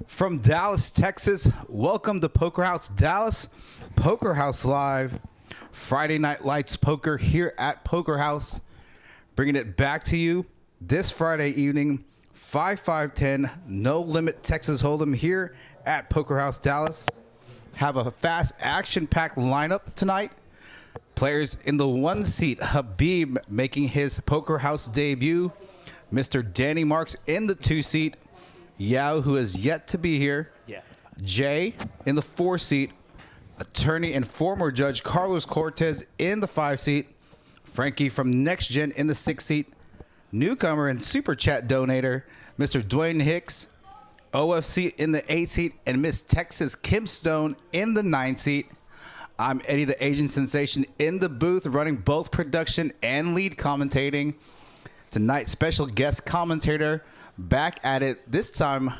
From Dallas, Texas, welcome to Poker House Dallas, Poker House Live, Friday Night Lights Poker here at Poker House, bringing it back to you this Friday evening, 5-5-10, no limit Texas Hold'em here at Poker House Dallas. Have a fast action-packed lineup tonight. Players in the 1 seat, Habib making his Poker House debut, Mr. Danny Marx in the 2 seat, Yao, who is yet to be here. Yeah. Jay in the 4 seat. Attorney and former judge Carlos Cortez in the 5 seat. Frankie from Next Gen in the 6 seat. Newcomer and super chat donator, Mr. Dwayne Hicks. OFC in the 8 seat. And Miss Texas Kim Stone in the 9 seat. I'm Eddie the Asian Sensation in the booth, running both production and lead commentating. Tonight, special guest commentator back at it. This time,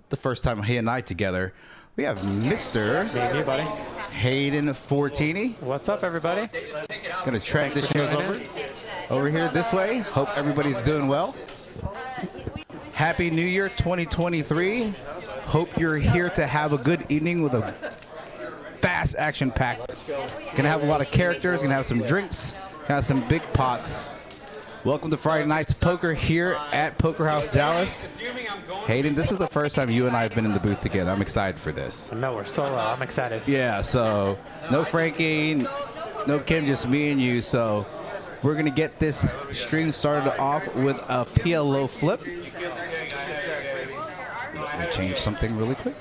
the first time he and I together, we have Mr. Hey, buddy. Hayden Fortini. What's up, everybody? Going to transition us over here this way. Hope everybody's doing well. Happy New Year 2023. Hope you're here to have a good evening with a fast action pack. Gonna have a lot of characters, gonna have some drinks, gonna have some big pots. Welcome to Friday Night's Poker here at Poker House Dallas. Hayden, this is the first time you and I have been in the booth together. I'm excited for this. No, we're solo. I'm excited. Yeah, so no Frankie, no Kim, just me and you. So we're gonna get this stream started off with a PLO flip. Let me change something really quick.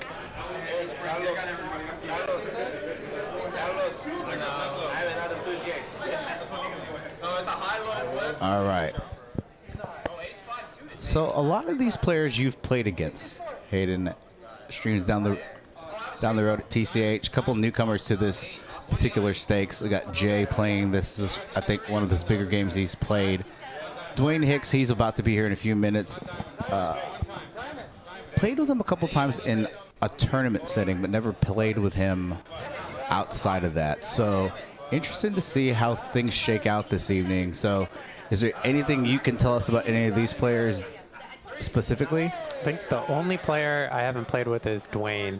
All right. So a lot of these players you've played against, Hayden, streams down the road at TCH. A couple newcomers to this particular stakes. We got Jay playing. This is, I think, one of his bigger games he's played. Dwayne Hicks, he's about to be here in a few minutes. Played with him a couple times in a tournament setting, but never played with him outside of that. So interested to see how things shake out this evening. So is there anything you can tell us about any of these players specifically? I think the only player I haven't played with is Dwayne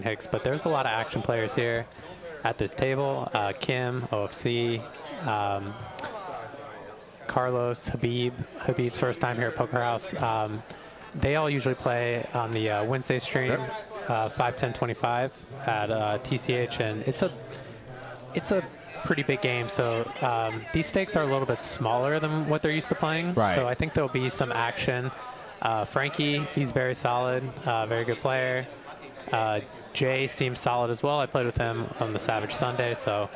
Hicks, but there's a lot of action players here at this table. Kim, OFC, Carlos, Habib's first time here at Poker House. They all usually play on the Wednesday stream, 5-10-25 at TCH, and it's a pretty big game, so these stakes are a little bit smaller than what they're used to playing. Right. So I think there'll be some action. Frankie, he's very solid, very good player. Jay seems solid as well. I played with him on the Savage Sunday, so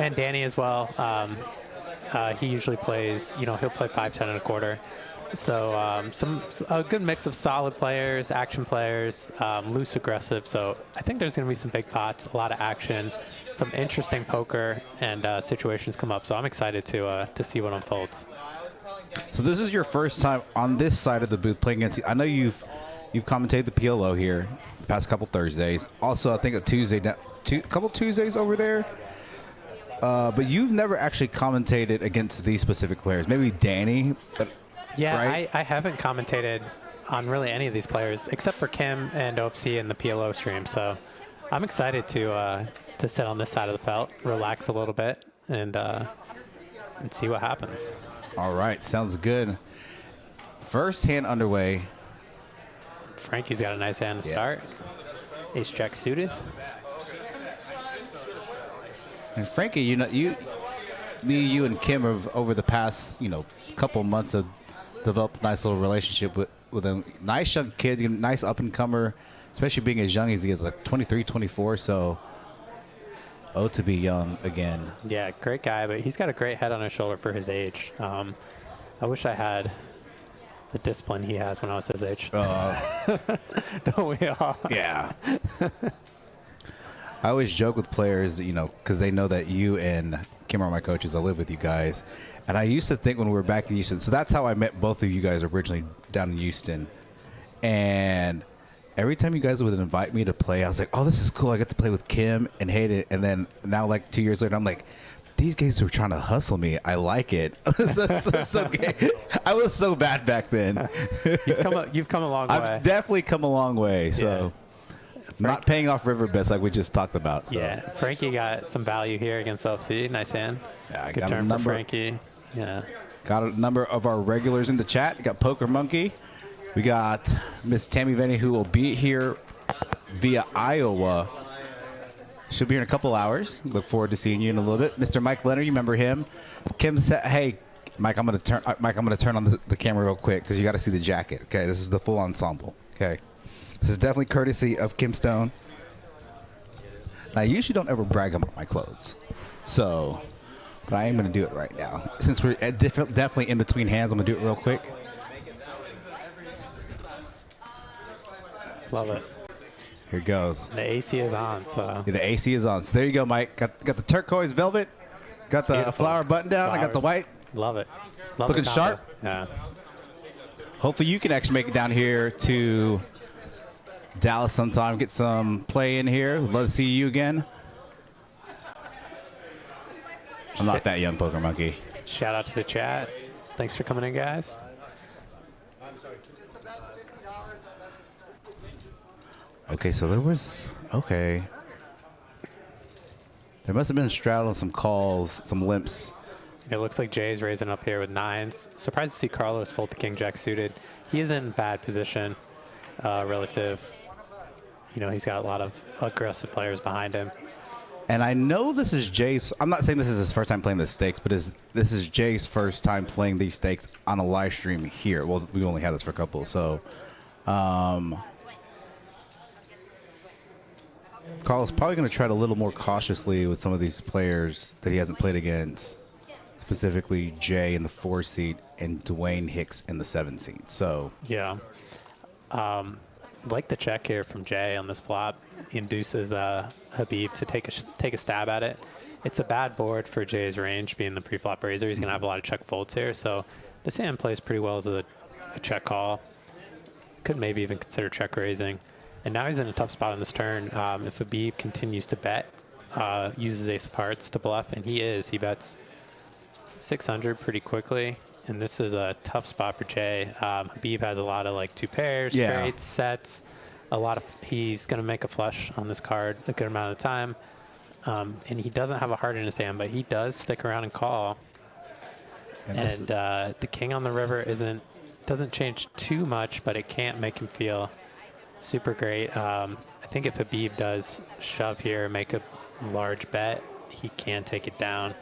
and Danny as well. He usually plays, he'll play 5-10 and a quarter. So a good mix of solid players, action players, loose aggressive. So I think there's going to be some big pots, a lot of action, some interesting poker and situations come up. So I'm excited to see what unfolds. So this is your first time on this side of the booth playing against. I know you've commentated the PLO here the past couple Thursdays. Also, I think a couple Tuesdays over there. But you've never actually commentated against these specific players. Maybe Danny. Yeah, right? I haven't commentated on really any of these players except for Kim and OFC and the PLO stream. So I'm excited to sit on this side of the felt, relax a little bit, and see what happens. All right, sounds good. First hand underway. Frankie's got a nice hand to start. Ace jack suited. And Frankie, you and Kim have over the past couple months have developed a nice little relationship with a nice young kid, nice up and comer, especially being as young as he is, like 23, 24. So, to be young again. Yeah, great guy, but he's got a great head on his shoulder for his age. I wish I had the discipline he has when I was his age. Don't we all? Yeah. I always joke with players, because they know that you and Kim are my coaches. I live with you guys. And I used to think when we were back in Houston, so that's how I met both of you guys originally down in Houston. And every time you guys would invite me to play, I was like, oh, this is cool. I get to play with Kim and Hayden. And then now, like 2 years later, I'm like, these guys were trying to hustle me. I like it. I was so bad back then. You've come a long way. I've definitely come a long way. So not paying off river bets like we just talked about. So. Yeah, Frankie got some value here against LFC. Nice hand. Yeah, I Good got turn a for number. Frankie. Yeah. Got a number of our regulars in the chat. We got Poker Monkey. We got Miss Tammy Venny, who will be here via Iowa. She'll be here in a couple hours. Look forward to seeing you in a little bit. Mr. Mike Leonard, you remember him? Kim said, "Hey, Mike, I'm gonna turn on the camera real quick because you got to see the jacket. Okay, this is the full ensemble. Okay, this is definitely courtesy of Kim Stone. Now, I usually don't ever brag about my clothes, so, but I am gonna do it right now since we're definitely in between hands. I'm gonna do it real quick. Love it. Here goes. The AC is on, so. Yeah, the AC is on. So there you go, Mike. Got the turquoise velvet. Got the Beautiful. flower button down. I got the white. Love it. Love Looking the sharp? combo. Yeah. Hopefully you can actually make it down here to Dallas sometime. Get some play in here. Would love to see you again. I'm not that young, Poker Monkey. Shout out to the chat. Thanks for coming in, guys. Okay, so there was, okay. There must have been straddling some calls, some limps. It looks like Jay's raising up here with nines. Surprised to see Carlos fold to King Jack suited. He is in bad position relative. You know, he's got a lot of aggressive players behind him. And I know this is Jay's, I'm not saying this is his first time playing the stakes, but this is Jay's first time playing these stakes on a live stream here. Well, we only had this for a couple, so. Carl's probably going to tread a little more cautiously with some of these players that he hasn't played against, specifically Jay in the 4 seat and Dwayne Hicks in the 7 seat. So Yeah. Like the check here from Jay on this flop. He induces Habib to take a stab at it. It's a bad board for Jay's range, being the pre-flop raiser. He's going to have a lot of check folds here. So this hand plays pretty well as a check call. Could maybe even consider check raising. And now he's in a tough spot on this turn. If Habib continues to bet, uses ace of hearts to bluff, and he bets 600 pretty quickly. And this is a tough spot for Jay. Habib has a lot of like 2 pairs, straights, sets. He's going to make a flush on this card a good amount of the time. And he doesn't have a heart in his hand, but he does stick around and call. And the king on the river doesn't change too much, but it can't make him feel super great. I think if Habib does shove here and make a large bet, he can take it down.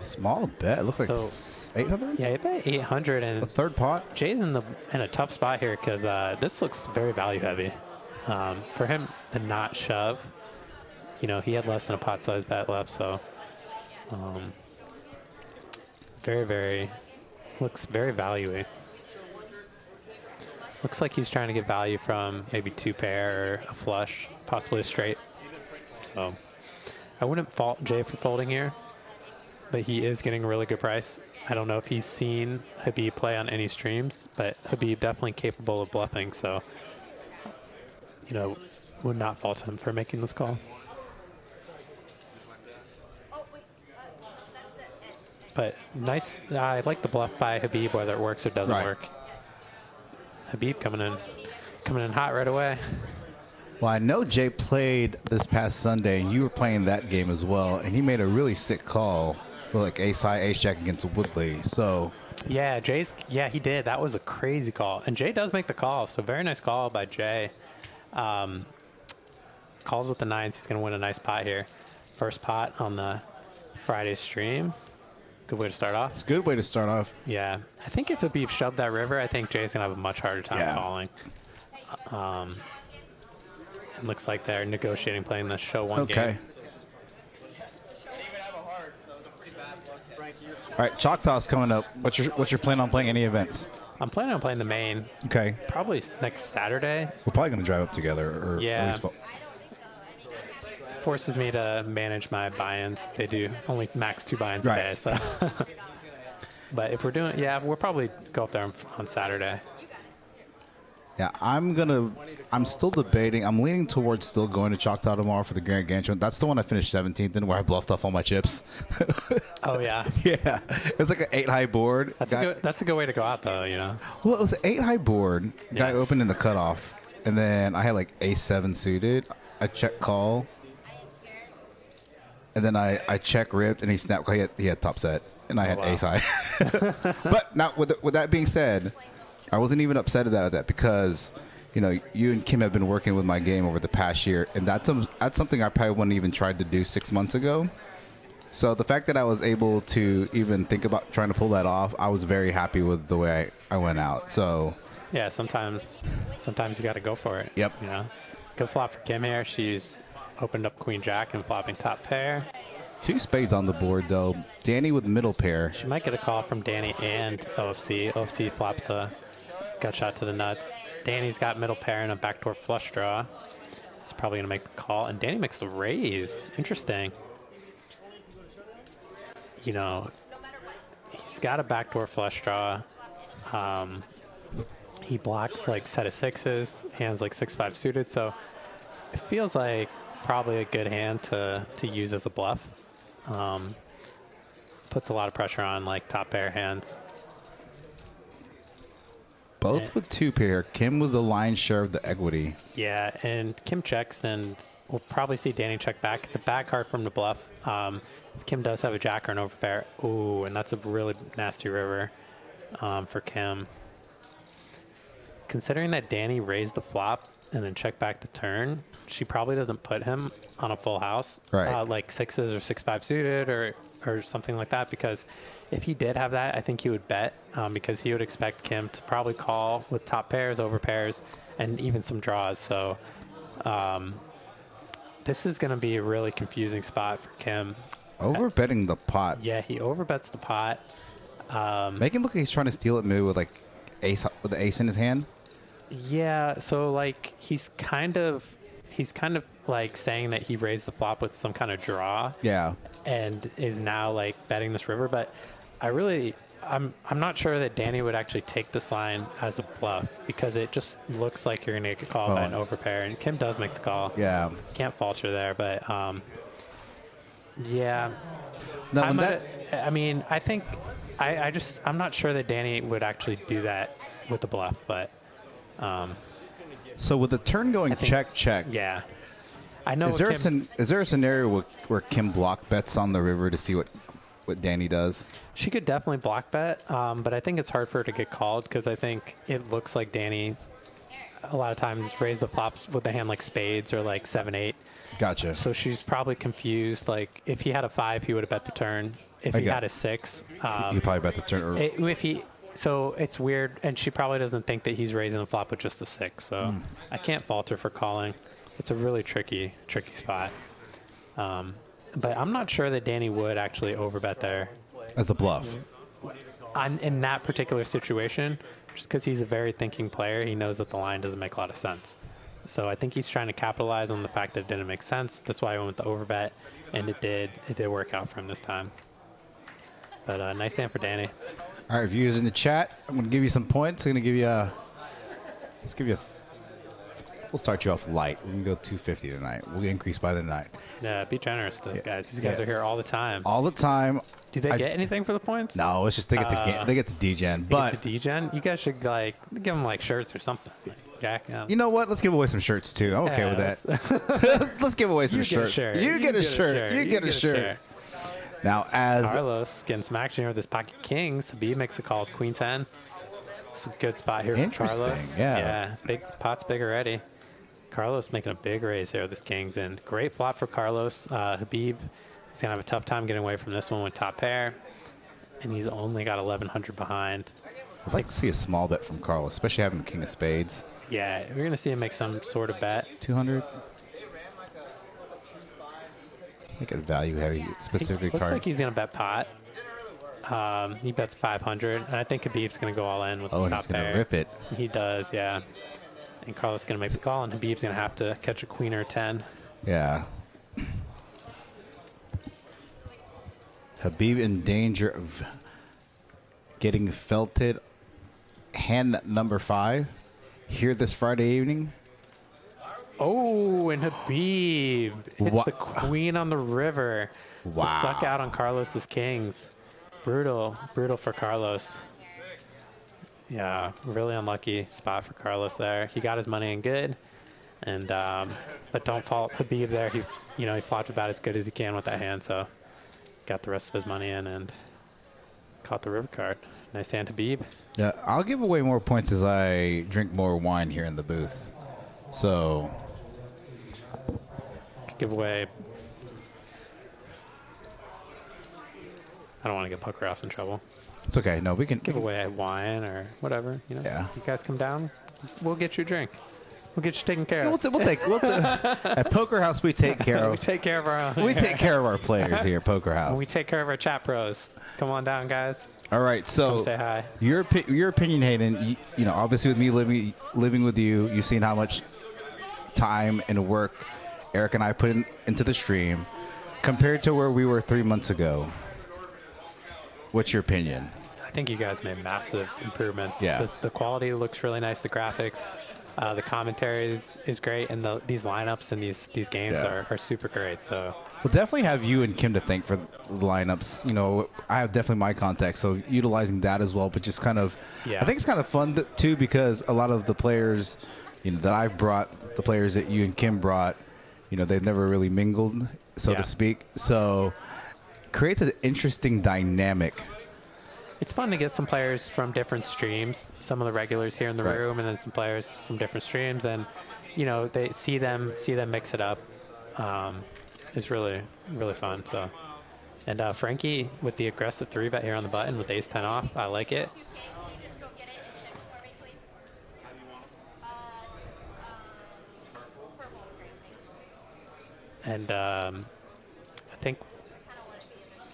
small bet. It looks like 800? Yeah, he bet 800. And a third pot? Jay's in a tough spot here because this looks very value heavy. For him to not shove, you know, he had less than a pot size bet left, so looks very value-y. Looks like he's trying to get value from maybe 2 pair or a flush, possibly a straight. So I wouldn't fault Jay for folding here, but he is getting a really good price. I don't know if he's seen Habib play on any streams, but Habib definitely capable of bluffing, so, you know, would not fault him for making this call. But nice, I like the bluff by Habib, whether it works or doesn't work. Habib coming in hot right away. Well, I know Jay played this past Sunday, and you were playing that game as well, and he made a really sick call with like ace high, ace jack against Woodley. So yeah, he did. That was a crazy call, and Jay does make the call. So very nice call by Jay. Calls with the 9s. He's gonna win a nice pot here. First pot on the Friday stream. Good way to start off. it's a good way to start off. Yeah, I think if Habib shoved that river, I think Jay's gonna have a much harder time calling. It looks like they're negotiating playing the show one game. All right, Choctaw's coming up. What's your plan on playing any events? I'm planning on playing the main. Okay. Probably next Saturday. We're probably going to drive up together. Or Yeah. at least Forces me to manage my buy-ins. They do only max 2 buy-ins a day, so. But if we're doing, we'll probably go up there on Saturday. Yeah, I'm still debating. I'm leaning towards still going to Choctaw tomorrow for the Grand Gantry. That's the one I finished 17th in, where I bluffed off all my chips. Oh yeah. Yeah, it's like an 8-high board. That's a good way to go out though, you know. Well, it was an 8-high board. Guy Yeah. opened in the cutoff, and then I had like ace-7 suited. I check call, and then I check ripped, and he snapped. He had top set, and I had wow. ace high. But now, with that being said, I wasn't even upset about that because, you know, you and Kim have been working with my game over the past year, and that's something I probably wouldn't even tried to do 6 months ago. So the fact that I was able to even think about trying to pull that off, I was very happy with the way I went out. So Yeah, sometimes you got to go for it. Yep. You know, good flop for Kim here. She's opened up Queen Jack and flopping top pair. 2 spades on the board though. Danny with middle pair. She might get a call from Danny and OFC. OFC flops a gut shot to the nuts. Danny's got middle pair and a backdoor flush draw. He's probably going to make the call. And Danny makes the raise. Interesting. You know, he's got a backdoor flush draw. He blocks like set of sixes, hands like 6-5 suited. So it feels like probably a good hand to use as a bluff. Puts a lot of pressure on like top pair hands. Both with 2 pair. Kim with the lion's share of the equity. Yeah, and Kim checks, and we'll probably see Danny check back. It's a bad card from the bluff. If Kim does have a jack or an overpair. Ooh, and that's a really nasty river for Kim. Considering that Danny raised the flop and then checked back the turn, she probably doesn't put him on a full house. Right. Like sixes or 6-5 suited or something like that, because if he did have that, I think he would bet because he would expect Kim to probably call with top pairs, over pairs, and even some draws. So this is going to be a really confusing spot for Kim. Over betting the pot. Yeah, he overbets the pot. Make him look like he's trying to steal it maybe with like with the ace in his hand. Yeah, so like he's kind of like saying that he raised the flop with some kind of draw. Yeah. And is now like betting this river, but I'm not sure that Danny would actually take this line as a bluff because it just looks like you're gonna get called by an overpair, and Kim does make the call. Yeah. Can't falter there, but yeah. No, I think I'm not sure that Danny would actually do that with the bluff, but so with the turn going check. Yeah. I know. Is there a scenario where Kim block bets on the river to see what Danny does? She could definitely block bet, but I think it's hard for her to get called because I think it looks like Danny's a lot of times raise the flops with a hand like spades or like 7-8. Gotcha. So she's probably confused. Like if he had a 5, he would have bet the turn. If he had a 6, you probably bet the turn. So it's weird, and she probably doesn't think that he's raising the flop with just a 6. So I can't fault her for calling. It's a really tricky spot. But I'm not sure that Danny would actually overbet there. As a bluff. In that particular situation, just because he's a very thinking player, he knows that the line doesn't make a lot of sense. So I think he's trying to capitalize on the fact that it didn't make sense. That's why I went with the overbet, and it did work out for him this time. But nice hand for Danny. All right, viewers in the chat, I'm going to give you some points. I'm going to give you we'll start you off light. We're going to go 250 tonight. We'll increase by the night. Yeah, be generous to those guys. These guys are here all the time. All the time. Do they get anything for the points? No, it's just they get the D-Gen. But the D-Gen? You guys should like give them like shirts or something. Like Jack. You know what? Let's give away some shirts too. I'm okay with that. Let's give away some shirts. You get a shirt. You get a shirt. Now, as Carlos getting some action here with his pocket kings, Habib makes a call with queen 10. It's a good spot here for Carlos. Yeah. Big pot's big already. Carlos making a big raise here with his kings, and great flop for Carlos. Habib is gonna have a tough time getting away from this one with top pair, and he's only got 1100 behind. I'd like to see a small bet from Carlos, especially having the king of spades. Yeah, we're gonna see him make some sort of bet. 200. Make it value heavy, specifically Looks like he's gonna bet pot. He bets 500, and I think Habib's gonna go all in with the top and he's gonna pair. rip it. He does, yeah. And Carlos is gonna make the call, and Habib's gonna have to catch a queen or a 10. Yeah. Habib in danger of getting felted. Hand number 5. here this Friday evening. Oh, and Habib. It's the queen on the river. Wow. Stuck out on Carlos's kings. Brutal. Brutal for Carlos. Yeah, really unlucky spot for Carlos there. He got his money in good. And but don't fault Habib there. He flopped about as good as he can with that hand, so got the rest of his money in and caught the river card. Nice hand, Habib. Yeah, I'll give away more points as I drink more wine here in the booth. So give away. I don't want to get Poker House in trouble. it's okay. No, we can Give away wine or whatever. Yeah. You guys come down. We'll get you a drink. We'll get you taken care of. At Poker House we take care of. We take care of our own. We take care of our players here at Poker House. And we take care of our chat pros. Come on down, guys. All right, so Come say hi. your opinion, Hayden. You know, obviously with me living with you, you've seen how much time and work Eric and I put into the stream compared to where we were 3 months ago. What's your opinion? I think you guys made massive improvements. Yeah. The quality looks really nice. The graphics, the commentary is great, and these lineups and these games are super great. So We'll definitely have you and Kim to thank for the lineups. You know, I have definitely my contacts, so utilizing that as well. But just kind of, I think it's kind of fun too because a lot of the players, that I've brought, the players that you and Kim brought, they've never really mingled, so to speak. So creates an interesting dynamic. it's fun to get some players from different streams, some of the regulars here in the room, and then some players from different streams, and they see them mix it up. It's really fun. So, and Frankie with the aggressive 3-bet here on the button with ace-10 off, I like it. And I think,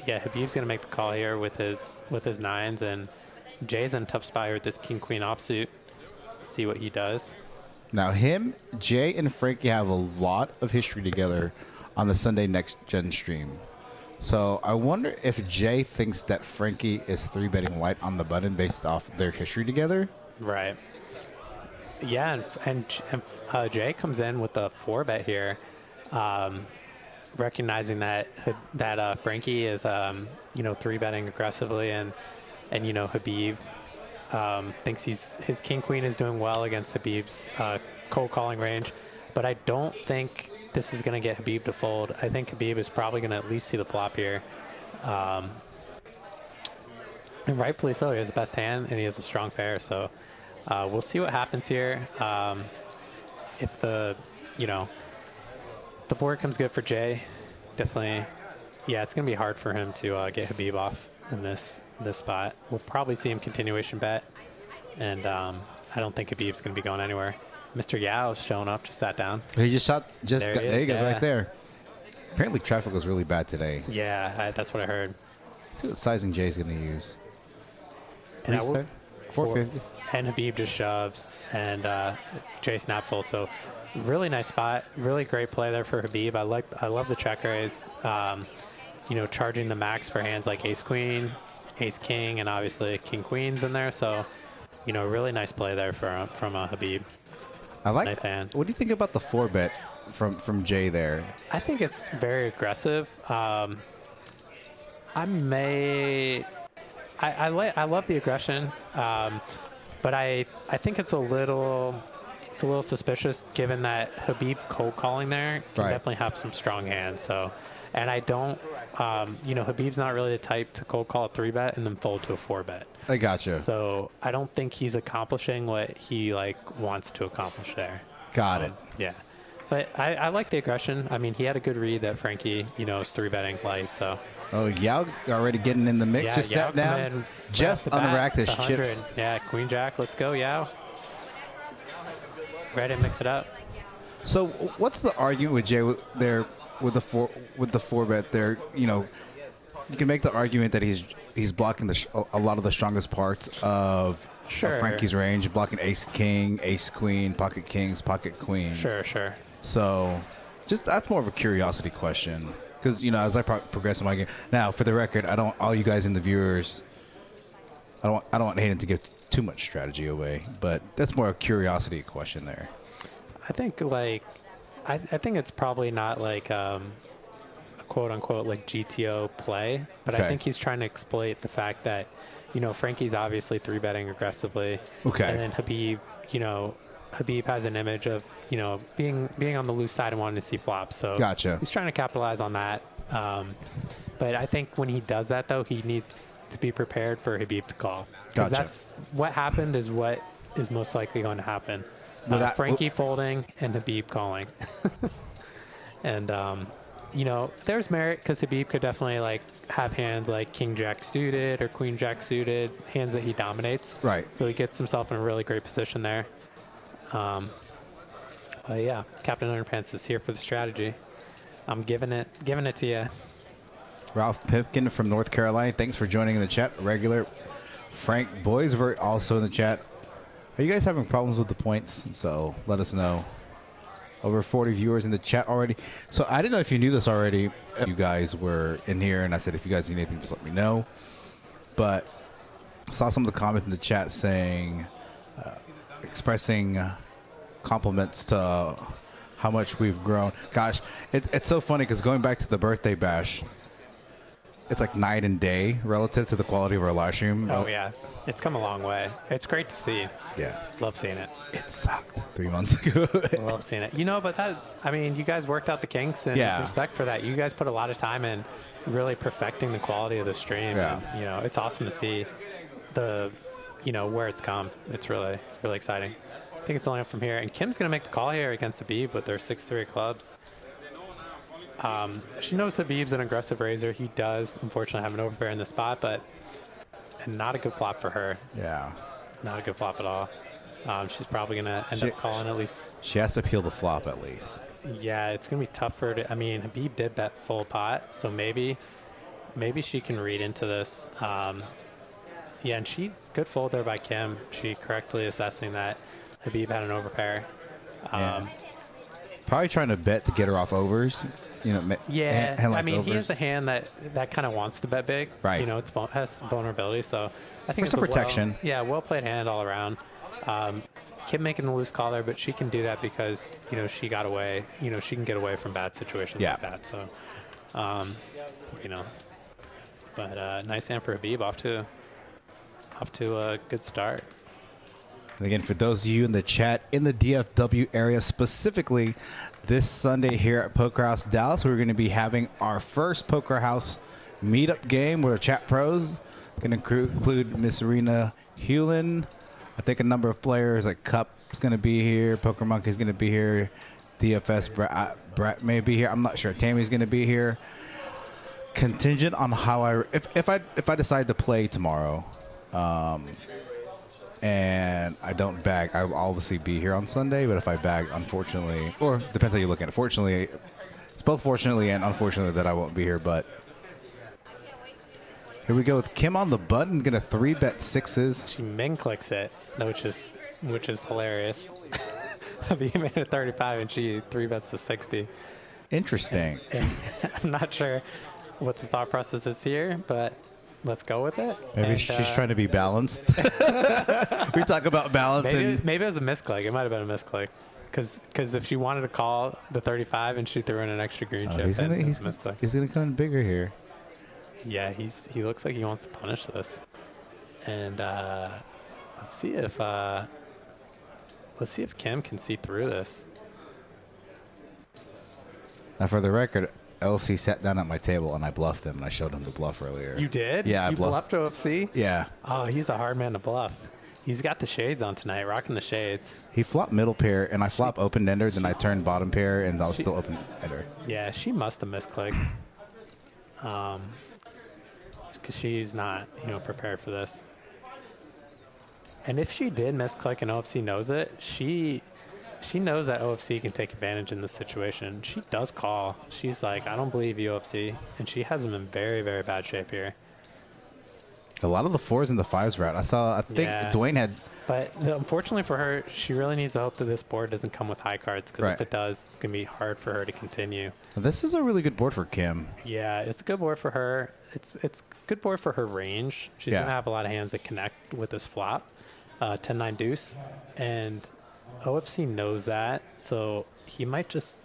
Habib's gonna make the call here with his nines, and Jay's in a tough spot here with this king-queen offsuit. See what he does. Now Jay and Frankie have a lot of history together on the Sunday Next Gen stream. So I wonder if Jay thinks that Frankie is 3-betting light on the button based off their history together. Right. Yeah, and Jay comes in with a 4-bet here, recognizing that Frankie is 3-betting aggressively, and Habib thinks his king queen is doing well against Habib's cold calling range, but I don't think this is going to get Habib to fold. I think Habib is probably going to at least see the flop here. And rightfully so. He has the best hand, and he has a strong pair. So we'll see what happens here. If the board comes good for Jay, definitely, it's going to be hard for him to get Habib off in this spot. We'll probably see him continuation bet, and I don't think Habib's going to be going anywhere. Mr. Yao's showing up, just sat down. He just shot, there he goes, right there. Apparently traffic was really bad today. Yeah, that's what I heard. Let's see what sizing Jay's going to use. And 450. And Habib just shoves, and Jay snap fold. So really nice spot, really great play there for Habib. I love the check raise. Charging the max for hands like ace queen, ace king, and obviously king queens in there. So really nice play there from Habib. I like. Nice hand. What do you think about the 4-bet from Jay there? I think it's very aggressive. I love the aggression, but I think it's a little suspicious given that Habib cold calling there can definitely have some strong hands. So, and I don't, Habib's not really the type to cold call a 3-bet and then fold to a 4-bet. I gotcha. So I don't think he's accomplishing what he wants to accomplish there. Got it. Yeah. But I like the aggression. I mean, he had a good read that Frankie, is 3-betting light, so. Oh, Yao already getting in the mix. Just sat down. Just unracked his chips. Yeah, Queen Jack. Let's go, Yao. Ready to mix it up. So what's the argument with Jay with the 4-bet there? You can make the argument that he's blocking a lot of the strongest parts of Frankie's range, blocking ace king, ace queen, pocket kings, pocket queen. Sure. So that's more of a curiosity question. Because, as I progress in my game. Now, for the record, all you guys and the viewers, I don't want Hayden to get too much strategy away, but that's more a curiosity question there. I think like I think it's probably not like a quote unquote like GTO play, but I think he's trying to exploit the fact that, you know, Frankie's obviously 3-betting aggressively. Okay. And then Habib, you know, Habib has an image of, you know, being on the loose side and wanting to see flops. So Gotcha. he's trying to capitalize on that. But I think when he does that, though, he needs to be prepared for Habib to call. Gotcha. That's what happened is what is most likely going to happen. Frankie folding and Habib calling. And, you know, there's merit because Habib could definitely like have hands like King Jack suited or Queen Jack suited, hands that he dominates. Right. So he gets himself in a really great position there. But yeah, Captain Underpants is here for the strategy. I'm giving it to you. Ralph Pipkin from North Carolina, thanks for joining in the chat. Regular Frank Boisvert also in the chat. Are you guys having problems with the points? So let us know. Over 40 viewers in the chat already. So I didn't know if you knew this already. You guys were in here, and I said, if you guys need anything, just let me know. But I saw some of the comments in the chat saying, expressing compliments to how much we've grown. Gosh, it's so funny because going back to the birthday bash, it's like night and day relative to the quality of our live stream. Oh, yeah. It's come a long way. It's great to see. Yeah. Love seeing it. It sucked 3 months ago. Love seeing it. You know, but that, I mean, you guys worked out the kinks and respect for that. You guys put a lot of time in really perfecting the quality of the stream. Yeah. And, you know, it's awesome to see the, you know, where it's come. It's really, really exciting. I think it's only up from here. And Kim's going to make the call here against Habib with their 6-3 clubs. She knows Habib's an aggressive raiser. He does, unfortunately, have an overpair in the spot, but not a good flop for her. Yeah. Not a good flop at all. She's probably going to end up calling at least. She has to peel the flop at least. Yeah, it's going to be tough for her to. I mean, Habib did bet full pot, so maybe she can read into this. Yeah, and she's good fold there by Kim. She correctly assessing that Habib had an overpair. Probably trying to bet to get her off overs. You know, yeah, like I mean, overs. he has a hand that kind of wants to bet big. Right. You know, it has vulnerability, so I think For some protection. Well played hand all around. Kim making the loose call there, but she can do that because, you know, she got away. You know, she can get away from bad situations like that. So, you know, but nice hand for Habib, off to a good start. And again, for those of you in the chat in the DFW area, specifically this Sunday here at Poker House Dallas, we're going to be having our first Poker House meetup game with our chat pros. Going to include Miss Serena Hewlin. I think a number of players like Cup is going to be here. Poker Monkey's going to be here. DFS Brett may be here. I'm not sure. Tammy's going to be here. Contingent on how if I decide to play tomorrow, and I don't bag, I will obviously be here on Sunday. But if I bag, unfortunately, or depends how you look at it. Fortunately, it's both fortunately and unfortunately that I won't be here. But here we go with Kim on the button, gonna 3-bet sixes. She min clicks it, which is hilarious. Habib made a 35 and she 3-bets the 60. Interesting. And I'm not sure what the thought process is here, but let's go with it. Maybe she's trying to be balanced. We talk about balance. Maybe it was a misclick. It might have been a misclick. Because if she wanted to call the 35 and she threw in an extra green chip, he's gonna come in bigger here. Yeah, he looks like he wants to punish this. And let's see if Kim can see through this. Now, for the record, OFC sat down at my table and I bluffed him, and I showed him the bluff earlier. You did? Yeah, I you bluffed OFC? Yeah. Oh, he's a hard man to bluff. He's got the shades on tonight, rocking the shades. He flopped middle pair, and I flopped open ender, then I turned bottom pair, and I was still open ender. Yeah, she must have misclicked. Because she's not, prepared for this. And if she did misclick and OFC knows it, she knows that OFC can take advantage in this situation. She does call. She's like, I don't believe you, OFC. And she has him in very, very bad shape here. A lot of the 4s and the 5s were out. I think Dwayne had... But unfortunately for her, she really needs to hope that this board doesn't come with high cards, because if it does, it's going to be hard for her to continue. This is a really good board for Kim. Yeah, it's a good board for her. It's a good board for her range. She's going to have a lot of hands that connect with this flop. 10-9 deuce, and OFC knows that, so he might just,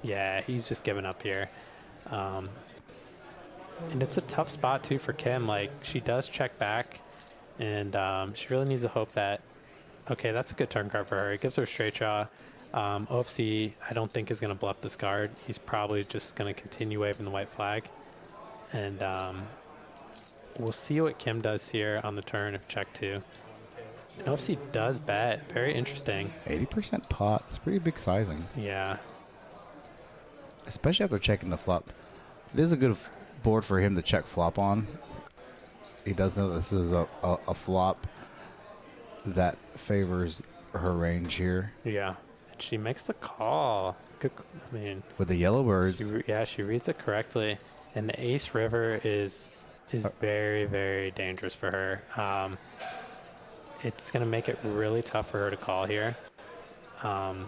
yeah, he's just giving up here. And it's a tough spot too for Kim. Like, she does check back, and she really needs to hope that, okay, that's a good turn card for her. It gives her a straight draw. OFC, I don't think is going to bluff this card. He's probably just going to continue waving the white flag. And we'll see what Kim does here on the turn if check two. OFC does bet. Very interesting. 80% pot. It's pretty big sizing. Yeah. Especially after checking the flop. It is a good board for him to check flop on. He does know this is a flop that favors her range here. Yeah. She makes the call. Good. I mean, with the yellow birds. She reads it correctly. And the ace river is very, very dangerous for her. It's going to make it really tough for her to call here. And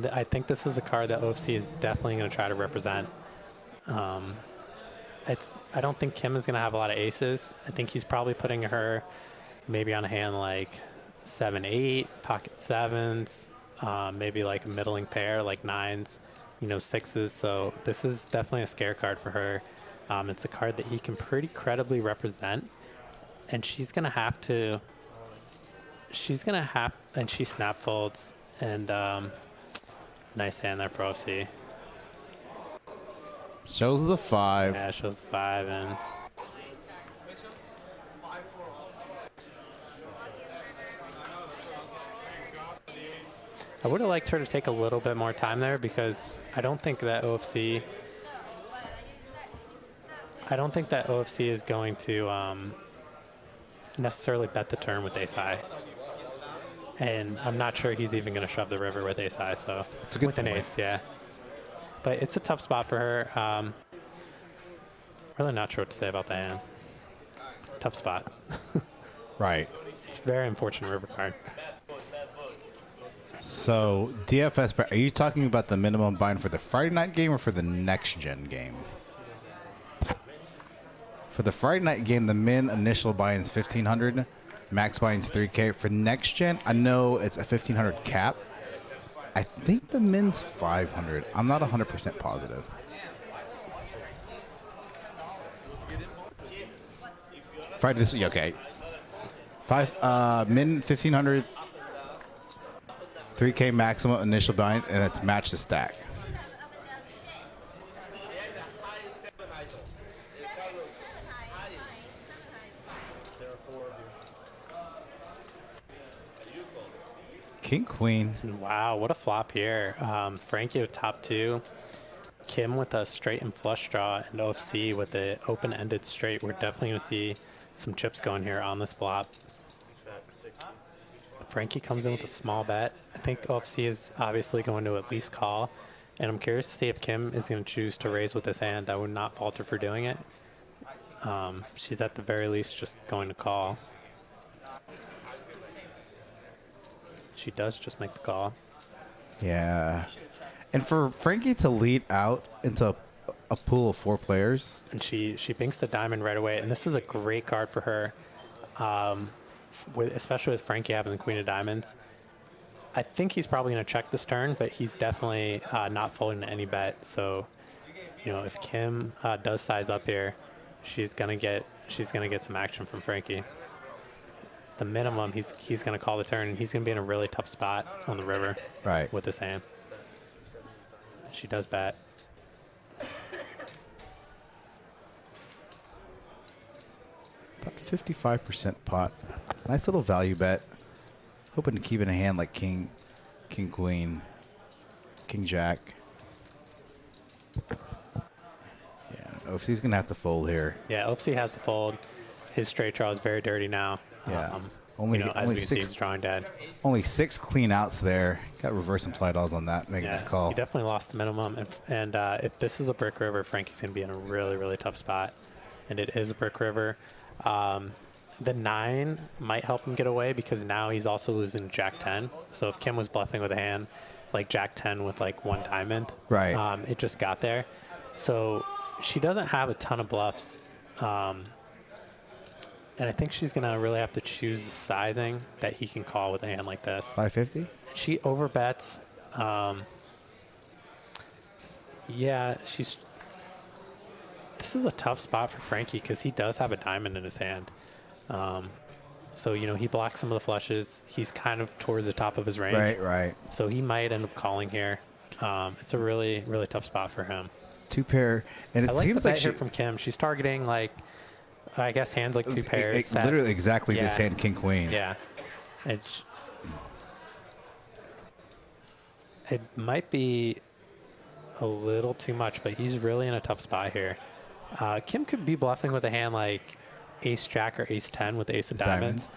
I think this is a card that OFC is definitely going to try to represent. I don't think Kim is going to have a lot of aces. I think he's probably putting her maybe on a hand like 7-8, pocket sevens, maybe like a middling pair like nines, sixes. So this is definitely a scare card for her. It's a card that he can pretty credibly represent. And she's going to have to, and she snap folds, and nice hand there for OFC. Shows the 5. Yeah, shows the 5, and I would have liked her to take a little bit more time there, because I don't think that OFC is going to necessarily bet the turn with ace high. And I'm not sure he's even going to shove the river with ace high, so it's a good with an ace, yeah. But it's a tough spot for her. Really not sure what to say about the hand. Tough spot. Right. It's a very unfortunate river card. So, DFS, are you talking about the minimum bind for the Friday night game or for the next gen game? For the Friday night game, the min initial buy-in is 1,500, max buy-in is 3K. For next gen, I know it's a 1,500 cap. I think the min's 500. I'm not 100% positive. Friday this week, okay. Min 1,500, 3K maximum initial buy-in, and it's match the stack. King, queen. Wow, what a flop here. Frankie with top 2. Kim with a straight and flush draw, and OFC with the open-ended straight. We're definitely going to see some chips going here on this flop. Frankie comes in with a small bet. I think OFC is obviously going to at least call, and I'm curious to see if Kim is going to choose to raise with this hand. I would not fault her for doing it. She's at the very least just going to call. She does just make the call. Yeah. And for Frankie to lead out into a pool of 4 players. And she binks the diamond right away. And this is a great card for her, especially with Frankie having the queen of diamonds. I think he's probably going to check this turn, but he's definitely not folding to any bet. So, if Kim does size up here, she's gonna get some action from Frankie. The minimum, he's going to call the turn, and he's going to be in a really tough spot on the river, right, with this hand. She does bet. About 55% pot. Nice little value bet. Hoping to keep in a hand like king, queen, king, jack. Yeah, OFC's going to have to fold here. Yeah, OFC has to fold. His straight draw is very dirty now. Yeah. Only as we can see, he's drawing dead. Only 6 clean outs there. Got reverse implied odds on that, making that call. He definitely lost the minimum. And if this is a brick river, Frankie's going to be in a really, really tough spot. And it is a brick river. The 9 might help him get away, because now he's also losing Jack 10. So if Kim was bluffing with a hand like Jack 10 with like 1 diamond, right, it just got there. So she doesn't have a ton of bluffs. And I think she's going to really have to choose the sizing that he can call with a hand like this. 550? She overbets. Yeah, this is a tough spot for Frankie because he does have a diamond in his hand. So, you know, he blocks some of the flushes. He's kind of towards the top of his range. Right, right. So he might end up calling here. It's a really, really tough spot for him. 2 pair. And it I like seems the like bet here from Kim. She's targeting, like, I guess hands like 2 pairs. Literally exactly yeah. this hand, king, queen. Yeah. It might be a little too much, but he's really in a tough spot here. Kim could be bluffing with a hand like ace jack or ace 10 with the ace of diamonds.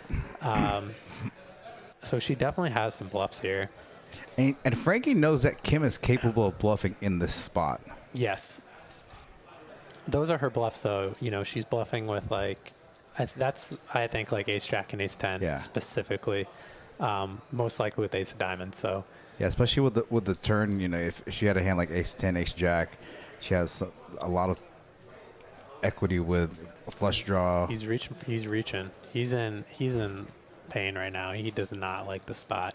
So she definitely has some bluffs here. And Frankie knows that Kim is capable of bluffing in this spot. Yes. Those are her bluffs, though. You know, she's bluffing with, like, I think, like ace jack and ace 10 specifically. Most likely with ace of diamonds, so. Yeah, especially with the turn, you know, if she had a hand like ace 10, ace jack, she has a lot of equity with a flush draw. He's reaching. He's in pain right now. He does not like the spot.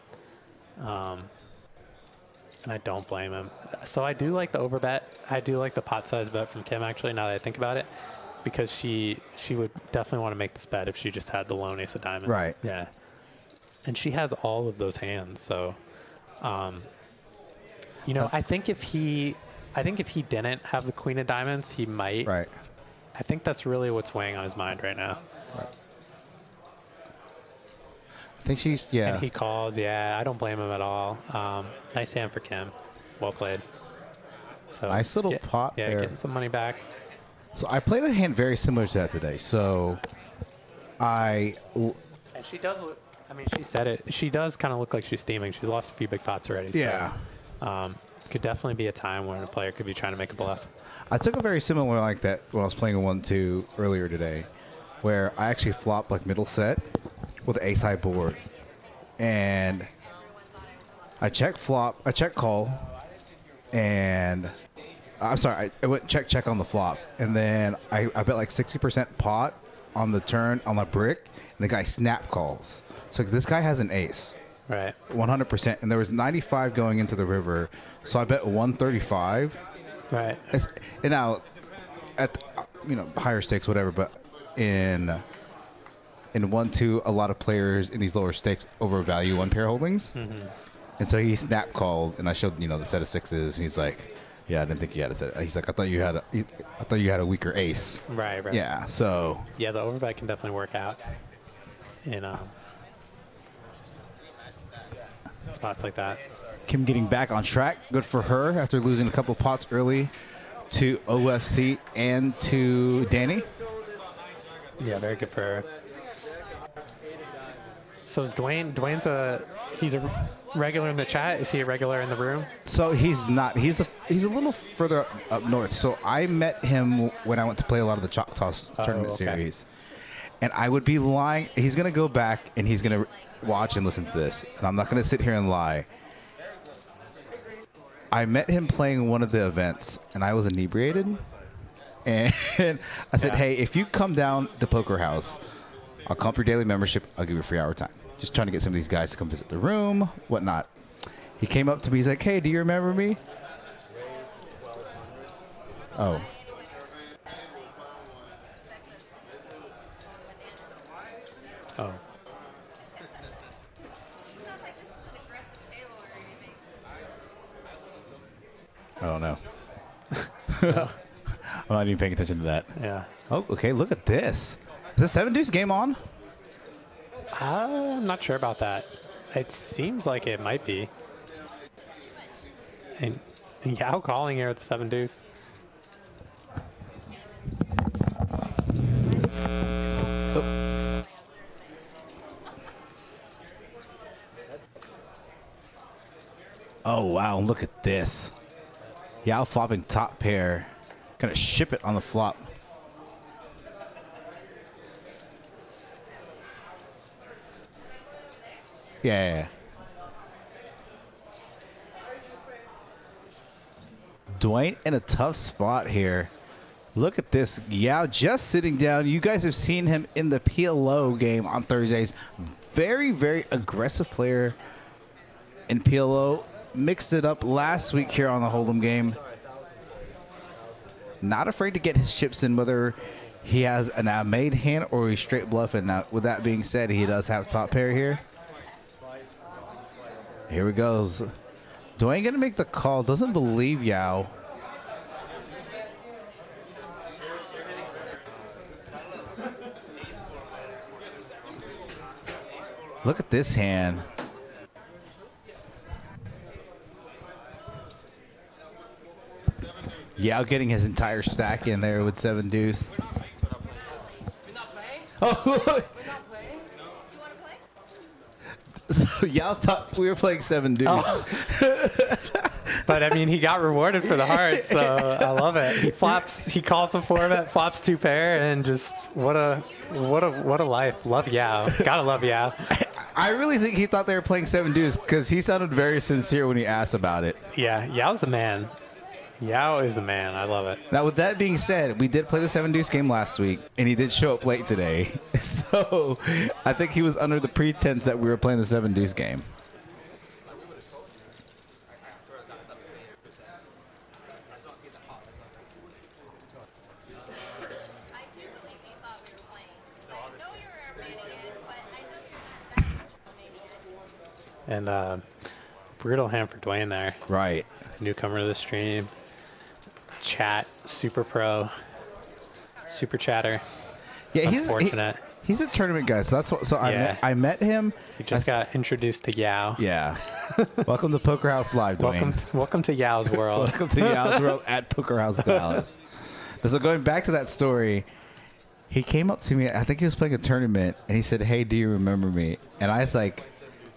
And I don't blame him. So I do like the overbet. I do like the pot size bet from Kim, actually, now that I think about it, because she would definitely want to make this bet if she just had the lone ace of diamonds. Right. Yeah. And she has all of those hands, so you know, I think if he didn't have the queen of diamonds, he might. Right. I think that's really what's weighing on his mind right now. Right. I think she's, yeah. And he calls, yeah. I don't blame him at all. Nice hand for Kim. Well played. So nice little pot yeah, there. getting some money back. So I played a hand very similar to that today. So And she does look, I mean, she said it. She does kind of look like she's steaming. She's lost a few big pots already. Yeah. So, could definitely be a time when a player could be trying to make a bluff. I took a very similar one like that when I was playing a 1-2 earlier today, where I actually flopped like middle set with an ace high board. And I check call, and I'm sorry, I went check on the flop. And then I bet like 60% pot on the turn on my brick, and the guy snap calls. So this guy has an ace. Right. 100%. And there was 95 going into the river. So I bet 135. Right. And now, at higher stakes, whatever, but in 1-2, a lot of players in these lower stakes overvalue one pair holdings. Mm-hmm. And so he snap called, and I showed the set of sixes, and he's like, "Yeah, I didn't think you had a set." He's like, "I thought you had a weaker ace." Right. Right. Yeah. So. Yeah, the overbet can definitely work out in spots like that. Kim getting back on track. Good for her after losing a couple pots early to OFC and to Danny. Yeah, very good for her. So is Dwayne's he's a regular in the chat? Is he a regular in the room? So he's not. He's a little further up north. So I met him when I went to play a lot of the Choctaws tournament series. And I would be lying. He's going to go back and he's going to watch and listen to this. And I'm not going to sit here and lie. I met him playing one of the events, and I was inebriated. And I said, "Hey, if you come down to Poker House, I'll comp your daily membership. I'll give you a free hour time." Just trying to get some of these guys to come visit the room, whatnot. He came up to me. He's like, "Hey, do you remember me?" Oh. Oh. Oh, no. I'm not even paying attention to that. Yeah. Oh, okay. Look at this. Is this Seven-deuce game on? I'm not sure about that. It seems like it might be. And Yao calling here at the 7-deuce. Oh, wow. Look at this. Yao flopping top pair. Gonna ship it on the flop. Yeah. Dwayne in a tough spot here. Look at this. Yao just sitting down. You guys have seen him in the PLO game on Thursdays. Very, very aggressive player in PLO. Mixed it up last week here on the Hold'em game. Not afraid to get his chips in, whether he has an outmade hand or he's straight bluffing. Now, with that being said, he does have top pair here. Here we goes. Dwayne gonna make the call. Doesn't believe Yao. Look at this hand. Yao getting his entire stack in there with 7-deuce. Oh, so Yao thought we were playing 7-deuce. Oh. But I mean, he got rewarded for the heart, so I love it. He flops, he calls a 4-bet, flops 2 pair, and just what a life. Love Yao. Gotta love Yao. I really think he thought they were playing 7-deuce because he sounded very sincere when he asked about it. Yeah, Yao's the man. Yao is the man. I love it. Now, with that being said, we did play the 7-deuce game last week, and he did show up late today. So I think he was under the pretense that we were playing the 7-deuce game. And brutal hand for Dwayne there. Right. Newcomer to the stream. Chat, super pro, super chatter. Yeah, unfortunate. He's a tournament guy, so that's what. So Yeah. I met him. He just got introduced to Yao. Yeah. Welcome to Poker House Live, Dwayne. Welcome to Yao's world. Welcome to Yao's world at Poker House Dallas. So going back to that story, he came up to me. I think he was playing a tournament, and he said, "Hey, do you remember me?" And I was like,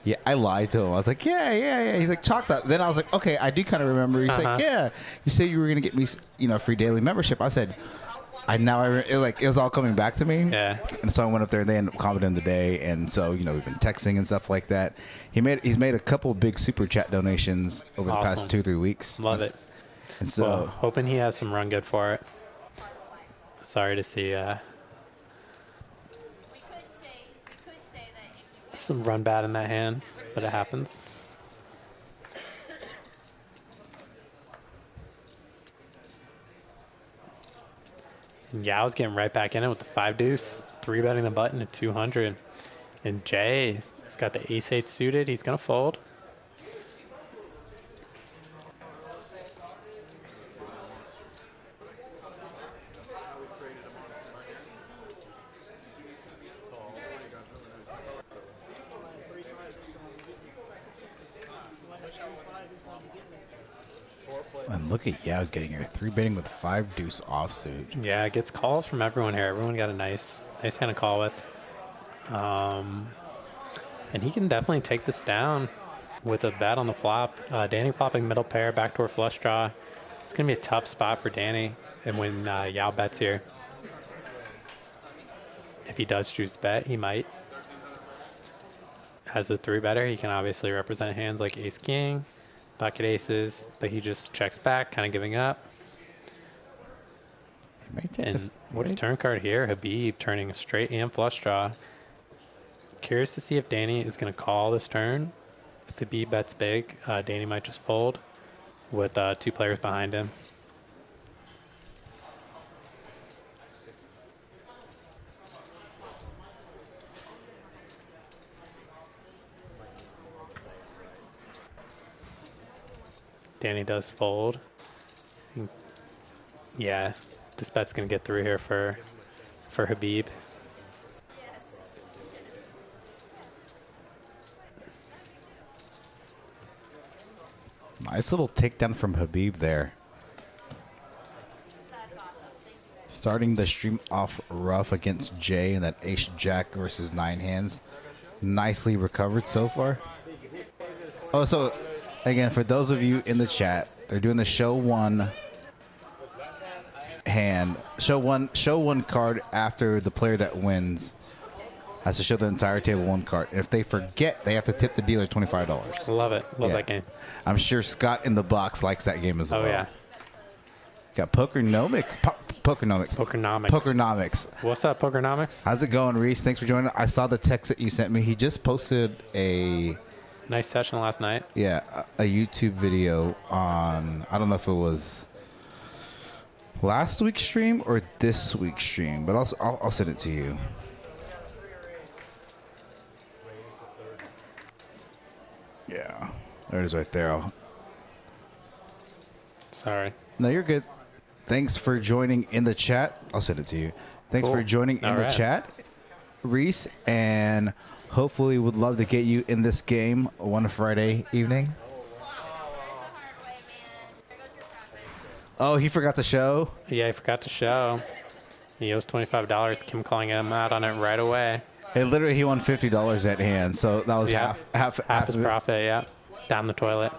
yeah, I lied to him. I was like, yeah. He's like, chalk that. Then I was like, okay, I do kind of remember. He's like, yeah. You said you were going to get me, free daily membership. I said, it was all coming back to me. Yeah. And so I went up there and they ended up commenting the day. And so, we've been texting and stuff like that. He's made a couple of big super chat donations over the past 2-3 weeks. Love it. And so well, hoping he has some run good for it. Sorry to see some run bad in that hand, but it happens. And Yao's getting right back in it with the 5-deuce, 3-betting the button at 200. And Jay has got the ace-8 suited. He's going to fold. And look at Yao getting here, 3-betting with 5-deuce offsuit. Yeah, it gets calls from everyone here. Everyone got a nice hand to call with. And he can definitely take this down with a bet on the flop. Danny flopping middle pair, backdoor flush draw. It's going to be a tough spot for Danny. And when Yao bets here, if he does choose to bet, he might. As a 3-better, he can obviously represent hands like ace-king, bucket aces, but he just checks back, kind of giving up. And what a turn card here. Habib turning a straight and flush draw. Curious to see if Danny is going to call this turn. If Habib bets big, Danny might just fold with 2 players behind him. Danny does fold. Yeah, this bet's gonna get through here for Habib. Nice little takedown from Habib there. Starting the stream off rough against Jay in that ace-jack versus 9 hands. Nicely recovered so far. Oh, so again, for those of you in the chat, they're doing the show 1 hand. Show one card after the player that wins has to show the entire table 1 card. And if they forget, they have to tip the dealer $25. Love it. Love that game. I'm sure Scott in the box likes that game as well. Oh, yeah. Got Pokernomics. Pokernomics. Pokernomics. Pokernomics. What's up, Pokernomics? How's it going, Reese? Thanks for joining. I saw the text that you sent me. He just posted a nice session last night. Yeah, a YouTube video on, I don't know if it was last week's stream or this week's stream, but I'll send it to you. Yeah, there it is right there. Sorry. No, you're good. Thanks for joining in the chat. I'll send it to you. Thanks for joining in the chat, Reese, and hopefully would love to get you in this game one Friday evening. Oh, he forgot to show? Yeah, he forgot to show. He owes $25. Kim calling him out on it right away. Hey, literally, he won $50 at hand, so that was half his profit, yeah. Down the toilet.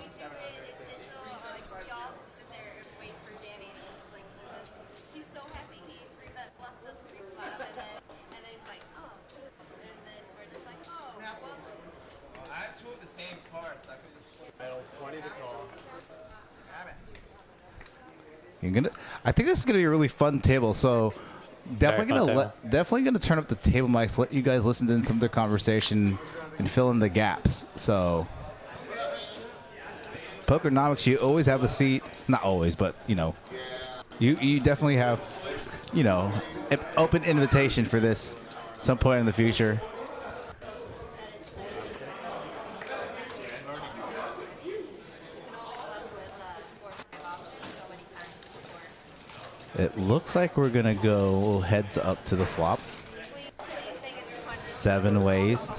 I think this is gonna be a really fun table. So definitely gonna turn up the table mics, let you guys listen to some of their conversation and fill in the gaps. So Pokernomics, you always have a seat. Not always, but you know, you definitely have, you know, an open invitation for this some point in the future. It looks like we're going to go heads up to the flop. 7 ways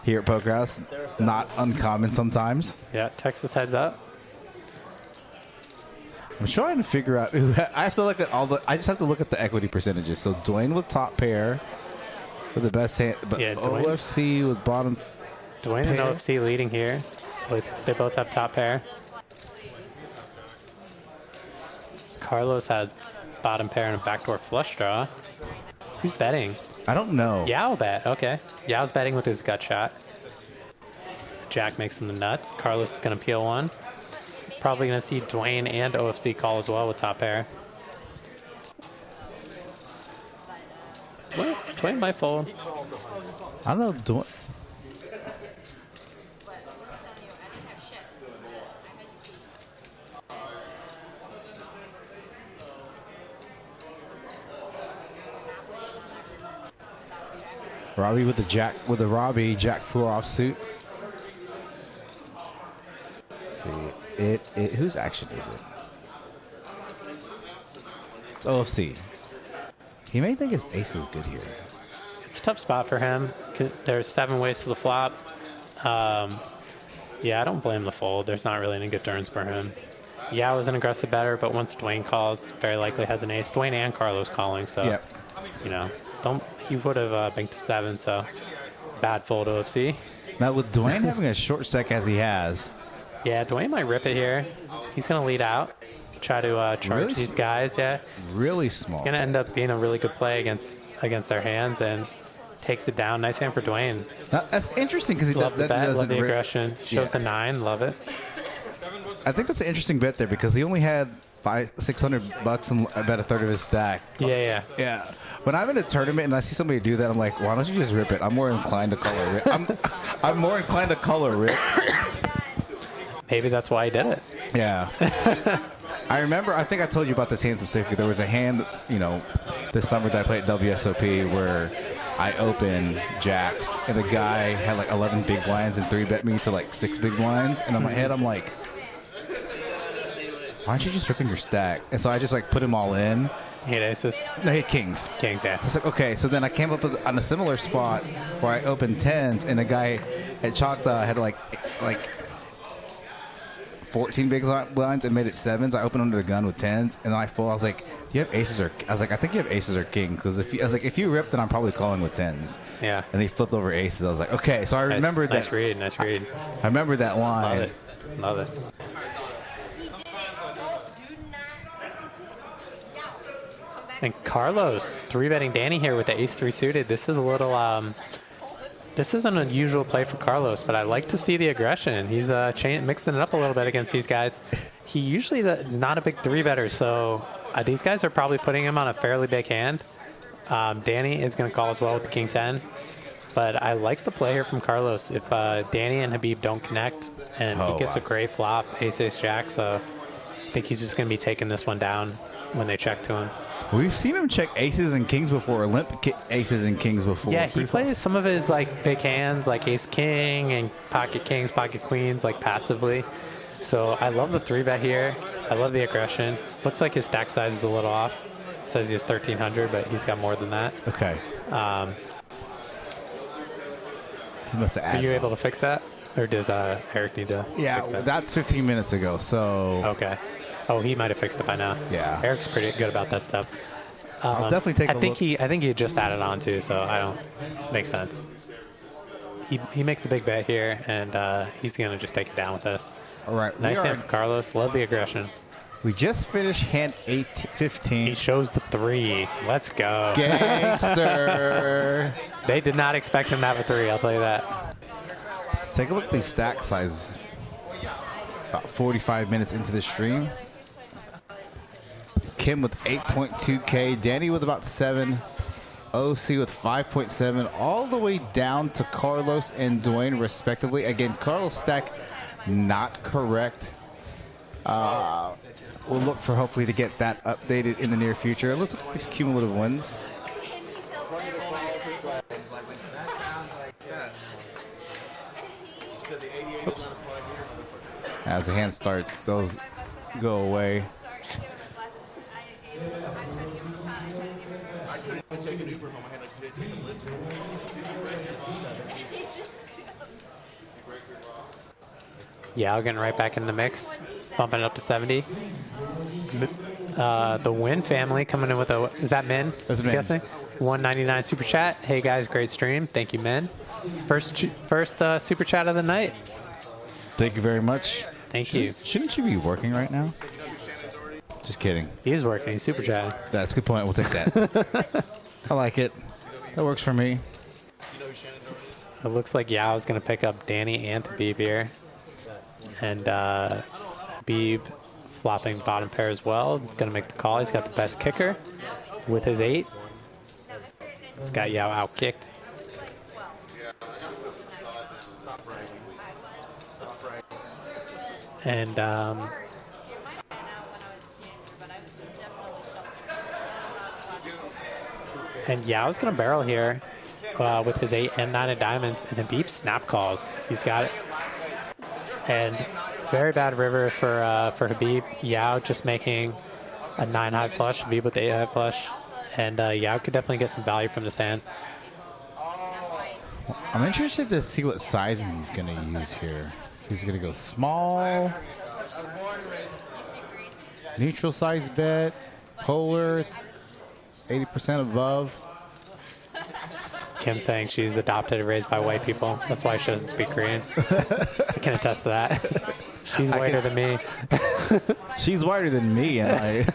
here at Poker House. Not uncommon sometimes. Yeah, Texas heads up. I'm trying to figure out who. I have to look at all the. I just have to look at the equity percentages. So Dwayne with top pair with the best hand, but yeah, OFC with bottom. Dwayne pair. And OFC leading here. They both have top pair. Carlos has bottom pair and a backdoor flush draw. Who's betting? I don't know. Yao bet. Okay. Yao's betting with his gut shot. Jack makes him the nuts. Carlos is going to peel one. Probably going to see Dwayne and OFC call as well with top pair. Dwayne might fold. I don't know. Dwayne. Robbie with the jack, with the Robbie Jack 4 offsuit. Let's see, whose action is it? It's OFC. He may think his ace is good here. It's a tough spot for him. There's 7 ways to the flop. Yeah, I don't blame the fold. There's not really any good turns for him. Yao is an aggressive better, but once Dwayne calls, very likely has an ace. Dwayne and Carlos calling, so yep. You know. He would have banked to 7, so bad fold OFC. Now with Dwayne having a short stack as he has. Yeah, Dwayne might rip it here. He's going to lead out, try to charge these guys. Yeah, really small. Going to end up being a really good play against their hands and takes it down. Nice hand for Dwayne. Now, that's interesting because he love the bet, love the aggression. Shows the 9, love it. I think that's an interesting bet there because he only had $600 and I bet a third of his stack. Yeah. When I'm in a tournament and I see somebody do that, I'm like, why don't you just rip it? I'm more inclined to call a rip. I'm more inclined to call a rip. Maybe that's why he did it. Yeah. I remember, I think I told you about this hand specifically. There was a hand, you know, this summer that I played at WSOP where I opened jacks and the guy had like 11 big blinds and 3-bet me to like 6 big blinds. And in my head, I'm like, why aren't you just ripping your stack? And so I just like put him all in. He had aces? No, he had kings. Kings, yeah. I was like, okay. So then I came up on a similar spot where I opened 10s, and the guy at Choctaw had like 14 big blinds and made it 7s. I opened under the gun with 10s, and then I fold. I was like, you have aces or... I was like, I think you have aces or king, because if you rip, then I'm probably calling with 10s. Yeah. And he flipped over aces. I was like, okay. So I remembered that. Nice read. I remember that line. Love it. And Carlos 3-betting Danny here with the ace-3 suited. This is a little, this is an unusual play for Carlos, but I like to see the aggression. He's mixing it up a little bit against these guys. he usually is not a big 3-better, so these guys are probably putting him on a fairly big hand. Danny is going to call as well with the king 10, but I like the play here from Carlos. If Danny and Habib don't connect, and he gets a great flop, ace jack, so I think he's just going to be taking this one down when they check to him. We've seen him check aces and kings before, limp aces and kings before. Yeah, he plays some of his like big hands, like ace king and pocket kings, pocket queens, like passively. So I love the 3-bet here. I love the aggression. Looks like his stack size is a little off. It says he has 1,300, but he's got more than that. Okay. He must have added. Are you able to fix that? Or does Eric need to Yeah, fix that? that's 15 minutes ago, so... Okay. Oh, he might have fixed it by now. Yeah. Eric's pretty good about that stuff. I'll definitely take a look. I think he just added on too, so I don't... Makes sense. He makes a big bet here, and he's going to just take it down with this. All right. Nice hand from Carlos. Love the aggression. We just finished hand 15. He shows the 3. Let's go. Gangster. They did not expect him to have a 3, I'll tell you that. Take a look at these stack sizes. About 45 minutes into the stream. Kim with 8.2K. Danny with about 7. OC with 5.7. All the way down to Carlos and Dwayne, respectively. Again, Carlos' stack not correct. We'll look for hopefully to get that updated in the near future. Let's look at these cumulative wins. Oops. As the hand starts, those go away. Yeah, getting right back in the mix, bumping it up to 70. The Win family coming in with a, is that Min? That's Min. Guessing? 199 super chat. Hey guys, great stream. Thank you, Min. First super chat of the night. Thank you very much. Thank you. Shouldn't you be working right now? Just kidding. He is working. He's super chatting. That's a good point. We'll take that. I like it. That works for me. It looks like Yao's going to pick up Danny and Habib here. And Habib flopping bottom pair as well. Going to make the call. He's got the best kicker with his 8. He's got Yao out-kicked. And Yao's going to barrel here with his 8 and 9 of diamonds, and Habib snap calls. He's got it. And very bad river for Habib. Yao just making a 9 high flush, Habib with the 8 high flush. And Yao could definitely get some value from this hand. I'm interested to see what sizing he's going to use here. He's going to go small, neutral size bet, polar, 80% above. Kim saying she's adopted and raised by white people. That's why she doesn't speak Korean. I can attest to that. She's whiter than me. She's whiter than me, and I.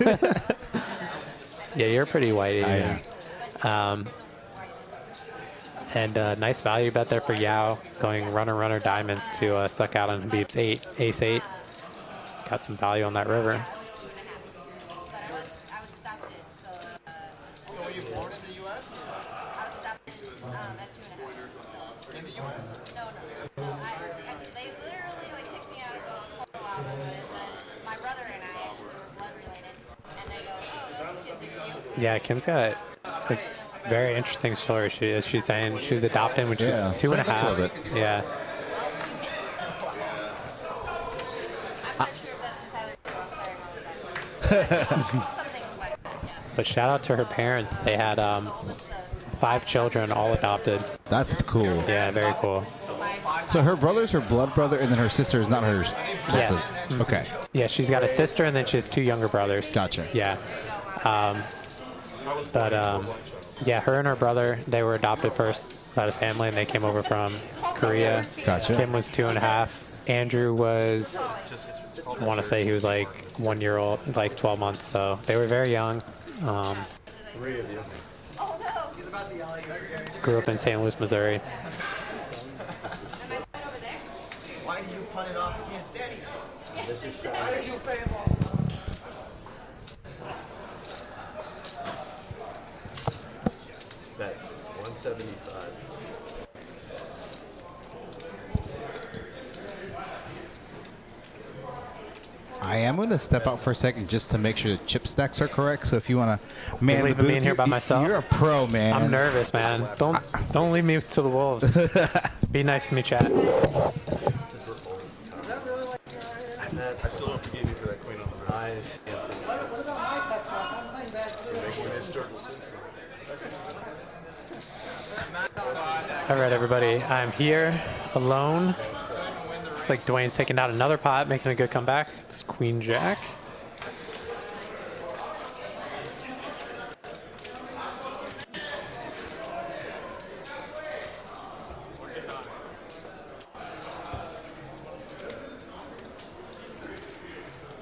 Yeah, you're pretty white. I am. And nice value bet there for Yao, going runner diamonds to suck out on Habib's 8, ace 8. Got some value on that river. Yeah, Kim's got a very interesting story. She's saying she was adopted when she was 2.5. Yeah. But shout out to her parents. They had 5 children, all adopted. That's cool. Yeah, very cool. So her brother's her blood brother, and then her sister is not hers. Yes. Okay. Yeah, she's got a sister, and then she has 2 younger brothers. Gotcha. Yeah. Yeah, her and her brother, they were adopted first by the family, and they came over from Korea. Gotcha. Kim was 2.5. Andrew was, I want to say he was like 1 year old, like 12 months. So they were very young. 3 of you. Grew up in St. Louis, Missouri. Why do you punt it off against Daddy? This is bet 175. I am going to step out for a second just to make sure the chip stacks are correct. So if you want to man the leaving me booth, in here by myself? You're a pro, man. I'm nervous, man. Don't leave me to the wolves. Be nice to me, chat. I still don't forgive you for that queen on the right. All right, everybody. I'm here alone. Looks like Dwayne's taking out another pot, making a good comeback. It's Queen Jack.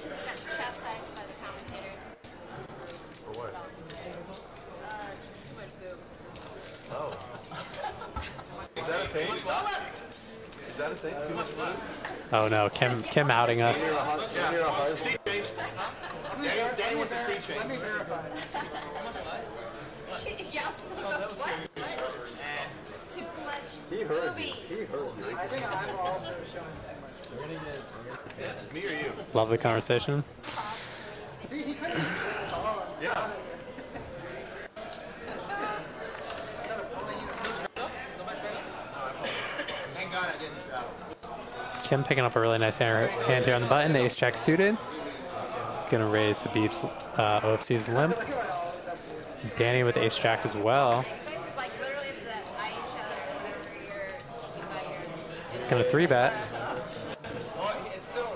Just got chastised by the commentators. For what? Just too much boob. Oh. Is that a thing? Is that a thing? Too much food? Oh no, Kim outing us. Danny wants a seat change. Y'all still goes, what? Too much He heard booby. you. He heard you. I think I'm also showing too much. Me or you? Lovely conversation. See, he could have just played this all. Yeah. Thank God I didn't travel. Kim picking up a really nice hand here on the button. Ace Jack suited. Gonna raise Habib's OFC's limp. Danny with Ace Jack as well. Like literally have to eye each other whenever you're about your He's gonna 3-bet. Well, it's still,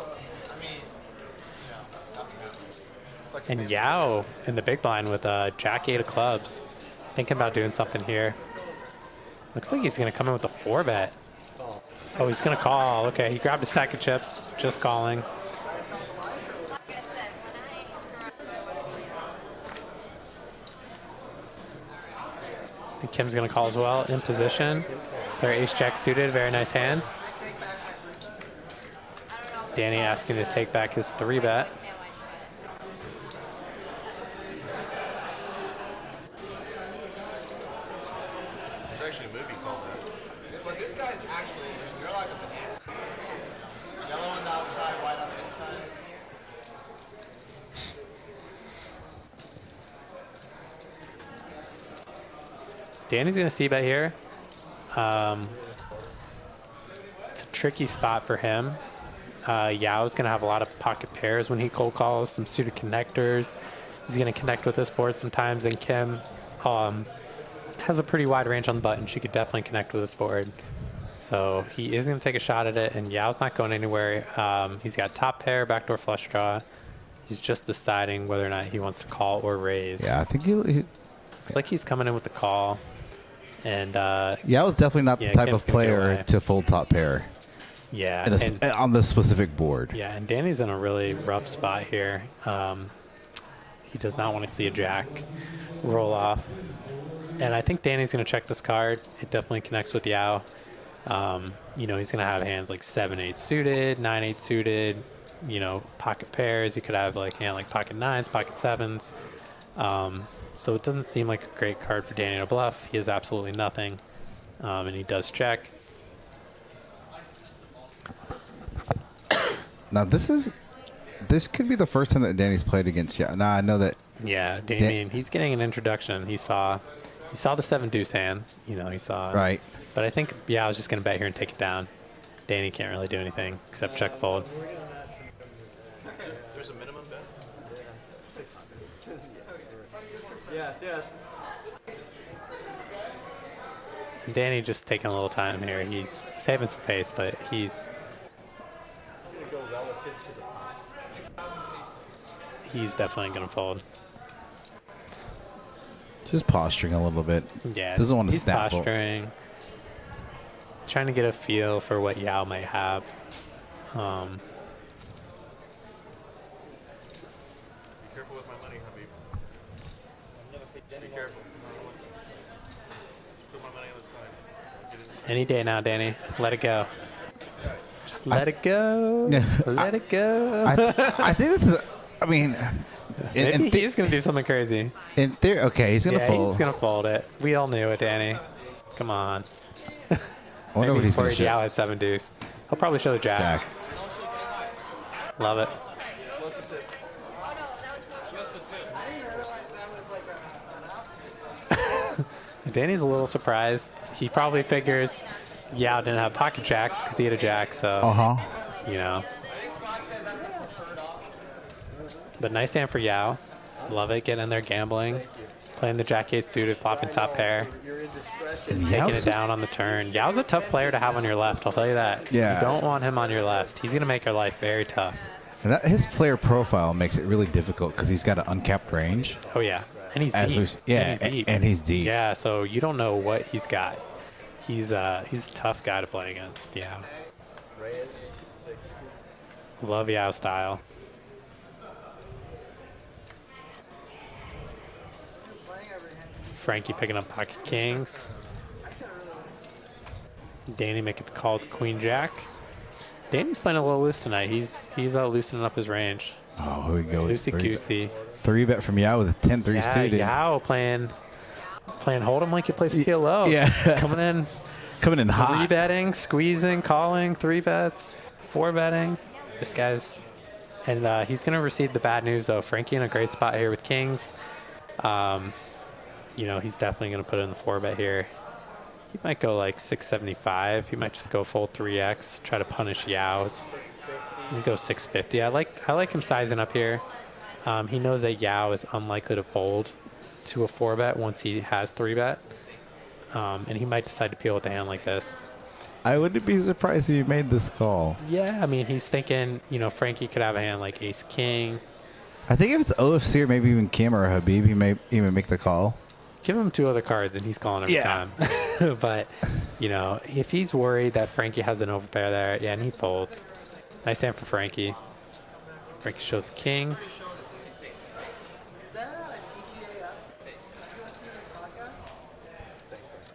I mean, And Yao in the big blind with Jack 8 of clubs. Thinking about doing something here. Looks like he's gonna come in with a 4-bet. Oh, he's gonna call. Okay, he grabbed a stack of chips, just calling. like I said, when I grew up, I would And Kim's gonna call as well, in position. Their Ace Jack suited, very nice hand. Danny asking to take back his 3-bet. understand why I tried it. There's actually a movie called that. but this guy's actually, you're like a banana. Yellow on the outside, white on the inside. Danny's gonna c-bet here. It's a tricky spot for him. Yao's gonna have a lot of pocket pairs when he cold calls, some suited connectors. He's gonna connect with this board sometimes, and Kim has a pretty wide range on the button. She could definitely connect with this board. So he is gonna take a shot at it, and Yao's not going anywhere. He's got top pair, backdoor flush draw. He's just deciding whether or not he wants to call or raise. Yeah, I think Looks like he's coming in with the call. And Yao's definitely not Yeah, the type Kim's of gonna get player away. to fold top pair yeah, in and, on the specific board. yeah, and Danny's in a really rough spot here. He does not want to see a jack roll off. And I think Danny's going to check this card. It definitely connects with Yao. You know, he's going to have hands like 7-8 suited, 9-8 suited, you know, pocket pairs. He could have like hand like pocket 9s, pocket 7s. So it doesn't seem like a great card for Danny to bluff. He has absolutely nothing. And he does check. Now this could be the first time that Danny's played against Yao. Now I know that. Yeah, Damien, he's getting an introduction. He saw the 7-deuce hand. You know, he saw. Right. But I think, yeah, I was just going to bet here and take it down. Danny can't really do anything except check fold. There's a minimum bet? Yes, yes. And Danny just taking a little time here. He's saving some face, but he's definitely going to fold. Just posturing a little bit. Yeah, Doesn't want to he's snap. posturing. Trying to get a feel for what Yao might have. Be careful with my money, Habib. Be careful. Put my money on the side. Get it in the side. Any day now, Danny. Let it go. Just let it go. Yeah. Let it go. I think this is. I mean, Maybe he's gonna do something crazy. in theory, okay, he's gonna Yeah, fold. he's gonna fold it. We all knew it, Danny. Come on. I wonder what he's gonna worried show. Yao at 7-deuce. He'll probably show the jack. Jack. Love it. Danny's a little surprised. He probably figures Yao didn't have pocket jacks because he had a jack, so, you know. But nice hand for Yao. Love it. Getting in there gambling. Playing the jack-8 suited, flopping top pair. Taking it down on the turn. Yao's a tough player to have on your left, I'll tell you that. Yeah. You don't want him on your left. He's going to make your life very tough. And his player profile makes it really difficult because he's got an uncapped range. Oh, yeah. And he's As deep. we've- yeah, and he's deep. and he's deep. Yeah, so you don't know what he's got. He's a tough guy to play against. Yeah. Love Yao style. Frankie picking up pocket kings. Danny making the call to queen jack. Danny's playing a little loose tonight. He's loosening up his range. Oh, here we go. Loosey goosey. 3-bet from Yao with a 10-3 Yeah, suited. Yao playing hold'em like he plays PLO. Yeah. Coming in hot. 3-betting, squeezing, calling, 3-bets, 4-betting. This guy's, and he's gonna receive the bad news though. Frankie in a great spot here with kings. You know, he's definitely gonna put in the 4-bet here. He might go like 675. He might just go full 3x, try to punish Yao's. He goes 650. I like him sizing up here. He knows that Yao is unlikely to fold to a 4-bet once he has 3-bet. And he might decide to peel with a hand like this. I wouldn't be surprised if you made this call. Yeah, I mean, he's thinking, you know, Frankie could have a hand like ace-king. I think if it's OFC or maybe even Kim or Habib, he may even make the call. Give him 2 other cards and he's calling every time. But, you know, if he's worried that Frankie has an overpair there, yeah, and he folds. Nice hand for Frankie. Frankie shows the king.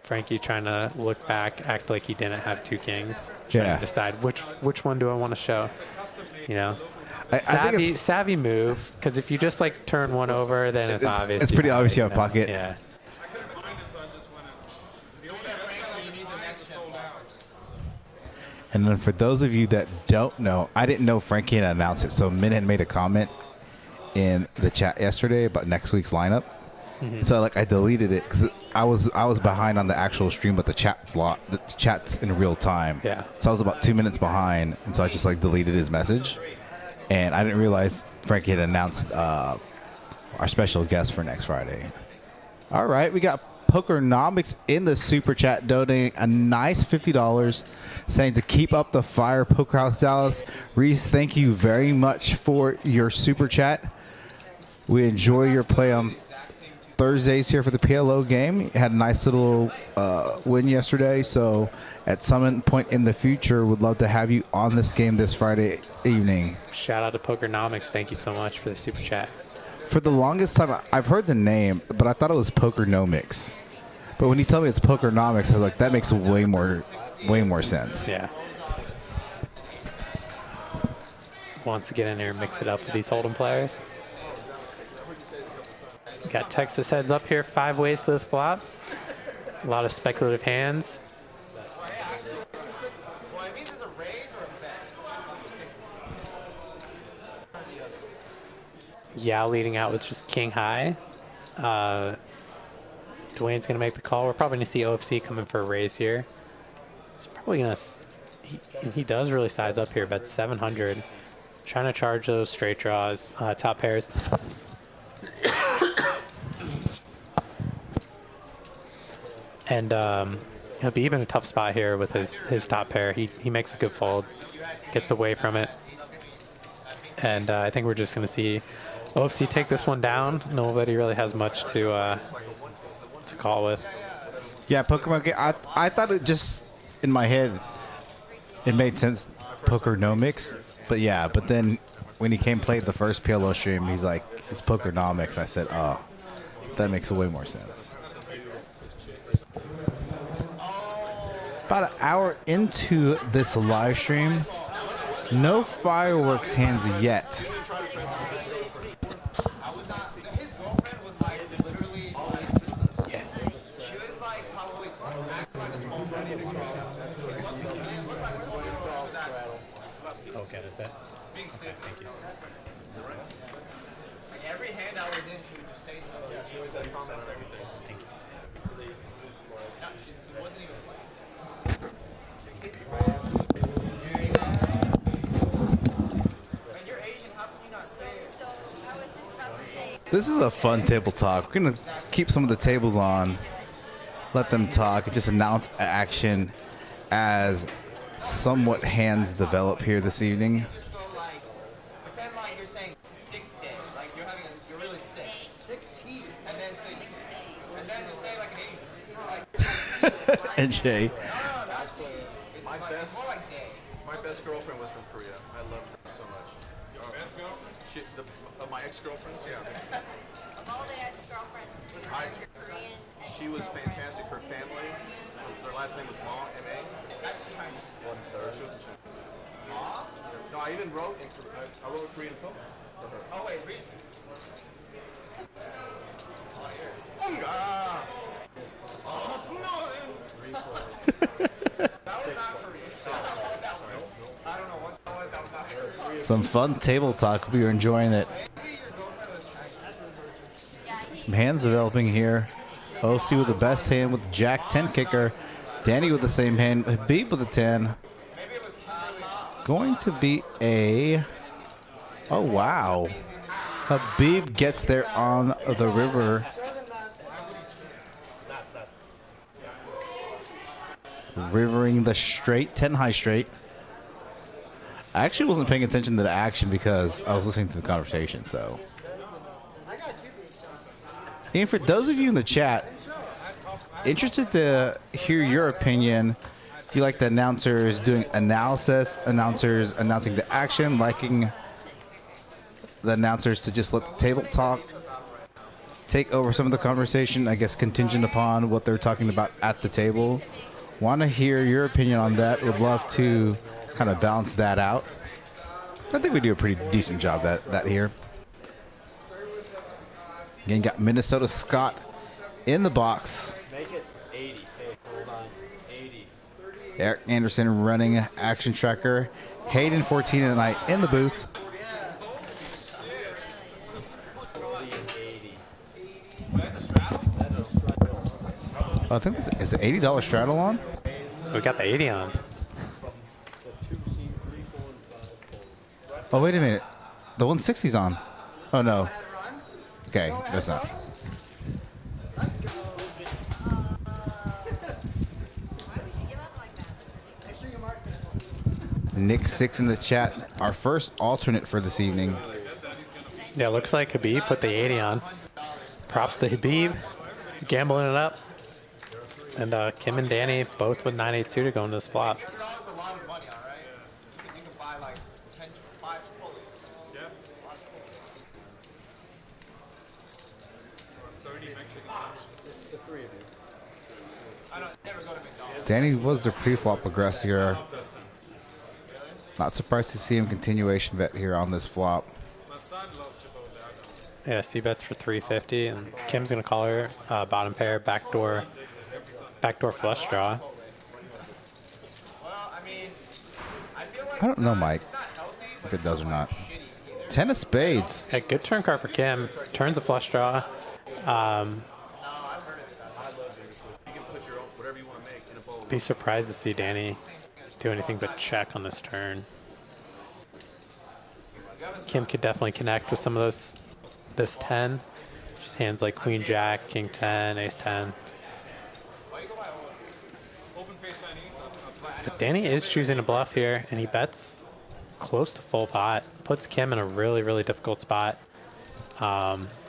Frankie trying to look back, act like he didn't have 2 kings. Trying to decide which one do I want to show. You know, I think savvy move, because if you just like turn one over, then it's obvious. It's pretty obvious you have pocket. Yeah. And then for those of you that don't know, I didn't know Frankie had announced it. So Min had made a comment in the chat yesterday about next week's lineup. So like I deleted it because I was behind on the actual stream, but the chat's in real time. Yeah. So I was about 2 minutes behind, and so I just like deleted his message, and I didn't realize Frankie had announced our special guest for next Friday. All right, we got Pokernomics in the super chat donating a nice $50, saying to keep up the fire, Pokerhouse Dallas. Reese, thank you very much for your super chat. We enjoy your play on Thursdays here for the PLO game. You had a nice little win yesterday, so at some point in the future, would love to have you on this game this Friday evening. Shout out to Pokernomics. Thank you so much for the super chat. For the longest time, I've heard the name, but I thought it was Pokernomics. But when you tell me it's Pokernomics, I was like, that makes way more sense. Yeah. Wants to get in there and mix it up with these hold'em players. Got Texas heads up here, 5 ways to this flop. A lot of speculative hands. Yao leading out with just king high. Dwayne's gonna make the call. We're probably gonna see OFC coming for a raise here. He's probably gonna. He does really size up here, bet 700. Trying to charge those straight draws, top pairs. And Habib in a tough spot here with his top pair. He makes a good fold, gets away from it. And I think we're just going to see OFC take this one down. Nobody really has much to call with. Yeah, Pokemon game. I thought it just, in my head, it made sense, Pokernomics. But yeah, but then when he played the first PLO stream, he's like, it's Pokernomics. I said, oh, that makes way more sense. About an hour into this live stream, No fireworks hands yet. His girlfriend was like literally she was like probably acting like a 12 year old. Okay, that's it. Being stupid. Thank you. Like every hand I was in, she would just say something. Yeah, she always had a comment on everything. Thank you. No, she wasn't even playing. When you're Asian, how can you not say it? So I was just about to say. This is a fun table talk. We're gonna keep some of the tables on, let them talk, and just announce action as somewhat hands develop here this evening. Just go like, pretend like you're saying sick day. Like you're having you're really sick. Sick tea. And then say, and then just say like an Asian. Like, And Jay, not tea. It's My like, best- more like day. My best girlfriend was from Korea. I loved her so much. Your best girlfriend? My ex-girlfriends, yeah. Of all the ex-girlfriends, which one is your Korean She was fantastic. Her family, their last name was Ma, M-A. That's Chinese. 1/3. No, I even wrote I wrote a Korean poem for her. Oh wait, read. Ah! That was not Korean. I don't know what that was. I don't know what that was. That was not Korean. some fun table talk. We are enjoying it. Some hands developing here. OFC with the best hand with Jack 10 kicker. Danny with the same hand. Habib with a 10. Going to be a... Oh, wow. Habib gets there on the river. Rivering the straight, 10 high straight. I actually wasn't paying attention to the action because I was listening to the conversation, so. And for those of you in the chat, interested to hear your opinion. Do you like the announcers doing analysis, announcers announcing the action, liking the announcers to just let the table talk, take over some of the conversation, I guess contingent upon what they're talking about at the table? Want to hear your opinion on that. Would love to kind of balance that out. I think we do a pretty decent job that here. Again, got Minnesota Scott in the box. Make it 80. Hey, hold on. 80. Eric Anderson running action tracker. Hayden 14 tonight in the booth. Oh, I think is the $80 straddle on? We got the 80 on. Oh, wait a minute. The 160's on. Oh, no. Okay, that's not. Nick 6 in the chat. Our first alternate for this evening. Yeah, looks like Habib put the 80 on. Props to Habib, gambling it up. And Kim and Danny both with 982 to go into this flop. $100 is a lot of money, all right? You can buy like 10, 5 fully. Yeah. 30 Mexican. The 3 of you. I don't never go to McDonald's. Danny was the pre-flop aggressor. Not surprised to see him continuation bet here on this flop. Yeah, C bets for 350, and Kim's gonna call her bottom pair, backdoor flush draw. Well, I mean, I feel like I don't know, Mike, it's not healthy, but if it does or not. 10 of spades. Yeah, good turn card for Kim. Turns a flush draw. You can put your own, whatever you want to make in a bowl. Be surprised to see Danny do anything but check on this turn. Kim could definitely connect with some of this 10. Just hands like Queen Jack, King 10, Ace 10. But Danny is choosing a bluff here, and he bets close to full pot. Puts Kim in a really, really difficult spot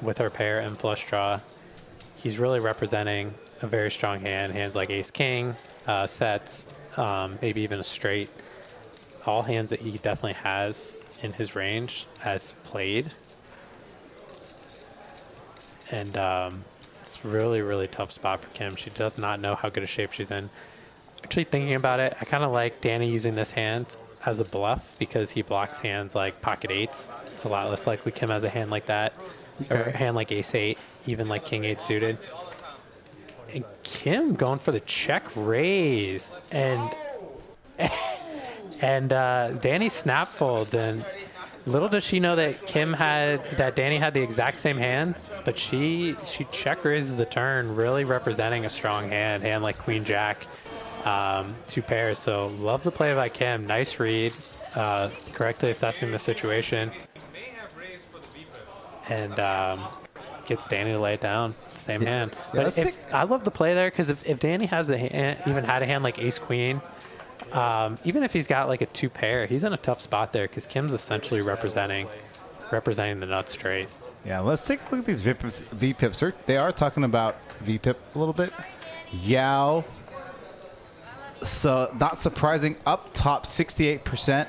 with her pair and flush draw. He's really representing a very strong hand. Hands like Ace King, sets, maybe even a straight. All hands that he definitely has in his range as played. And it's really, really tough spot for Kim. She does not know how good a shape she's in. Actually thinking about it, I kind of like Danny using this hand as a bluff because he blocks hands like pocket eights. It's a lot less likely Kim has a hand like that, or a hand like ace eight, even like king eight suited. And Kim going for the check raise, and Danny snap folds, and little does she know that Danny had the exact same hand, but she check raises the turn, really representing a strong hand like queen jack, 2 pairs. So love the play by Kim. Nice read, correctly assessing the situation, and gets Danny to lay it down. Same hand. But I love the play there because if Danny has even had a hand like ace queen, even if he's got like a 2 pair, he's in a tough spot there because Kim's essentially representing the nut straight. Yeah, let's take a look at these VPIPs. They are talking about VPIP a little bit. Yao, so not surprising, up top 68%.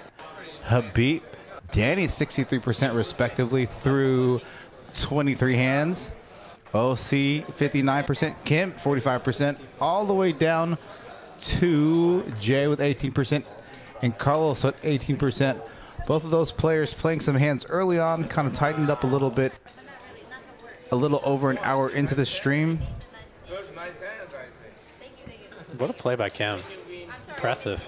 Habib, Danny 63% respectively through 23 hands. OC 59%, Kim 45%, all the way down to Jay with 18% and Carlos with 18%. Both of those players playing some hands early on, kind of tightened up a little bit, a little over an hour into the stream. What a play by Kim. Impressive.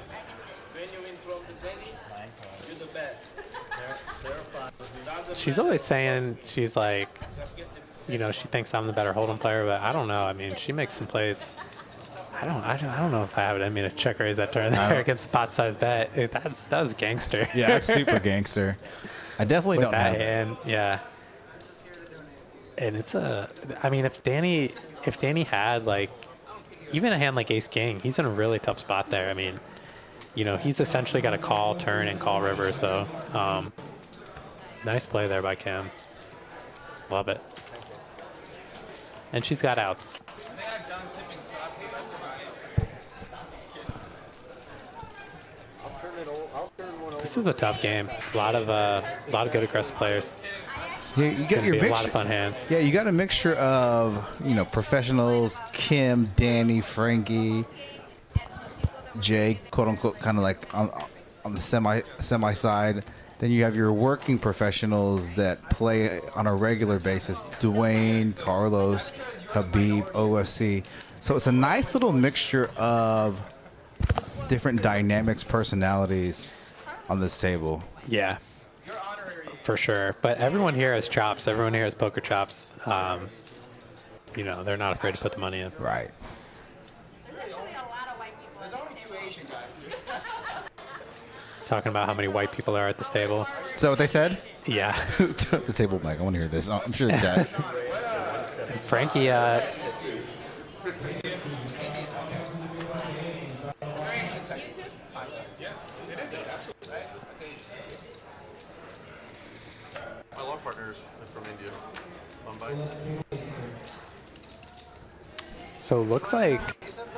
She's always saying, she's like, you know, she thinks I'm the better Hold'em player, but I don't know. I mean, she makes some plays. I don't know if I have it in me to check raise that turn there against the pot size bet. That's gangster. Yeah, that's super gangster. I definitely With don't that have it. hand, yeah. And it's I mean, if Danny had like even a hand like ace king, he's in a really tough spot there. I mean, you know, he's essentially got to call turn and call river. So nice play there by Kim. Love it. And she's got outs. This is a tough game. A lot of good aggressive players. Yeah, you got your a lot of fun hands. Yeah, you got a mixture of, you know, professionals, Kim, Danny, Frankie, Jay, quote unquote, kind of like on the semi side. Then you have your working professionals that play on a regular basis: Dwayne, Carlos, Habib, OFC. So it's a nice little mixture of different dynamics, personalities on this table. Yeah, for sure. But everyone here has chops. Everyone here has poker chops. You know, they're not afraid to put the money in. Right. There's actually a lot of white people. There's only 2 Asian guys here. Talking about how many white people are at this table. Is that what they said? Yeah. The table mic. I want to hear this. I'm sure the chat. Frankie, My law partner's from India. Mumbai. so looks like,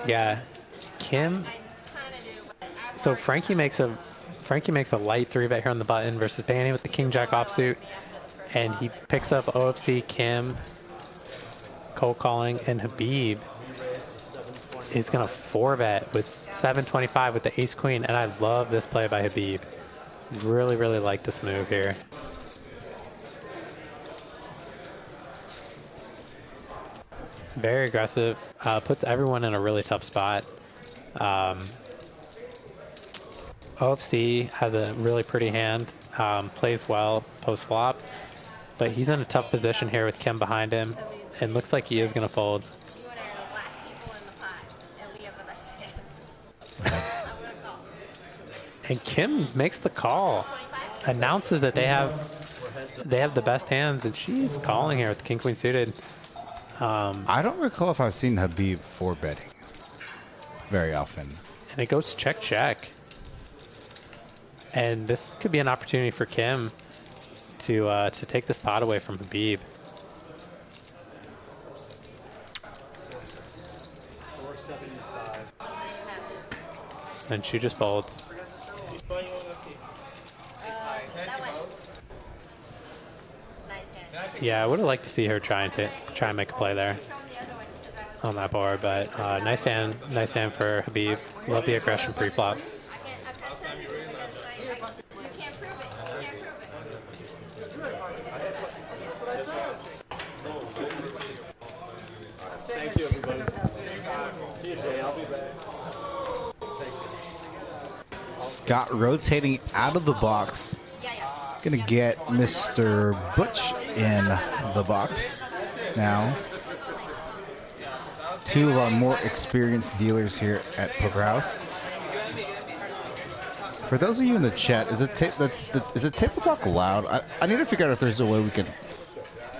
yeah, Kim. So Frankie makes a light 3-bet here on the button versus Danny with the king jack offsuit, and he picks up OFC, Kim, cold calling, and Habib is gonna 4-bet with 725 with the ace queen, and I love this play by Habib. Really, really like this move here. Very aggressive, puts everyone in a really tough spot. OFC has a really pretty hand, plays well post flop, but he's in a tough position here with Kim behind him, and looks like he is going to fold. You and I are the last people in the pot, and we have the best hands. I'm gonna call. And Kim makes the call, announces that they have the best hands, and she's calling here with the king queen suited. I don't recall if I've seen Habib 4-betting very often. And it goes check check. And this could be an opportunity for Kim to take this pot away from Habib. And she just folds. Nice hand. Yeah, I would have liked to see her try and make a play there Show 'em the other one because I was. on that board, but nice hand for Habib. Love the aggression pre-flop. I've had 10 against Scott rotating out of the box. Gonna get Mr. Butch in the box now. Two of our more experienced dealers here at Poker House. For those of you in the chat, is it Table Talk loud? I need to figure out if there's a way we can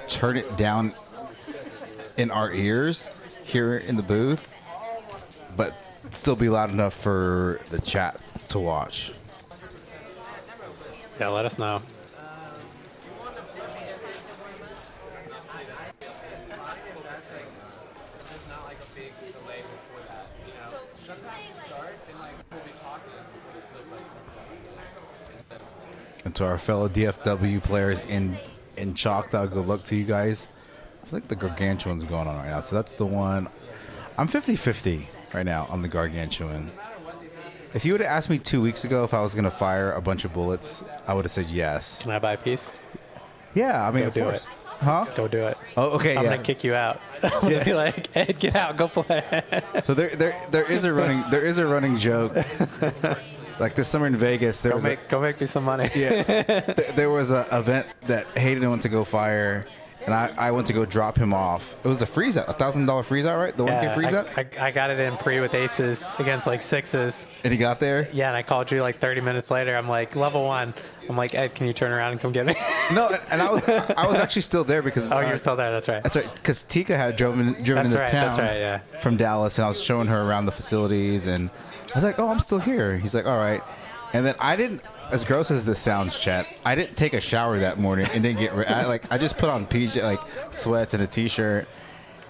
turn it down in our ears here in the booth, but still be loud enough for the chat to watch. Yeah, let us know. And to our fellow DFW players in Choctaw, good luck to you guys. I think the Gargantuan's going on right now, so that's the one. I'm 50-50 right now on the Gargantuan. If you would have asked me 2 weeks ago if I was going to fire a bunch of bullets, I would have said yes. Can I buy a piece? Yeah, I mean, of do course. it. Huh? Go do it. Oh, okay, I'm yeah. gonna kick you out. I'm gonna be like, Ed, get out, go play. So there is a running joke. Like this summer in Vegas, Go make me some money. there was an event that Hayden went to go fire, and I went to go drop him off. It was a freeze out, $1,000 freeze out, right? The 1K freeze out. I got it in pre with aces against like sixes. And he got there. Yeah, and I called you like 30 minutes later. I'm like, level 1. I'm like, Ed, can you turn around and come get me? No, and I was actually still there because. Oh, you're still there. That's right. That's right, because Tika had driven into town from Dallas, and I was showing her around the facilities, and I was like, "Oh, I'm still here." He's like, "All right," and then I didn't. As gross as this sounds, chat, I didn't take a shower that morning and didn't get. I just put on PJ like sweats and a t-shirt,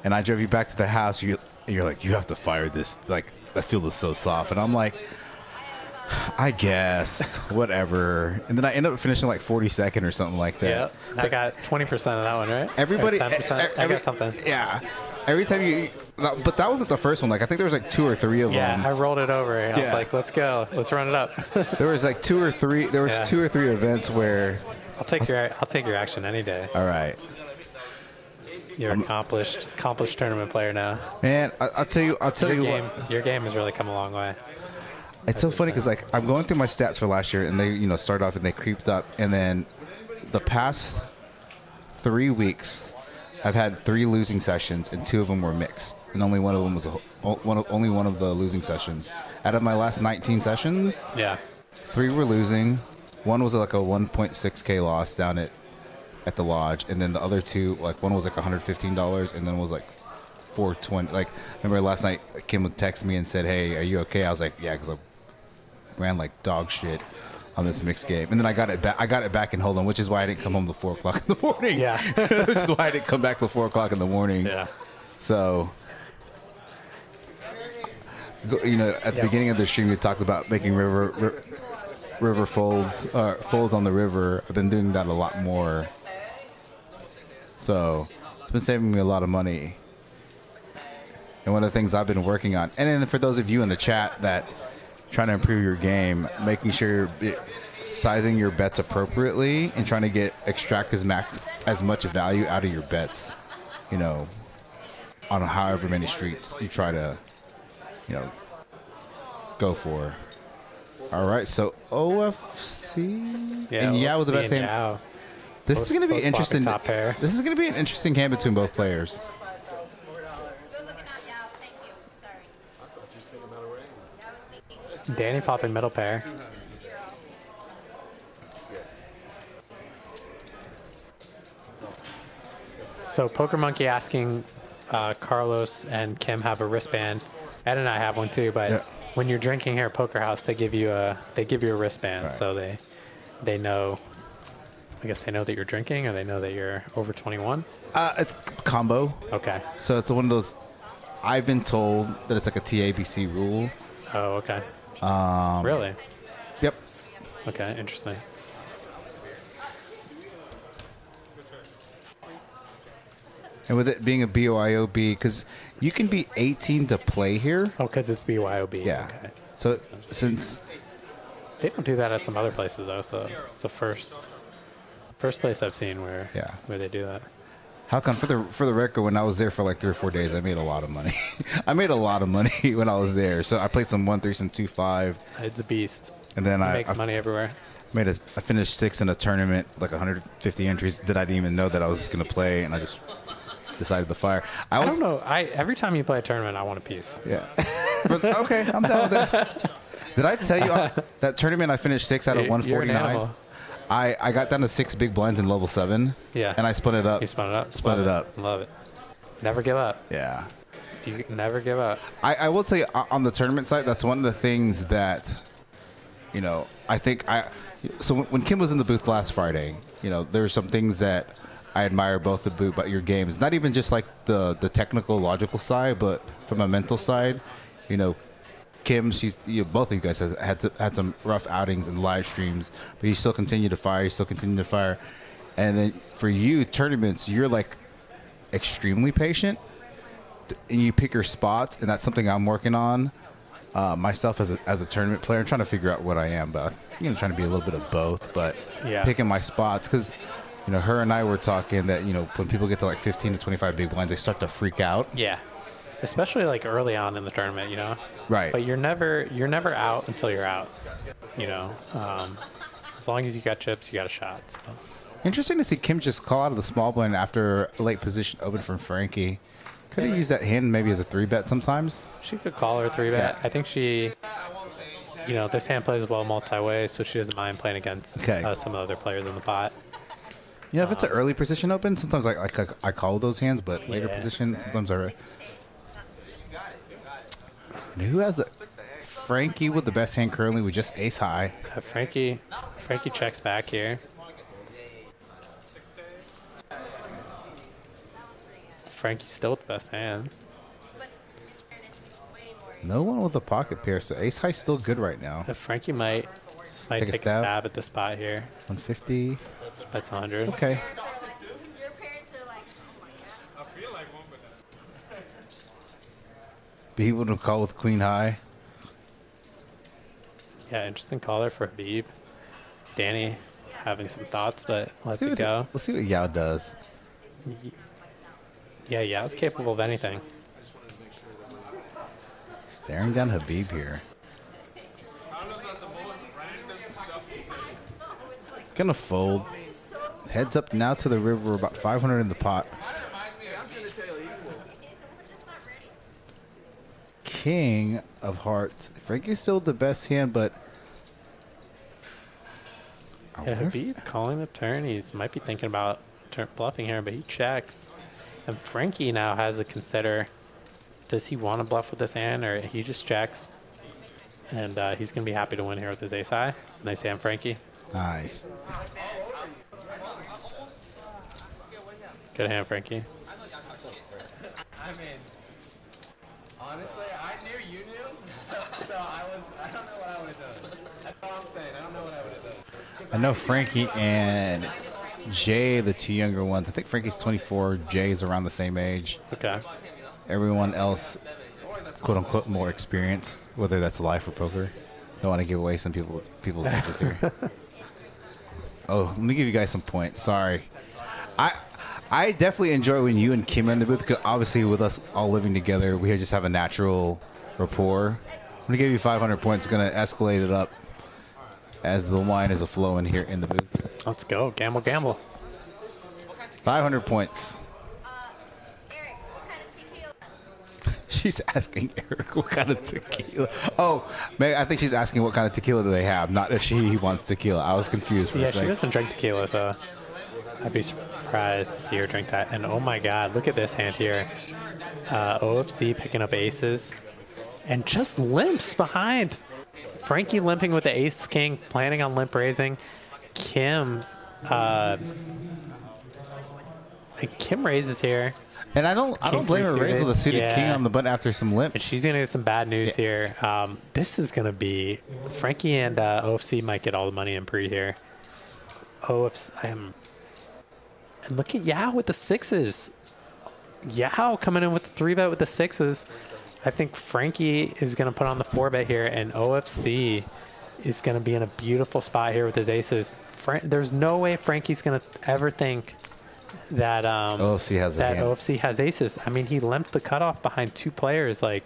and I drove you back to the house. You're like, "You have to fire this." Like, that field is so soft, and I'm like, I guess, whatever. And then I ended up finishing like 42nd or something like that. Yeah, So I got 20% of that one, right? everybody, Or 10%. I got something. Yeah. Every time you, but that wasn't the first one. Like, I think there was like 2 or 3 of Yeah, them. I rolled it over. I was Yeah. like, let's go. Let's run it up. There was like 2 or 3. There was Yeah. 2 or 3 events where. I'll take your action any day. All right, You're an accomplished tournament player now. man. I'll tell you Your game has really come a long way. It's so funny because like I'm going through my stats for last year, and they started off and they creeped up, and then the past 3 weeks I've had 3 losing sessions, and 2 of them were mixed, and only one of them was only one of the losing sessions. Out of my last 19 sessions, Yeah. 3 were losing. One was like a 1.6K loss down at the lodge, and then the other 2, like one was like $115, and then was like 420. Like, remember last night Kim would text me and said, "Hey, are you okay?" I was like, "Yeah," because I ran like dog shit on this mixed game, and then I got it back. I got it back in Hold'em, which is why I didn't come home till 4 o'clock in the morning. Yeah. Which is why I didn't come back till 4 o'clock in the morning. Yeah. So, at the beginning of the stream, you talked about making river folds on the river. I've been doing that a lot more. So it's been saving me a lot of money. And one of the things I've been working on, and then for those of you in the chat that trying to improve your game, making sure you're sizing your bets appropriately and trying to extract as much value out of your bets, on however many streets you try to, go for. All right, so OFC, Yeah. and yeah, with the best OFC and hand. Yao. This is going to be Both interesting. top pair. This is going to be an interesting game between both players. Good looking out, Yao. Thank you. Sorry. I was thinking. Danny popping middle pair. So Poker Monkey asking Carlos and Kim have a wristband. Ed and I have one too, but Yeah. when you're drinking here at Poker House, they give you a wristband, Right. so they know. I guess they know that you're drinking, or they know that you're over 21. It's combo. Okay. So it's one of those. I've been told that it's like a TABC rule. Oh, okay. Really? Yep. Okay, interesting. And with it being a BYOB, because you can be 18 to play here. Oh, because it's BYOB. Yeah. Okay. So since They don't do that at some other places though, so it's the first place I've seen where they do that. how come for the record, when I was there for like 3 or 4 days, I made a lot of money. I made a lot of money when I was there. So I played some 1-3, some 2-5. It's a beast. And then I Makes money everywhere. I finished 6th in a tournament, like 150 entries that I didn't even know that I was just going to play, and I just decided to fire. I don't know. Every time you play a tournament, I want a piece. Yeah. Okay, I'm down with it. Did I tell you that tournament I finished 6th out of You're an 149? animal. I got down to 6 big blinds in level 7. Yeah. And I split it up. You spun it up. Split it up. Love it. Never give up. Yeah. You never give up. I will tell you, on the tournament side, that's one of the things that, I think so when Kim was in the booth last Friday, there were some things that I admire both about your games. Not even just like the technical, logical side, but from a mental side. Kim, she's both of you guys had some rough outings and live streams, but you still continue to fire. You still continue to fire, and then for you tournaments, you're like extremely patient, and you pick your spots, and that's something I'm working on myself as a tournament player. I'm trying to figure out what I am, but I'm trying to be a little bit of both. But picking my spots, because her and I were talking that when people get to like 15 to 25 big blinds, they start to freak out. Yeah. Especially like early on in the tournament, Right. But you're never out until you're out. As long as you got chips, you got a shot. So. Interesting to see Kim just call out of the small blind after a late position open from Frankie. Could have used that hand maybe as a 3-bet sometimes. She could call her 3-bet. Yeah. I think she, this hand plays well multi-way, so she doesn't mind playing against some of the other players in the pot. If it's an early position open, sometimes I call those hands, but later position, sometimes I. Who has Frankie with the best hand currently with just ace high? Frankie checks back here. Frankie's still with the best hand. No one with a pocket pair, so ace high still good right now. Frankie might take a stab at the spot here. 150. That's 100. Okay. But he wouldn't have called with queen high. Yeah, interesting caller for Habib. Danny having some thoughts, but let's it go. Let's see what Yao does. Yeah, Yao's capable of anything. Staring down Habib here. Gonna fold. Heads up now to the river, about 500 in the pot. King of hearts. Frankie's still the best hand, but yeah, Habib calling the turn. He might be thinking about bluffing here, but he checks. And Frankie now has to consider, does he want to bluff with this hand, or he just checks? And he's going to be happy to win here with his ace high. Nice hand, Frankie. Nice. Good hand, Frankie. I mean, honestly, I knew you knew, so I don't know what I would have done. That's all I'm saying. I don't know what I would have done. I know Frankie and Jay, the two younger ones. I think Frankie's 24. Jay's around the same age. Okay. Everyone else, quote unquote, more experienced, whether that's life or poker. Don't want to give away some people's ages here. Oh, let me give you guys some points. Sorry. I definitely enjoy when you and Kim are in the booth, because obviously with us all living together, we just have a natural rapport. I'm going to give you 500 points. Going to escalate it up as the wine is a-flowing here in the booth. Let's go. Gamble, gamble. 500 points. Eric, what kind of tequila? She's asking Eric what kind of tequila. Oh, I think she's asking what kind of tequila do they have, not if she wants tequila. I was confused for a Yeah, second. she doesn't drink tequila, so I'd be surprised to see her drink that. And oh my God, look at this hand here. OFC picking up aces and just limps behind. Frankie limping with the ace king, planning on limp raising. Kim raises here. And I don't blame her raise with a suited king on the button after some limp. And she's gonna get some bad news here. This is gonna be Frankie and OFC might get all the money in pre here. OFC, and look at Yao with the sixes. Yao coming in with the 3-bet with the sixes. I think Frankie is gonna put on the 4-bet here, and OFC is gonna be in a beautiful spot here with his aces. There's no way Frankie's gonna ever think that OFC has aces. I mean, he limped the cutoff behind 2 players. Like,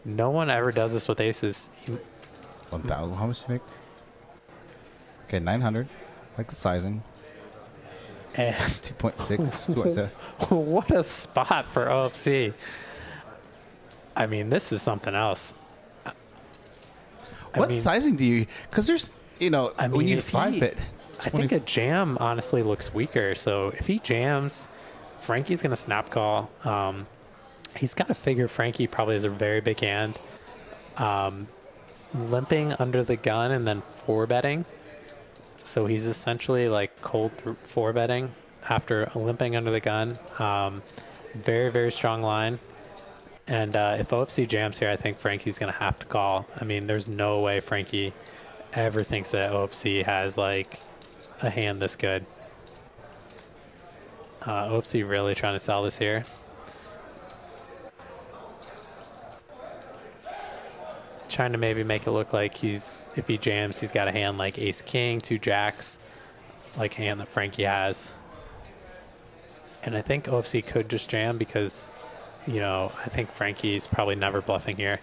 no one ever does this with aces. 1,000. How much do you make? Okay, 900. Like the sizing. And 2.6, 2.7. what a spot for OFC. I mean, this is something else. What sizing do you? Because there's, you know, I when mean, you if five he- bit. I think a jam honestly looks weaker. So if he jams, Frankie's going to snap call. He's got to figure Frankie probably has a very big hand. Limping under the gun and then 4-betting. So he's essentially like cold 4-betting after limping under the gun. Very, very strong line. And if OFC jams here, I think Frankie's going to have to call. I mean, there's no way Frankie ever thinks that OFC has like a hand this good. OFC really trying to sell this here. Trying to maybe make it look like if he jams, he's got a hand like ace king, 2 jacks, like hand that Frankie has. And I think OFC could just jam because, you know, I think Frankie's probably never bluffing here.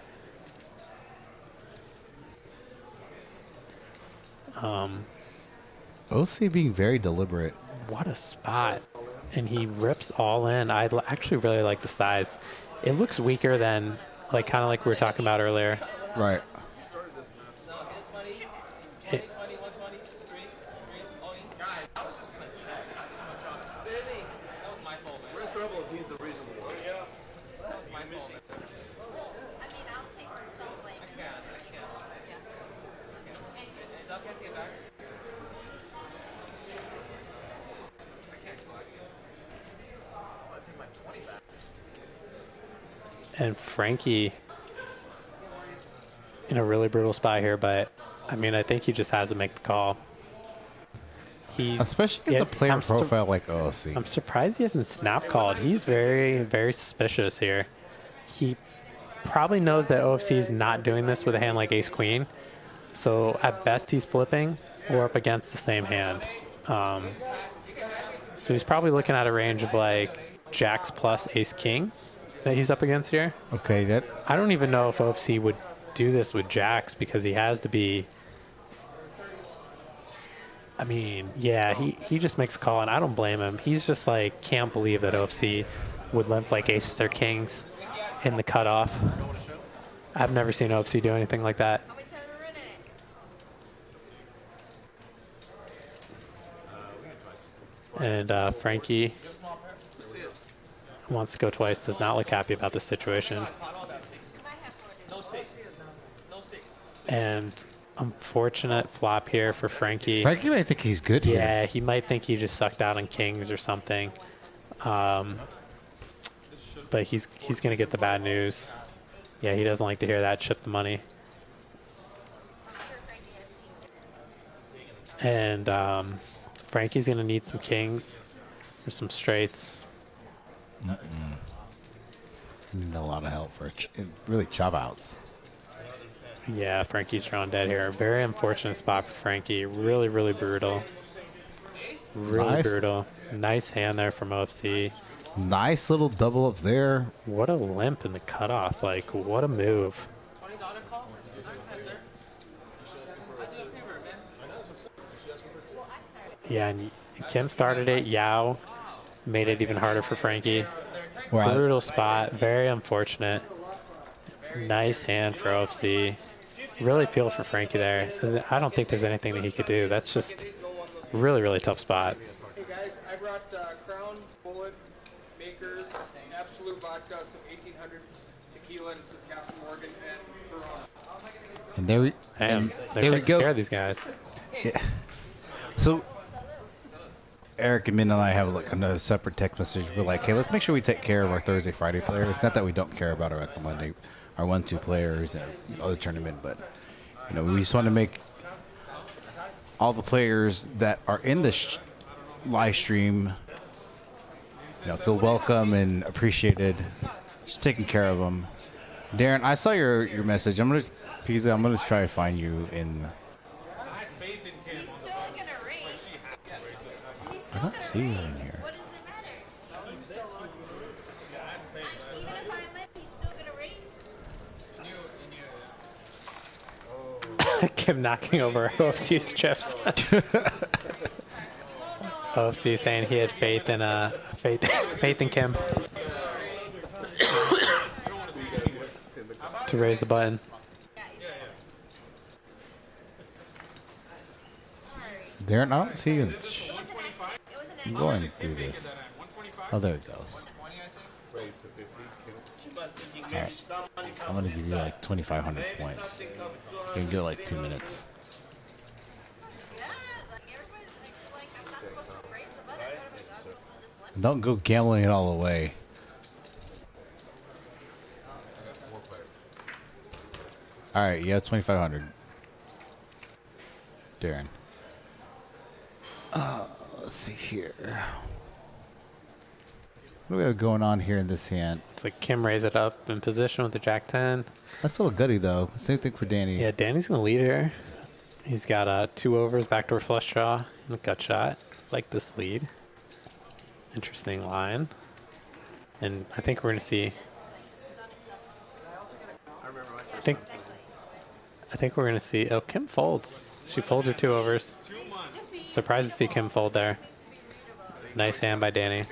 OC being very deliberate. What a spot. And he rips all in. I actually really like the size. It looks weaker than, like, kind of like we were talking about earlier. Right. We're in trouble if he's the reasonable one. I mean, I'll take some blame. And Frankie in a really brutal spot here, but I mean, I think he just has to make the call. He's, Especially yeah, with the player I'm sur- profile like OC. I'm surprised he hasn't snap called. He's very, very suspicious here. He probably knows that OFC is not doing this with a hand like ace queen. So at best he's flipping or up against the same hand. So he's probably looking at a range of like jacks plus ace king that he's up against here. Okay, that I don't even know if OFC would do this with jacks because he has to be. I mean, yeah, he just makes a call, and I don't blame him. He's just like, can't believe that OFC would limp like aces or kings in the cutoff. I've never seen OFC do anything like that. I'll be turning it. And Frankie wants to go twice, does not look happy about this situation. And unfortunate flop here for Frankie. Frankie might think he's good here. Yeah, he might think he just sucked out on kings or something. But he's going to get the bad news. Yeah, he doesn't like to hear that. Chip the money. And Frankie's going to need some kings or some straights. Need a lot of help for really chop outs. Yeah, Frankie's drawn dead here. Very unfortunate spot for Frankie. Really, really brutal. Really Nice. brutal. Nice hand there from OFC. Nice little double up there. What a limp in the cutoff. Like, what a move. Yeah, and Kim started it. Yao made it even harder for Frankie. Right. Brutal spot. Very unfortunate. Nice hand for OFC. Really feel for Frankie there. I don't think there's anything that he could do. That's just really, really tough spot. Hey guys, I brought Crown, Bullet, Makers, Absolute Vodka, some 1800 tequila, and some Captain Morgan and Corona. And there we, Damn, and they're there we taking go. care of these guys. Yeah. So Eric and Min and I have like a separate text message. We're like, hey, let's make sure we take care of our Thursday, Friday players. Not that we don't care about our Monday, our 1-2 players and other tournament, but you know, we just want to make all the players that are in this live stream, you know, feel welcome and appreciated. Just taking care of them. Darren, I saw your message. I'm gonna try to find you in. He's still gonna raise. He's I still don't gonna see you raise. in here. What does it matter? Even if I limp, he's still gonna raise. Kim knocking over OFC's chips. OFC saying he had faith in faith in Kim to raise the button. Darren, I don't see you going through this. Oh, there it goes. Alright. I'm going to give you like 2,500 points. You can get like 2 minutes. Don't go gambling it all away. Alright, you have 2,500. Darren. Let's see here. What do we have going on here in this hand? It's like Kim raise it up in position with the Jack 10. That's still a goodie, though. Same thing for Danny. Yeah, Danny's going to lead here. He's got 2 overs, backdoor flush draw, and a gut shot. Like this lead. Interesting line. And I think we're going to see... I think we're going to see... Oh, Kim folds. She folds her 2 overs. Surprised to see Kim fold there. Nice hand by Danny.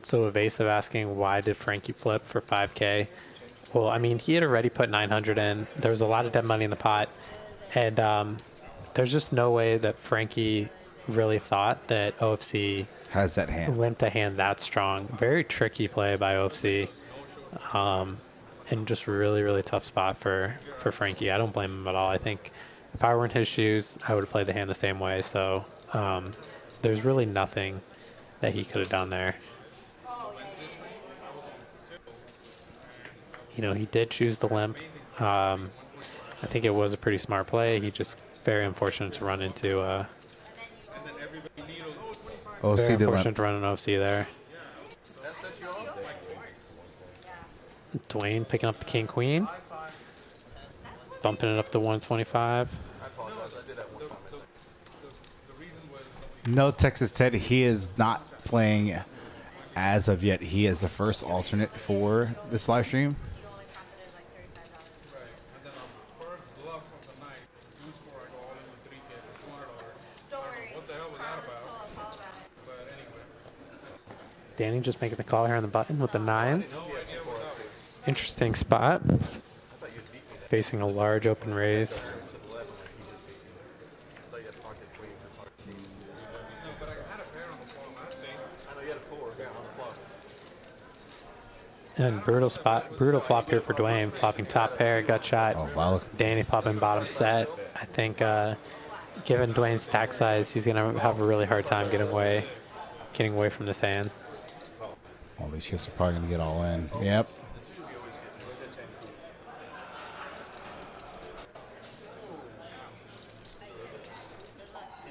So Evasive asking, why did Frankie flip for 5K? Well, I mean, he had already put 900 in. There was a lot of dead money in the pot. And there's just no way that Frankie really thought that OFC has that hand. Went to hand that strong. Very tricky play by OFC. And just really, really tough spot for Frankie. I don't blame him at all. I think if I were in his shoes, I would have played the hand the same way. So there's really nothing that he could have done there. You know, he did choose the limp. I think it was a pretty smart play. He just very unfortunate to run into very unfortunate to run an OFC there. Dwayne picking up the king queen, bumping it up to 125. No, Texas Ted, he is not playing as of yet. He is the first alternate for this live stream. Danny just making the call here on the button with the 9s. Interesting spot. Facing a large open raise. And brutal flop here for Dwayne. Flopping top pair, gut shot. Oh, wow. Danny flopping bottom set. I think given Dwayne's stack size, he's going to have a really hard time getting away from this hand. All these chips are probably going to get all in. Yep.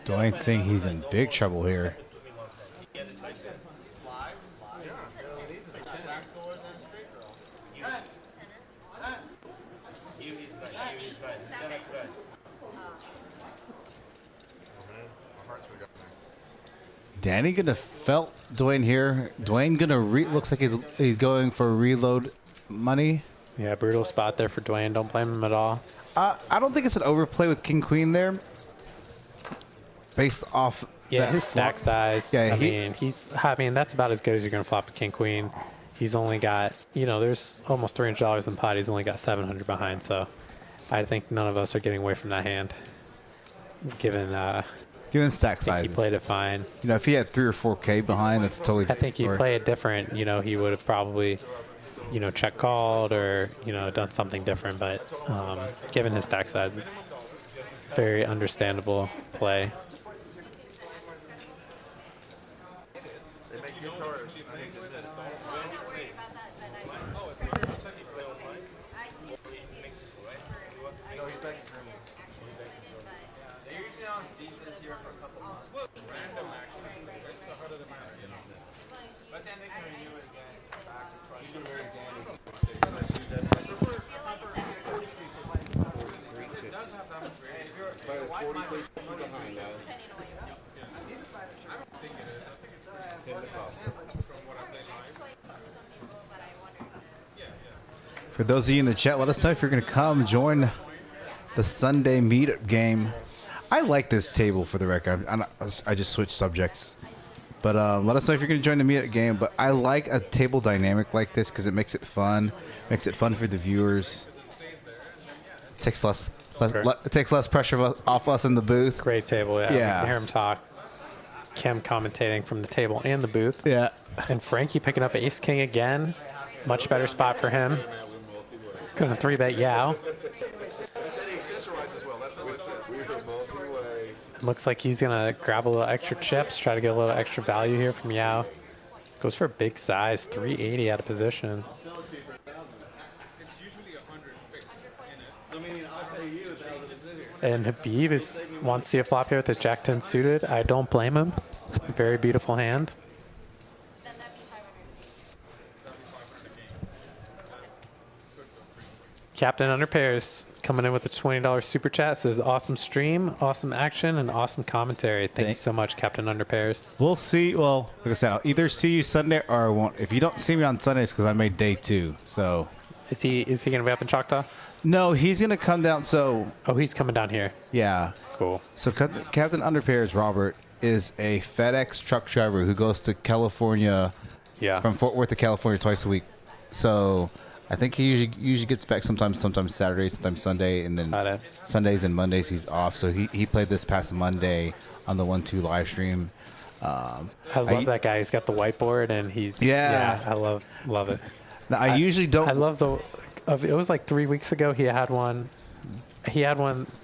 Dwayne saying he's in big trouble here. Danny gonna felt Dwayne here. Dwayne gonna looks like he's going for reload money. Yeah, brutal spot there for Dwayne. Don't blame him at all. I don't think it's an overplay with King Queen there. Based off his stack size. Yeah, I mean that's about as good as you're gonna flop with King Queen. He's only got, you know, there's almost $300 in the pot. He's only got 700 behind, so I think none of us are getting away from that hand. Given stack size, he played it fine. You know, if he had 3 or 4K behind, that's totally. I think he'd play it different. You know, he would have probably, you know, check called or, you know, done something different. But given his stack size, it's very understandable play. For those of you in the chat, let us know if you're going to come join the Sunday meetup game. I like this table, for the record. I just switched subjects. But let us know if you're going to join the meetup game. But I like a table dynamic like this because it makes it fun. Makes it fun for the viewers. Takes less pressure off us in the booth. Great table, yeah. Yeah. We can hear him talk. Kim commentating from the table and the booth. Yeah. And Frankie picking up ace king again. Much better spot for him. Going to 3-bet Yao. Looks like he's going to grab a little extra chips, try to get a little extra value here from Yao. Goes for a big size, 380 out of position. And Habib wants to see a flop here with his Jack-10 suited. I don't blame him. Very beautiful hand. Captain under pairs coming in with a $20 super chat. Says awesome stream, awesome action, and awesome commentary. Thank you so much, Captain under pairs. We'll see. Well, like I said, I'll either see you Sunday or I won't. If you don't see me on Sundays, because I made day 2. So is he going to be up in Choctaw? No, he's going to come down. So he's coming down here. Yeah. Cool. So Captain Underpairs Robert is a FedEx truck driver who goes to California. Yeah. From Fort Worth to California twice a week. So I think he usually gets back sometimes Saturday, sometimes Sunday, and then Sundays and Mondays he's off. So he played this past Monday on the 1-2 live stream. I love that guy. He's got the whiteboard and he's I love it. Now, I usually don't. I love it was like 3 weeks ago. He had one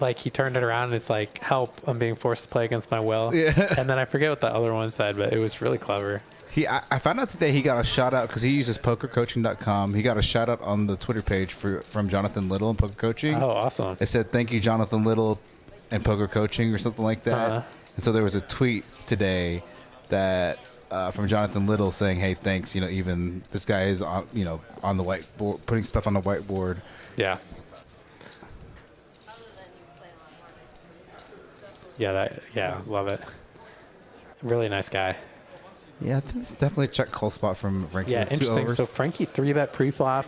like he turned it around and it's like, help, I'm being forced to play against my will. Yeah. And then I forget what the other one said, but it was really clever. I found out today he got a shout out because he uses pokercoaching.com. He got a shout out on the Twitter page from Jonathan Little and Poker Coaching. Oh, awesome. It said, thank you, Jonathan Little and Poker Coaching or something like that. And so there was a tweet today that from Jonathan Little saying, hey, thanks. You know, even this guy is on, on the whiteboard, putting stuff on the whiteboard. Yeah. Love it. Really nice guy. Yeah, I think it's definitely a check call spot from Frankie. Yeah, interesting. So Frankie 3-bet pre-flop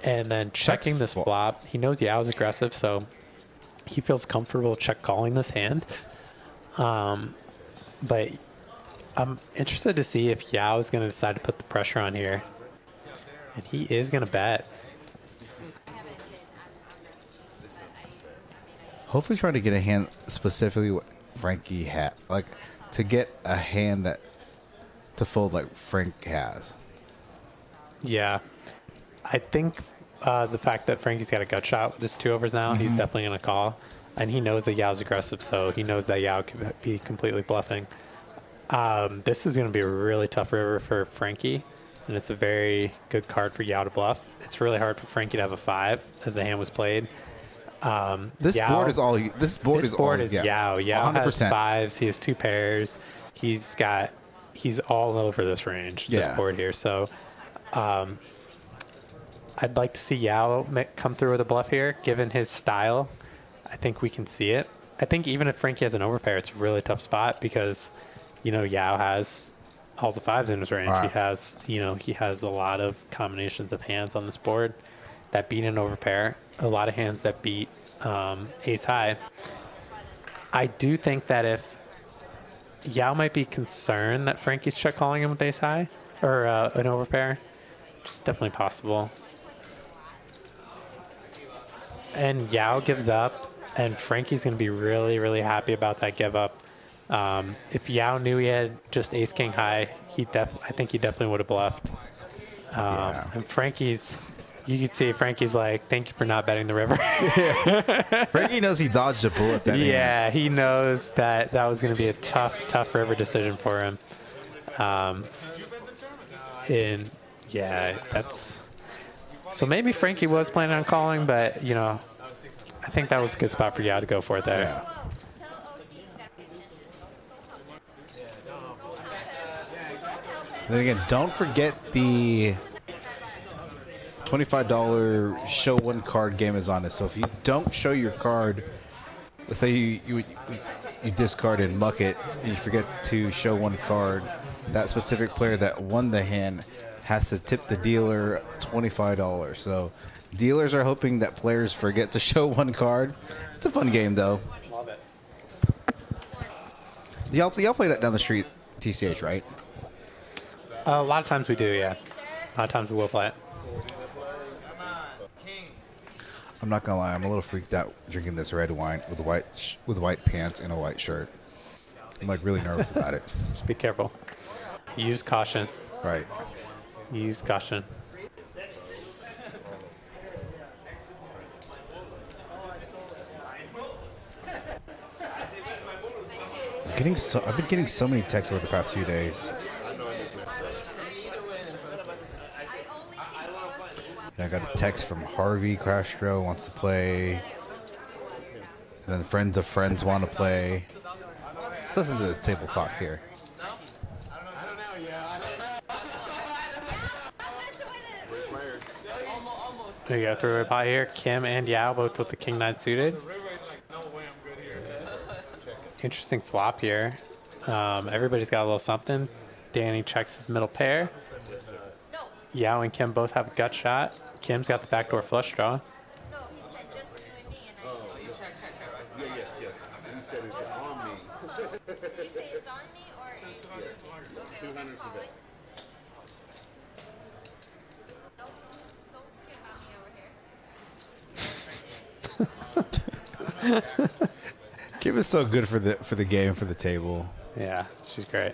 and then checking this flop. He knows Yao's aggressive, so he feels comfortable check calling this hand. But I'm interested to see if Yao is going to decide to put the pressure on here. And he is going to bet. Hopefully trying to get a hand specifically what Frankie had. Like, to get a hand that to fold like Frank has. Yeah. I think the fact that Frankie's got a gut shot with this 2 overs now, he's definitely going to call. And he knows that Yao's aggressive, so he knows that Yao could be completely bluffing. This is going to be a really tough river for Frankie, and it's a very good card for Yao to bluff. It's really hard for Frankie to have a 5 as the hand was played. This board is all Yao. Yao 100%. has 5s. He has 2 pairs. He's all over this range, this board here. So I'd like to see Yao come through with a bluff here, given his style. I think we can see it. I think even if Frankie has an overpair, it's a really tough spot because, Yao has all the 5s in his range. He has a lot of combinations of hands on this board that beat an overpair, a lot of hands that beat ace high. I do think that if Yao might be concerned that Frankie's check calling him with ace high or an overpair, which is definitely possible. And Yao gives up, and Frankie's going to be really, really happy about that give up. If Yao knew he had just ace king high, I think he definitely would have bluffed. And you can see Frankie's like, thank you for not betting the river. Frankie knows he dodged a bullet that hand. He knows that was going to be a tough river decision for him. So maybe Frankie was planning on calling, but, I think that was a good spot for Yao to go for it there. Yeah. Then again, don't forget the $25 show one card game is on it. So if you don't show your card, let's say you discard and muck it, and you forget to show one card, that specific player that won the hand has to tip the dealer $25. So Dealers are hoping that players forget to show one card. It's a fun game, though. Love it. Y'all play that down the street, TCH, right? A lot of times we do, yeah. A lot of times we will play it. I'm not gonna lie, I'm a little freaked out drinking this red wine with white pants and a white shirt. I'm like really nervous about it. Just be careful. Use caution. Right. Use caution. I've been getting so many texts over the past few days. I got a text from Harvey Castro wants to play. And then friends of friends want to play. Let's listen to this table talk here. There you go, three-way pot here. Kim and Yao both with the king-9 suited. Interesting flop here. Everybody's got a little something. Danny checks his middle pair. Yao and Kim both have a gut shot. Kim's got the backdoor flush draw. No, he said just you and me, and I said, Yes. He said it's on me. did you say it's on me or it's on me? 200 to bet. Don't forget about me over here. Kim is so good for the game, for the table. Yeah, she's great.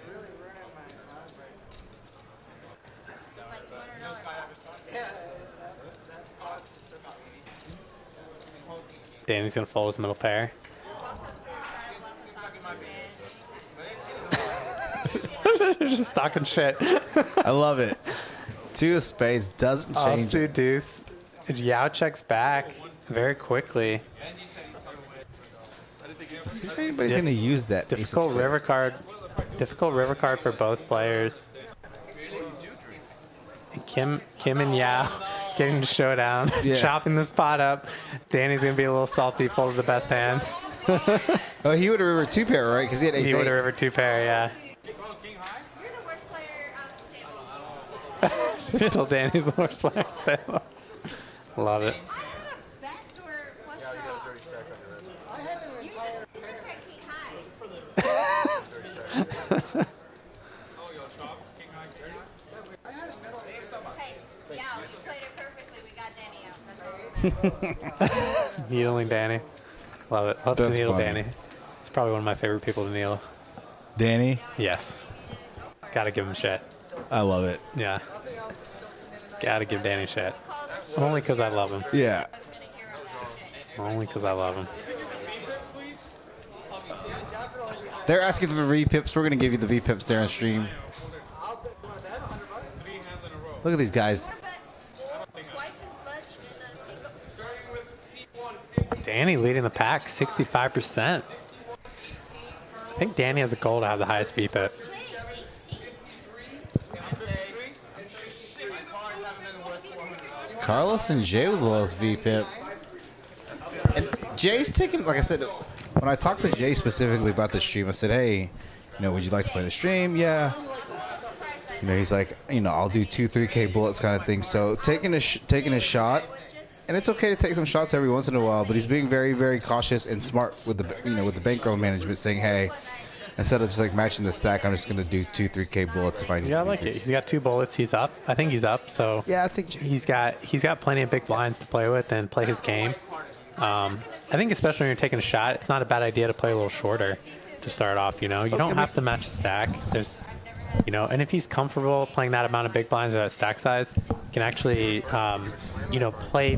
My $200 Danny's gonna fold his middle pair. welcome to the Just talking shit. I love it. Two of spades doesn't change it. Deuce. Yao checks back very quickly. See if anybody's going to use that. ace of Difficult spades. river card. Difficult river card for both players. Kim and Yao getting to showdown, Yeah. chopping this pot up. Danny's gonna be a little salty. Folded the best hand. Oh, he would have river two pair, right? Because he had ace He would have eight. river two pair, yeah. You're the worst player on this table. Till Danny's the worst player on the table. Love it. I had a backdoor flush draw. You just said king high. Hey, yeah, you played it perfectly. We got Danny out. That's all that matters. Needling Danny. Love it. Love to That's needle funny. Danny. He's probably one of my favorite people to needle. Danny, Yes. Gotta give him shit. I love it. Yeah. Gotta give Danny shit. Only because I love him. Yeah. I was gonna hear all that shit. Only because I love him. They're asking for the V-pips. We're going to give you the V-pips there on stream. Look at these guys. Twice as much in a single. Danny leading the pack, 65%. I think Danny has a goal to have the highest VPIP. Carlos and Jay with the lowest V-pip. And Jay's taking, like I said, when I talked to Jay specifically about the stream, I said, hey, would you like to play the stream? Yeah. He's like, I'll do 2-3K bullets kind of thing. So taking a shot, and it's okay to take some shots every once in a while, but he's being very, very cautious and smart with the with the bankroll management, saying, hey, instead of just like matching the stack, I'm just gonna do 2-3K bullets if I need. Yeah, I like it. He's got 2 bullets. He's up. I think he's up. So Yeah, I think he's got plenty of big blinds to play with and play his game. I think especially when you're taking a shot, it's not a bad idea to play a little shorter to start off. You don't have to match the stack. There's and if he's comfortable playing that amount of big blinds or that stack size, he can actually, play.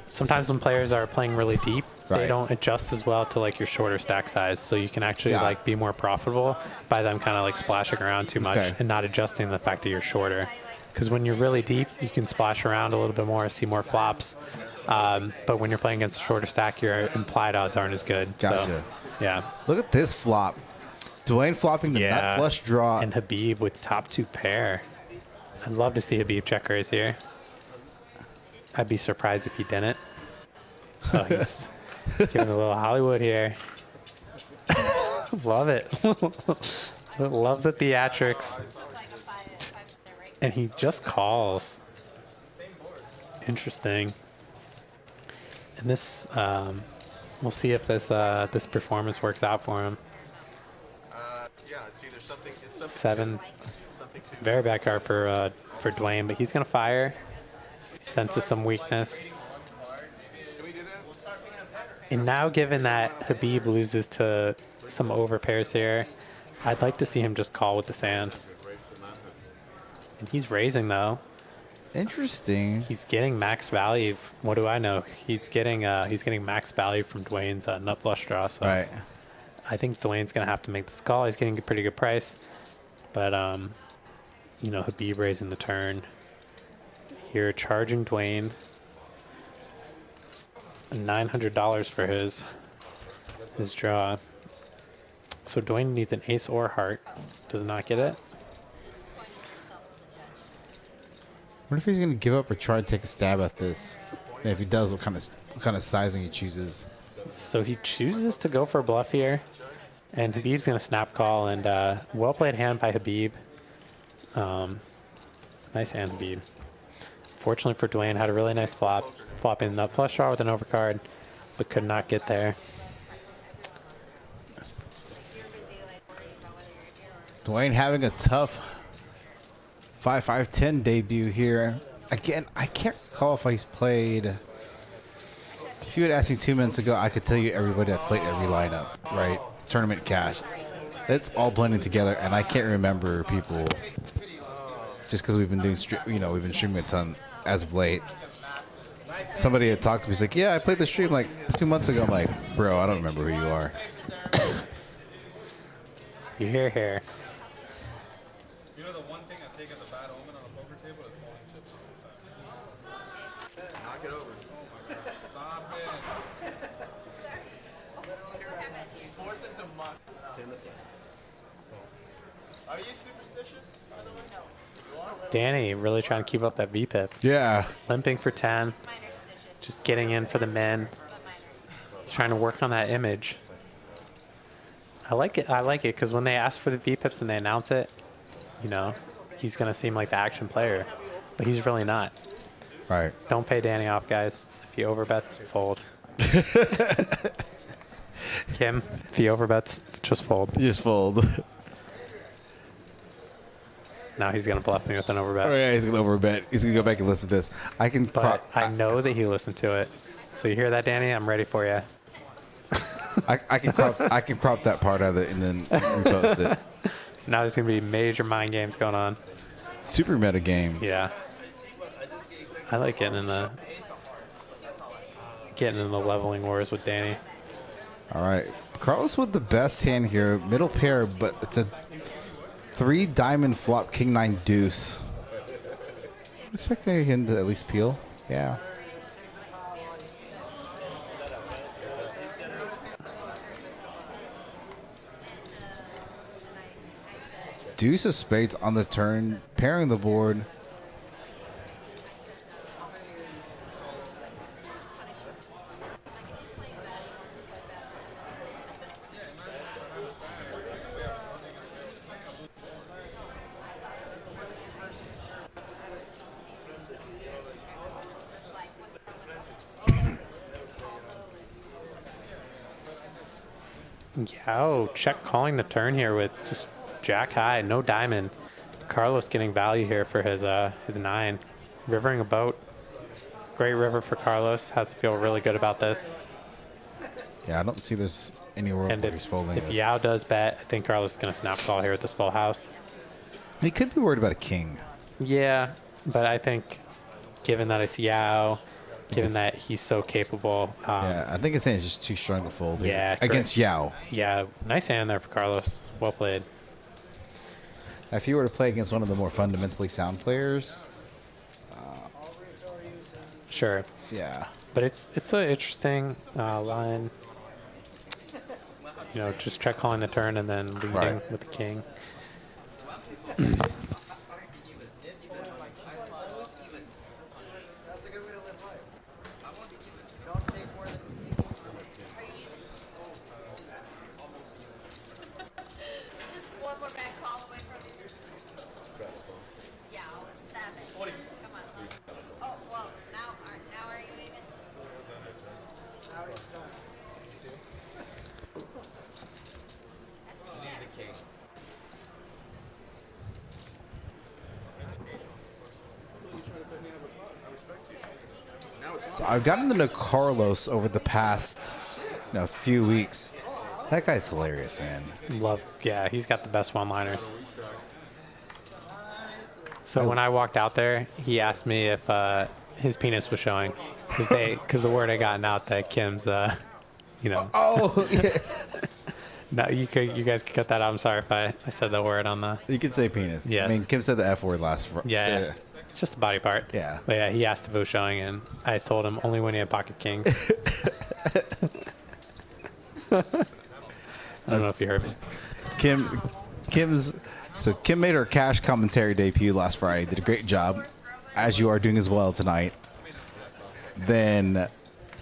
Sometimes when players are playing really deep, they Right. don't adjust as well to like your shorter stack size. So you can actually be more profitable by them kind of like splashing around too much and not adjusting the fact that you're shorter. Because when you're really deep, you can splash around a little bit more, see more flops. But when you're playing against a shorter stack, your implied odds aren't as good. Gotcha. So, yeah. Look at this flop. Dwayne flopping the nut flush draw. And Habib with top 2 pair. I'd love to see Habib check raise here. I'd be surprised if he didn't. Oh, he's giving a little Hollywood here. Love it. Love the theatrics. And he just calls. Interesting. And this, we'll see if this this performance works out for him. Yeah, it's either something. It's something. Seven, Something to. very bad card for Dwayne, but he's gonna fire. Senses some weakness. Can we do that? And now, given that Habib loses to some over pairs here, I'd like to see him just call with the sand. And he's raising though. Interesting. He's getting max value. What do I know? He's getting max value from Dwayne's nut flush draw. So Right. I think Dwayne's gonna have to make this call. He's getting a pretty good price, but you know, Habib raising the turn here, charging Dwayne $900 for his draw. So Dwayne needs an ace or heart. Does not get it. What if he's gonna give up or try to take a stab at this? And if he does, what kind of sizing he chooses? So he chooses to go for a bluff here, and Habib's gonna snap call. And well played hand by Habib. Nice hand, Habib. Fortunately for Dwayne, had a really nice flop, flopping nut flush draw with an overcard, but could not get there. Dwayne having a tough 5-5-10 debut here. Again, I can't recall if he's played. If you had asked me 2 minutes ago, I could tell you everybody that's played every lineup, right? Tournament cash. It's all blending together, and I can't remember people. Just because we've been doing, we've been streaming a ton as of late. Somebody had talked to me, he's like, "Yeah, I played the stream like 2 months ago." I'm like, "Bro, I don't remember who you are." You hear here. You know the one thing I take as a bad omen on a poker table is falling chips on the side. Knock it over. Stop it. He's forced into muck. Are you superstitious, by the way? Danny really trying to keep up that VPIP. Yeah. Limping for 10. Just getting in for the min. Trying to work on that image. I like it. I like it because when they ask for the VPIPs and they announce it, you know, he's going to seem like the action player. But he's really not. Right. Don't pay Danny off, guys. If he overbets, fold. Kim, if he overbets, just fold. Just fold. Now he's going to bluff me with an overbet. Oh yeah, he's gonna overbet. He's gonna go back and listen to this. I can. But I know that he listened to it. So you hear that, Danny? I'm ready for you. I can crop that part out of it and then repost it. Now there's going to be major mind games going on. Super meta game. Yeah. I like getting in the leveling wars with Danny. All right, Carlos with the best hand here, middle pair, but it's a 3 diamond flop, king 9 deuce. I'm expecting him to at least peel. Yeah. Deuce of spades on the turn, pairing the board. Yeah, oh, check calling the turn here with just jack high, no diamond. Carlos getting value here for his 9. Rivering a boat. Great river for Carlos. Has to feel really good about this. Yeah, I don't see there's any world And where he's folding if this. Yao does bet, I think Carlos is going to snap call here with this full house. He could be worried about a king. Yeah, but I think given that it's Yao, given that he's so capable. Yeah, I think his hand is just too strong to fold here. Yeah, Against Yao. Yeah, nice hand there for Carlos. Well played. If you were to play against one of the more fundamentally sound players, Sure. yeah. But it's an interesting line. You know, just check calling the turn and then leading Right. with the king. Just one more back call away from you. Yeah, I'll stab it. Come on. Oh, well, now are you even? So I've gotten to know Carlos over the past few weeks. That guy's hilarious, man. Yeah, he's got the best one-liners. So when I walked out there, he asked me if his penis was showing, because the word had gotten out that Kim's, Oh, yeah. No, you guys could cut that out. I'm sorry if I said that word on the. You could say penis. Yes. I mean, Kim said the F word last. Yeah. It's just a body part. Yeah. But yeah, he asked if it was showing, and I told him only when he had pocket kings. I don't know if you heard me. Kim made her cash commentary debut last Friday. Did a great job, as you are doing as well tonight. Then,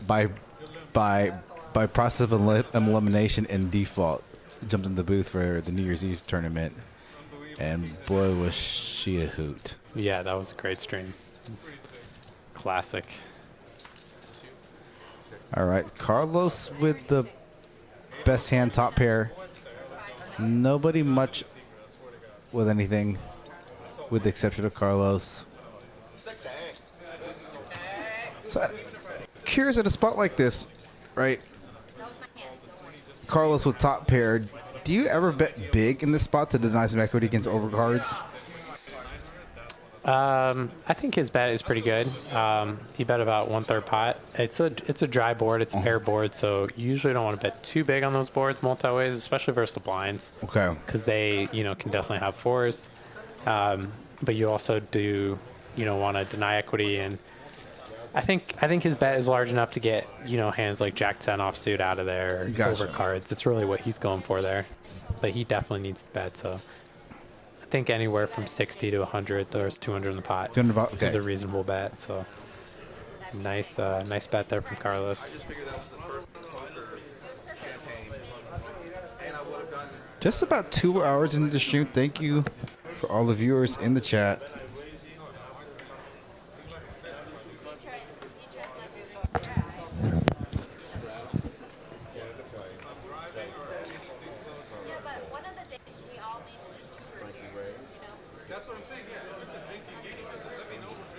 by process of elimination and default, jumped in the booth for the New Year's Eve tournament, and boy was she a hoot. Yeah, that was a great stream. Classic. All right, Carlos with the best hand top pair. Nobody much with anything, with the exception of Carlos. So, curious at a spot like this, right? Carlos with top pair. Do you ever bet big in this spot to deny some equity against overcards? I think his bet is pretty good. He bet about 1/3 pot. It's a dry board. It's a pair board, so you usually don't want to bet too big on those boards multi-ways, especially versus the blinds. Okay. Because they, can definitely have fours. But you also do, want to deny equity. And I think his bet is large enough to get, hands like Jack 10 offsuit out of there, or Gotcha. over cards. That's really what he's going for there. But he definitely needs to bet, so I think anywhere from 60 to 100, there's 200 in the pot. 200 pot, okay. Is a reasonable bet. So nice bet there from Carlos. Just about 2 hours into the stream. Thank you for all the viewers in the chat.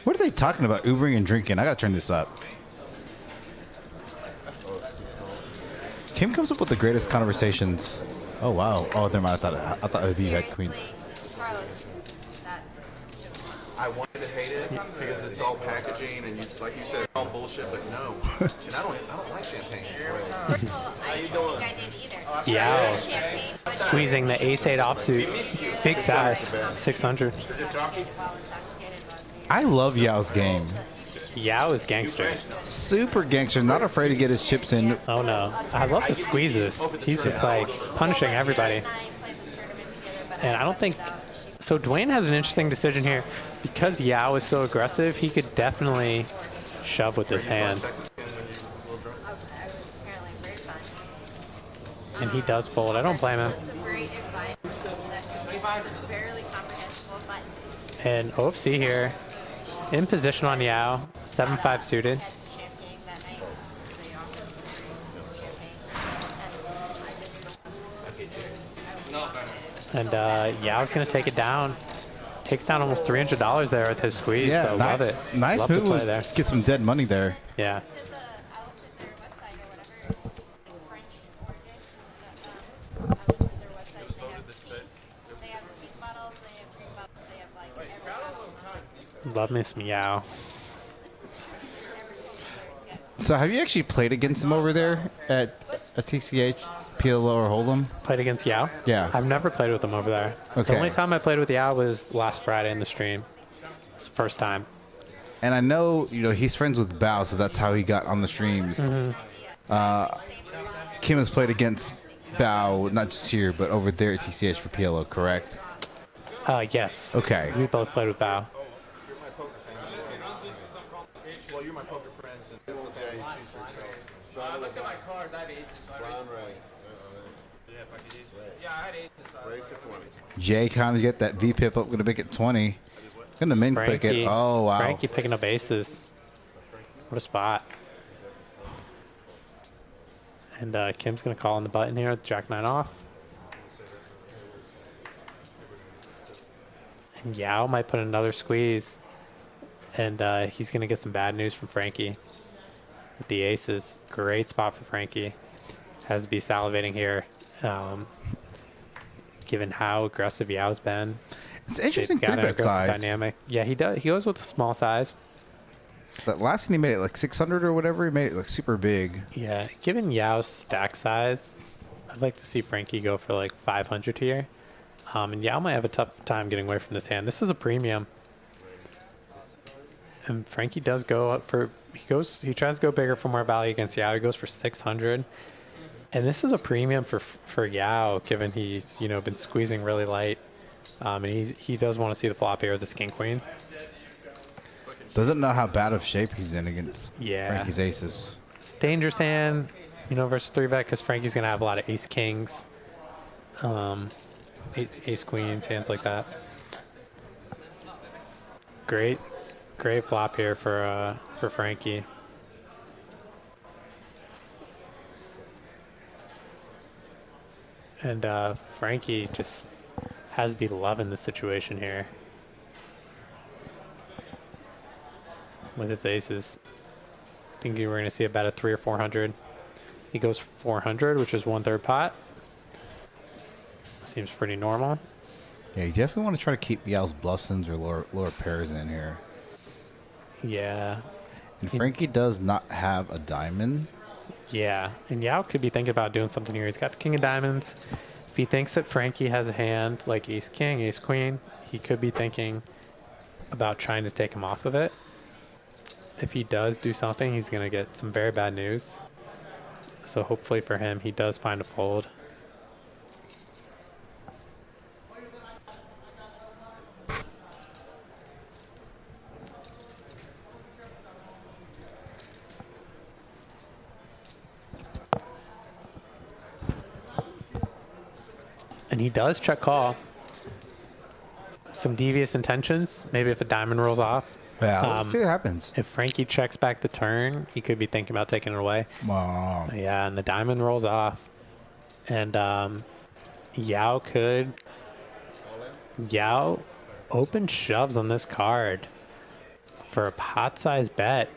What are they talking about? Ubering and drinking. I gotta turn this up. Kim comes up with the greatest conversations. Oh wow. Oh, never mind. I thought Habib had queens. I wanted to hate it because it's all packaging and like you said, it's all bullshit. But no, and I don't like champagne. Yeah. Squeezing the ace-8 offsuit. Big size. 600. I love Yao's game. Yao is gangster. Super gangster. Not afraid to get his chips in. Oh no. I love the squeezes. He's just like punishing everybody. And I don't think... So Dwayne has an interesting decision here. Because Yao is so aggressive, he could definitely shove with his hand. And he does fold. I don't blame him. And OFC here. In position on Yao. 7-5 suited. And Yao's going to take it down. Takes down almost $300 there with his squeeze. Yeah, so love it. Nice love move. To play there. Get some dead money there. Yeah. Love me some Yao. So have you actually played against him over there at a TCH, PLO, or Hold'em? Played against Yao? Yeah. I've never played with him over there. Okay. The only time I played with Yao was last Friday in the stream. It's the first time. And I know, he's friends with Bao, so that's how he got on the streams. Kim has played against Bao, not just here, but over there at TCH for PLO, correct? Yes. Okay. We both played with Bao. Well, you're my poker friends, and that's the family you choose for yourselves. I looked at my cards. I have aces. Yeah, I had aces. Raise for 20. Jay kind of get that VPIP up, going to make it 20. Going to min click it. Oh, wow. Frankie picking up aces. What a spot. And Kim's going to call on the button here with Jack 9 off. And Yao might put another squeeze. And he's going to get some bad news from Frankie. with the aces. Great spot for Frankie. Has to be salivating here, given how aggressive Yao's been. It's interesting Got an 3-bet aggressive size. dynamic. Yeah, he does. He goes with a small size. That last time he made it like 600 or whatever, he made it like super big. Yeah, given Yao's stack size, I'd like to see Frankie go for like 500 here. And Yao might have a tough time getting away from this hand. This is a premium. And Frankie does go up for, he tries to go bigger for more value against Yao. He goes for 600. And this is a premium for Yao, given he's, you know, been squeezing really light. And he does want to see the flop here with this king queen. Doesn't know how bad of shape he's in against Frankie's aces. It's a dangerous hand, you know, versus 3-bet, because Frankie's going to have a lot of ace kings, ace queens, hands like that. Great flop here for Frankie. And Frankie just has to be loving the situation here with his aces. Thinking we're going to see about a 300 or 400. He goes for 400, which is 1/3 pot. Seems pretty normal. Yeah, you definitely want to try to keep Yao's bluffsins or lower pairs in here. Yeah. And Frankie does not have a diamond. Yeah, and Yao could be thinking about doing something here. He's got the king of diamonds. If he thinks that Frankie has a hand like ace king, ace queen, he could be thinking about trying to take him off of it. If he does do something, he's going to get some very bad news. So hopefully for him, he does find a fold. And he does check call. Some devious intentions. Maybe if a diamond rolls off. Yeah, let's see what happens. If Frankie checks back the turn, he could be thinking about taking it away. Wow. Yeah, and the diamond rolls off. And Yao open shoves on this card for a pot-sized bet.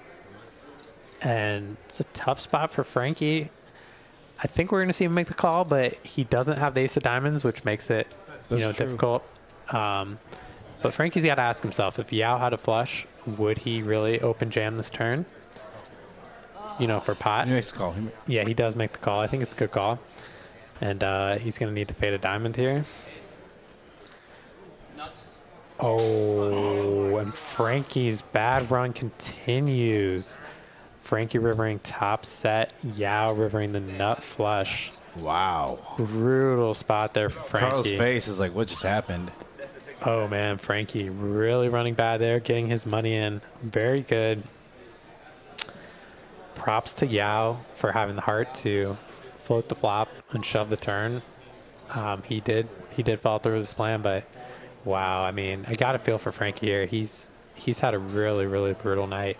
And it's a tough spot for Frankie. I think we're going to see him make the call, but he doesn't have the ace of diamonds, which makes it, difficult. But Frankie's got to ask himself, if Yao had a flush, would he really open jam this turn? For pot? He makes the call. Yeah, he does make the call. I think it's a good call. And he's going to need to fade a diamond here. Oh, and Frankie's bad run continues. Frankie rivering top set, Yao rivering the nut flush. Wow. Brutal spot there for Frankie. Carlos' face is like, what just happened? Oh man, Frankie really running bad there, getting his money in. Very good. Props to Yao for having the heart to float the flop and shove the turn. He did fall through this plan, but wow, I mean, I got a feel for Frankie here. He's had a really, really brutal night.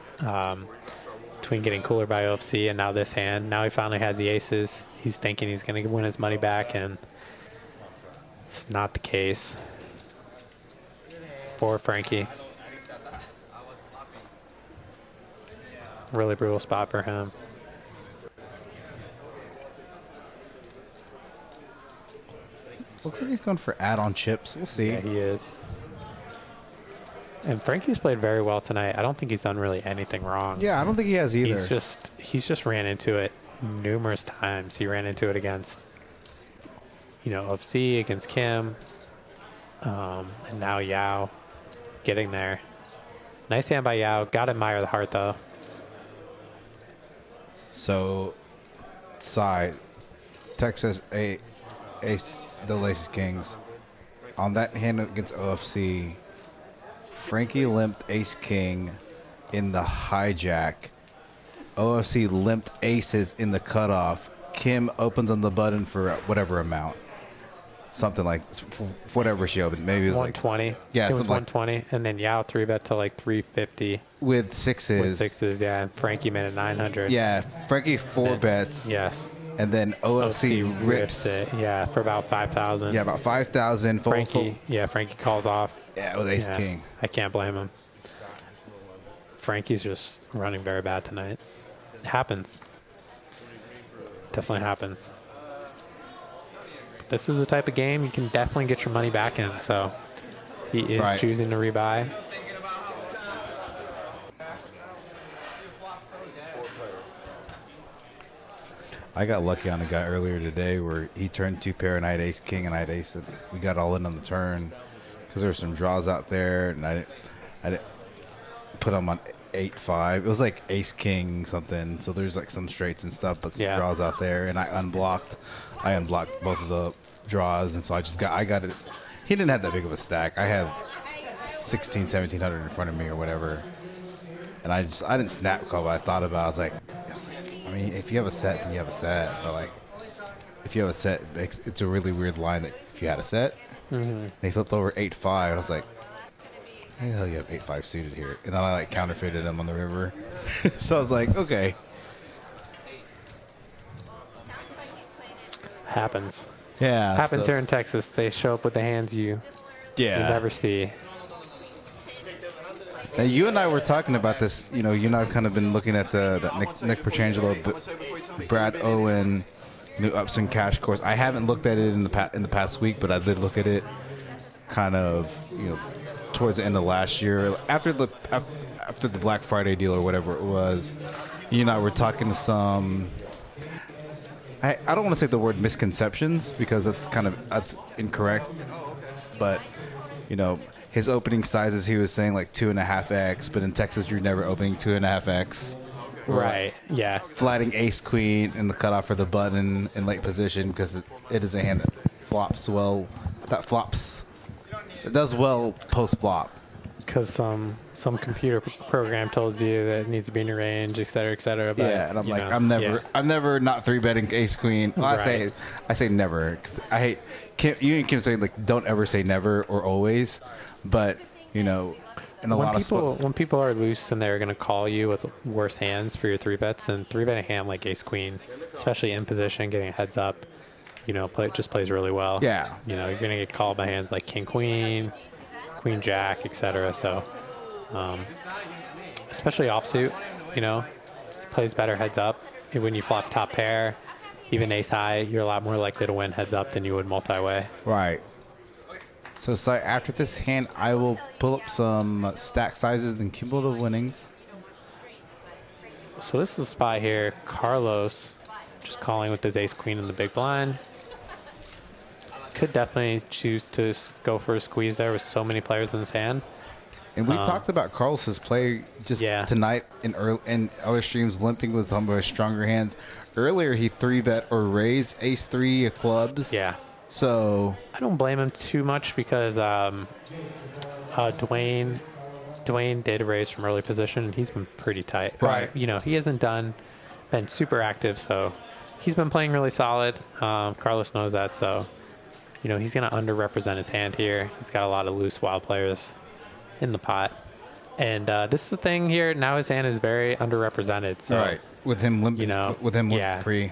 Between getting cooler by OFC and now this hand. Now he finally has the aces. He's thinking he's going to win his money back, and it's not the case for Frankie. Really brutal spot for him. Looks like he's going for add-on chips. We'll see. Yeah, he is. And Frankie's played very well tonight. I don't think he's done really anything wrong. Yeah, I don't think he has either. He's just ran into it numerous times. He ran into it against, OFC, against Kim, and now Yao getting there. Nice hand by Yao. Gotta admire the heart though. So, Texas ace, the ace kings. On that hand against OFC, Frankie limped ace king in the hijack. OFC limped aces in the cutoff. Kim opens on the button for whatever amount. Something like whatever she opened. Maybe it was 120. Yeah, it was something 120. And then Yao 3-bet to like 350. with sixes. With sixes, yeah. And Frankie made it 900. Yeah, Frankie 4-bets. Yes. And then OFC rips it. Yeah, for about 5,000. Yeah, about 5,000. Frankie calls off. Yeah, with ace king. I can't blame him. Frankie's just running very bad tonight. happens. Definitely happens. This is the type of game you can definitely get your money back in. So he is Right. choosing to rebuy. I got lucky on a guy earlier today where he turned 2 pair and I had ace king and I had ace, and we got all in on the turn because there were some draws out there, and I didn't put him on 8-5. It was like ace king something, so there's like some straights and stuff, but some draws out there, and I unblocked both of the draws, and so I got it. He didn't have that big of a stack. I had 1700 in front of me or whatever, and I didn't snap call, but I thought about it. I was like, I mean, if you have a set, then you have a set. But like, if you have a set, it's a really weird line that if you had a set, they flipped over 8-5. I was like, how the hell you have 8-5 suited here? And then I like counterfeited him on the river. So I was like, okay. Happens. Yeah. Happens here in Texas. They show up with the hands you never see. Now, you and I were talking about this. You know, you and I have kind of been looking at the Nick Petrangelo, Brad Owen, new Upson Cash course. I haven't looked at it in the past week, but I did look at it kind of, you know, towards the end of last year, after the Black Friday deal or whatever it was. You and I were talking to some. I don't want to say the word misconceptions because that's incorrect, but you know. His opening sizes, he was saying like 2.5x, but in Texas, you're never opening 2.5x. Right, yeah. Flatting ace queen in the cutoff for the button in late position because it is a hand that flops well. It does well post flop. Because some computer program tells you that it needs to be in your range, et cetera, but yeah, and I'm like, I'm never not 3-betting ace queen. Well, right. I say never because I hate you and Kim saying like don't ever say never or always. But, you know, in a lot of spots. When people are loose and they're going to call you with worse hands for your 3-bets, and 3-betting a hand like ace-queen, especially in position, getting a heads up, you know, just plays really well. Yeah. You know, you're going to get called by hands like king-queen, queen-jack, etc. So, especially offsuit, you know, plays better heads up. When you flop top pair, even ace-high, you're a lot more likely to win heads up than you would multi-way. Right. So, after this hand, I will pull up some stack sizes and cumulative winnings. So this is a spot here. Carlos just calling with his ace-queen in the big blind. Could definitely choose to go for a squeeze there with so many players in his hand. And we talked about Carlos's play just tonight in other streams, limping with some of his stronger hands. Earlier, he 3-bet or raised ace-3 of clubs. Yeah. So I don't blame him too much because Dwayne did raise from early position and he's been pretty tight. Right. You know, he hasn't been super active, so he's been playing really solid. Carlos knows that, so you know he's gonna underrepresent his hand here. He's got a lot of loose wild players in the pot, and this is the thing here. Now his hand is very underrepresented. So right with him limping, you know, with him free.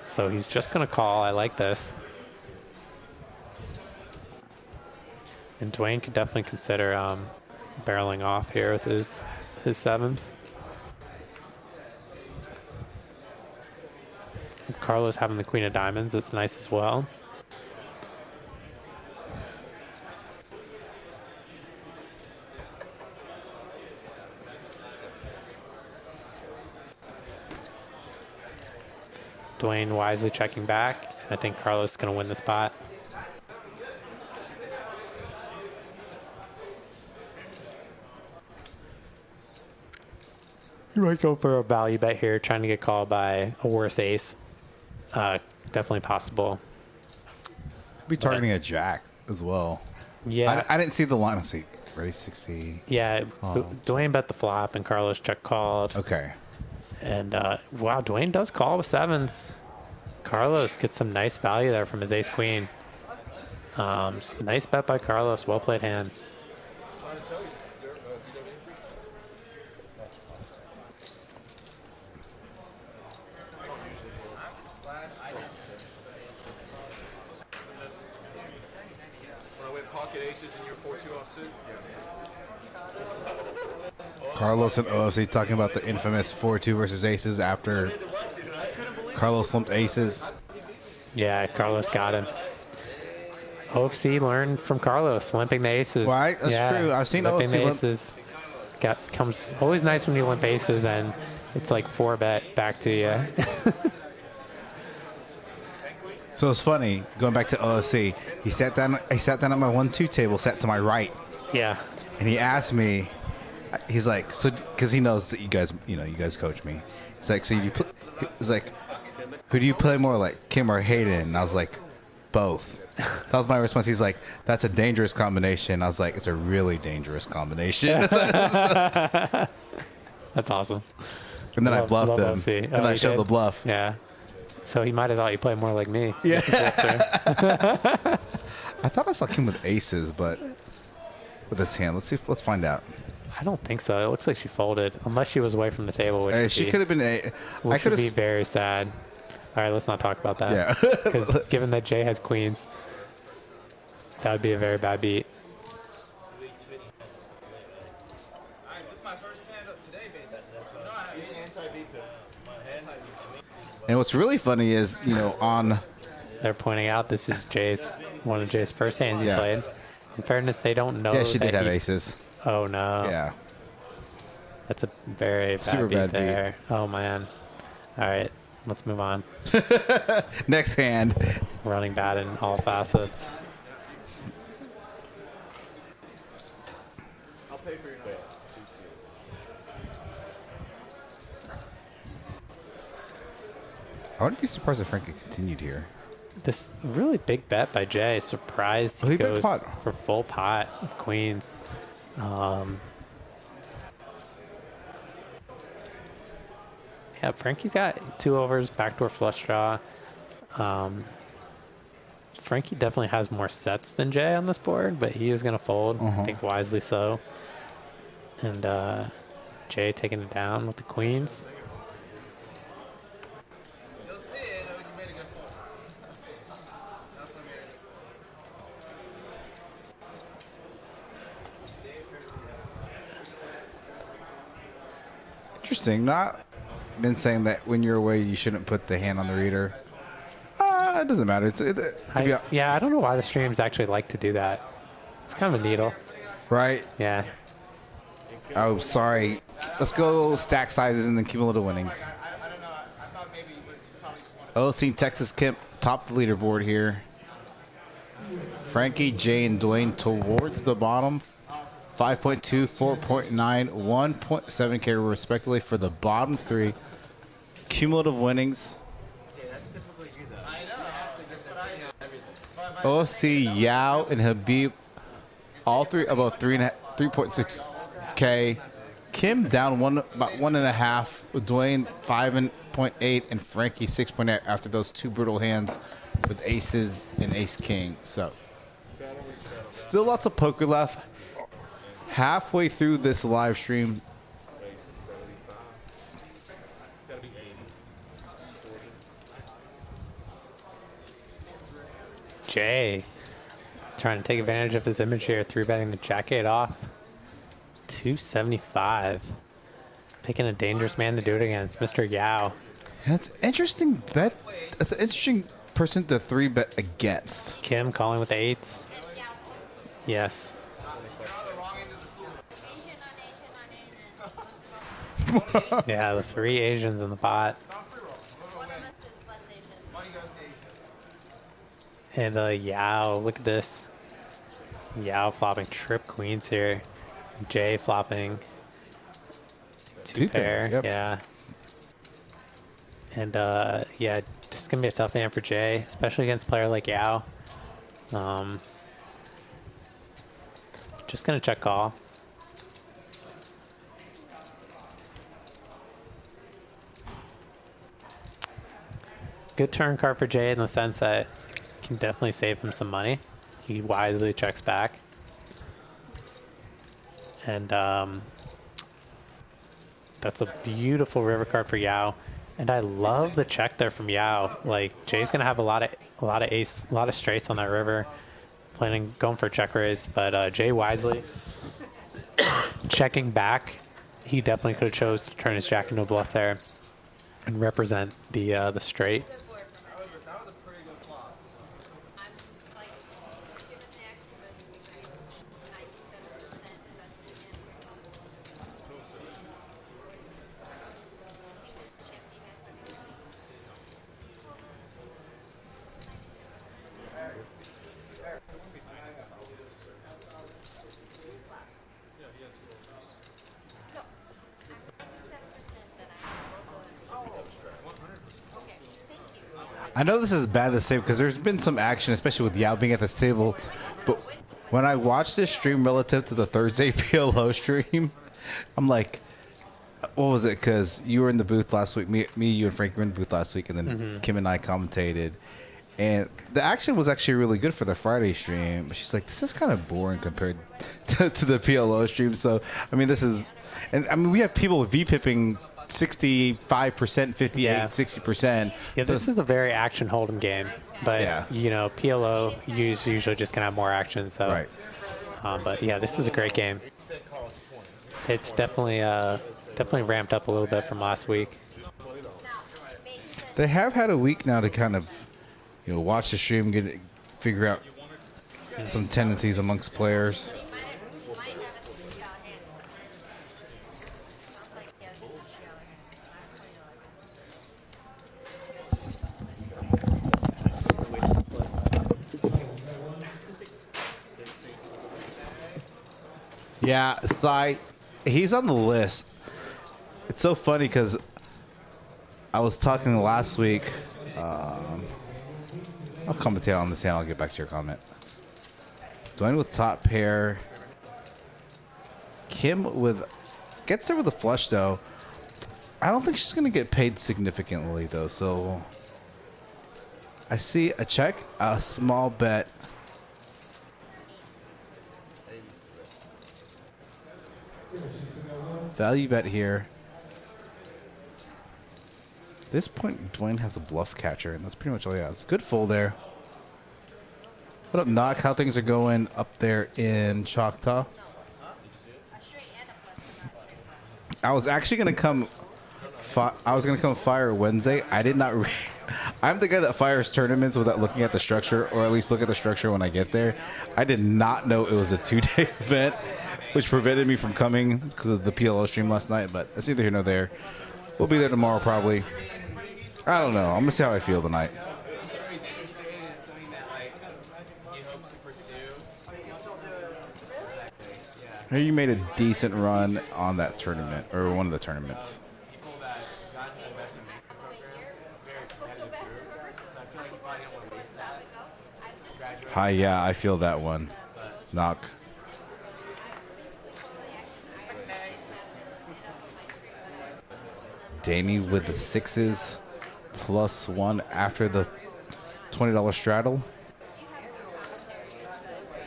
So he's just gonna call. I like this. And Dwayne could definitely consider barreling off here with his sevens. And Carlos having the queen of diamonds, that's nice as well. Dwayne wisely checking back. I think Carlos is going to win the spot. You might go for a value bet here, trying to get called by a worse ace. Definitely possible. Be targeting a jack as well. Yeah. I didn't see the line of seat. Raise 60. Yeah, Dwayne bet the flop and Carlos check called. Okay. And wow, Dwayne does call with sevens. Carlos gets some nice value there from his ace queen. Nice bet by Carlos. Well played hand. When I went pocket aces in your 4-2 offsuit. Carlos and OFC talking about the infamous 4-2 versus aces after Carlos slumped aces. Yeah, Carlos got him. OFC learned from Carlos, limping the aces. Right, that's true. I've seen limping OFC the limp. aces. Comes always nice when you limp aces, and it's like 4-bet back to you. So it's funny, going back to OFC, he sat down at my 1-2 table, sat to my right, Yeah. and he asked me, he's like, so, because he knows that you guys coach me. He's like, so he was like, who do you play more, like Kim or Hayden? And I was like, both. That was my response. He's like, that's a dangerous combination. I was like, it's a really dangerous combination. That's awesome. And then I bluffed him. OFC. And I you showed did? the bluff. Yeah. So he might have thought you played more like me. Yeah. I thought I saw Kim with aces, but with this hand, let's find out. I don't think so. It looks like she folded, unless she was away from the table. Which She could have been a. Which would be very sad. All right, let's not talk about that. Yeah. Because given that Jay has queens, that would be a very bad beat. This is my first hand up today, basically. He's anti-beat. And what's really funny is, on. They're pointing out this is one of Jay's first hands he Yeah. played. In fairness, they don't know. Yeah, she did that have he- aces. Oh no. Yeah. That's a very bad Super beat bad beat. there. Oh man. All right, let's move on. Next hand. Running bad in all facets. I'll pay for your night. I wouldn't be surprised if Frankie continued here. This really big bet by Jay. Surprised Oh, he he bet goes pot. for full pot with queens. Yeah, Frankie's got 2 overs, backdoor flush draw. Frankie definitely has more sets than Jay on this board, but he is going to fold. I think wisely so. And Jay taking it down with the queens. You'll see it. You made a good point. That's what I'm hearing. Interesting. Not been saying that when you're away, you shouldn't put the hand on the reader. It doesn't matter. Yeah, I don't know why the streams actually like to do that. It's kind of a needle. Right. Yeah. Oh, sorry. Let's go stack sizes and then cumulative winnings. I don't know. I thought maybe you would probably just want OC Texas Kemp top the leaderboard here. Frankie, Jay, and Dwayne towards the bottom. 5.2, 4.9, 1.7K respectively for the bottom 3. Cumulative winnings. OFC, Yao, and Habib, all three about 3.6K. Kim down about 1.5, with Dwayne 5.8 and Frankie 6.8 after those 2 brutal hands with aces and ace king. So still lots of poker left. Halfway through this live stream. Jay trying to take advantage of his image here, 3-betting the jack-8 off. 275. Picking a dangerous man to do it against, Mr. Yao. That's interesting bet. That's an interesting person to 3-bet against. Kim calling with the 8s. Yes. Yeah, the 3 Asians in the pot. One of us is less Asian. And Yao, look at this. Yao flopping trip queens here. Jay flopping 2 pair. Yep. Yeah. And yeah, this is gonna be a tough hand for Jay, especially against a player like Yao. Just gonna check call. Good turn card for Jay in the sense that it can definitely save him some money. He wisely checks back. And that's a beautiful river card for Yao. And I love the check there from Yao. Like Jay's gonna have a lot of straights on that river. Going for a check raise, but Jay wisely checking back he definitely could have chose to turn his jack into a bluff there and represent the straight. That was a pretty good flop. I know this is bad to say because there's been some action, especially with Yao being at this table. But when I watched this stream relative to the Thursday PLO stream, I'm like, what was it? Because you were in the booth last week. Me, you, and Frank were in the booth last week, and then Kim and I commentated. And the action was actually really good for the Friday stream. But she's like, this is kind of boring compared to the PLO stream. So, I mean, this is... And, I mean, we have people V-pipping 65%, 58, 60%. Yeah, this is a very action hold'em game, but you know, PLO usually just gonna have more action. So, right. But yeah, this is a great game. It's definitely ramped up a little bit from last week. They have had a week now to kind of, you know, watch the stream, figure out some tendencies amongst players. Yeah, he's on the list. It's so funny because I was talking last week. I'll commentate on this and I'll get back to your comment. Dwayne with top pair. Kim gets there with a flush though. I don't think she's gonna get paid significantly though. So I see a check, a small bet. Value bet here. At this point, Dwayne has a bluff catcher, and that's pretty much all he has. Good fold there. What up, Knock? How things are going up there in Choctaw? I was actually gonna come. Fire Wednesday. I did not. I'm the guy that fires tournaments without looking at the structure, or at least look at the structure when I get there. I did not know it was a 2-day event, which prevented me from coming because of the PLO stream last night, but it's neither here nor there. We'll be there tomorrow probably. I don't know. I'm going to see how I feel tonight. I'm sure he's interested in something that he hopes to pursue. Exactly, yeah. Here you made a decent run on that tournament, or one of the tournaments. People that got into the investment banking program, it's a very competitive group, so I feel like he probably didn't want to waste that. Hi, yeah, I feel that one. Knock. Danny with the sixes, +1 after the $20 straddle.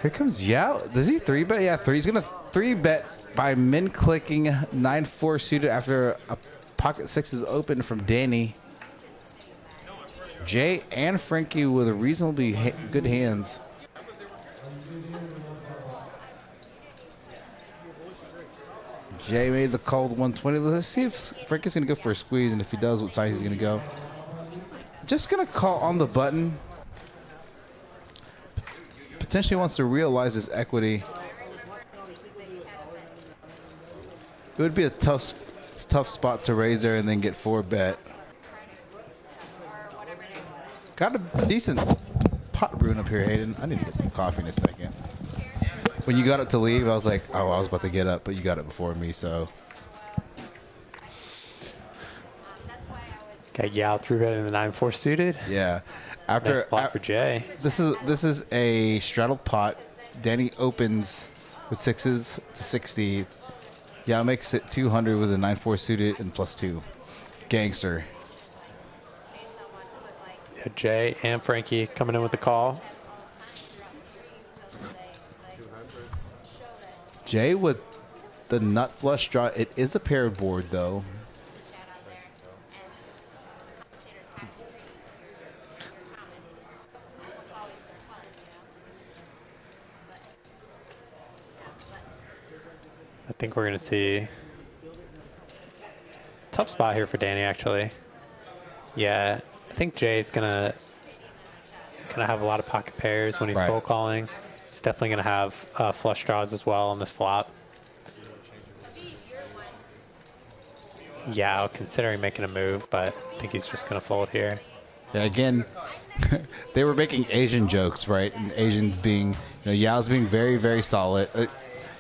Here comes Yao. Does he 3-bet? Yeah, he's going to 3-bet by min clicking 9-4 suited after a pocket six is open from Danny. Jay and Frankie with a reasonably good hands. Jay made the call with 120. Let's see if Frankie's going to go for a squeeze, and if he does, what side he's going to go. Just going to call on the button. Potentially wants to realize his equity. It would be a tough spot to raise there and then get 4-bet. Got a decent pot brewing up here, Hayden. I need to get some coffee in a second. When you got up to leave, I was like, oh, I was about to get up, but you got it before me, so. Got Yao 3-bet in the 9-4 suited. Yeah. Nice spot for Jay. This is a straddle pot. Danny opens with sixes to 60. Yao makes it 200 with a 9-4 suited and +2. Gangster. Yeah, Jay and Frankie coming in with the call. Jay with the nut flush draw. It is a paired board though. I think we're going to see Tough spot here for Danny, actually. Yeah, I think Jay's gonna have a lot of pocket pairs when he's Right. cold calling. He's definitely gonna have flush draws as well on this flop. Yeah, considering making a move, but I think he's just gonna fold here. Yeah, again, they were making Asian jokes, right? And Asians being, Yao's being very, very solid.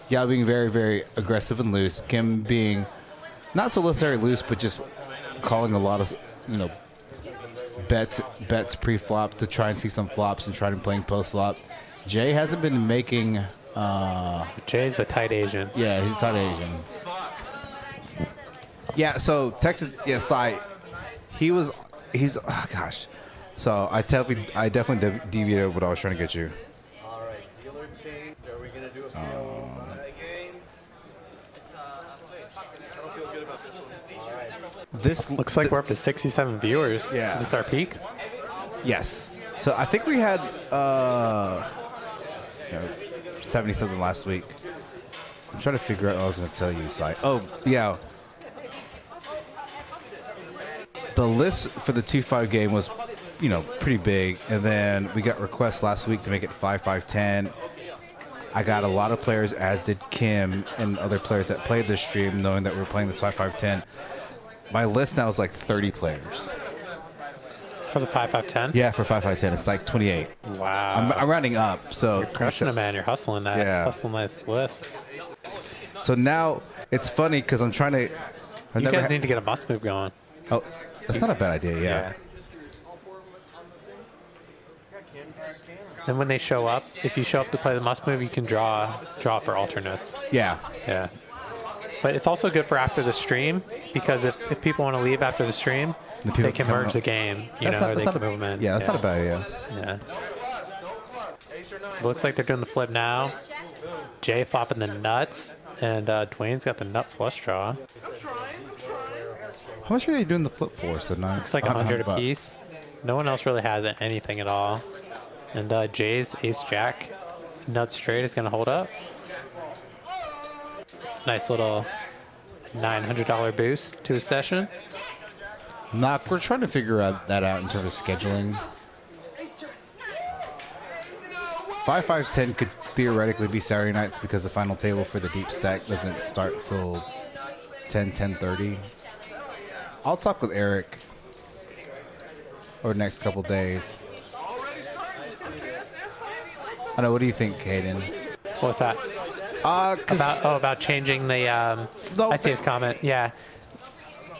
Yao being very, very aggressive and loose. Kim being not so necessarily loose, but just calling a lot of, bets pre-flop to try and see some flops and try and playing post-flop. Jay hasn't been making... Jay's a tight Asian. Yeah, he's tight Asian. Yeah, so Texas, he's, oh gosh. So I definitely deviated what I was trying to get you. All right, dealer change. Are we gonna do a PO game? I don't feel good about this one. All right. This Looks like we're up to 67 viewers. Yeah. Is this our peak? Yes. So I think we had 70 something last week. I'm trying to figure out what I was going to tell you. Oh yeah. The list for the 2-5 game was, pretty big, and then we got requests last week to make it 5-5-10. I got a lot of players, as did Kim and other players that played this stream, knowing that we were playing this 5-5-10. My list now is like 30 players. For the 5-5-10? Yeah, for 5-5-10, it's like 28. Wow. I'm rounding up, so You're crushing it, man. You're hustling that. Yeah. Hustling this list. So now it's funny because I'm trying to. You guys need to get a must move going. Oh, that's not a bad idea. Yeah. Then when they show up, if you show up to play the must move, you can draw for alternates. Yeah. Yeah. But it's also good for after the stream, because if people want to leave after the stream, people they can come merge up. the game, or they that's can not a- move them in. Yeah, that's not a bad idea. Yeah. So it looks like they're doing the flip now. Jay flopping the nuts, and Dwayne's got the nut flush draw. How much are they doing the flip for? So now Looks like 100 apiece. No one else really has anything at all. And Jay's ace jack nut straight is going to hold up. Nice little $900 boost to his session. We're trying to figure that out in terms of scheduling. 5-5-10 could theoretically be Saturday nights because the final table for the deep stack doesn't start till 10:30. I'll talk with Eric over the next couple days. I know. What do you think, Hayden? What's that? About changing the. I see his comment. Yeah.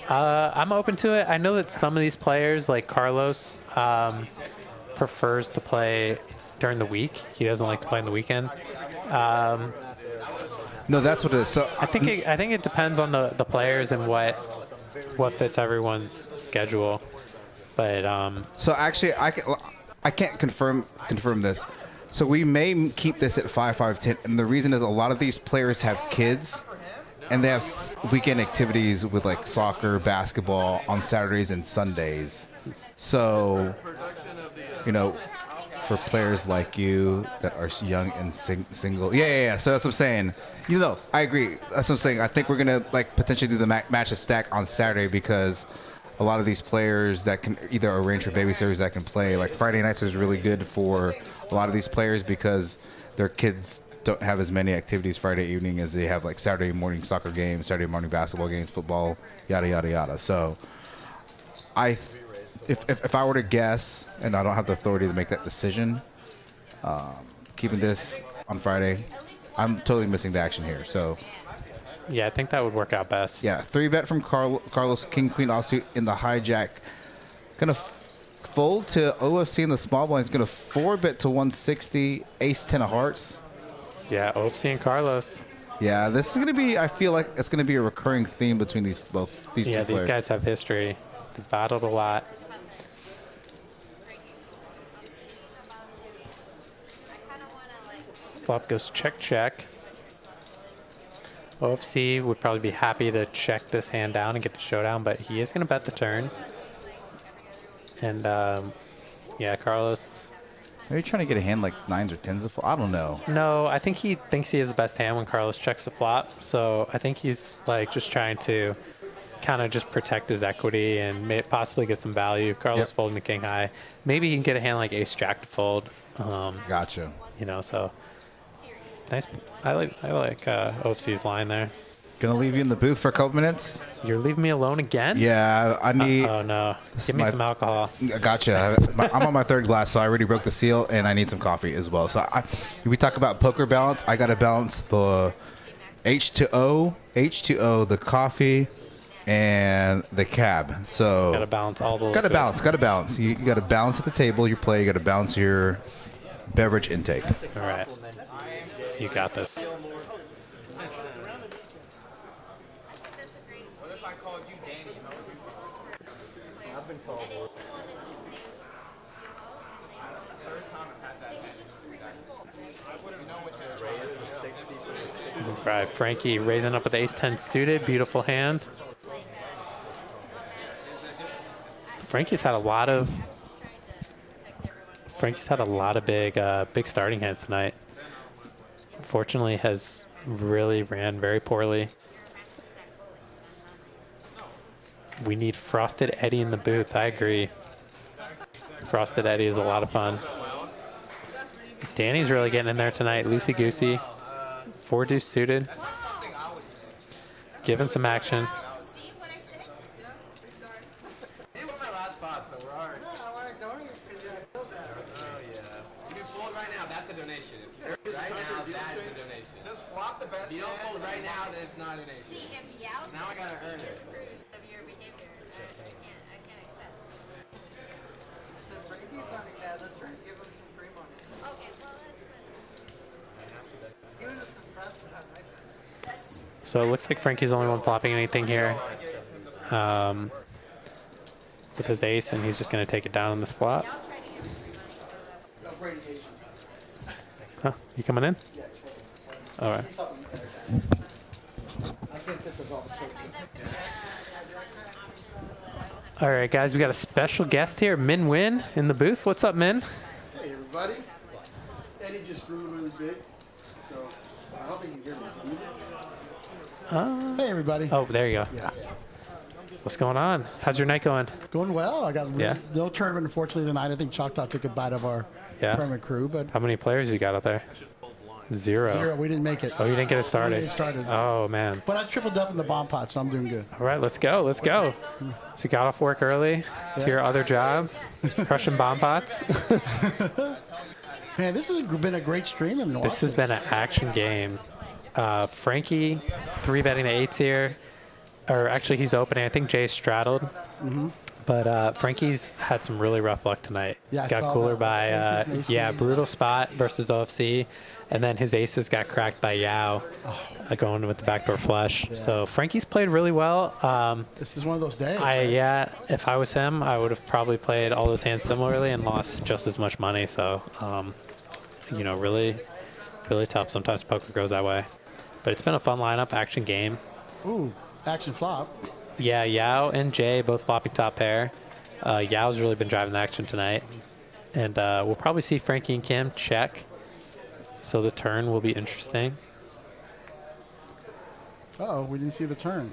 I'm open to it. I know that some of these players, like Carlos, prefers to play during the week. He doesn't like to play on the weekend. No, that's what it is. So I think it depends on the players and what fits everyone's schedule. But so actually, I can't confirm this. So we may keep this at 5-5-10, and the reason is a lot of these players have kids, and they have weekend activities with like soccer, basketball on Saturdays and Sundays. So, for players like you that are young and single, yeah. So that's what I'm saying. I agree. That's what I'm saying. I think we're gonna potentially do the match a stack on Saturday because a lot of these players that can either arrange for babysitters that can play. Like Friday nights is really good for a lot of these players because their kids don't have as many activities Friday evening as they have like Saturday morning soccer games, Saturday morning basketball games, football, yada yada yada. So if I were to guess, and I don't have the authority to make that decision, keeping this on Friday, I'm totally missing the action here. So yeah, I think that would work out best. yeah, 3-bet from Carlos, King Queen offsuit in the hijack. Gonna fold to OFC in the small blind. He's gonna 4-bet to 160, ace 10 of hearts. Yeah, OFC and Carlos. Yeah, this is gonna be. I feel like it's gonna be a recurring theme between these two players. Yeah, these guys have history. They battled a lot. Flop goes check, check. OFC would probably be happy to check this hand down and get the showdown, but he is going to bet the turn. And yeah, Carlos. Are you trying to get a hand like 9s or 10s of flop? I don't know. No, I think he thinks he has the best hand when Carlos checks the flop. So I think he's like just trying to kind of just protect his equity and possibly get some value. Carlos folding the king high. Maybe he can get a hand like ace jack to fold. Gotcha. You know, so nice. I like OFC's line there. Gonna leave you in the booth for a couple minutes. You're leaving me alone again? Yeah, I need. Oh no! Give me some alcohol. Gotcha. I'm on my third glass, so I already broke the seal, and I need some coffee as well. So we talk about poker balance. I gotta balance the H2O, the coffee, and the cab. So Gotta balance all those. Gotta balance. You gotta balance at the table. Your play. You gotta balance your beverage intake. All right. You got this. What if I called you Danny? How would you feel? I've been called. Third time I've had that hand. I wouldn't know what to do. All right, Frankie raising up with ace-10 suited. Beautiful hand. Frankie's had a lot of big starting hands tonight. Fortunately, has really ran very poorly. We need Frosted Eddie in the booth. I agree. Frosted Eddie is a lot of fun. Danny's really getting in there tonight. Loosey goosey. 4-deuce suited. Giving some action. It was my last spot, so we're alright. I want to donate because I feel bad. Oh, yeah. If you fold right now, that's a donation. Right now, that is a donation. Just flop the best. If you don't fold right now, then it's not a donation. See, if Yao Now I gotta earn it. disapproves of your behavior, I can't accept. So Frankie's running that. Let's try and give him some free money. Okay, well, He was just impressed with how nice it is. that's So it looks like Frankie's the only one flopping anything here. With his ace, and he's just going to take it down on this flop. Huh? You coming in? All right. All right, guys, we got a special guest here, Min Win, in the booth. What's up, Min? Hey everybody, Eddie just grew really big, so I hope you can hear me. Hey everybody. Oh, there you go. Yeah, What's going on? How's your night going? going well. I got Yeah. no tournament unfortunately tonight. I think Choctaw took a bite of our Yeah. tournament crew, but How many players you got out there? Zero. zero. We didn't make it. Oh, you didn't get it started. We didn't get it started. Oh, man. But I tripled up in the bomb pot, so I'm doing good. All right, let's go. Let's go. So you got off work early to your other job, crushing bomb pots. Man, this has been a great stream in Milwaukee. This has been an action game. Frankie 3-betting the eights here. Or actually, he's opening. I think Jay straddled. But Frankie's had some really rough luck tonight. Yeah, I got saw cooler that. by, Aces and ace yeah, queen. brutal spot versus OFC. And then his aces got cracked by Yao going with the backdoor flush. So Frankie's played really well. This is one of those days. If I was him, I would have probably played all those hands similarly and lost just as much money. So, you know, really, really tough. Sometimes poker goes that way. But it's been a fun lineup, action game. Ooh, action flop. Yeah, Yao and Jay both flopping top pair. Yao's really been driving the action tonight. And we'll probably see Frankie and Kim check. So the turn will be interesting. Uh-oh, we didn't see the turn.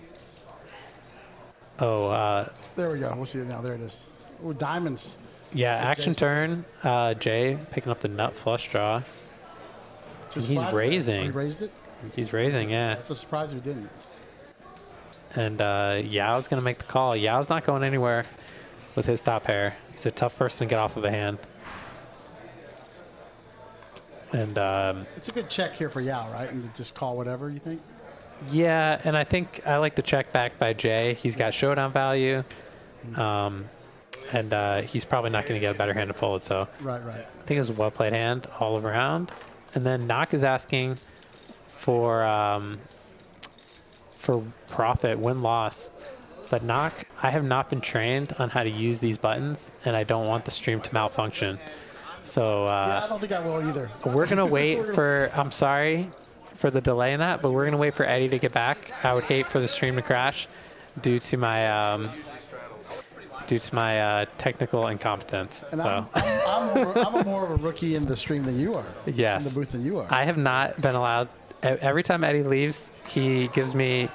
Oh, There we go. We'll see it now. There it is. Ooh, diamonds. yeah, action turn. Jay picking up the nut flush draw. Just He's flats there. raising. He raised it? He's raising, yeah. That's a surprise he didn't. And Yao's going to make the call. Yao's not going anywhere with his top pair. He's a tough person to get off of a hand. And It's a good check here for Yao, right? And to just call whatever you think? yeah, and I think I like the check back by Jay. He's got showdown value. And he's probably not going to get a better hand to fold. So Right. I think it was a well-played hand all around. And then Knock is asking for profit, win-loss. But Knock, I have not been trained on how to use these buttons, and I don't want the stream to malfunction. So Yeah, I don't think I will either. we're going to wait for, I'm sorry for the delay in that, but we're going to wait for Eddie to get back. I would hate for the stream to crash due to my technical incompetence. And So. I'm more of a rookie in the stream than you are. Yes. In the booth than you are. I have not been allowed. Every time Eddie leaves, he gives me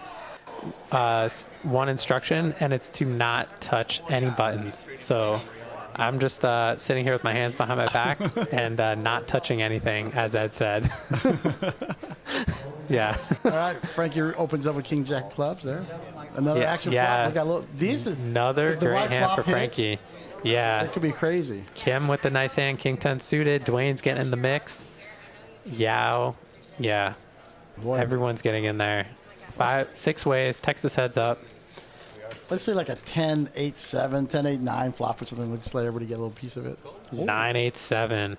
one instruction, and it's to not touch any buttons. So I'm just sitting here with my hands behind my back and not touching anything, as Ed said. Yeah. All right, Frankie opens up with King Jack clubs there. Another action flop. Look at these. Another great hand for Frankie. Yeah. That could be crazy. Kim with the nice hand, King 10 suited. Dwayne's getting in the mix. Yao. Yeah. Boy. Everyone's getting in there. 6 ways. Texas heads up. Let's say like a 10-8-7, 10-8-9 flop or something. Let's let everybody get a little piece of it. 9-8-7.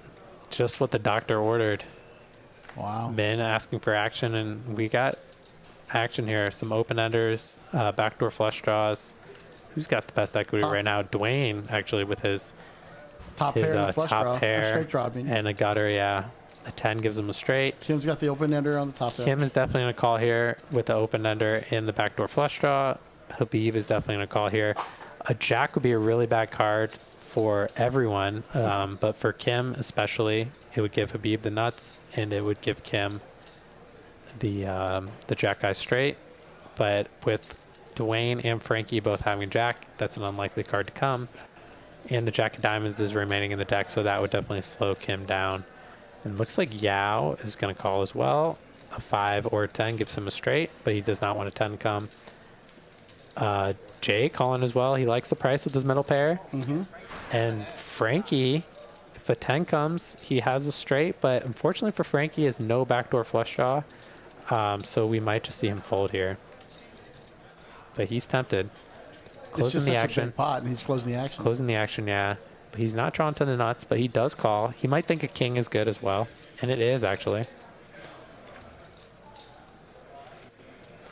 Just what the doctor ordered. Wow. Min asking for action, and we got action here. Some open-enders, backdoor flush draws. Who's got the best equity right now? Dwayne, actually, with his top pair, top pair, straight draw, and a gutter, yeah. A 10 gives him a straight. Kim's got the open-ender on the top there. Kim is definitely going to call here with the open-ender in the backdoor flush draw. Habib is definitely going to call here. A jack would be a really bad card for everyone, but for Kim especially, it would give Habib the nuts, and it would give Kim the jack eye straight. But with Dwayne and Frankie both having jack, that's an unlikely card to come. And the jack of diamonds is remaining in the deck, so that would definitely slow Kim down. And looks like Yao is going to call as well. A 5 or a 10 gives him a straight, but he does not want a 10 come. Jay calling as well. He likes the price with his middle pair. And Frankie, if a 10 comes, he has a straight, but unfortunately for Frankie, he has no backdoor flush draw. So we might just see him fold here. But he's tempted. Closing the action. A big pot, and he's closing the action. Closing the action, yeah. But he's not drawn to the nuts, but he does call. He might think a king is good as well. And it is, actually.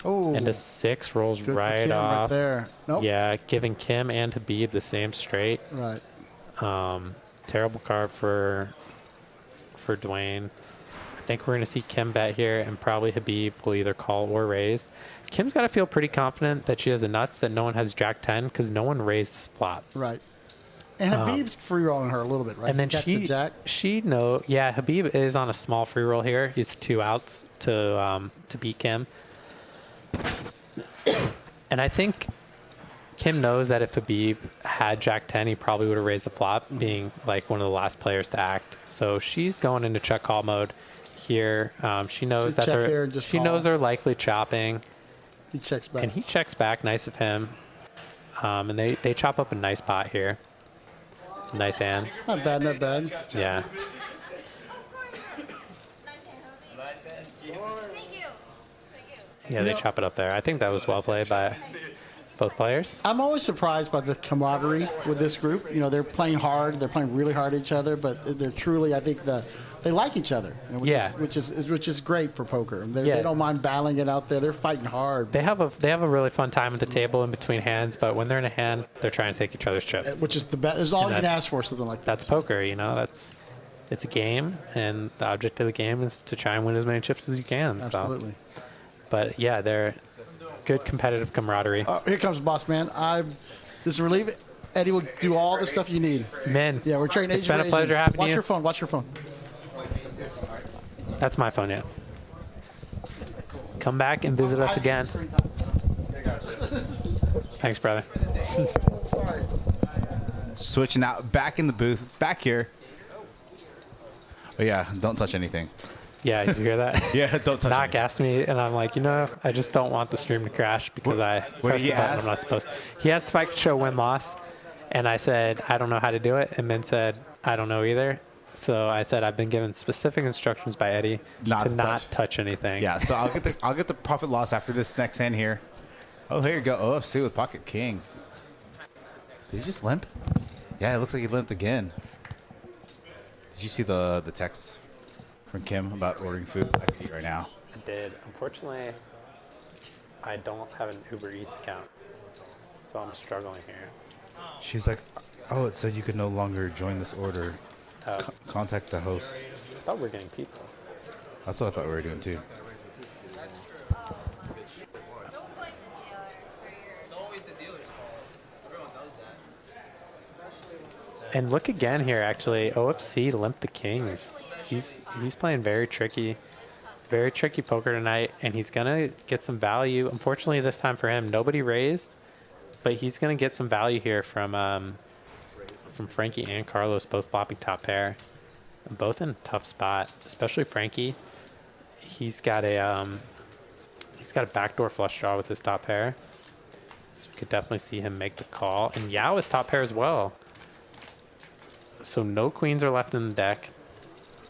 Oh. And a 6 rolls Good right for Kim off. right there. Nope. Yeah, giving Kim and Habib the same straight. Right. Terrible card for Dwayne. I think we're going to see Kim bet here, and probably Habib will either call or raise. Kim's got to feel pretty confident that she has the nuts, that no one has jack 10, because no one raised this flop. Right. And Habib's free rolling her a little bit, right? And then Habib is on a small free roll here. He's 2 outs to beat Kim. And I think Kim knows that if Habib had jack 10, he probably would have raised the flop, being like one of the last players to act. So she's going into check call mode here. She knows that they're likely chopping. He checks back. And he checks back. Nice of him. And they chop up a nice pot here. Nice hand. Not bad, not bad. Yeah. Yeah, they chop it up there. I think that was well played by both players. I'm always surprised by the camaraderie with this group. You know, they're playing hard. They're playing really hard at each other, but they're truly, I think, they like each other. Which is great for poker. They don't mind battling it out there. They're fighting hard. They have a really fun time at the table in between hands, but when they're in a hand, they're trying to take each other's chips. Which is the best. There's all you can ask for, something like that. That's poker, you know. It's a game, and the object of the game is to try and win as many chips as you can. Absolutely. So. But yeah, they're good competitive camaraderie. Here comes Boss Man. This is relief. Eddie will do all the stuff you need. Man, yeah, we're trading. It's been a pleasure having you. Watch your phone. Watch your phone. That's my phone, yeah. Come back and visit us again. Thanks, brother. Switching out, back in the booth, back here. Oh yeah, don't touch anything. Yeah, did you hear that? Yeah, don't touch Knock asked me, and I'm like, I just don't want the stream to crash because I pressed the button I'm not supposed to. He asked if I could show win-loss, and I said, I don't know how to do it, and Min said, I don't know either. So I said, I've been given specific instructions by Eddie to not touch anything. Yeah, so I'll get the profit loss after this next hand here. Oh, here you go, OFC with pocket kings. Did he just limp? Yeah, it looks like he limped again. Did you see the text from Kim about ordering food I could eat right now? I did. Unfortunately, I don't have an Uber Eats account, so I'm struggling here. She's like, oh, it said you could no longer join this order. Contact the host. I thought we were getting pizza. That's what I thought we were doing too. And look again here, actually. OFC limped the kings. He's playing very tricky. Very tricky poker tonight, and he's going to get some value. Unfortunately, this time for him, nobody raised, but he's going to get some value here from Frankie and Carlos, both flopping top pair. Both in a tough spot, especially Frankie. He's got a backdoor flush draw with his top pair. So we could definitely see him make the call. And Yao is top pair as well. So no queens are left in the deck.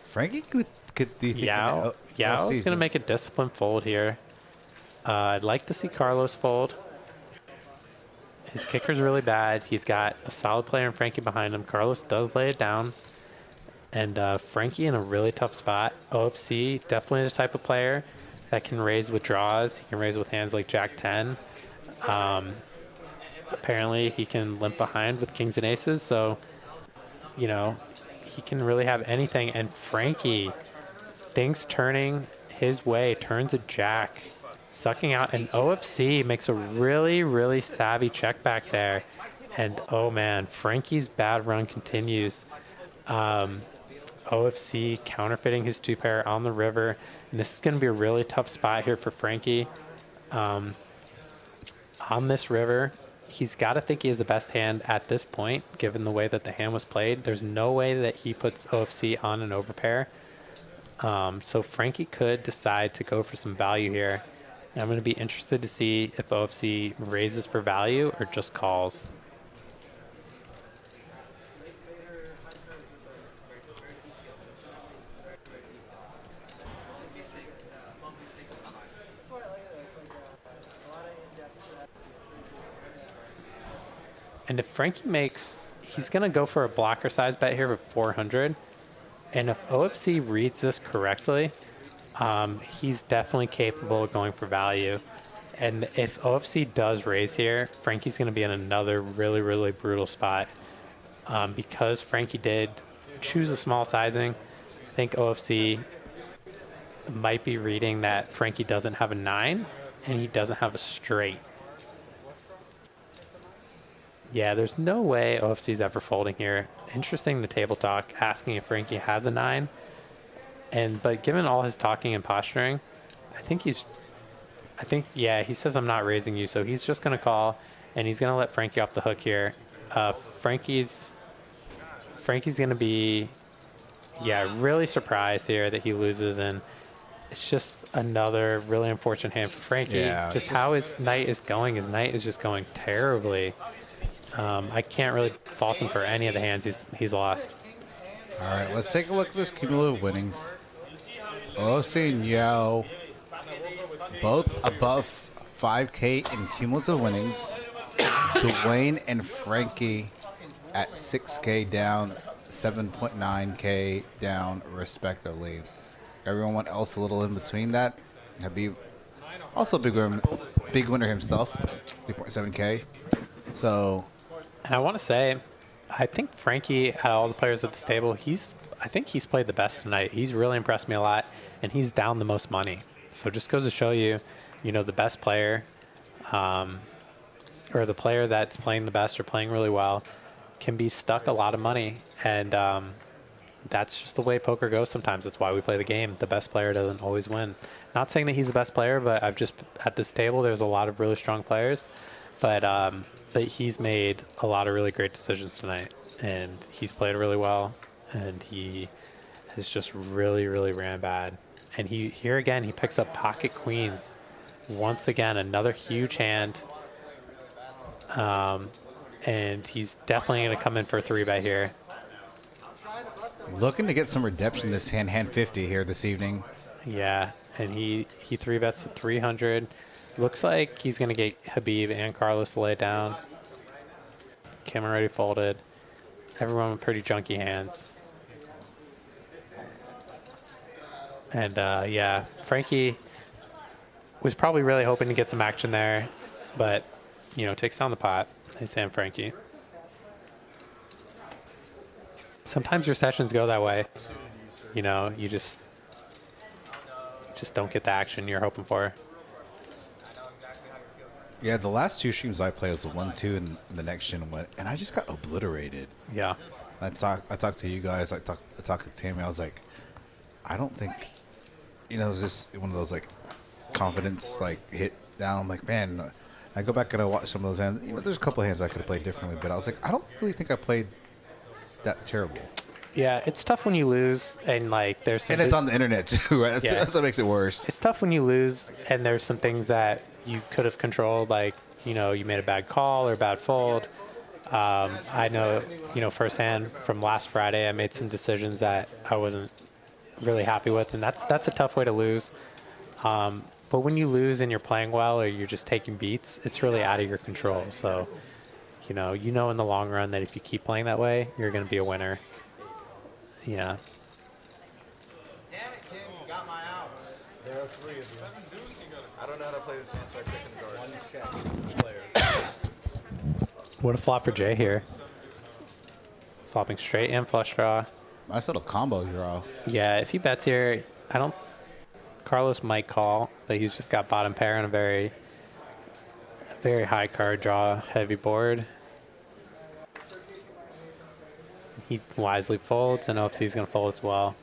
Frankie could do Yao is going to make a disciplined fold here. I'd like to see Carlos fold. His kicker's really bad. He's got a solid player in Frankie behind him. Carlos does lay it down. And Frankie in a really tough spot. OFC, definitely the type of player that can raise with draws. He can raise with hands like Jack 10. Apparently, he can limp behind with kings and aces. So, you know, he can really have anything. And Frankie, things turning his way, turns a jack, sucking out. And OFC makes a really, really savvy check back there. And, oh, man, Frankie's bad run continues. OFC counterfeiting his two pair on the river. And this is going to be a really tough spot here for Frankie. On this river, he's got to think he has the best hand at this point, given the way that the hand was played. There's no way that he puts OFC on an overpair. So Frankie could decide to go for some value here. And I'm going to be interested to see if OFC raises for value or just calls. And if Frankie makes, he's going to go for a blocker size bet here of 400. And if OFC reads this correctly, he's definitely capable of going for value. And if OFC does raise here, Frankie's going to be in another really, really brutal spot. Because Frankie did choose a small sizing, I think OFC might be reading that Frankie doesn't have a 9 and he doesn't have a straight. Yeah, there's no way OFC's ever folding here. Interesting, the table talk, asking if Frankie has a 9. But given all his talking and posturing, yeah, he says I'm not raising you, so he's just going to call, and he's going to let Frankie off the hook here. Frankie's going to be, yeah, really surprised here that he loses, and it's just another really unfortunate hand for Frankie. Yeah. Just how his night is going. His night is just going terribly. I can't really fault him for any of the hands he's lost. All right, let's take a look at this cumulative winnings. OC and Yao both above 5K in cumulative winnings. Dwayne and Frankie at 6K down, 7.9K down, respectively. Everyone else a little in between that. Habib, also big winner himself, 3.7K. So, and I want to say, I think Frankie, out of all the players at this table, I think he's played the best tonight. He's really impressed me a lot, and he's down the most money. So it just goes to show you, the best player, or the player that's playing the best or playing really well, can be stuck a lot of money. And that's just the way poker goes sometimes. That's why we play the game. The best player doesn't always win. Not saying that he's the best player, but at this table, there's a lot of really strong players. But he's made a lot of really great decisions tonight, and he's played really well, and he has just really, really ran bad. And here again, he picks up pocket queens. Once again, another huge hand. And he's definitely going to come in for a 3-bet here. Looking to get some redemption this hand 50 here this evening. Yeah, and he 3-bets at 300. Looks like he's going to get Habib and Carlos to lay it down. Kim already folded. Everyone with pretty junky hands. And yeah, Frankie was probably really hoping to get some action there, but, takes down the pot. Nice hand, Frankie. Sometimes your sessions go that way. You just don't get the action you're hoping for. Yeah, the last two streams I played was the 1-2 and the next gen went, and I just got obliterated. Yeah. I talked to you guys. I talked to Tammy. I was like, I don't think you know, it was just one of those like confidence like hit down. I'm like, man, I go back and I watch some of those hands. You know, there's a couple of hands I could have played differently, but I was like, I don't really think I played that terrible. Yeah, it's tough when you lose and like there's some And it's on the internet too, right? Yeah. That's what makes it worse. It's tough when you lose and there's some things that you could have controlled, like, you know, you made a bad call or a bad fold. I know, you know, firsthand from last Friday, I made some decisions that I wasn't really happy with, and that's a tough way to lose. But when you lose and you're playing well or you're just taking beats, it's really out of your control. So, you know in the long run that if you keep playing that way, you're going to be a winner. Yeah. Damn it, Kim, you got my outs. There are 3 of you. I don't know how to play this hand, so I check in the guard. One check players. What a flop for Jay here. Flopping straight and flush draw. Nice little combo draw. Yeah, if he bets here, Carlos might call, but he's just got bottom pair on a very high card draw, heavy board. He wisely folds, and OFC is going to fold as well.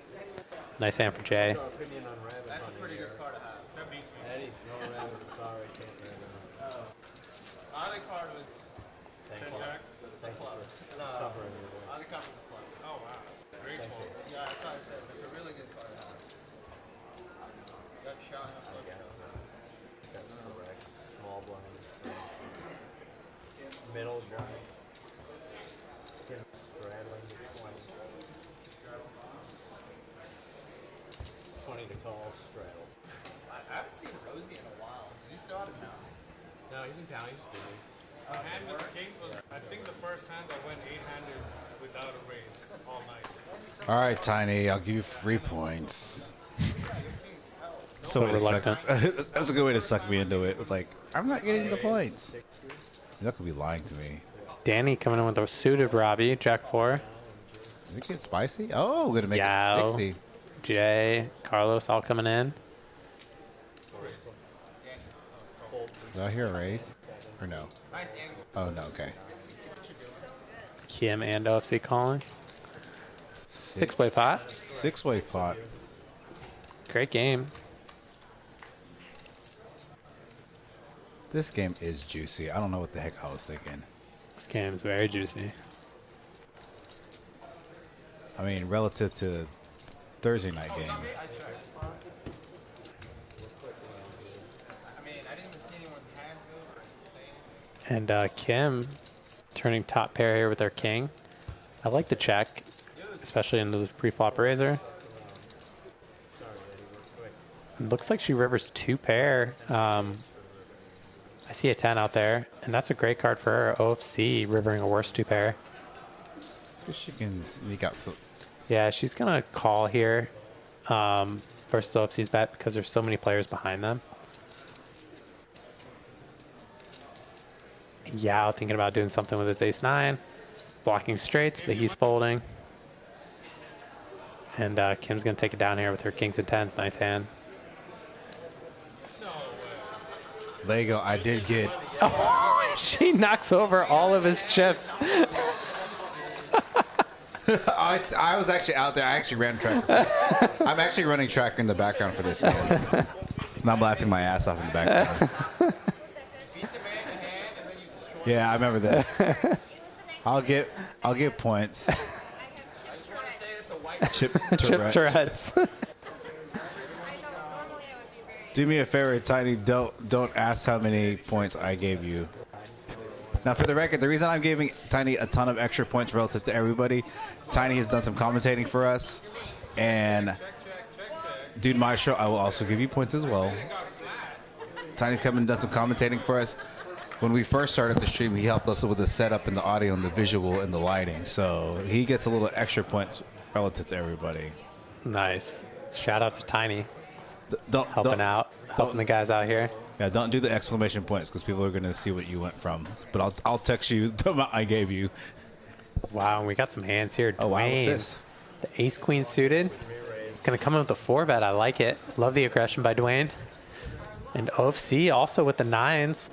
Nice hand for Jay. Opinion on rabbit That's a hunting pretty here. good card to have. Eddie, no rabbit. Sorry, can't hear that. My other card was Thank you. Thank you for covering me there. other card was the plug. Oh wow. Great Thanks, fold. Eddie. Yeah, that's what I said. It's a really good card to have. Got shot in the foot. That's correct. Small blind. Middle blind. Tim straddling the 20. 20 to call, straddle. I haven't seen Rosie in a while. Is he still out of town? No, he's in town. He's just busy. The hand with the kings was, I think, the first hand I went 8-handed without a raise all night. All right, Tiny, I'll give you 3 points. So reluctant. That's a good way to suck me into it. It's like, I'm not getting the points. That could be lying to me. Danny coming in with a suited Robbie, Jack 4. Is it getting spicy? Oh, we're going to make Yow. it 60. Jay, Carlos all coming in. Did I hear a raise? Or no? Nice angle. Oh, no, okay. Kim and OFC calling. 6-way pot. 6-way pot. Great game. This game is juicy. I don't know what the heck I was thinking. This game is very juicy. I mean, relative to Thursday night game. I mean, I didn't even see anyone's hands move or say anything. And Kim turning top pair here with her king. I like the check, especially into the pre-flop razor. It looks like she rivers 2 pair. I see a 10 out there, and that's a great card for her. OFC rivering a worse 2 pair. So she can sneak out. So Yeah, she's gonna call here versus OFC's bet because there's so many players behind them. Yao thinking about doing something with his ace-9, blocking straights, but he's folding. And Kim's gonna take it down here with her kings and 10s. Nice hand. Lego, I did get. Oh, she knocks over all of his chips. I was actually out there. I actually ran track. I'm actually running track in the background for this game. And I'm laughing my ass off in the background. Yeah, I remember that. I'll get points. Chip Chip Tourette's. Do me a favor, Tiny. Don't ask how many points I gave you. Now, for the record, the reason I'm giving Tiny a ton of extra points relative to everybody, Tiny has done some commentating for us, and dude, my show, I will also give you points as well. Tiny's come and done some commentating for us. When we first started the stream, he helped us with the setup and the audio and the visual and the lighting, so he gets a little extra points relative to everybody. Nice. Shout out to Tiny. Helping the guys out here. Yeah, don't do the exclamation points because people are going to see what you went from. But I'll text you the amount I gave you. Wow, and we got some hands here. Oh, wow, what's Dwayne, this? the ace-queen suited. It's going to come in with a 4-bet. I like it. Love the aggression by Dwayne. And OFC also with the 9s.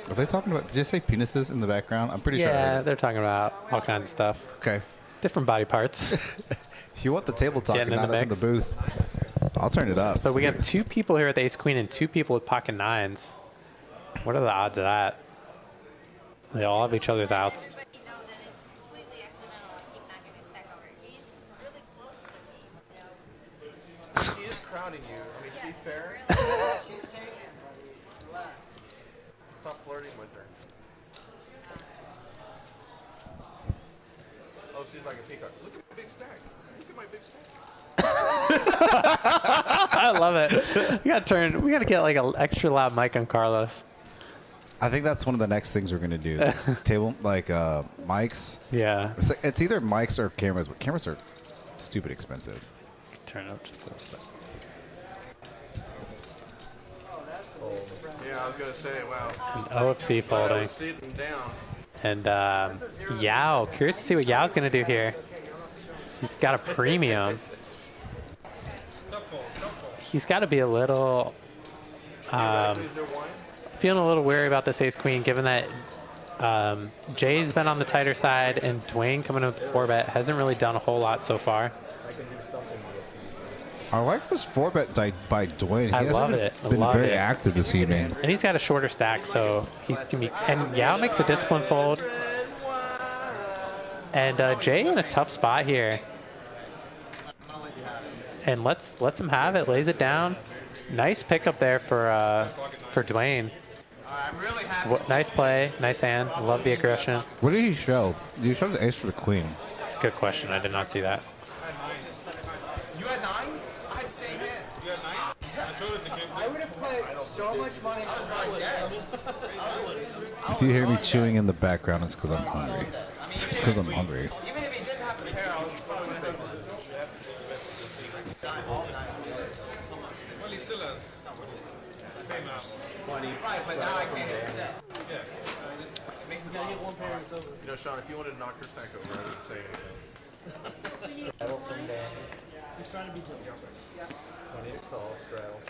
Are they talking about, did you say penises in the background? I'm pretty sure. Yeah, they're talking about all kinds of stuff. Okay. Different body parts. If you want the table talk and Getting in not the us in the mix. booth, I'll turn it up. So we have 2 people here with ace queen and 2 people with pocket nines. What are the odds of that? They all have each other's outs. But you know that it's completely accidental. I keep not getting stack over. He's really close to me, you know. He is crowding you. I mean, to be fair, She's taken. Relax. stop flirting with her. Oh, she's like a peacock. Look at my big stack. Look at my big stack. I love it. We gotta get like an extra loud mic on Carlos. I think that's one of the next things we're gonna do. Table mics. Yeah. It's either mics or cameras, but cameras are stupid expensive. Turn it up just a little bit. Yeah, I was gonna say, wow. OFC folding. Sitting down. And Yao, curious to see what Yao's gonna do here. He's got a premium. He's got to be a little feeling a little wary about this ace queen, given that Jay's been on the tighter side and Dwayne coming in with the 4-bet hasn't really done a whole lot so far. I like this 4-bet by Dwayne. I He love hasn't it. I Been love very it. active this evening. And he's got a shorter stack, so he's gonna be. And Yao makes a discipline fold. And Jay in a tough spot here. And lets him have it. Lays it down. Nice pickup there for Dwayne. Nice play. Nice hand. Love the aggression. What did he show? Did he show the ace for the queen? That's a good question. I did not see that. You had 9s? I had the same hand. You had 9? I showed it to Kim. I would have put so much money If you hear me chewing in the background, it's because I'm hungry. It's because I'm hungry. Even if he didn't have the pair, I was probably going to say. Well, he still has the same outs. Right, but now I can't hit set. Yeah. It makes it get one pair of silver. You know, Sean, if you wanted to knock her stack over, I wouldn't say anything. He's trying to be Joe. 20 to call, straddle.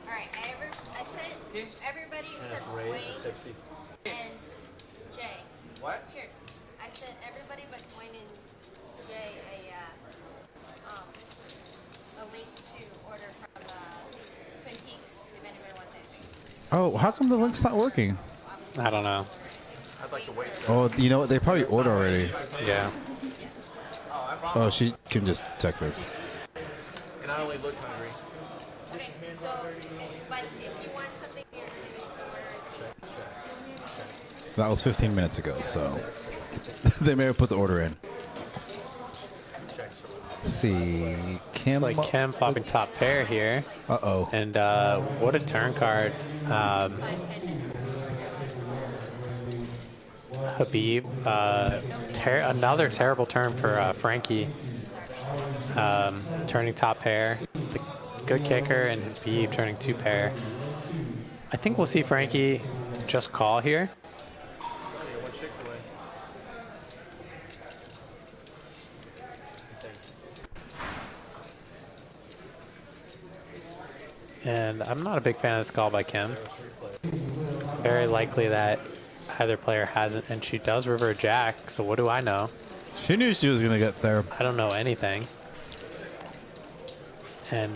All right, I sent everybody except Raise to Dwayne 60. and Jay. What? Cheers. I sent everybody but Dwayne and Jay a link to order from Twin Peaks if anybody wants anything. Oh, how come the link's not working? I don't know. I'd like to wait. Oh, you know what? They probably ordered already. Yeah. Oh, she can just text us. And I only look hungry. Okay, so, but if you want something, you're going to need to order. That was 15 minutes ago, so they may have put the order in. Let's see, Kim. Like Kim popping top pair here. Uh-oh. And what a turn card. Habib, another terrible turn for Frankie. Turning top pair. Good kicker, and Habib turning 2 pair. I think we'll see Frankie just call here. And I'm not a big fan of this call by Kim. Very likely that either player hasn't, and she does river a jack, so what do I know? She knew she was going to get there. I don't know anything. And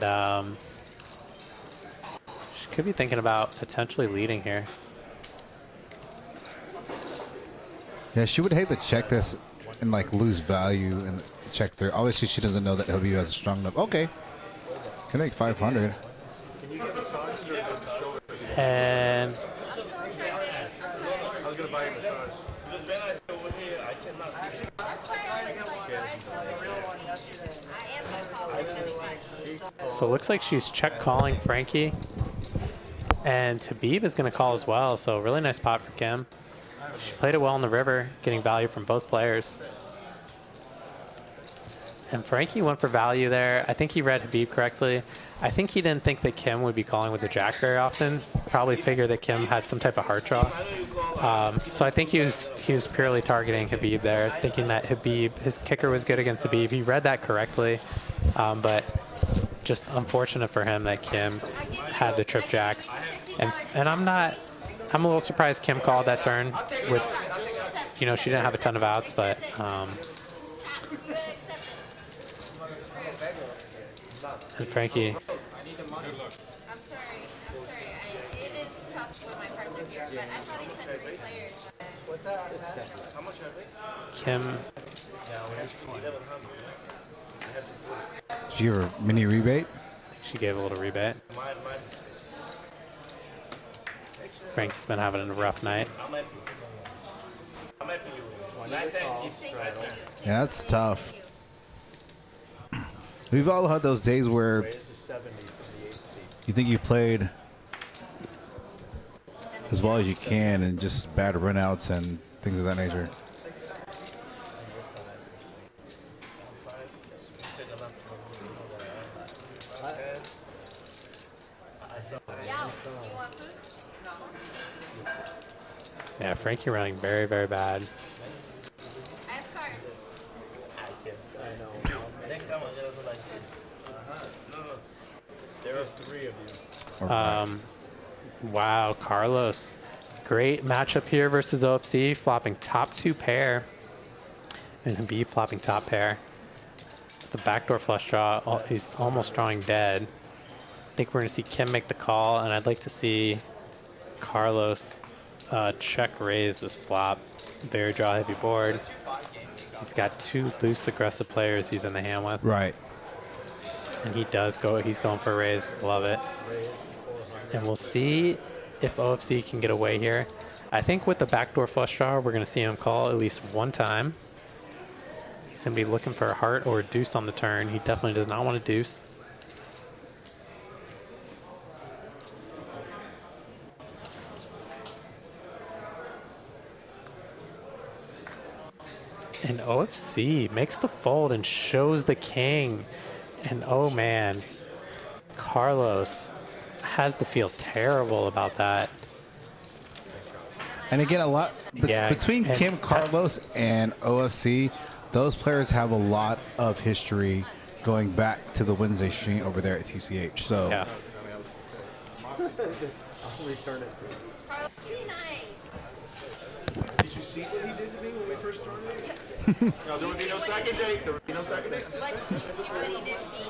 she could be thinking about potentially leading here. Yeah, she would hate to check this and like lose value and check through. Obviously, she doesn't know that Habib has a strong enough. Okay. Can make 500. And I'm so excited. I'm sorry. I was going to buy you a massage. That's why I always like guys know I am going to call this. so it looks like she's check calling Frankie. And Habib is going to call as well, so really nice pot for Kim. She played it well in the river, getting value from both players. And Frankie went for value there. I think he read Habib correctly. I think he didn't think that Kim would be calling with the jack very often. Probably figured that Kim had some type of heart draw. So I think he was purely targeting Habib there, thinking that Habib, his kicker was good against Habib. He read that correctly, but just unfortunate for him that Kim had the trip jacks. And I'm not I'm a little surprised Kim called that turn. With, you know, she didn't have a ton of outs, but and Frankie. I'm sorry. It is tough when my cards are here, but I thought he said 3 players. How much are they? Kim. Is your mini rebate? She gave a little rebate. Frankie's been having a rough night. Yeah, that's tough. We've all had those days where you think you played as well as you can and just bad runouts and things of that nature. Yeah, Frankie running very, very bad. I have cards. Next time I'm gonna go like this. No. There are 3 of you. Wow, Carlos. Great matchup here versus OFC, flopping top 2 pair. And Habib flopping top pair. The backdoor flush draw, he's almost drawing dead. I think we're going to see Kim make the call, and I'd like to see Carlos check raise this flop. Very draw heavy board. He's got 2 loose aggressive players he's in the hand with. Right. And he does go, he's going for a raise. Love it. And we'll see if OFC can get away here. I think with the backdoor flush draw, we're going to see him call at least one time. He's going to be looking for a heart or a deuce on the turn. He definitely does not want a deuce. And OFC makes the fold and shows the king. And oh man, Carlos has to feel terrible about that. And again, a lot between Kim, Carlos, and OFC, those players have a lot of history going back to the Wednesday stream over there at TCH. So yeah. I'll return it to you. Carlos, be nice. Did you see what he did to me when we first started? No, there would be no second date. There would be no second date. What did you see what he did to me?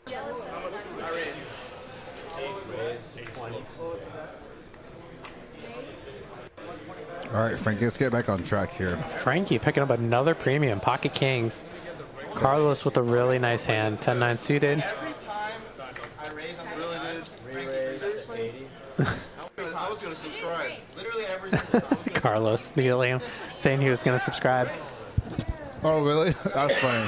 Jealous of all right, Frankie, let's get back on track here. Frankie picking up another premium, pocket kings. Carlos with a really nice hand, 10-9 suited. Every time I raise, I'm really good. Seriously? I was going to subscribe. Literally every single time. Carlos kneeling, saying he was going to subscribe. Oh, really? That's funny.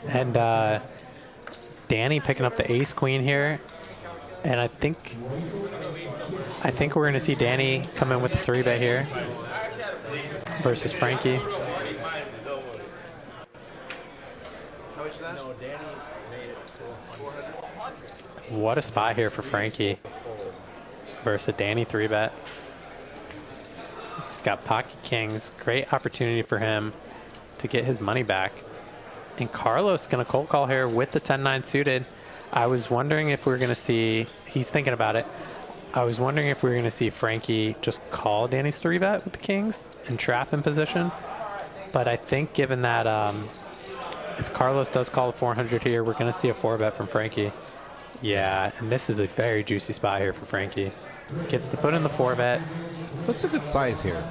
And Danny picking up the ace queen here. And I think we're going to see Danny come in with the 3-bet here versus Frankie. What a spot here for Frankie versus a Danny 3-bet. He's got pocket kings. Great opportunity for him to get his money back. And Carlos going to cold call here with the 10-9 suited. I was wondering if we were going to see, he's thinking about it. I was wondering if we were going to see Frankie just call Danny's 3-bet with the kings and trap in position. But I think given that if Carlos does call the 400 here, we're going to see a 4-bet from Frankie. Yeah, and this is a very juicy spot here for Frankie. Gets to put in the 4-bet. What's a good size here?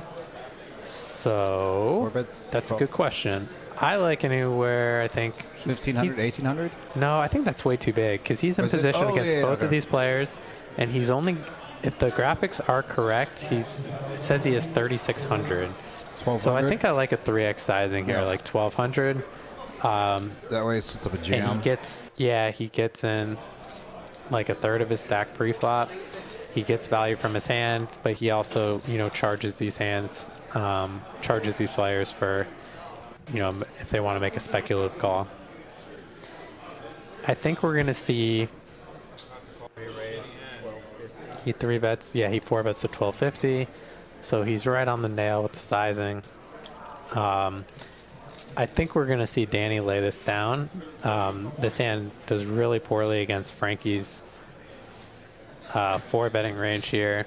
So, that's a good question. I like anywhere, I think. 1,500, 1,800? No, I think that's way too big because he's in position against both of these players. And he's only, if the graphics are correct, it says he has 3,600. So I think I like a 3x sizing here, like 1,200. That way it sets up a jam. And he gets in like a third of his stack pre-flop. He gets value from his hand, but he also, charges these hands, charges these players for, if they want to make a speculative call. I think we're going to see He 3-bets. Yeah, he 4-bets to 1250. So he's right on the nail with the sizing. I think we're going to see Danny lay this down. This hand does really poorly against Frankie's 4-betting range here.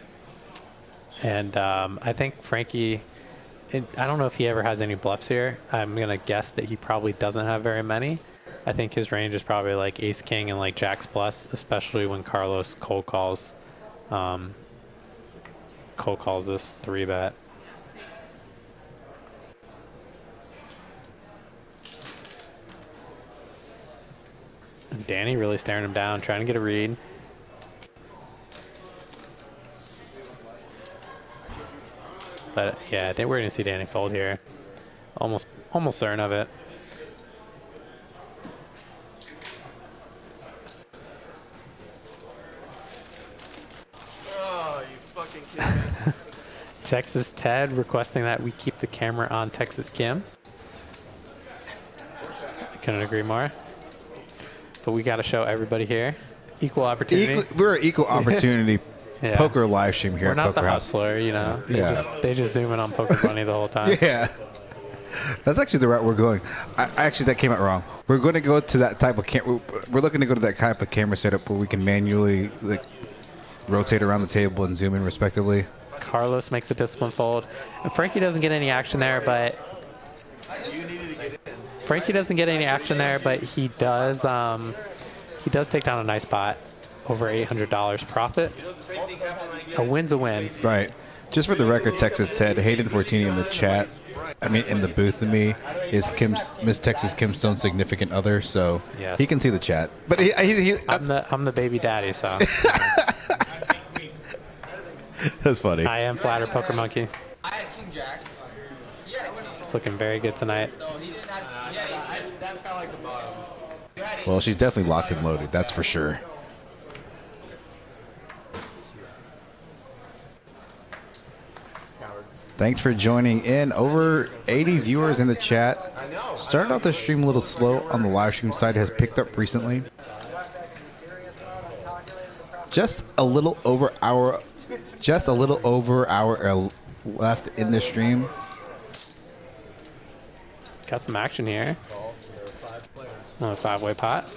And I think Frankie, I don't know if he ever has any bluffs here. I'm going to guess that he probably doesn't have very many. I think his range is probably like ace king and like jacks plus, especially when Carlos cold calls this 3-bet. And Danny really staring him down, trying to get a read. But yeah, I think we're gonna see Danny fold here. Almost certain of it. Oh, you fucking kidding me? Texas Ted requesting that we keep the camera on Texas Kim. I couldn't agree more. But we got to show everybody here equal opportunity. We're an equal opportunity Yeah. poker live stream here We're at not Poker the House. hustler, you know. Yeah. They just zoom in on Poker Bunny the whole time. Yeah. That's actually the route we're going. Actually, that came out wrong. We're going to go to that type of we're looking to go to that type of camera setup where we can manually like rotate around the table and zoom in respectively. Carlos makes a discipline fold. And Frankie doesn't get any action there, but he does take down a nice pot. Over $800 profit. A win's a win. Right. Just for the record, Texas Ted, Hayden Fortini in the chat, in the booth to me, is Miss Texas Kim Stone's significant other, so Yes. he can see the chat. But I'm the baby daddy, so. That's funny. I am flatter Poker Monkey. I had King Jack. It's looking very good tonight. So he didn't have. That felt like the bottom. Well, she's definitely locked and loaded, that's for sure. Thanks for joining in. Over 80 viewers in the chat. Started off the stream a little slow on the live stream side. Has picked up recently. Just a little over hour left in the stream. Got some action here. Another 5-way pot.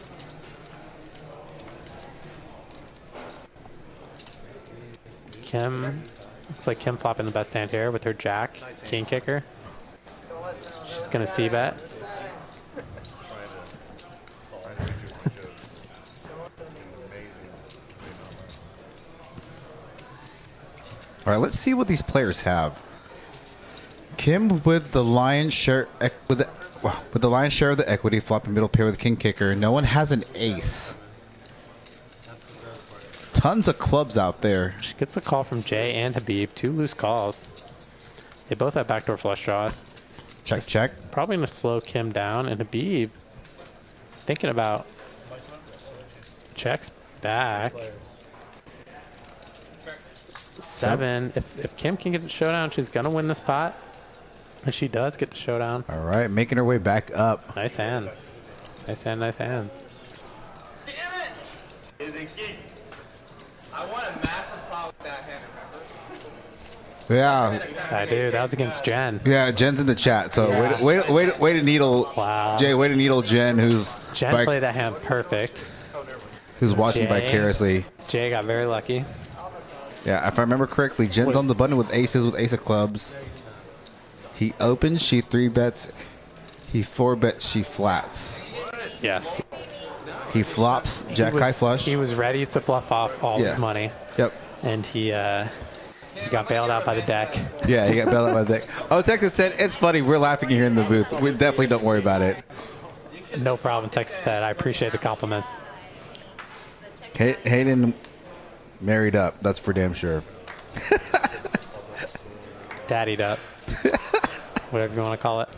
Kim. Looks like Kim flopping the best hand here with her jack, king kicker. She's gonna c-bet. All right, let's see what these players have. Kim with the lion's share with the lion's share of the equity, flopping middle pair with king kicker. No one has an ace. Tons of clubs out there. She gets a call from Jay and Habib. 2 loose calls. They both have backdoor flush draws. Check, check. Probably going to slow Kim down. And Habib thinking about checks back. 7. If Kim can get the showdown, she's going to win this pot. And she does get the showdown. All right, making her way back up. Nice hand. Nice hand, nice hand. Damn it! Is it geek? I want a massive problem with that hand, remember? Yeah. I do. That was against Jen. Yeah, Jen's in the chat. So Yeah. way to needle. Wow. Jay, way to needle Jen, Jen played that hand perfect. who's watching Jay. vicariously. Jay got very lucky. Yeah, if I remember correctly, Jen's on the button with aces, with ace of clubs. He opens, she 3-bets. He 4-bets, she flats. Yes. He flops jack high flush. He was ready to bluff off all his money. Yep. And he got bailed out by the deck. Yeah, he got bailed out by the deck. Oh, Texas 10, it's funny. We're laughing here in the booth. We definitely don't worry about it. No problem, Texas Ted. I appreciate the compliments. Hayden married up. That's for damn sure. Daddied up. Whatever you want to call it.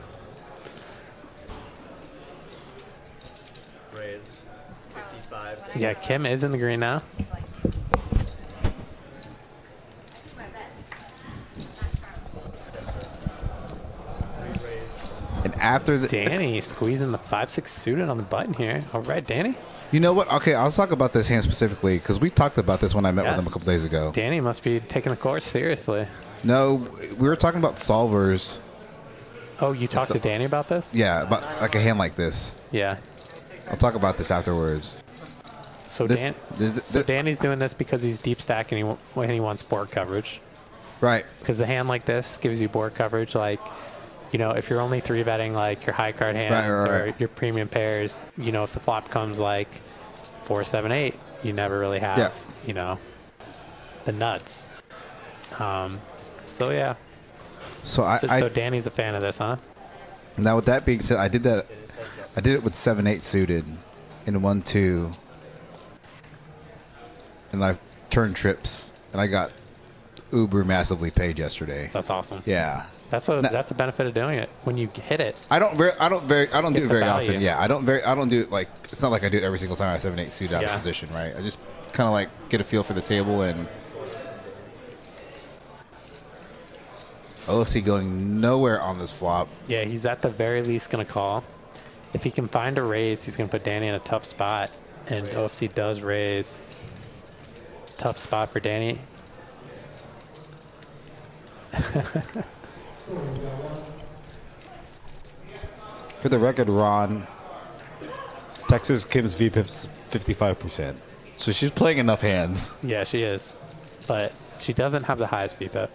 Raise 55. Yeah, Kim is in the green now. An after the Danny squeezing the 5-6 suited on the button here. All right, Danny. You know what? Okay, I'll talk about this hand specifically because we talked about this when I met with Yes. him a couple days ago. Danny must be taking the course seriously. No, we were talking about solvers. Oh, you talked to Danny about this? Yeah, about like a hand like this. Yeah. I'll talk about this afterwards. So, so Danny's doing this because he's deep stacking when he wants board coverage. Right. Because a hand like this gives you board coverage. Like, you know, if you're only 3-betting like your high card hands or your premium pairs, you know, if the flop comes like 4, 7, 8, you never really have, you know, the nuts. So yeah. So so Danny's a fan of this, huh? Now with that being said, I did it with 7-8 suited in 1-2, and I turned trips, and I got uber massively paid yesterday. That's awesome. Yeah. That's a benefit of doing it. When you hit it, I don't do it very value. often. Yeah, I don't do it like, it's not like I do it every single time I have 7-8 suited out of position, right? I just kind of like get a feel for the table, and OFC going nowhere on this flop. yeah, he's at the very least going to call. If he can find a raise, he's going to put Danny in a tough spot, and OFC does raise. Tough spot for Danny. For the record, Ron, Texas Kim's VPIP's 55%. So she's playing enough hands. Yeah, she is. But she doesn't have the highest VPIP.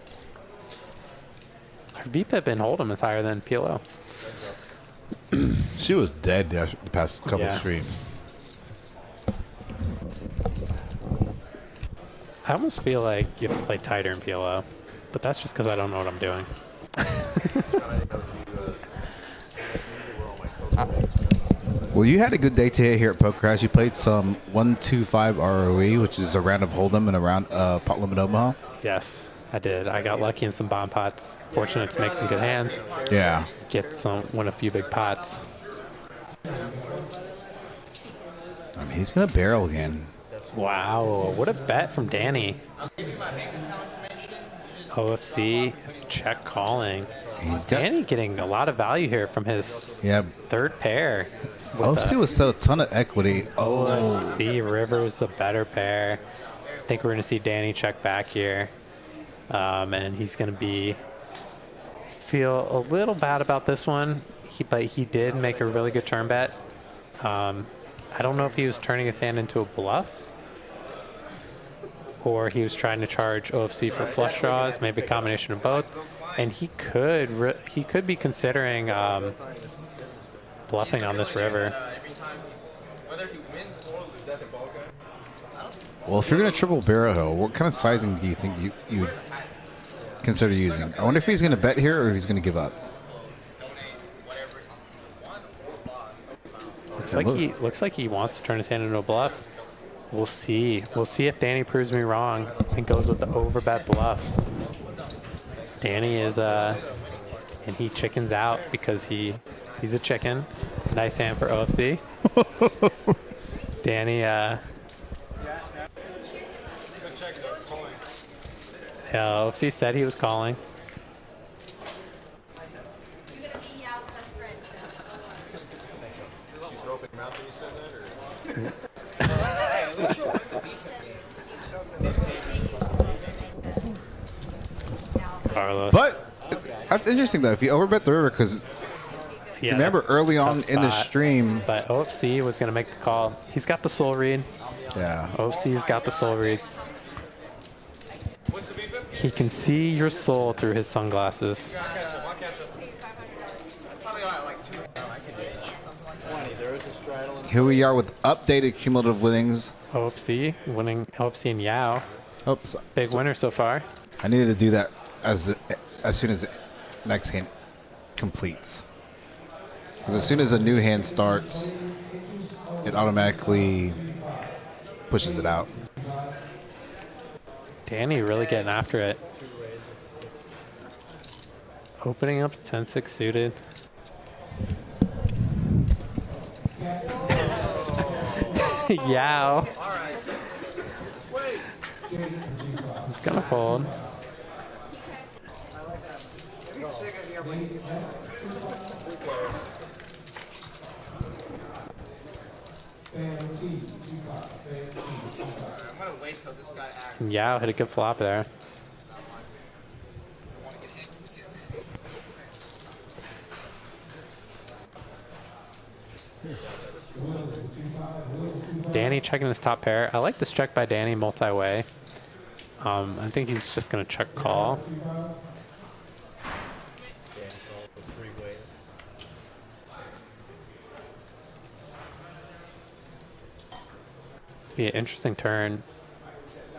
Her VPIP in Hold'em is higher than PLO. She was dead the past couple of streams. I almost feel like you have to play tighter in PLO. But that's just because I don't know what I'm doing. Well, you had a good day today here at Poker House. You played some 1-2-5 ROE, which is a round of Hold'em and a round of pot limit Omaha. Yes, I did. I got lucky in some bomb pots. Fortunate to make some good hands. Yeah. Win a few big pots. I mean, he's going to barrel again. Wow, what a bet from Danny. OFC is check calling. Danny getting a lot of value here from his third pair. OFC was set a ton of equity. OFC River's the better pair. I think we're going to see Danny check back here. And he's going to feel a little bad about this one. But he did make a really good turn bet. I don't know if he was turning his hand into a bluff, or he was trying to charge OFC for flush draws, maybe a combination of both. And he could be considering bluffing on this river. Well, if you're going to triple barrel, what kind of sizing do you think you would consider using? I wonder if he's going to bet here or if he's going to give up. Looks like he wants to turn his hand into a bluff. We'll see. We'll see if Danny proves me wrong and goes with the overbet bluff. Danny is and he chickens out because he's a chicken. Nice hand for OFC. Danny OFC said he was calling. Carlos. But that's interesting, though. If you overbet the river, because remember early on in the stream. But OFC was going to make the call. He's got the soul read. Yeah. OFC's got the soul reads. He can see your soul through his sunglasses. Here we are with updated cumulative winnings. OFC winning. OFC and Yao. Oops. Big winner so far. I needed to do that as soon as the next hand completes. Because as soon as a new hand starts, it automatically pushes it out. Danny really getting after it. Opening up 10-6 suited. Yao. He's gonna fold. I'm gonna wait till this guy acts. Yeah, hit a good flop there. Danny checking his top pair. I like this check by Danny multi-way. I think he's just gonna check call. Be an interesting turn.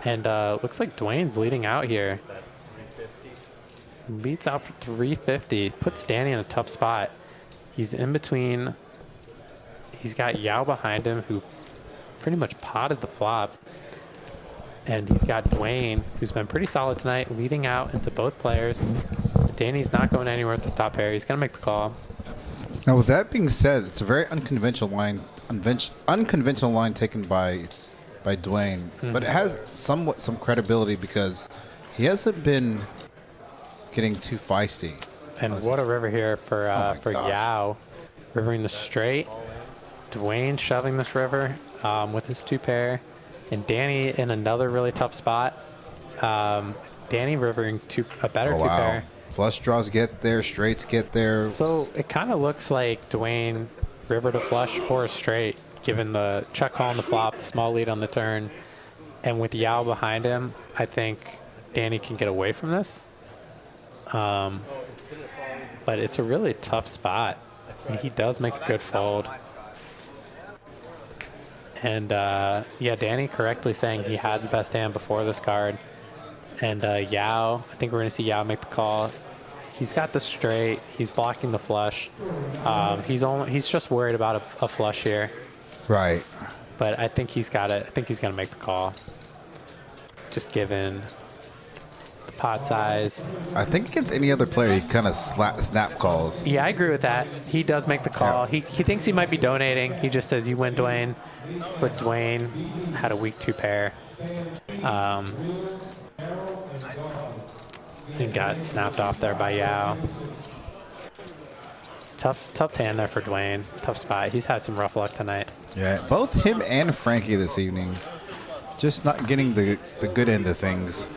And looks like Dwayne's leading out here. Leads out for 350. Puts Danny in a tough spot. He's in between. He's got Yao behind him, who pretty much potted the flop. And he's got Dwayne, who's been pretty solid tonight, leading out into both players. Danny's not going anywhere with the top pair. He's going to make the call. Now, with that being said, it's a very unconventional line taken by Dwayne, but it has somewhat some credibility because he hasn't been getting too feisty. And what a river here for Yao, rivering the straight. Dwayne shoving this river with his two pair, and Danny in another really tough spot. Danny rivering a better two pair. Flush draws get there, straights get there. So it kind of looks like Dwayne rivered a flush or a straight, given the check call on the flop, the small lead on the turn, and with Yao behind him, I think Danny can get away from this. But it's a really tough spot. And he does make a good fold. And yeah, Danny correctly saying he had the best hand before this card. And Yao, I think we're going to see Yao make the call. He's got the straight. He's blocking the flush. He's just worried about a flush here. Right. But I think he's got it. I think he's going to make the call. Just given the pot size. I think against any other player, he kind of snap calls. Yeah, I agree with that. He does make the call. Yeah. He thinks he might be donating. He just says, you win, Dwayne. But Dwayne had a weak two pair. And got snapped off there by Yao. Tough hand there for Dwayne. Tough spot. He's had some rough luck tonight. Yeah, both him and Frankie this evening. Just not getting the good end of things.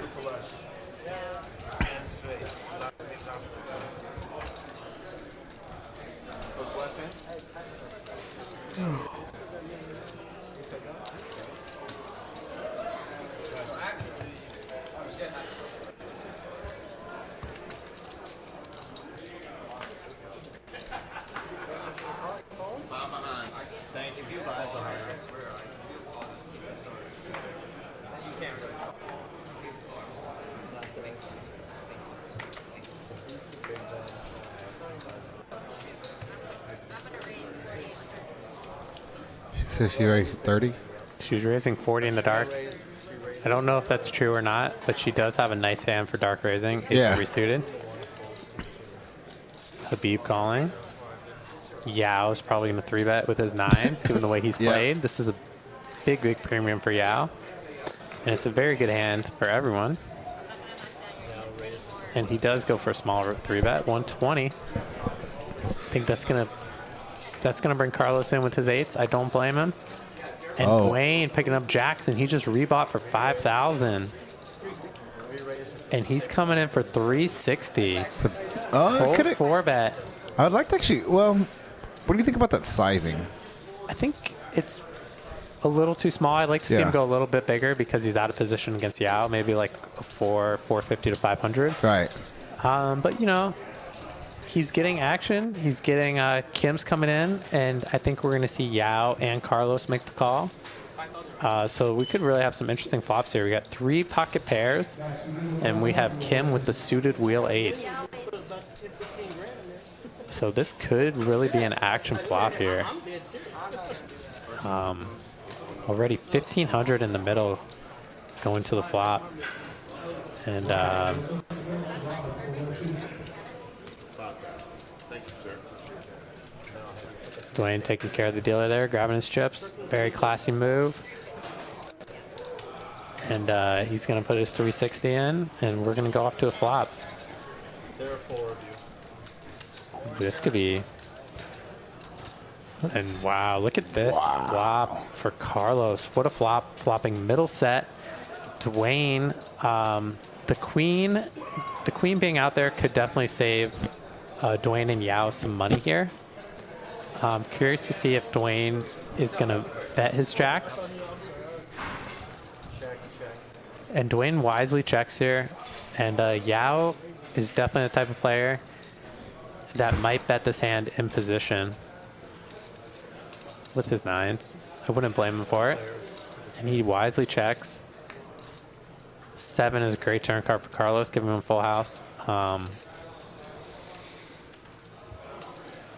So she raised 30? She's raising 40 in the dark. I don't know if that's true or not, but she does have a nice hand for dark raising. It's resuited. Habib calling. Yao is probably going to 3-bet with his nines, given the way he's played. This is a big premium for Yao. And it's a very good hand for everyone. And he does go for a smaller 3-bet, 120. I think that's gonna bring Carlos in with his eights. I don't blame him. And Dwayne picking up Jackson. He just rebought for 5,000. And he's coming in for 360. Full 4-bet. I would like to actually, well, what do you think about that sizing? I think it's a little too small. I'd like to see him go a little bit bigger because he's out of position against Yao. Maybe like a 450 to 500. Right. But, you know, he's getting action. He's getting Kim's coming in. And I think we're going to see Yao and Carlos make the call. So we could really have some interesting flops here. We got 3 pocket pairs. And we have Kim with the suited wheel ace. So this could really be an action flop here. Already 1,500 in the middle going to the flop. And Dwayne taking care of the dealer there, grabbing his chips. Very classy move. And he's going to put his 360 in, and we're going to go off to a flop. There are 4 of you. This could be And wow, look at this flop for Carlos. What a flop, flopping middle set. Dwayne, the queen being out there could definitely save Dwayne and Yao some money here. I'm curious to see if Dwayne is going to bet his jacks. And Dwayne wisely checks here. And Yao is definitely the type of player that might bet this hand in position with his nines. I wouldn't blame him for it. And he wisely checks. 7 is a great turn card for Carlos, giving him full house.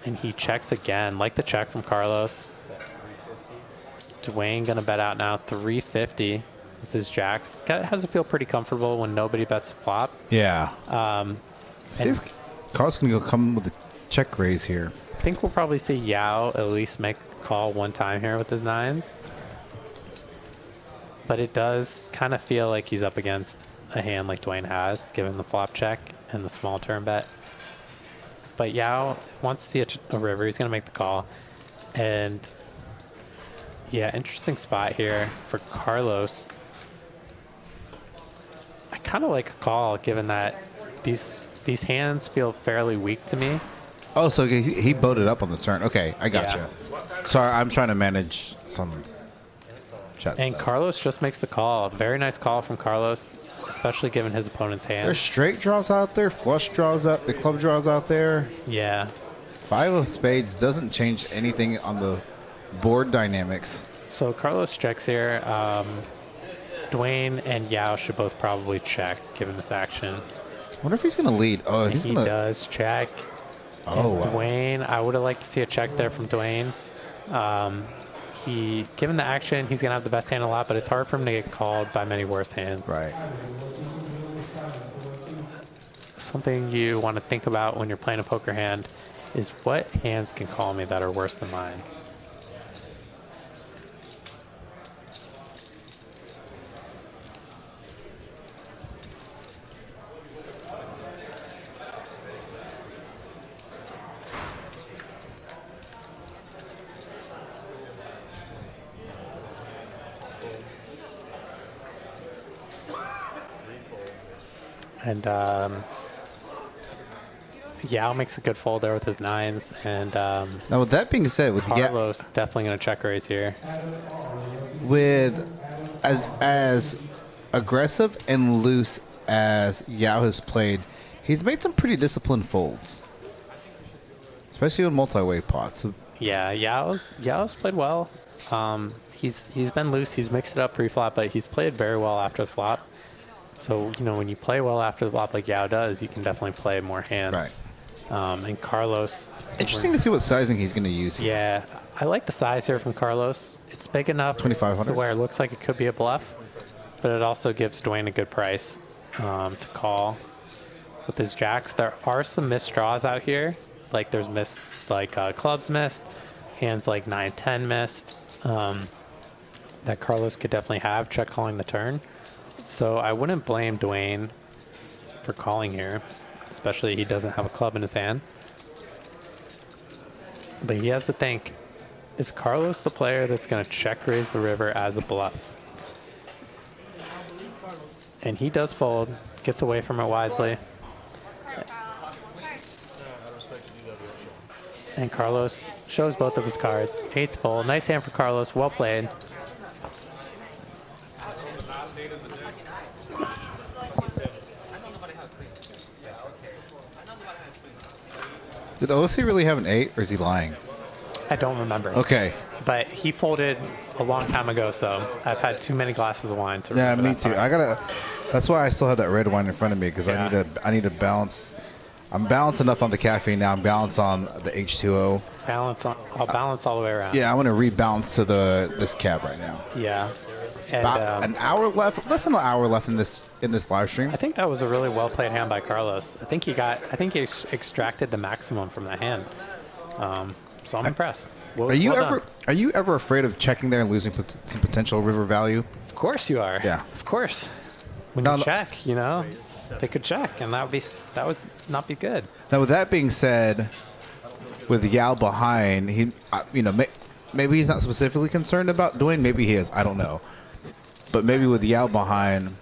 And he checks again, like the check from Carlos. Dwayne gonna bet out now 350 with his jacks. Has to feel pretty comfortable when nobody bets the flop. Yeah. See if Carlos can go come with a check raise here. I think we'll probably see Yao at least make a call one time here with his nines. But it does kind of feel like he's up against a hand like Dwayne has, given the flop check and the small turn bet. But Yao wants to see a river. He's going to make the call. And yeah, interesting spot here for Carlos. I kind of like a call, given that these hands feel fairly weak to me. Oh, so he boated up on the turn. Okay, I gotcha. Yeah. Sorry, I'm trying to manage some chat. And Carlos just makes the call. Very nice call from Carlos, especially given his opponent's hand. There's straight draws out there, flush draws out, the club draws out there. Yeah. 5 of spades doesn't change anything on the board dynamics. So Carlos checks here. Dwayne and Yao should both probably check, given this action. I wonder if he's going to lead. Oh, he does check. Oh, wow. Dwayne, I would have liked to see a check there from Dwayne. Given the action, he's going to have the best hand a lot, but it's hard for him to get called by many worse hands. Right. Something you want to think about when you're playing a poker hand is what hands can call me that are worse than mine. And Yao makes a good fold there with his nines. And now, with that being said, with Carlos definitely going to check raise here. With as aggressive and loose as Yao has played, he's made some pretty disciplined folds, especially in multi-way pots. Yeah, Yao's played well. He's been loose. He's mixed it up pre-flop, but he's played very well after the flop. So, you know, when you play well after the flop like Yao does, you can definitely play more hands. Right. And Carlos... Interesting to see what sizing he's going to use here. Yeah, I like the size here from Carlos. It's big enough 2,500 where it looks like it could be a bluff, but it also gives Dwayne a good price to call with his jacks. There are some missed draws out here. Like there's missed, like clubs missed, hands like 9-10 missed that Carlos could definitely have check calling the turn. So I wouldn't blame Dwayne for calling here, especially he doesn't have a club in his hand. But he has to think, is Carlos the player that's going to check raise the river as a bluff? And he does fold, gets away from it wisely. And Carlos shows both of his cards. 8's full. Nice hand for Carlos. Well played. Did OC really have an 8, or is he lying? I don't remember. Okay. But he folded a long time ago, so I've had too many glasses of wine to remember. Yeah, me too. That's why I still have that red wine in front of me, because I need to balance. I'm balanced enough on the caffeine now. I'm balanced on the H2O. I'll balance all the way around. Yeah, I want to rebalance to this cab right now. Yeah. And, about an hour left. Less than an hour left in this live stream. I think that was a really well played hand by Carlos. I think he extracted the maximum from that hand. So I'm impressed. Are you ever afraid of checking there and losing some potential river value? Of course you are. Yeah. Of course. When you check, you know, they could check, and that would not be good. Now, with that being said, with Yao behind, he, you know, maybe he's not specifically concerned about Dwayne. Maybe he is. I don't know. But maybe with Yao behind.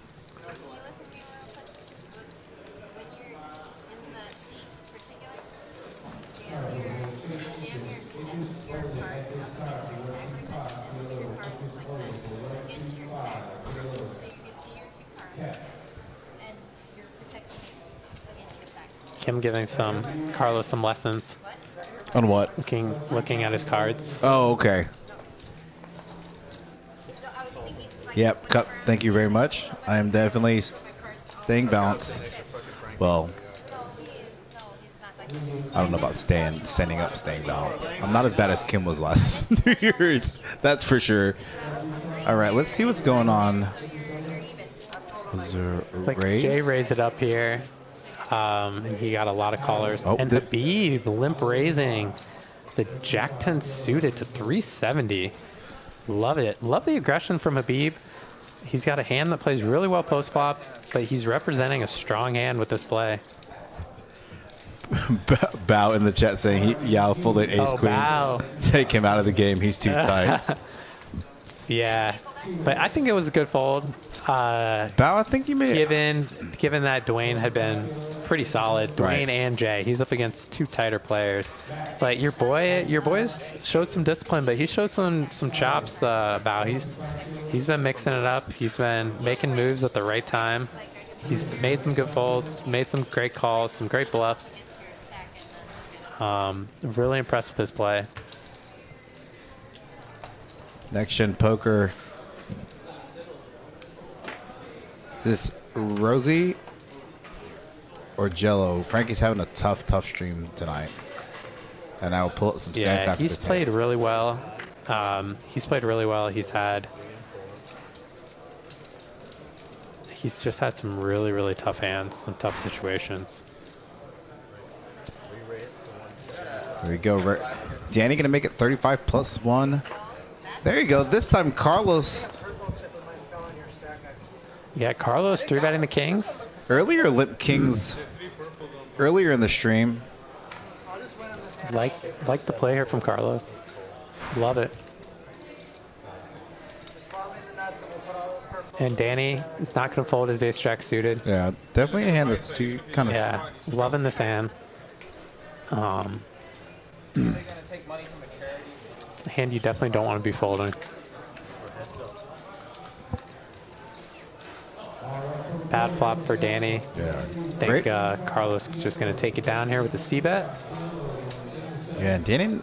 Kim giving Carlos some lessons. On what? Looking at his cards. Oh, okay. Yep. Cup. Thank you very much. I am definitely staying balanced. Well, I don't know about standing up, staying balanced. I'm not as bad as Kim was last 2 years. That's for sure. All right, let's see what's going on. Was there a Like raise? Jay raised it up here. He got a lot of callers. Oh, and Habib limp raising the Jack 10 suited to 370. Love it. Love the aggression from Habib. He's got a hand that plays really well post flop, but he's representing a strong hand with this play. Bow in the chat saying Yao folded ace queen. Bow. Take him out of the game. He's too tight. Yeah, but I think it was a good fold. Bow, I think you may. Given that Dwayne had been pretty solid, Dwayne Right. and Jay, he's up against two tighter players. But your boy's showed some discipline, but he showed some chops. Bow, he's been mixing it up. He's been making moves at the right time. He's made some good folds, made some great calls, some great bluffs. Really impressed with his play. Next Gen Poker. Is this Rosie or Jello? Frankie's having a tough stream tonight. And I will pull up some stats Yeah, after he's this played hand. really well. He's played really well. He's just had some really tough hands, some tough situations. There we go. Danny gonna make it 35 plus 1. There you go. This time Carlos. Yeah, Carlos 3-betting the kings. Earlier limp kings. Earlier in the stream. Like the play here from Carlos. Love it. And Danny is not going to fold his ace jack suited. Yeah, definitely a hand that's too kind of. Yeah, loving this hand. A hand you definitely don't want to be folding. Bad flop for Danny. Yeah. I think Carlos is just going to take it down here with the C-bet. Yeah, and Danny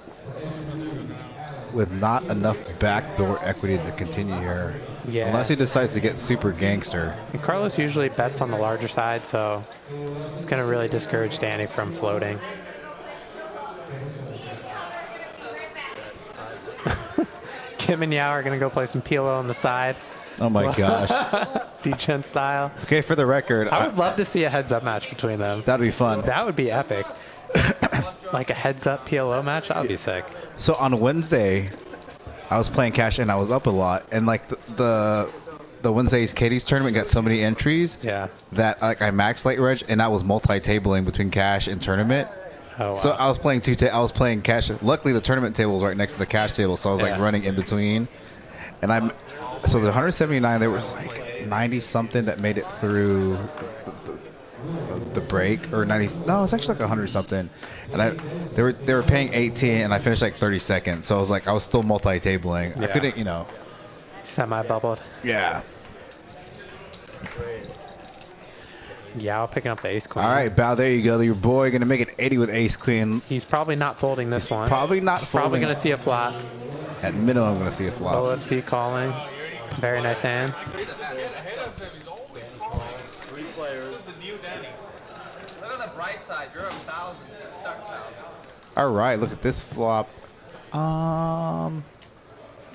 with not enough backdoor equity to continue here. Yeah. Unless he decides to get super gangster. And Carlos usually bets on the larger side, so it's going to really discourage Danny from floating. Kim and Yao are going to go play some PLO on the side. Oh my gosh. D-Chen style. Okay, for the record. I would love to see a heads-up match between them. That'd be fun. That would be epic. Like a heads-up PLO match, that would be sick. So on Wednesday, I was playing cash and I was up a lot. And like the Wednesday's Katie's tournament got so many entries that like I maxed late reg and I was multi-tabling between cash and tournament. Oh, wow. So I was playing I was playing cash. Luckily, the tournament table was right next to the cash table, so I was like running in between. And so the 179, there was like 90 something that made it through the break, or 90. No, it was actually like 100 something. And they were paying 18, and I finished like 32nd. So I was like, I was still multi-tabling. I couldn't, Semi-bubbled. Yeah. Yao picking up the ace queen. All right, Bow, there you go. Your boy going to make it 80 with ace queen. He's probably not folding this one. Probably not folding. Probably going to see a flop. At minimum, I'm going to see a flop. OFC calling. Very nice hand. Three players. This is the new Danny. Look at the bright side. You're up thousands. He's stuck thousands. All right, look at this flop.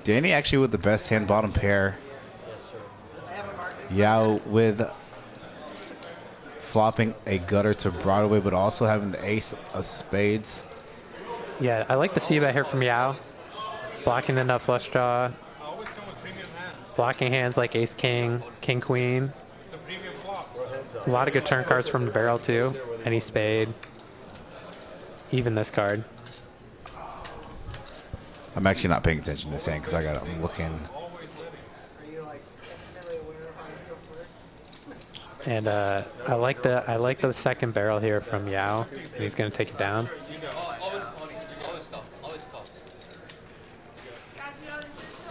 Danny actually with the best hand bottom pair. Yao with flopping a gutter to Broadway, but also having the ace of spades. Yeah, I like the C-bet here from Yao. Blocking into flush draw. Blocking hands like ace king, king queen. It's a premium flop. A lot of good turn cards from the barrel too. Any spade. Even this card. I'm actually not paying attention to this hand because I'm looking. And I like the second barrel here from Yao. He's gonna take it down.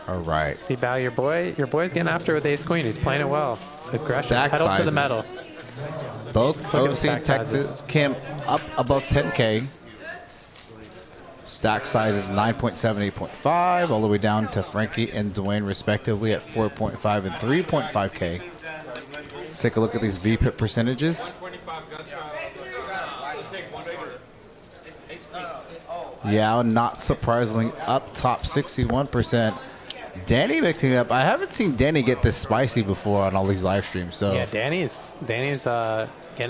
All right. See, Bao, your boy's getting after with ace queen. He's playing it well. Aggression, Stack pedal to the sizes. metal. Both Look at the OC stack Texas Kim up above 10K. Stack size is 9.7, 8.5, all the way down to Frankie and Dwayne respectively at 4.5 and 3.5K. Let's take a look at these VPIP percentages. Yao, not surprisingly, up top 61%. Danny mixing it up. I haven't seen Danny get this spicy before on all these live streams. So Yeah, Danny's getting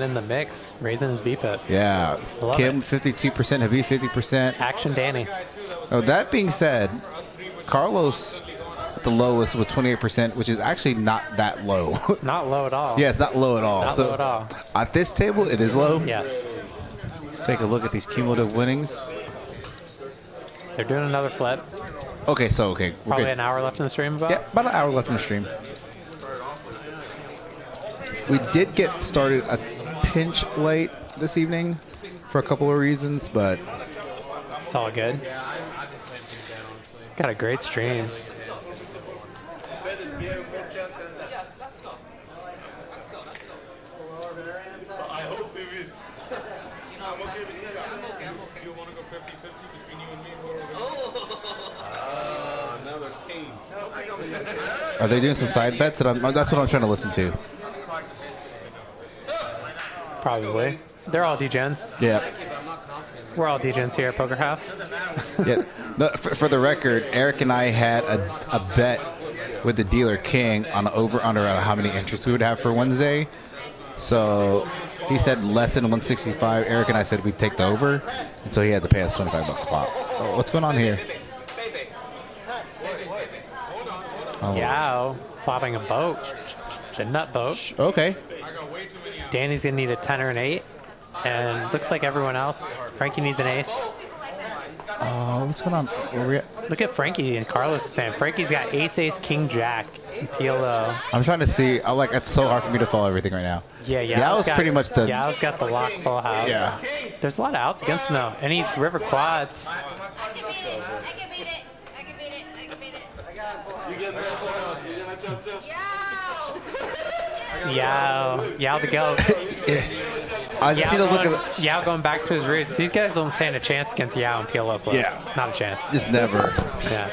in the mix, raising his VPIP. yeah, Love Kim it. 52%, Habib 50%. Action Danny. Oh, that being said, Carlos at the lowest with 28%, which is actually not that low. Not low at all. Yeah, it's not low at all. Not low at all. At this table, it is low. Yes. Let's take a look at these cumulative winnings. They're doing another flip. Okay, so we're Probably good. an hour left in the stream about. Yeah, about an hour left in the stream. We did get started a pinch late this evening for a couple of reasons, but It's all good. Got a great stream. are they doing some side bets? That's what I'm trying to listen to. Probably. They're all degens. Yeah. We're all degens here at Poker House. Yeah. No, for the record, Eric and I had a bet with the dealer King on the over-under on how many entries we would have for Wednesday. So he said less than 165. Eric and I said we'd take the over, and so he had to pay us $25 spot. Oh, what's going on here? Oh. Yao flopping a boat. The nut boat. Okay. Danny's gonna need a 10 or an 8. And looks like everyone else. Frankie needs an ace. What's going on? Where we at? Look at Frankie and Carlos is saying. Frankie's got ace, ace, king, jack. ELO. I'm trying to see. It's so hard for me to follow everything right now. Yeah, Yao's pretty much the. Yao's got the lock full house. Yeah. There's a lot of outs against him though. And he's river quads. I can beat it. I can beat it. I can beat it. I got it. You get the full house. You gonna jump to? Yao the goat. I just need to look at. Yao going back to his roots. These guys don't stand a chance against Yao and PLO flip. Yeah. Not a chance. Just never. Yeah.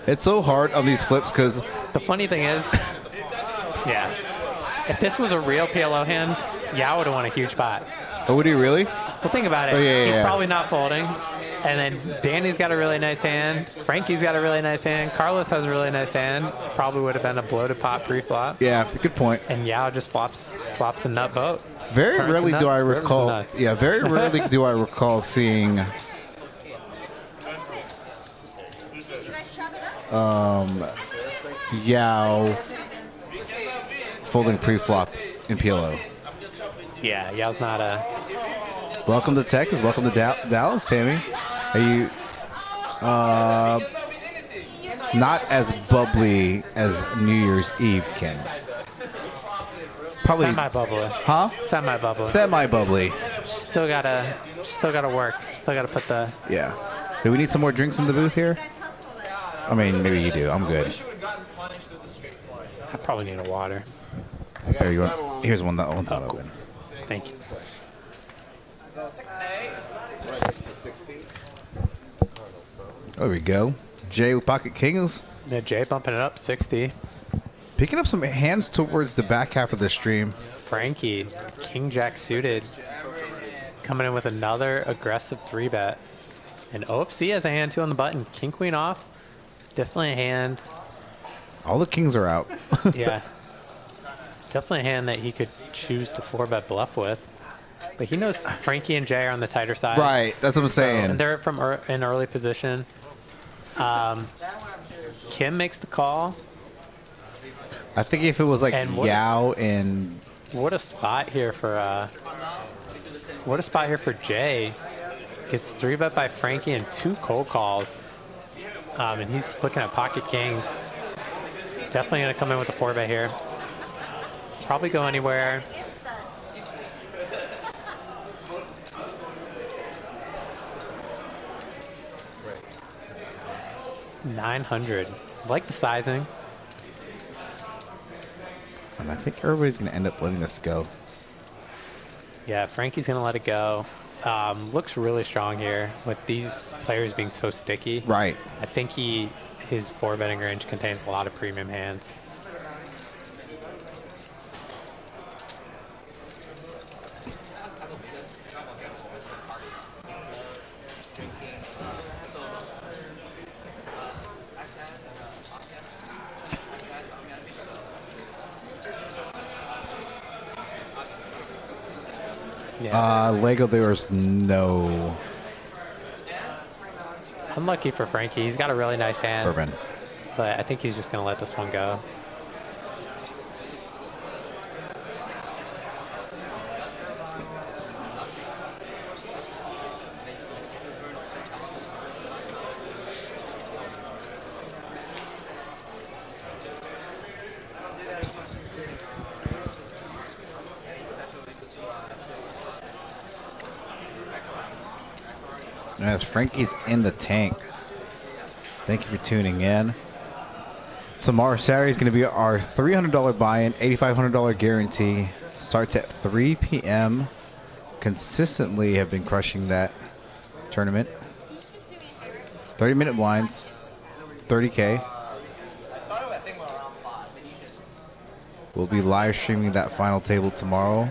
It's so hard on these flips because. The funny thing is, yeah, if this was a real PLO hand, Yao would have won a huge pot. Oh, would he really? Well, think about it. Oh, yeah, He's yeah. probably not folding. And then Danny's got a really nice hand. Frankie's got a really nice hand. Carlos has a really nice hand. Probably would have been a bloated pot pre-flop. Yeah, good point. And Yao just flops a nut boat. Very Turns rarely to do I nuts, recall. rivers to nuts. Yeah, very rarely do I recall seeing Did you guys chop it up? Yao folding pre-flop in PLO. Yeah, Yao's not a... Welcome to Texas. Welcome to Dallas, Tammy. Are you not as bubbly as New Year's Eve, Ken? Probably. Semi-bubbly. Huh? Semi-bubbly. Semi-bubbly. Still gotta work. Still gotta put the... Yeah. Do we need some more drinks in the booth here? I mean, maybe you do. I'm good. I probably need a water. Here you go. Here's one that one's not open. Thank you. There we go. Jay with Pocket Kings. Yeah, Jay bumping it up 60. Picking up some hands towards the back half of the stream. Frankie, King Jack suited, coming in with another aggressive 3-bet. And OFC has a hand too on the button. King Queen off, definitely a hand. All the kings are out. Yeah, definitely a hand that he could choose to 4-bet bluff with. But he knows Frankie and Jay are on the tighter side. Right, that's what I'm saying. And they're from an early position. Kim makes the call. I think if it was like And Yao and What a spot here for Jay. Gets 3-bet by Frankie and 2 cold calls. And he's looking at pocket kings. Definitely going to come in with a 4-bet here. Probably go anywhere. 900. Like the sizing. And I think everybody's going to end up letting this go. Yeah, Frankie's going to let it go. Looks really strong here with these players being so sticky. Right. I think his 4-betting range contains a lot of premium hands. Yeah. Lego, there's no. Unlucky for Frankie. He's got a really nice hand. Bourbon. But I think he's just going to let this one go. As Frankie's in the tank. Thank you for tuning in. Tomorrow, Saturday, is going to be our $300 buy-in, $8,500 guarantee. Starts at 3 p.m. Consistently have been crushing that tournament. 30-minute blinds, 30K. We'll be live streaming that final table tomorrow.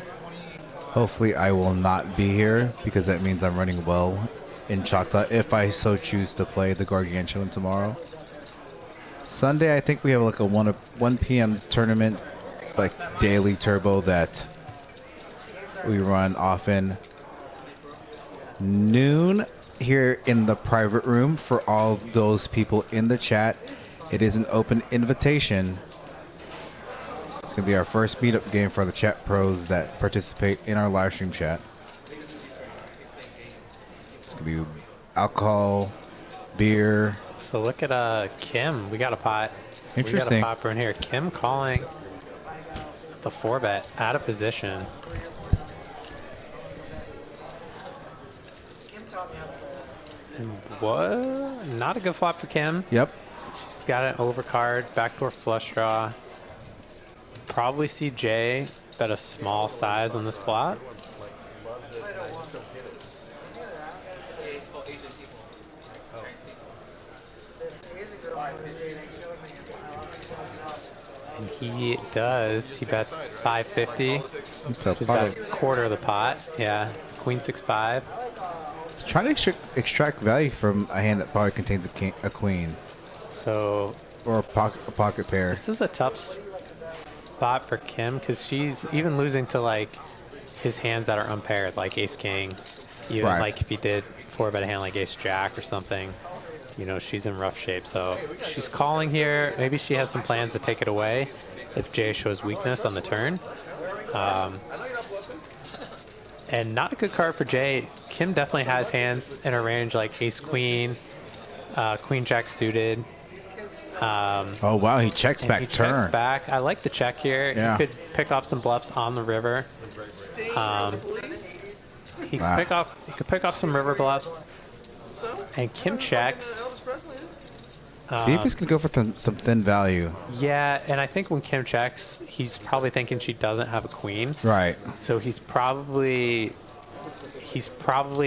Hopefully, I will not be here because that means I'm running well in Choctaw if I so choose to play the Gargantuan tomorrow. Sunday, I think we have like a 1 p.m. tournament, like daily turbo that we run often. Noon here in the private room for all those people in the chat. It is an open invitation. It's going to be our first meetup game for the chat pros that participate in our live stream chat. Be alcohol, beer. So look at Kim. We got a pot. Interesting. We got a popper in here. Kim calling the 4-bet out of position. And what? Not a good flop for Kim. Yep. She's got an overcard, backdoor flush draw. Probably see Jay bet a small size on this flop. And he does. He bets 550. It's a Just pot about a quarter of the pot. Yeah. Queen 6-5. Trying to extract value from a hand that probably contains a queen. So. Or a pocket pair. This is a tough spot for Kim because she's even losing to like his hands that are unpaired, like Ace King. Even right. like if he did 4-bet a hand like Ace Jack or something. You know, she's in rough shape, so she's calling here. Maybe she has some plans to take it away if Jay shows weakness on the turn. And not a good card for Jay. Kim definitely has hands in her range like Ace Queen, Queen Jack suited. Oh, wow, he checks back turn. Checks back. I like the check here. Yeah. He could pick off some bluffs on the river. He could pick off some river bluffs. And Kim checks. See if he's going to go for some thin value. Yeah, and I think when Kim checks, he's probably thinking she doesn't have a queen. Right. So he's probably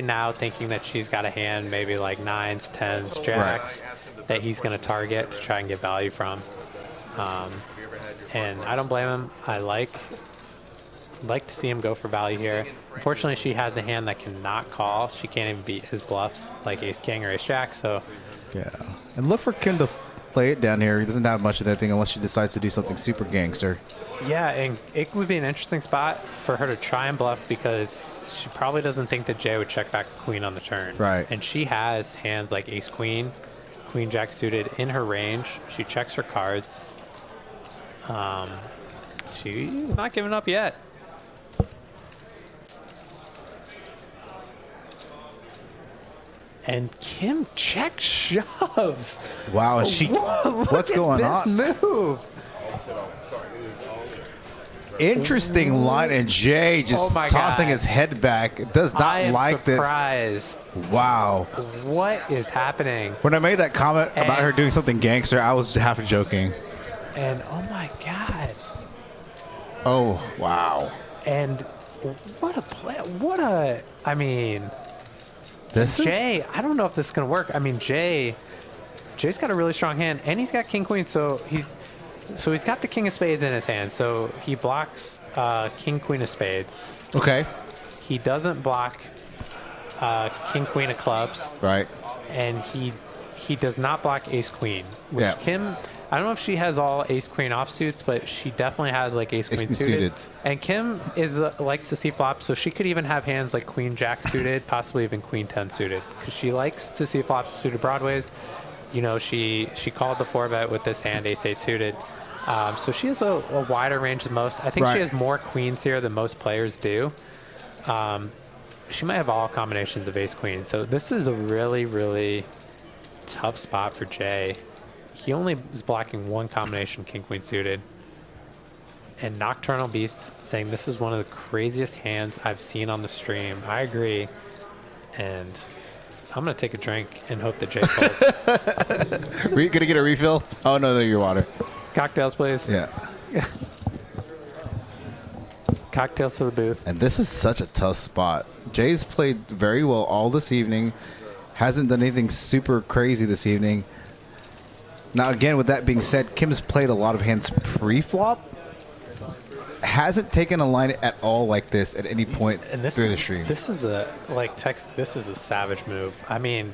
now thinking that she's got a hand, maybe like 9s, 10s, jacks, that he's going to target to try and get value from. And I don't blame him. I like to see him go for value here. Unfortunately, she has a hand that cannot call. She can't even beat his bluffs like Ace King or Ace Jack. So yeah, and look for Kim to play it down here. He doesn't have much of that thing unless she decides to do something super gangster. Yeah, and it would be an interesting spot for her to try and bluff because she probably doesn't think that Jay would check back the queen on the turn. Right. And she has hands like Ace Queen, Queen Jack suited in her range. She checks her cards. She's not giving up yet. And Kim check shoves. Wow, is she? What's going on? This move. Interesting line, and Jay just tossing his head back. Does not like surprised. this. Wow. What is happening? When I made that comment about her doing something gangster, I was half joking. And oh my God. Oh, wow. And what a play. I mean, Jay, I don't know if this is going to work. I mean, Jay's got a really strong hand, and he's got king queen, so he's got the king of spades in his hand, so he blocks king queen of spades. Okay. He doesn't block king queen of clubs. Right. And he does not block ace queen. Which Yeah. Kim, I don't know if she has all ace queen offsuits, but she definitely has like ace queen suited. And Kim likes to see flop, so she could even have hands like queen jack suited, possibly even queen 10 suited, because she likes to see flops suited broadways. You know, she called the 4-bet with this hand, ace 8 suited. So she has a wider range than most. I think she has more queens here than most players do. She might have all combinations of ace queen. So this is a really, really tough spot for Jay. He only is blocking one combination, king queen suited. And Nocturnal Beast saying this is one of the craziest hands I've seen on the stream. I agree. And I'm going to take a drink and hope that Jay folds. Are you going to get a refill? Oh, no, your water. Cocktails, please. Yeah. Cocktails to the booth. And this is such a tough spot. Jay's played very well all this evening. Hasn't done anything super crazy this evening. Now, again, with that being said, Kim's played a lot of hands pre-flop. Hasn't taken a line at all like this at any point through the stream. This is this is a savage move. I mean,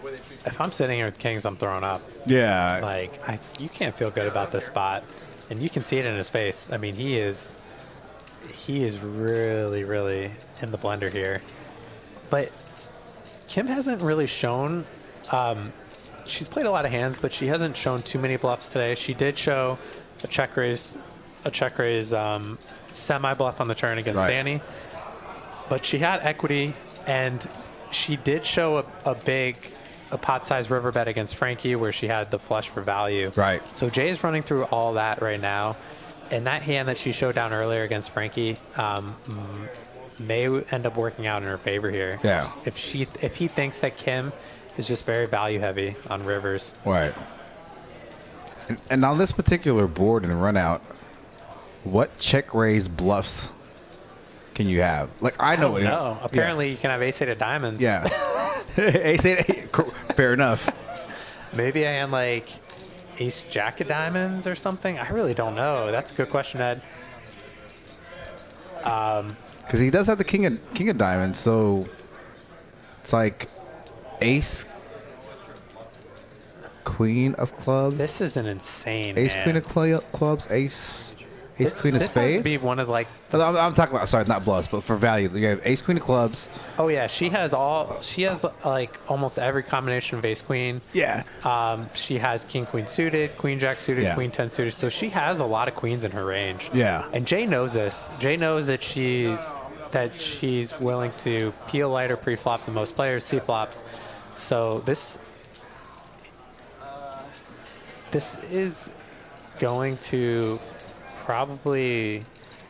if I'm sitting here with kings, I'm throwing up. Yeah. Like, you can't feel good about this spot. And you can see it in his face. I mean, he is really, really in the blender here. But Kim hasn't really shown, she's played a lot of hands, but she hasn't shown too many bluffs today. She did show a check raise semi-bluff on the turn against Danny. But she had equity, and she did show a pot-sized river bet against Frankie where she had the flush for value. Right. So Jay is running through all that right now. And that hand that she showed down earlier against Frankie may end up working out in her favor here. Yeah. If he thinks that Kim is just very value heavy on rivers. Right. And on this particular board in the run out, what check raise bluffs can you have? Like, I know it. No. Apparently you can have ace 8 of diamonds. Yeah. Ace 8, fair enough. Maybe a hand like ace jack of diamonds or something. I really don't know. That's a good question, Ed. Because he does have the king of diamonds, so it's like ace queen of clubs. This is an insane ace hand. queen of clubs, ace queen of this spades. has to be one of like. I'm talking about, sorry, not bluffs, but for value. You have ace queen of clubs. Oh yeah, she has like almost every combination of ace queen. Yeah. She has king queen suited, queen jack suited, queen 10 suited. So she has a lot of queens in her range. Yeah. And Jay knows this. Jay knows that she's willing to peel lighter pre-flop than most players, see flops. So this is going to probably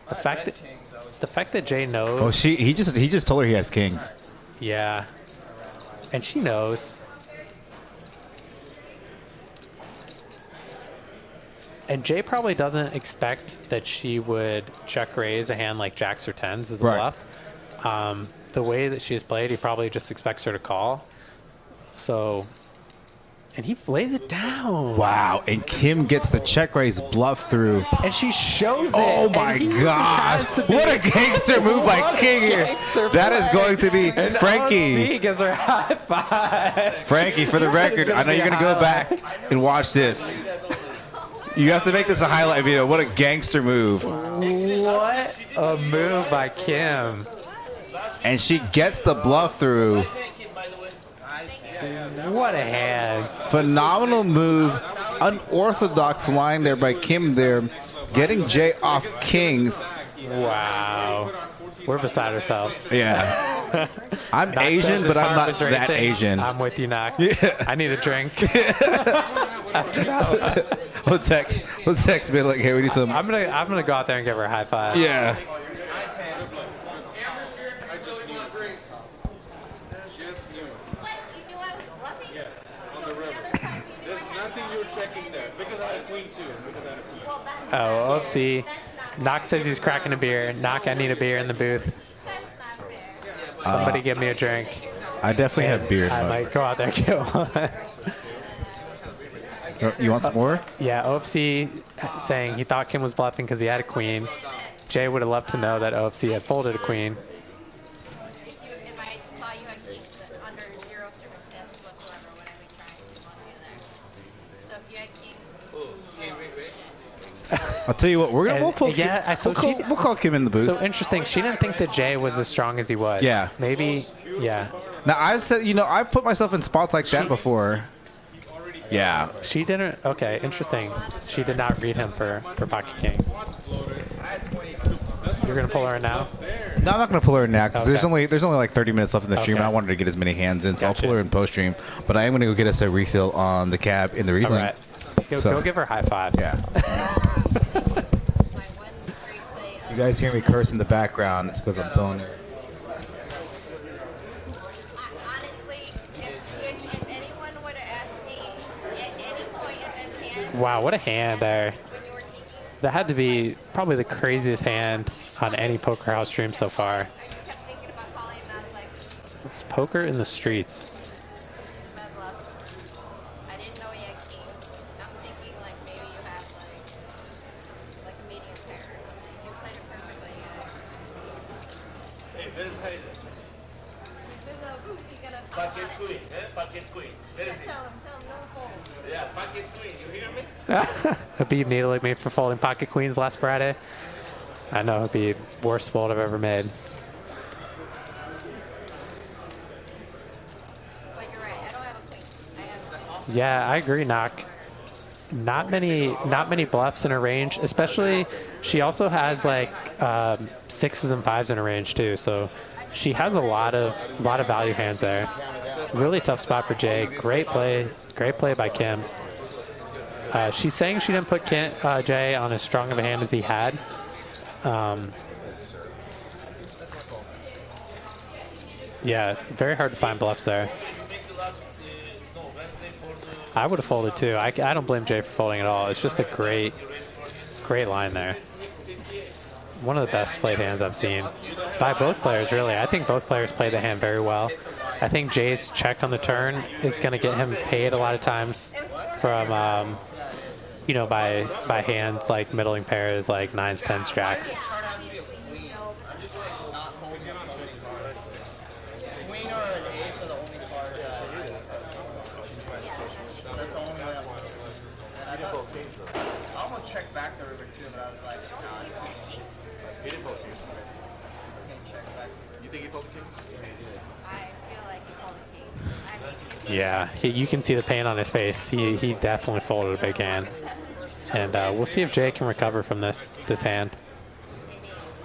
the fact that Jay knows. Oh, he just told her he has kings. Yeah, and she knows. And Jay probably doesn't expect that she would check raise a hand like jacks or tens as a bluff. The way that she's played, he probably just expects her to call. So. And he lays it down. Wow. And Kim gets the check raise bluff through. And she shows it. Oh my gosh. What a gangster move by King here. That is going to be Frankie. He gives her a high five. Frankie, for the record, I know you're going to go back and watch this. You have to make this a highlight video. What a gangster move. What a move by Kim. And she gets the bluff through. What a hand. Phenomenal move. Unorthodox line there by Kim there. Getting Jay off kings. Wow. We're beside ourselves. Yeah. I'm Knock Asian, says but his I'm heart not was that racing. Asian. I'm with you, Knock. Yeah. I need a drink. We'll text me like, hey, we need some. I'm gonna go out there and give her a high five. Yeah. What? You knew I was bluffing? Yes, So on the the river. other time you knew There's I had nothing bluffs, you were and checking then there. you Because were I had a like, queen too. Because I had a queen. well, that's Oh, oopsie. that's not Knock says he's cracking a beer. Knock, I need a beer in the booth. that's not fair. Somebody give me a drink. I definitely have beer. I might go out there and get one. You want some more? Yeah, OFC saying he thought Kim was bluffing because he had a queen. Jay would have loved to know that OFC had folded a queen. If I thought you had kings under zero circumstances whatsoever, would I be trying to bluff you there? So if you had kings, I'll tell you what. We'll pull. Yeah, We'll call Kim in the booth. So interesting. She didn't think that Jay was as strong as he was. Yeah. Maybe. Yeah. Now I've said, I've put myself in spots like that before. Yeah. She didn't. Okay. Interesting. She did not read him for pocket king. You're gonna pull her in now. No, I'm not gonna pull her in now because Okay. there's only like 30 minutes left in the stream. Okay. I wanted to get as many hands in, so Gotcha. I'll pull her in post stream. But I am gonna go get us a refill on the cab in the All Riesling. right. Go So- give her a high five. Yeah. my one great play You guys hear me curse in the background? It's because I'm telling you. honestly, if anyone would have asked me at any point in this hand Wow, what a hand there. when you were thinking, That had to be probably the craziest hand on any poker house stream so far. I kept thinking about calling and I was like, It's poker in the streets. this is a bad bluff. I didn't know he had kings. I'm thinking like maybe you have like a medium pair or something. You played it perfectly. Hey, where's Hayden? He's in the booth. He's gonna talk Pocket about it. queen, eh? Pocket queen. Where is he? Tell him no fold. Yeah, pocket queen. You hear me? Habib needed me for folding pocket queens last Friday. I know Habib, worst fold I've ever made. But you're right. I don't have a queen. I have 6. Yeah, I agree, Knock. Not many bluffs in her range, especially she also has like 6s and 5s in her range too. So she has a lot of value hands there. Really tough spot for Jay. Great play by Kim. She's saying she didn't put Jay on as strong of a hand as he had. Yeah, very hard to find bluffs there. I would have folded too. I don't blame Jay for folding at all. It's just a great line there. One of the best played hands I've seen by both players, really. I think both players played the hand very well. I think Jay's check on the turn is going to get him paid a lot of times from, by hands like middling pairs like 9s, 10s, jacks. Queen or an ace are the only cards that that's the only way I almost checked back the river too, but I was like, nah, He didn't vote kings. can't check back the river. You think he voted kings? I feel like he called the kings. I mean, Yeah, you can see the pain on his face. He definitely folded a big hand. And we'll see if Jay can recover from this hand. maybe. I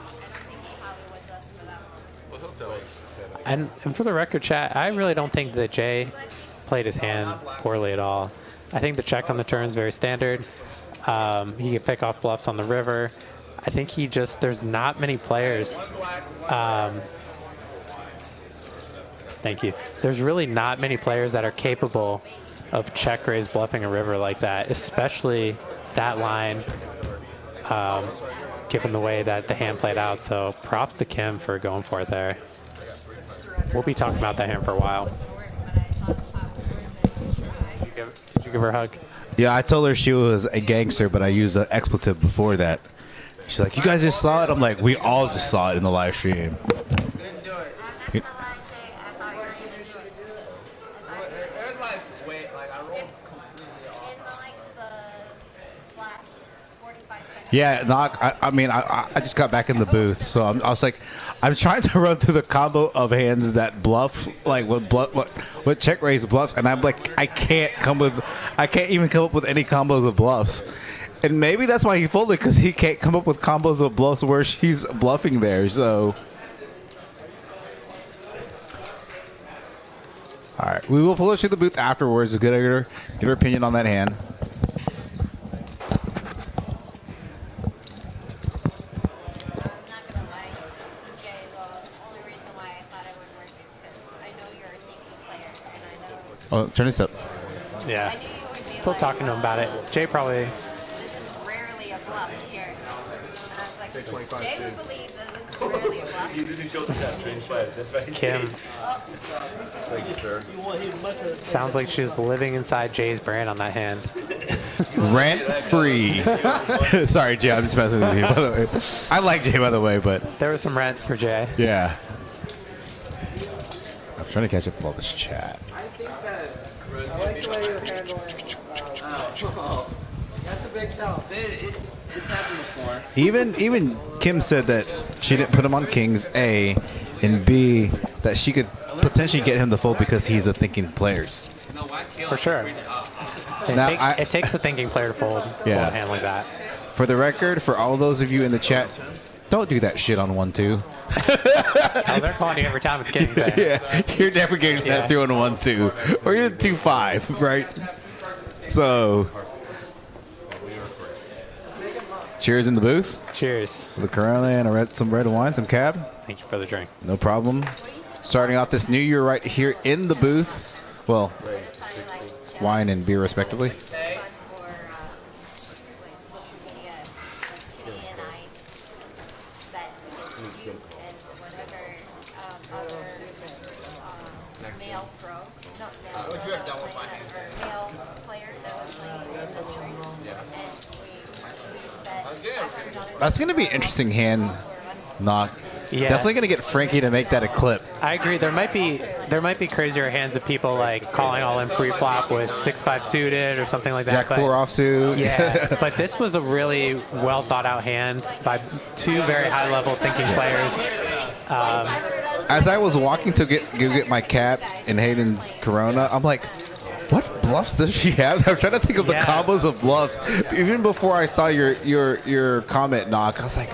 don't think he Hollywoods us for that one. Well, he'll tell us. And for the record, chat, I really don't think that Jay played his hand poorly at all. I think the check on the turn is very standard. He can pick off bluffs on the river. I think there's not many players. Thank you. There's really not many players that are capable of check raise bluffing a river like that, especially that line, given the way that the hand played out. So props to Kim for going for it there. We'll be talking about that hand for a while. Did you give her a hug? Yeah, I told her she was a gangster, but I used an expletive before that. She's like, you guys just saw it? I'm like, we all just saw it in the live stream. I'm not gonna lie, Jay. I thought you were gonna do it. It was like, wait, like I rolled completely off. In like the last 45 seconds. Yeah, I just got back in the booth, so I was like, I'm trying to run through the combo of hands that bluff, like what check raise bluffs, and I'm like, I can't even come up with any combos of bluffs. And maybe that's why he folded, because he can't come up with combos of bluffs where she's bluffing there. So We will pull her to the booth afterwards to get her opinion on that hand. I'm not gonna lie, Jay. The only reason why I thought it would work is because I know you're a thinking player, and I know. Oh, turn this up. Yeah. I knew you would be Still like, talking to him about it. Jay probably. This is rarely a bluff here, and I was like, Say 25 Jay too. would believe that this is rarely a bluff. You didn't show that 25. That's right. Kim Thank you, sir. You want him much of sounds like she was living inside Jay's brain on that hand. Rent free. Sorry, Jay. I'm just messing with you. By the way, I like Jay, by the way, but There was some rent for Jay. yeah. I'm trying to catch up with all this chat. I like the way you're handling. That's a big tell. It's happened before. Even Kim said that she didn't put him on kings, A, and B, that she could potentially get him to fold because he's a thinking players. For sure. Now, It takes a thinking player to fold Yeah. a hand like that. For the record, for all those of you in the chat, don't do that shit on 1-2. Oh, they're calling you every time with kings there. Yeah, you're never getting Yeah. that through on 1-2, or you're 2-5, right? So, cheers in the booth. Cheers. For the Corona and some red wine, some cab. Thank you for the drink. No problem. Starting off this new year right here in the booth. Well, wine and beer respectively. Fun for like social media. Kenny and I bet you and whatever other male pro, not male pro, that was playing that, or male player that was playing in the stream, and we bet $100. That's going to be an interesting hand knock. Yeah. Definitely going to get Frankie to make that a clip. I agree. There might be crazier hands of people like calling all in pre-flop with 6-5 suited or something like that. Jack 4 offsuit. Yeah, but this was a really well thought out hand by two very high level thinking players. As I was walking to go get my cap in Hayden's Corona, I'm like, what bluffs does she have? I'm trying to think of the Yeah. combos of bluffs. Even before I saw your comment knock, I was like,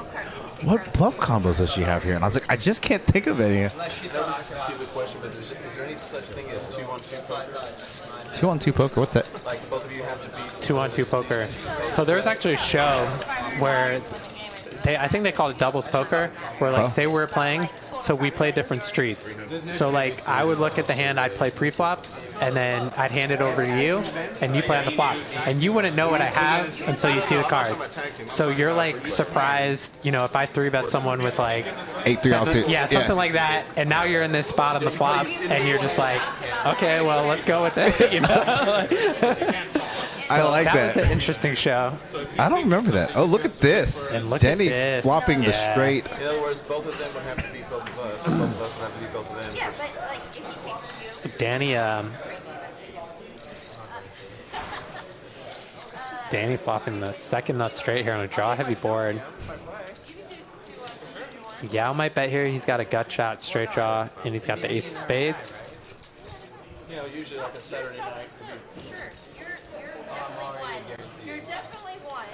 what bluff combos does she have here? And I was like, I just can't think of any. That was just a stupid question, but is there any such thing as 2-on-2 poker? 2-on-2 poker. What's that? Like both of you have to beat 2-on-2 poker. So there's actually a show where I think they call it doubles poker, where like say we're playing, so we play different streets. So like I would look at the hand, I'd play pre-flop, and then I'd hand it over to you, and you play on the flop. And you wouldn't know what I have until you see the cards. So you're like surprised, you know, if I 3-bet someone with like 8-3 offsuit. yeah, something like that, and now you're in this spot on the flop, and you're just like, okay, well, let's go with it, you know? I like That that. was an interesting show. I don't remember that. Oh, look at this. And look at Denny this. flopping the Yeah. straight. In other words, both of them would have to beat both of us. Both of us would have to beat both of them. Yeah, but like if he takes you, Danny flopping the second nut straight here on a draw heavy board. Yao might bet here. He's got a gut shot straight draw, and he's got the ace of spades. You know, usually like a Saturday night. sure, you're definitely one. You're definitely one.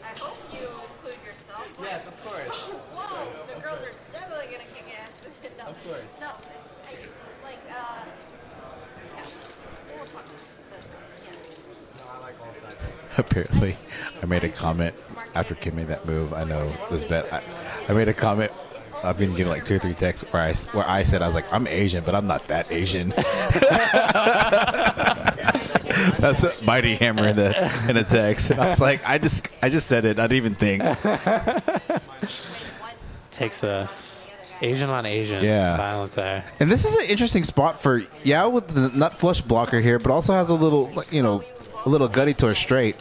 I hope you include yourself. Yes, of course. Whoa, the girls are definitely gonna kick ass. No, Of course. no, like yeah. We'll talk. Yeah. No, I like all sides. Apparently, I made a comment after Kim made that move. I know this bet. I made a comment. I've been getting like 2 or 3 texts where I said I was like, I'm Asian, but I'm not that Asian. That's a mighty hammer in the text. And I was like, I just said it. I didn't even think. Takes a Asian on Asian Yeah. violence there. And this is an interesting spot for Yao with the nut flush blocker here, but also has a little, you know, a little gutty to her straight.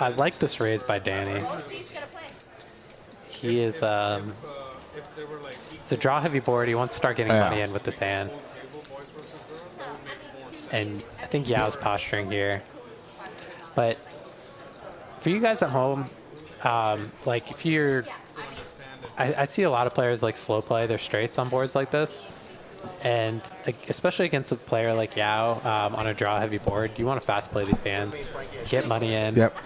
I like this raise by Danny. He is it's a draw heavy board. He wants to start getting Yeah. money in with this hand. And I think Yao's posturing here. But for you guys at home, like if you're, I see a lot of players like slow play their straights on boards like this. And like, especially against a player like Yao on a draw heavy board, you want to fast play these hands, get money in. Yep.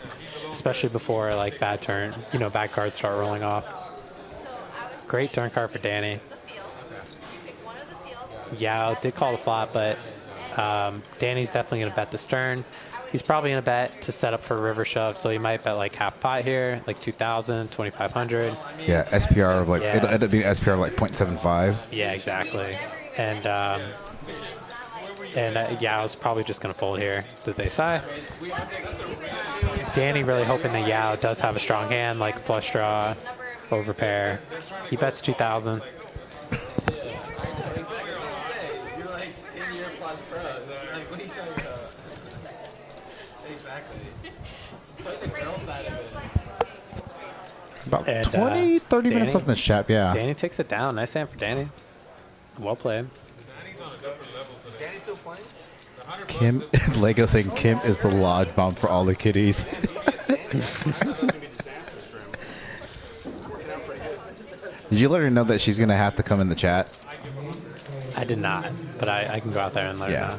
Especially before like bad cards start rolling off. Great turn card for Danny. Pick one of the fields, Yao did call the flop, but Danny's definitely going to bet this turn. He's probably going to bet to set up for a river shove, so he might bet like half pot here, like 2,000, 2,500. Yeah, SPR of like, Yeah. it'll end up being SPR of like 0.75. Yeah, exactly. And Yao's probably just going to fold here. Does they say? Danny really hoping that Yao does have a strong hand, like flush draw, overpair. He bets 2,000. You're like 10-year plus pros. Like, what are you talking about? Exactly. Play the girl side of it. About And, 20, 30 minutes Danny- left in this chat, yeah. Danny takes it down. Nice hand for Danny. Well played. Danny's on a different level today. Danny's still playing? Kim, Lego saying Kim is the lodge bomb for all the kiddies. Did you let her know that she's going to have to come in the chat? I did not, but I can go out there and let her Yeah. know.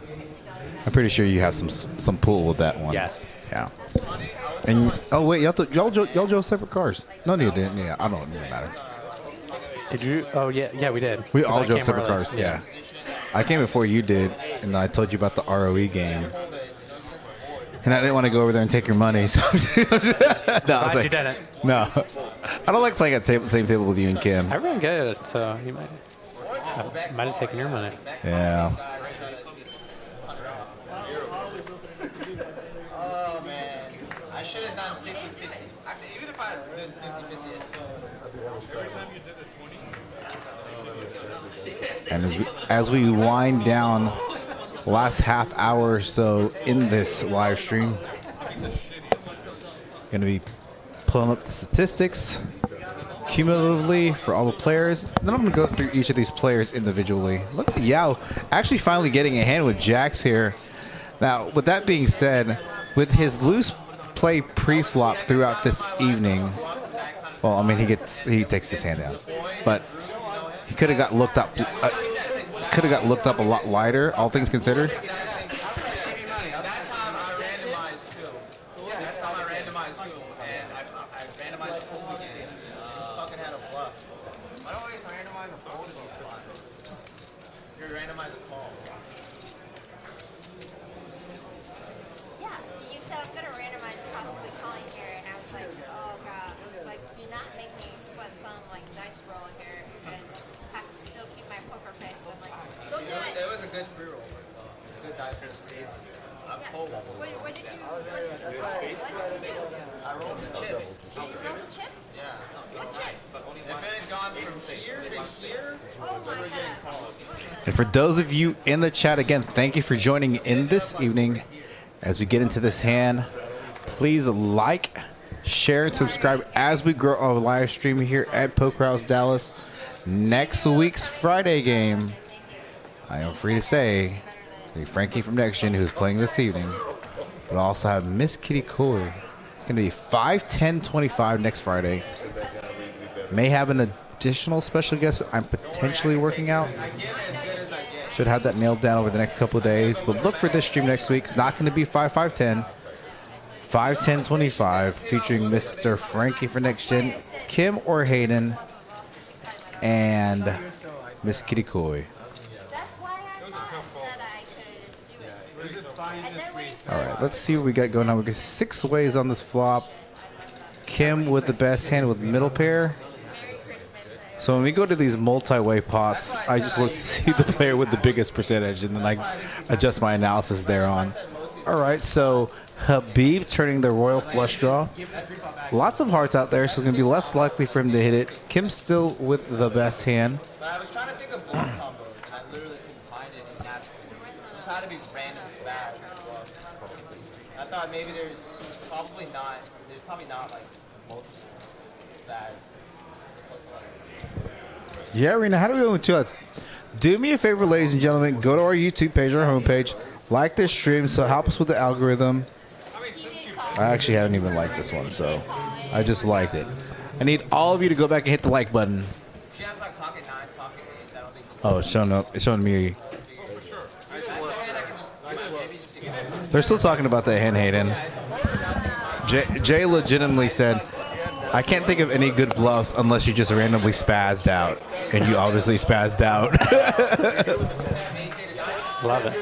I'm pretty sure you have some pull with that one. Yes. Yeah. And oh wait, y'all drove separate cars. No, you didn't. Yeah, I don't even matter. Did you? Oh yeah, we did. We 'Cause all I drove came separate early. cars. Yeah. I came before you did, and I told you about the ROE game. And I didn't want to go over there and take your money, so no, I was Glad you like, didn't. no. I don't like playing at the same table with you and Kim. I ran good, so you might have taken your money. Yeah. Oh, man. I should have done 50-50. Actually, even if I had done 50-50, Every time you did the 20, And as we wind down last half hour or so in this live stream, going to be pulling up the statistics cumulatively for all the players. Then I'm going to go through each of these players individually. Look at Yao actually finally getting a hand with jacks here. Now, with that being said, with his loose play pre-flop throughout this evening, well, I mean, he takes his hand down, but he could have got looked up. Could have got looked up a lot wider, all things considered. that time I randomized two. That time I randomized two, and I randomized a fold again. Fucking had a bluff. Why don't I always randomize a fold in these spots? You randomize a call. Yeah, you said I'm gonna randomize possibly calling here, and I was like, oh god, like do not make me sweat some like dice roll here and have to still keep my poker face. I'm like, don't do it. It was a good free roll. Good dice for the space. I pulled one. What did you do? I rolled the chips. You roll the chips? Yeah. What chip? If it had gone from here to here, Oh my god. And for those of you in the chat, again, thank you for joining in this evening. As we get into this hand, please like, share, and subscribe as we grow our live stream here at Poker House Dallas. Next week's Friday game, I am free to say, it's going to be Frankie from NextGen who's playing this evening. But I also have Miss Kitty Coy. It's going to be 5-10-25 next Friday. May have an additional special guest I'm potentially working out. Should have that nailed down over the next couple of days. But look for this stream next week. It's not going to be 5-5-10. 5-10-25 featuring Mr. Frankie for NextGen, Kim or Hayden, and Miss Kitty Coy. That's why I thought that I could do it. And then when you All right, let's see what we got going on. We got 6 ways on this flop. Kim with the best hand with middle pair. So when we go to these multi-way pots, I just look to see the player with the biggest percentage, and then I adjust my analysis thereon. All right, so Habib turning the royal flush draw. Lots of hearts out there, so it's going to be less likely for him to hit it. Kim still with the best hand. But I was trying to think of bluff combos, and I literally couldn't find it in that. It had to be random spads. I thought maybe there's probably not like multiple spads. Yeah, Rena, how do we go into it? Do me a favor, ladies and gentlemen. Go to our YouTube page, our homepage. Like this stream, so help us with the algorithm. I actually haven't even liked this one, so I just liked it. I need all of you to go back and hit the like button. She has like pocket 9, pocket 8. I don't think. Oh, it's showing up. It's showing me. They're still talking about that hand, Hayden. Jay legitimately said, I can't think of any good bluffs unless you just randomly spazzed out. And you obviously spazzed out. Love it.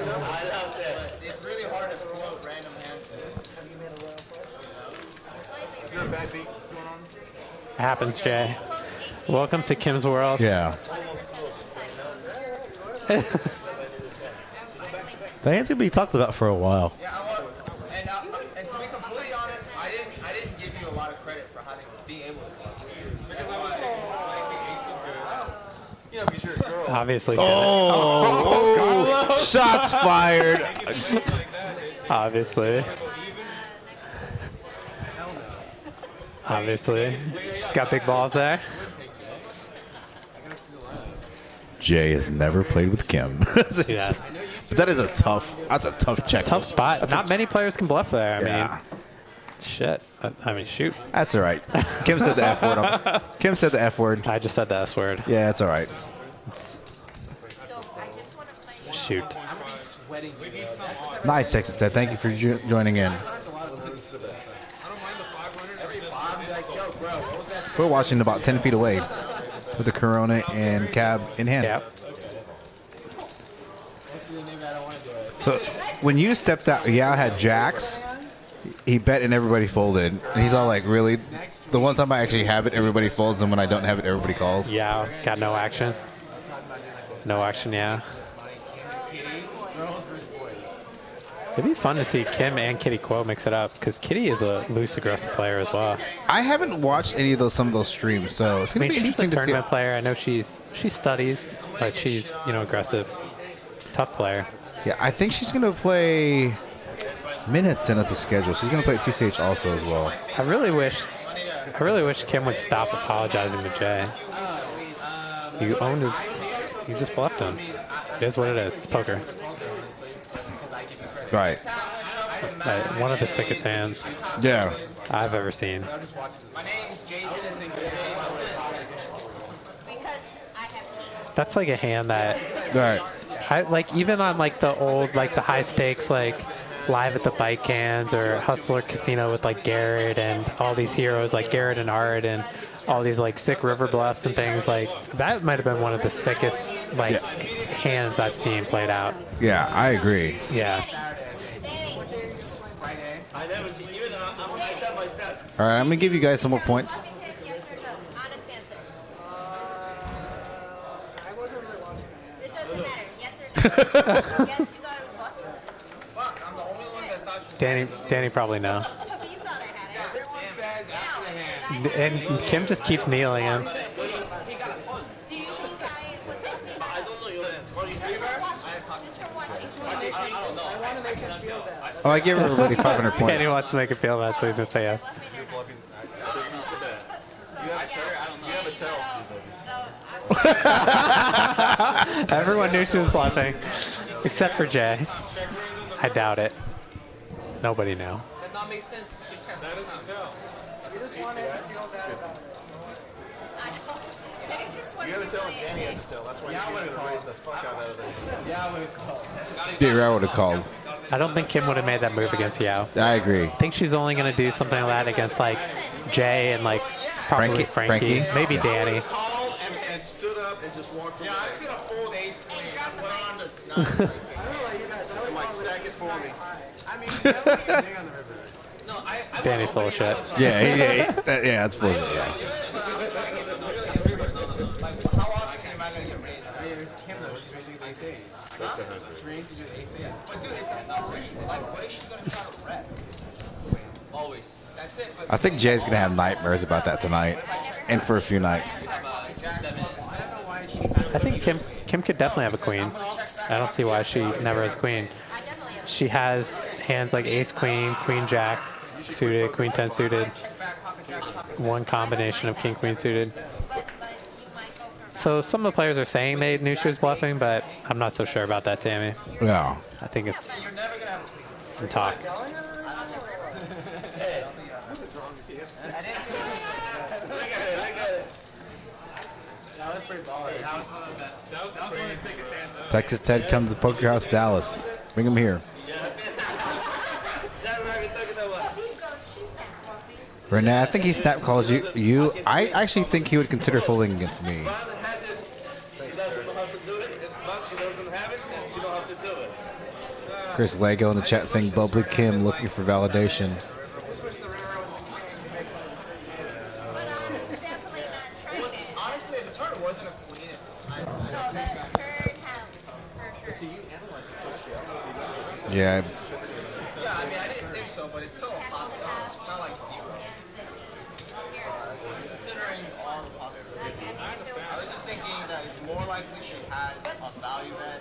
It's really hard to promote random hands. Is there a bad beat going on? Happens, Jay. Welcome to Kim's world. Yeah. The hand's gonna be talked about for a while. Yeah, and to be completely honest, I didn't give you a lot of credit for being able to bluff. Because I think ace is good. You know, because you're a girl. Obviously. Oh, shots fired. Obviously. Obviously. She's got big balls there. Jay has never played with Kim. Yeah. But that's a tough check. Tough spot. Not many players can bluff there. I Yeah. mean, shit. I mean, shoot. That's all right. Kim said the F word. Kim said the F word. I just said the S word. Yeah, that's all right. Shoot. Nice, Texas Ted. Thank you for joining in. We're watching about 10 feet away with the Corona and cab in hand. Yep. So when you stepped out, Yao had jacks. He bet and everybody folded. And he's all like, really? The one time I actually have it, everybody folds. And when I don't have it, everybody calls. Yeah. Got no action. No action, yeah. It'd be fun to see Kim and Kitty Quo mix it up because Kitty is a loose, aggressive player as well. I haven't watched any of some of those streams, so it's gonna be she's a interesting to see. tournament player. I know she studies, but she's aggressive, tough player. Yeah, I think she's gonna play minutes in at the schedule. She's gonna play at TCH also as well. I really wish Kim would stop apologizing to Jay. You just bluffed him. It is what it is. It's poker. Right. One of the sickest hands Yeah. I've ever seen. My name's Jason. That's like a hand that Right. I like, even on like the old, like the high stakes, like Live at the Bike Cans or Hustler Casino with like Garrett and all these heroes like Garrett and Art and all these like sick river bluffs and things, like that might have been one of the sickest like hands I've seen played out. Yeah, I agree. Yeah. All right, I'm gonna give you guys some more points. Danny probably know. And Kim just keeps kneeling him. Oh, I gave everybody 500 points. Danny wants to make it feel bad, so he's gonna say yes. Everyone knew she was bluffing, except for Jay. I doubt it. Nobody knew. Does not make sense. That doesn't tell. You just want it to feel bad about it. You have a tell and Danny has a tell. That's why you need to raise the fuck out of that. Yeah, I would have called. Yeah, I would have called. I don't think Kim would have made that move against Yao. I agree. I think she's only going to do something like that against like Jay and like probably Frankie. Maybe Danny. Called and stood up and just walked away. Yeah, I'm just gonna fold ace queen. Put on the. I'm like, stack it for me. No, Danny's full of shit. Yeah, that's full. Yeah. How often am I gonna get raised? I mean, Kim though, she's raising ace eight. She's raising to do ace eight. But dude, it's not raised. Like, what is she gonna try to rep? Always. That's it. But I think Jay's gonna have nightmares about that tonight, and for a few nights. I think Kim could definitely have a queen. I don't see why she never has a queen. She has hands like ace queen, queen jack suited, queen 10 suited, one combination of king queen suited. So some of the players are saying they knew she was bluffing, but I'm not so sure about that, Tammy. Yeah. I think it's some talk. Texas Ted comes to Poker House Dallas. Bring him here. Renee, I think he snap calls you. I actually think he would consider folding against me. Chris Lego in the chat saying Bubbly Kim looking for validation. Definitely not trying it. Honestly, the turn wasn't a queen. No, the turn has for sure. Yeah. Yeah, I mean, I didn't think so, but it's still a pop. It's not like zero. Considering all the possibilities. I was just thinking that it's more likely she has a value bet.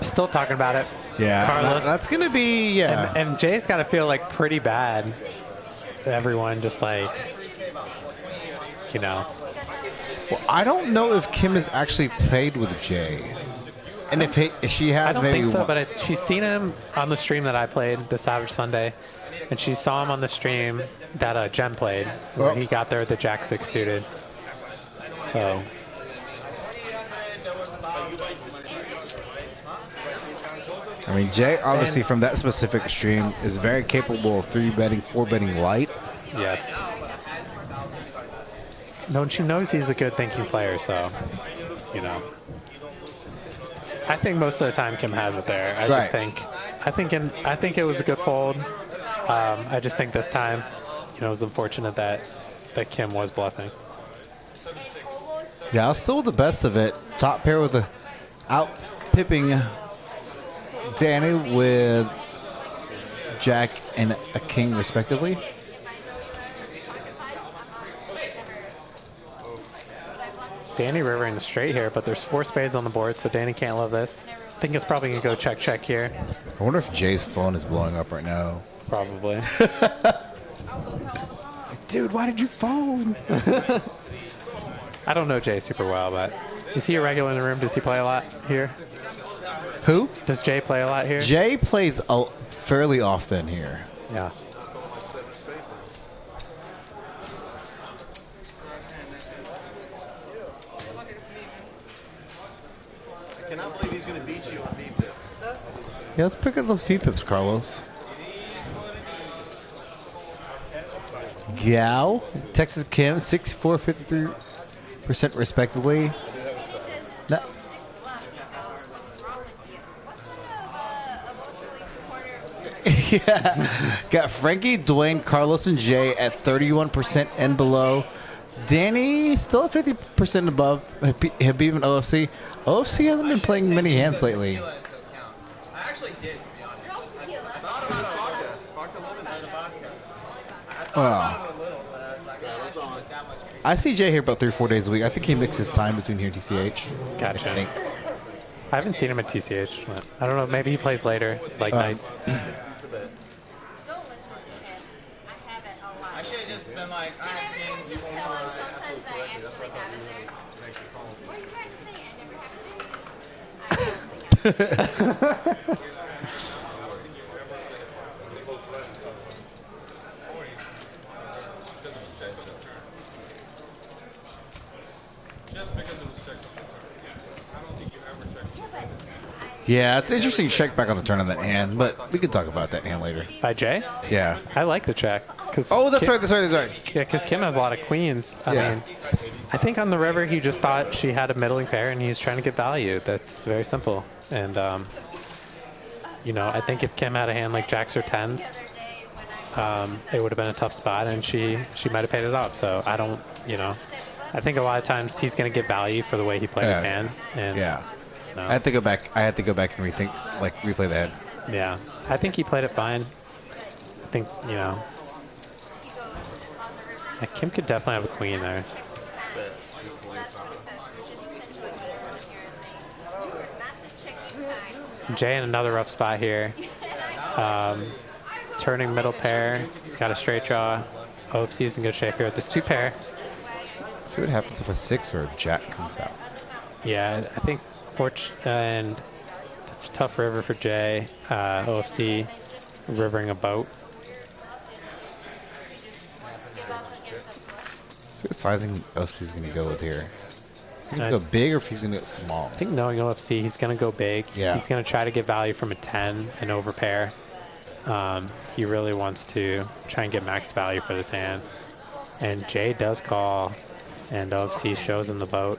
Still talking about it. Yeah. Carlos. That's going to be, yeah. And Jay's got to feel like pretty bad. Everyone just like, you know. Well, I don't know if Kim has actually played with Jay. And if she has, I don't maybe think so, one. but she's seen him on the stream that I played, the Savage Sunday. And she saw him on the stream that Jen played, where he got there with the Jack-6 suited. So. I mean, Jay, obviously, from that specific stream, is very capable of 3-betting, 4-betting light. Yes. No, she knows he's a good thinking player, so, you know. I think most of the time Kim has it there. I think it was a good fold. I just think this time, you know, it was unfortunate that Kim was bluffing. Yeah, I was still the best of it. Top pair with out-pipping Danny with Jack and a king, respectively. Danny rivering the straight here, but there's 4 spades on the board, so Danny can't love this. I think it's probably going to go check here. I wonder if Jay's phone is blowing up right now. Probably. Dude, why did you phone? I don't know Jay super well, but is he a regular in the room? Does he play a lot here? Who? Does Jay play a lot here? Jay plays fairly often here. Yeah. I cannot believe he's going to beat you on V-Pip. Yeah, let's pick up those V-Pips, Carlos. Gao, Texas Kim, 64, 53% respectively. No. Yeah. Got Frankie, Dwayne, Carlos, and Jay at 31% and below. Danny still at 50% above. Habib and OFC. OFC hasn't been playing many hands lately. I actually did, to be honest. I see Jay here about 3 or 4 days a week. I think he mixes time between here and TCH. Gotcha. I think. I haven't seen him at TCH. But I don't know. Maybe he plays later, like nights. Don't listen to him. I have it a lot. I should have just been like, I have Everyone things you just won't tell him want. sometimes I actually have it there. What are you trying to say? I never have it there. Just because it was checked on the turn. I don't think you ever checked on the turn. Yeah, it's interesting check back on the turn on that hand, but we can talk about that hand later. By Jay? Yeah. I like the check. Oh, that's right, that's right. Yeah, because Kim has a lot of queens. I Yeah. mean, I think on the river he just thought she had a middling pair and he's trying to get value. That's very simple. And, you know, I think if Kim had a hand like jacks or tens, it would have been a tough spot and she might have paid it off. So I don't, you know, I think a lot of times he's going to get value for the way he played his hand. And, Yeah. no. I had to go back and replay the hand. Yeah. I think he played it fine. I think, you know, yeah, Kim could definitely have a queen there. Jay in another rough spot here. Turning middle pair. He's got a straight draw. OFC is in good shape here with this 2 pair. Let's see what happens if a 6 or a jack comes out. Yeah, I think and it's a tough river for Jay. OFC rivering a boat. See what sizing OFC is going to go with here. Is he going to go big or if he's going to go small? I think knowing OFC, he's going to go big. Yeah. He's going to try to get value from a 10 and over pair. he really wants to try and get max value for this hand. And Jay does call, and OFC shows him the boat.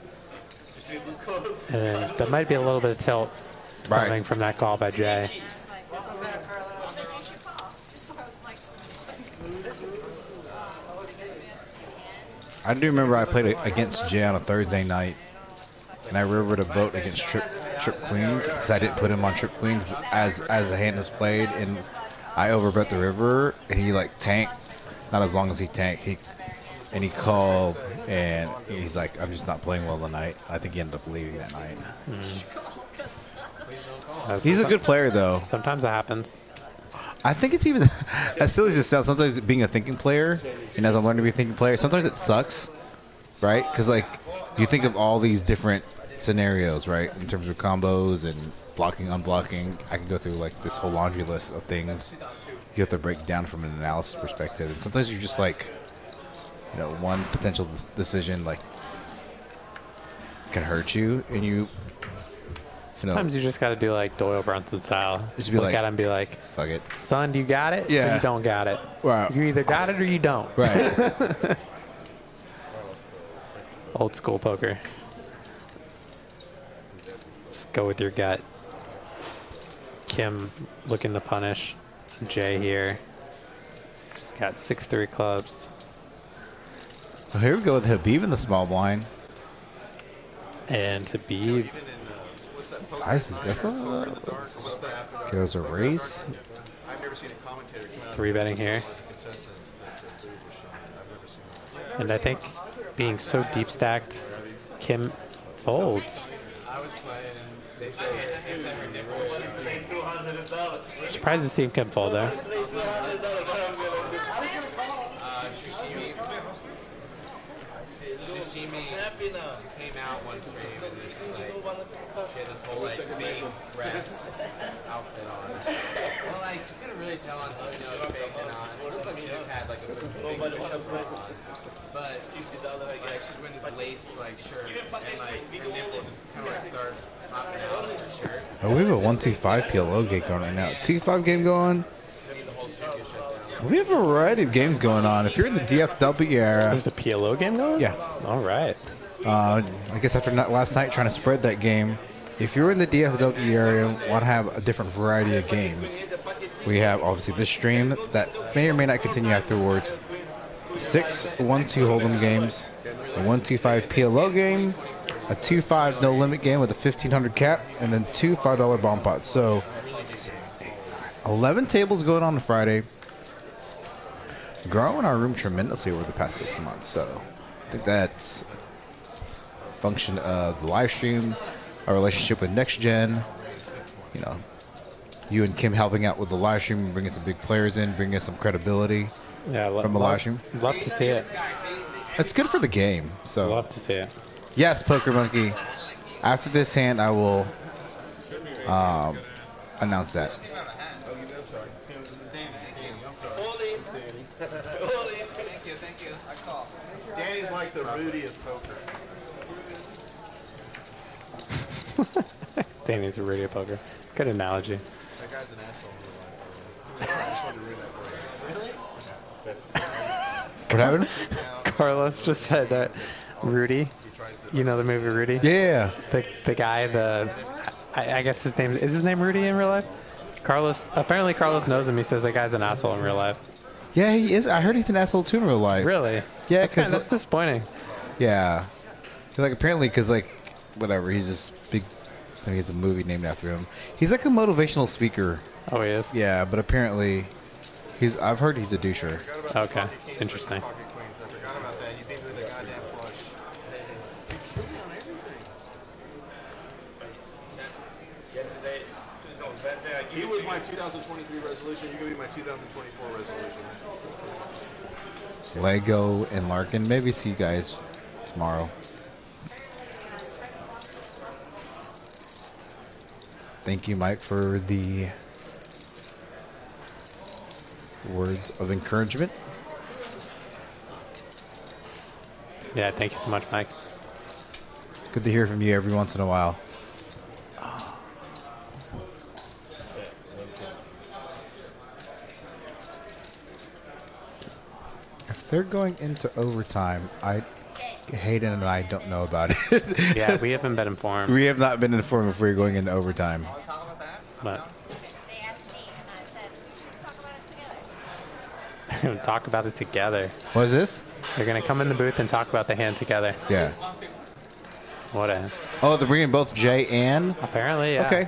And then there might be a little bit of tilt coming from that call by Jay. I do remember I played against Jay on a Thursday night, and I rivered a boat against trip queens because I didn't put him on trip queens as the hand was played, and I overbet the river, and he like tanked, not as long as he tanked. He called, and he's like, I'm just not playing well tonight. I think he ended up leaving that night. He's a good player, though. Sometimes that happens. I think it's even, as silly as it sounds, sometimes being a thinking player, and as I'm learning to be a thinking player, sometimes it sucks, right? Because, like, you think of all these different scenarios, right, in terms of combos and blocking, unblocking. I can go through, like, this whole laundry list of things you have to break down from an analysis perspective. And sometimes you're just like, you know, one potential decision, like, can hurt you, and you sometimes you just got to do like Doyle Brunson style. Just be look like, at him and be like, fuck it. Son, do you got it? Yeah. Or you don't got it? Right. You either got it or you don't. Right. Old school poker. Just go with your gut. Kim looking to punish Jay here. Just got 6-3 clubs. Well, here we go with Habib in the small blind. And Habib. Size is different. There's a raise. I've never seen a commentator come out 3-betting here. And I think being so deep stacked, Kim folds. Surprised to see Kim fold there. Shishimi came out one stream and this like she had this whole like big breast outfit on. Well, like you couldn't really tell until you know it's fake or not. It looked like she just had like a big push-up bra on. But like she's wearing this lace like shirt and like her nipple just kind of like start popping out of her shirt. Oh, we have a 1-2-5 PLO game going right now. 2-5 game going. We have a variety of games going on. If you're in the DFW era, There's a PLO game going? yeah. All right. I guess after last night trying to spread that game, if you're in the DFW area, want to have a different variety of games, we have obviously this stream that may or may not continue afterwards. 6 1-2 hold'em games, a 1-2-5 PLO game, a 2-5 no limit game with a 1,500 cap, and then 2 $5 bomb pots. So 11 tables going on Friday. Growing our room tremendously over the past 6 months. So I think that's a function of the live stream, our relationship with NextGen, you know, you and Kim helping out with the live stream, bringing some big players in, bringing some credibility from the live stream. Love to see it. It's good for the game. So Love to see it. yes, Poker Monkey. After this hand, I will announce that. Thank you. I call. Danny's like the Rudy of poker. Danny's a radio poker. Good analogy. That guy's an asshole. I just wanted to ruin that for you. What happened? Carlos just said that Rudy, you know the movie Rudy? Yeah. The guy, I guess is his name Rudy in real life? Apparently Carlos knows him. He says that guy's an asshole in real life. Yeah, he is. I heard he's an asshole too in real life. Really? Yeah, That's disappointing. Yeah. Like, apparently, because, like, whatever, he's this big, I mean, he has a movie named after him. He's like a motivational speaker. Oh, he is? Yeah, but apparently, I've heard he's a doucher. Okay, interesting. I forgot about that. You beat me with a goddamn flush. He was my 2023 resolution. You're going to be my 2024 resolution. Lego and Larkin. Maybe see you guys tomorrow. Thank you, Mike, for the words of encouragement. Yeah, thank you so much, Mike. Good to hear from you every once in a while. they're going into overtime. Hayden and I don't know about it. Yeah, we haven't been informed. We have not been informed if we're going into overtime. But They asked me, and I said, talk about it together. they're going to talk about it together. What is this? They're going to come in the booth and talk about the hand together. Yeah. What a... Oh, they're bringing both Jay and... Apparently, yeah. Okay.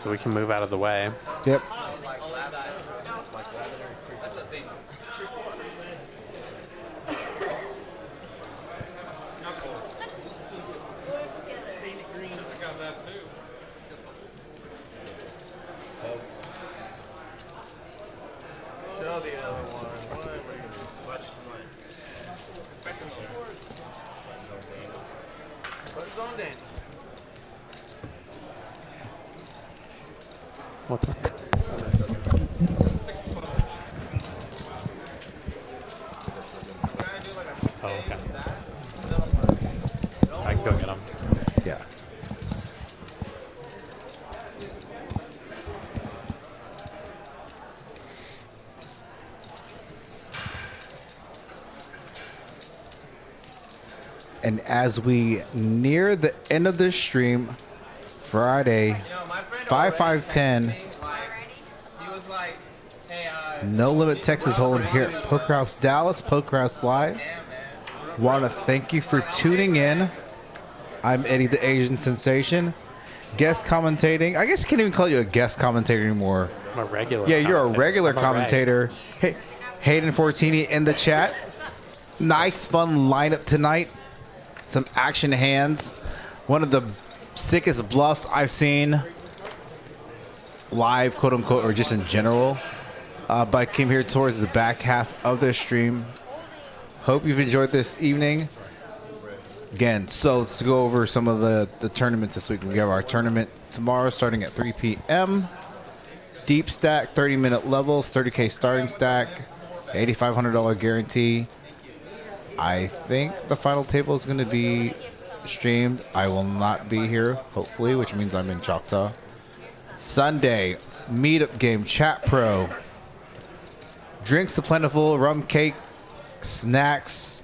So we can move out of the way. Yep. Show the other one. What are you going to do? Watch the lights. Put his on, Danny. What's up? Oh, okay. I can go get him. Yeah. And as we near the end of this stream, Friday, 5/5/10, He was like, hey, No Limit Texas Hold'em here at Poker House Dallas, Poker House Live. Want to thank you for tuning in. I'm Eddie the Asian Sensation. Guest commentating. I guess I can't even call you a guest commentator anymore. I'm a regular. Yeah, you're a commentator. regular I'm a commentator. Hey, Hayden Fortini in the chat. Nice, fun lineup tonight. Some action hands. One of the sickest bluffs I've seen live, quote unquote, or just in general. But I came here towards the back half of this stream. Hope you've enjoyed this evening. Again, so let's go over some of the tournaments this week. We have our tournament tomorrow starting at 3 p.m. Deep stack, 30-minute levels, 30K starting stack, $8,500 guarantee. I think the final table is going to be streamed. I will not be here, hopefully, which means I'm in Choctaw. Sunday, meetup game, chat pro. Drinks are plentiful, rum cake, snacks,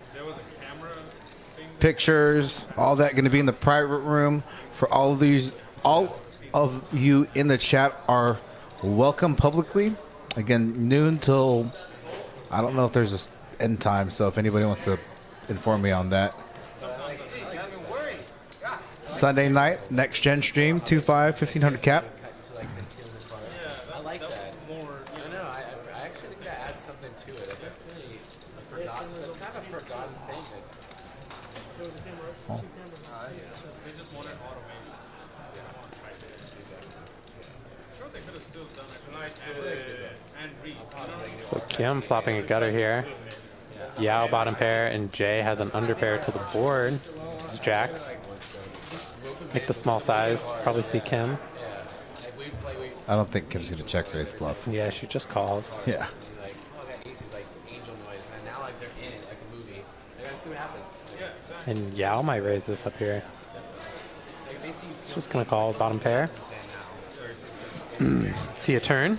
pictures, all that going to be in the private room. For all of these, all of you in the chat are welcome publicly. Again, noon till, I don't know if there's a end time, so if anybody wants to inform me on that. Sunday night, next gen stream, 2.5, 1,500 cap. I like that. I know. I actually think that adds something to it. I definitely forgot. That's kind of a forgotten thing. They just wanted automation. I'm sure they could have still done it tonight and read. So Kim flopping a gutter here. Yao bottom pair, and Jay has an under pair to the board. It's jacks. Make the small size. Probably see Kim. I don't think Kim's going to check raise bluff. Yeah, she just calls. Yeah. Like, oh, that ace is like angel noise, and now like they're in it, like a movie. They gotta see what happens. Yeah, exactly. And Yao might raise this up here. Like, they see Just gonna call bottom pair. See a turn.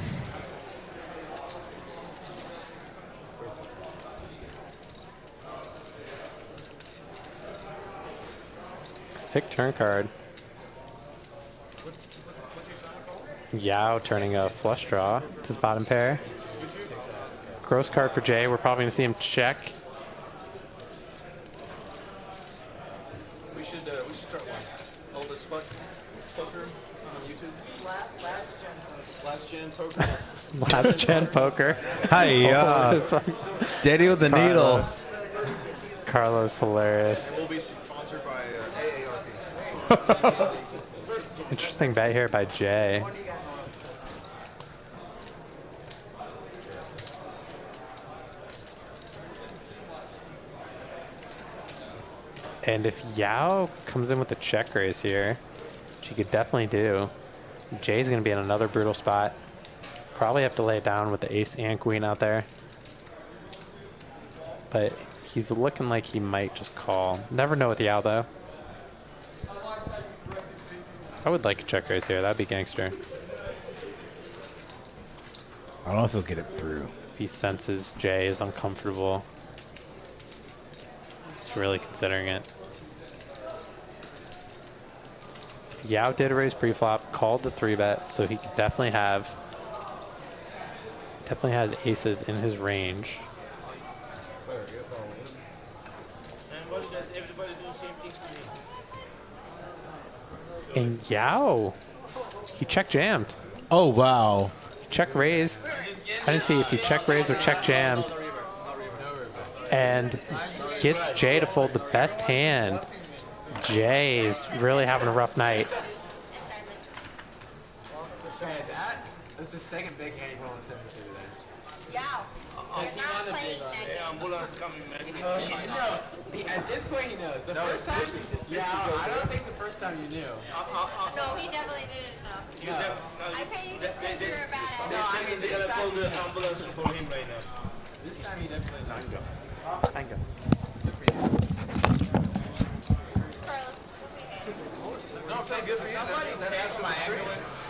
Sick turn card. Yao turning a flush draw to his bottom pair. Gross card for Jay. We're probably gonna see him check. We should start one. Oldest poker on YouTube. Last gen poker. Last gen poker. Hi, This one. Daddy with the needle. Carlos hilarious. We'll be sponsored by AARP. Interesting bet here by Jay. And if Yao comes in with a check raise here, which he could definitely do, Jay's going to be in another brutal spot. Probably have to lay it down with the ace and queen out there. But he's looking like he might just call. Never know with Yao, though. I would like a check raise here. That'd be gangster. I don't know if he'll get it through. He senses Jay is uncomfortable. He's really considering it. Yao did raise pre-flop, called the 3-bet, so he could definitely has aces in his range. And what does everybody do the same thing to me? And Yao, he check jammed. Oh, wow. Check raised. I didn't see if he check raised or check jammed. And gets Jay to fold the best hand. Jay's really having a rough night. That's the second big hand he rolled 7-2 then. Yeah. He's not playing Hey, negative. ambulance coming, man. He knows. At this point, he knows. The first time, yeah, I don't think the first time you knew. No, he definitely didn't know. I pay you just because you're a badass. No, I mean, They this gotta time, call the ambulance for him right now. this time he definitely knows. Thank you. Carlos, No, say good for you. That has my ambulance.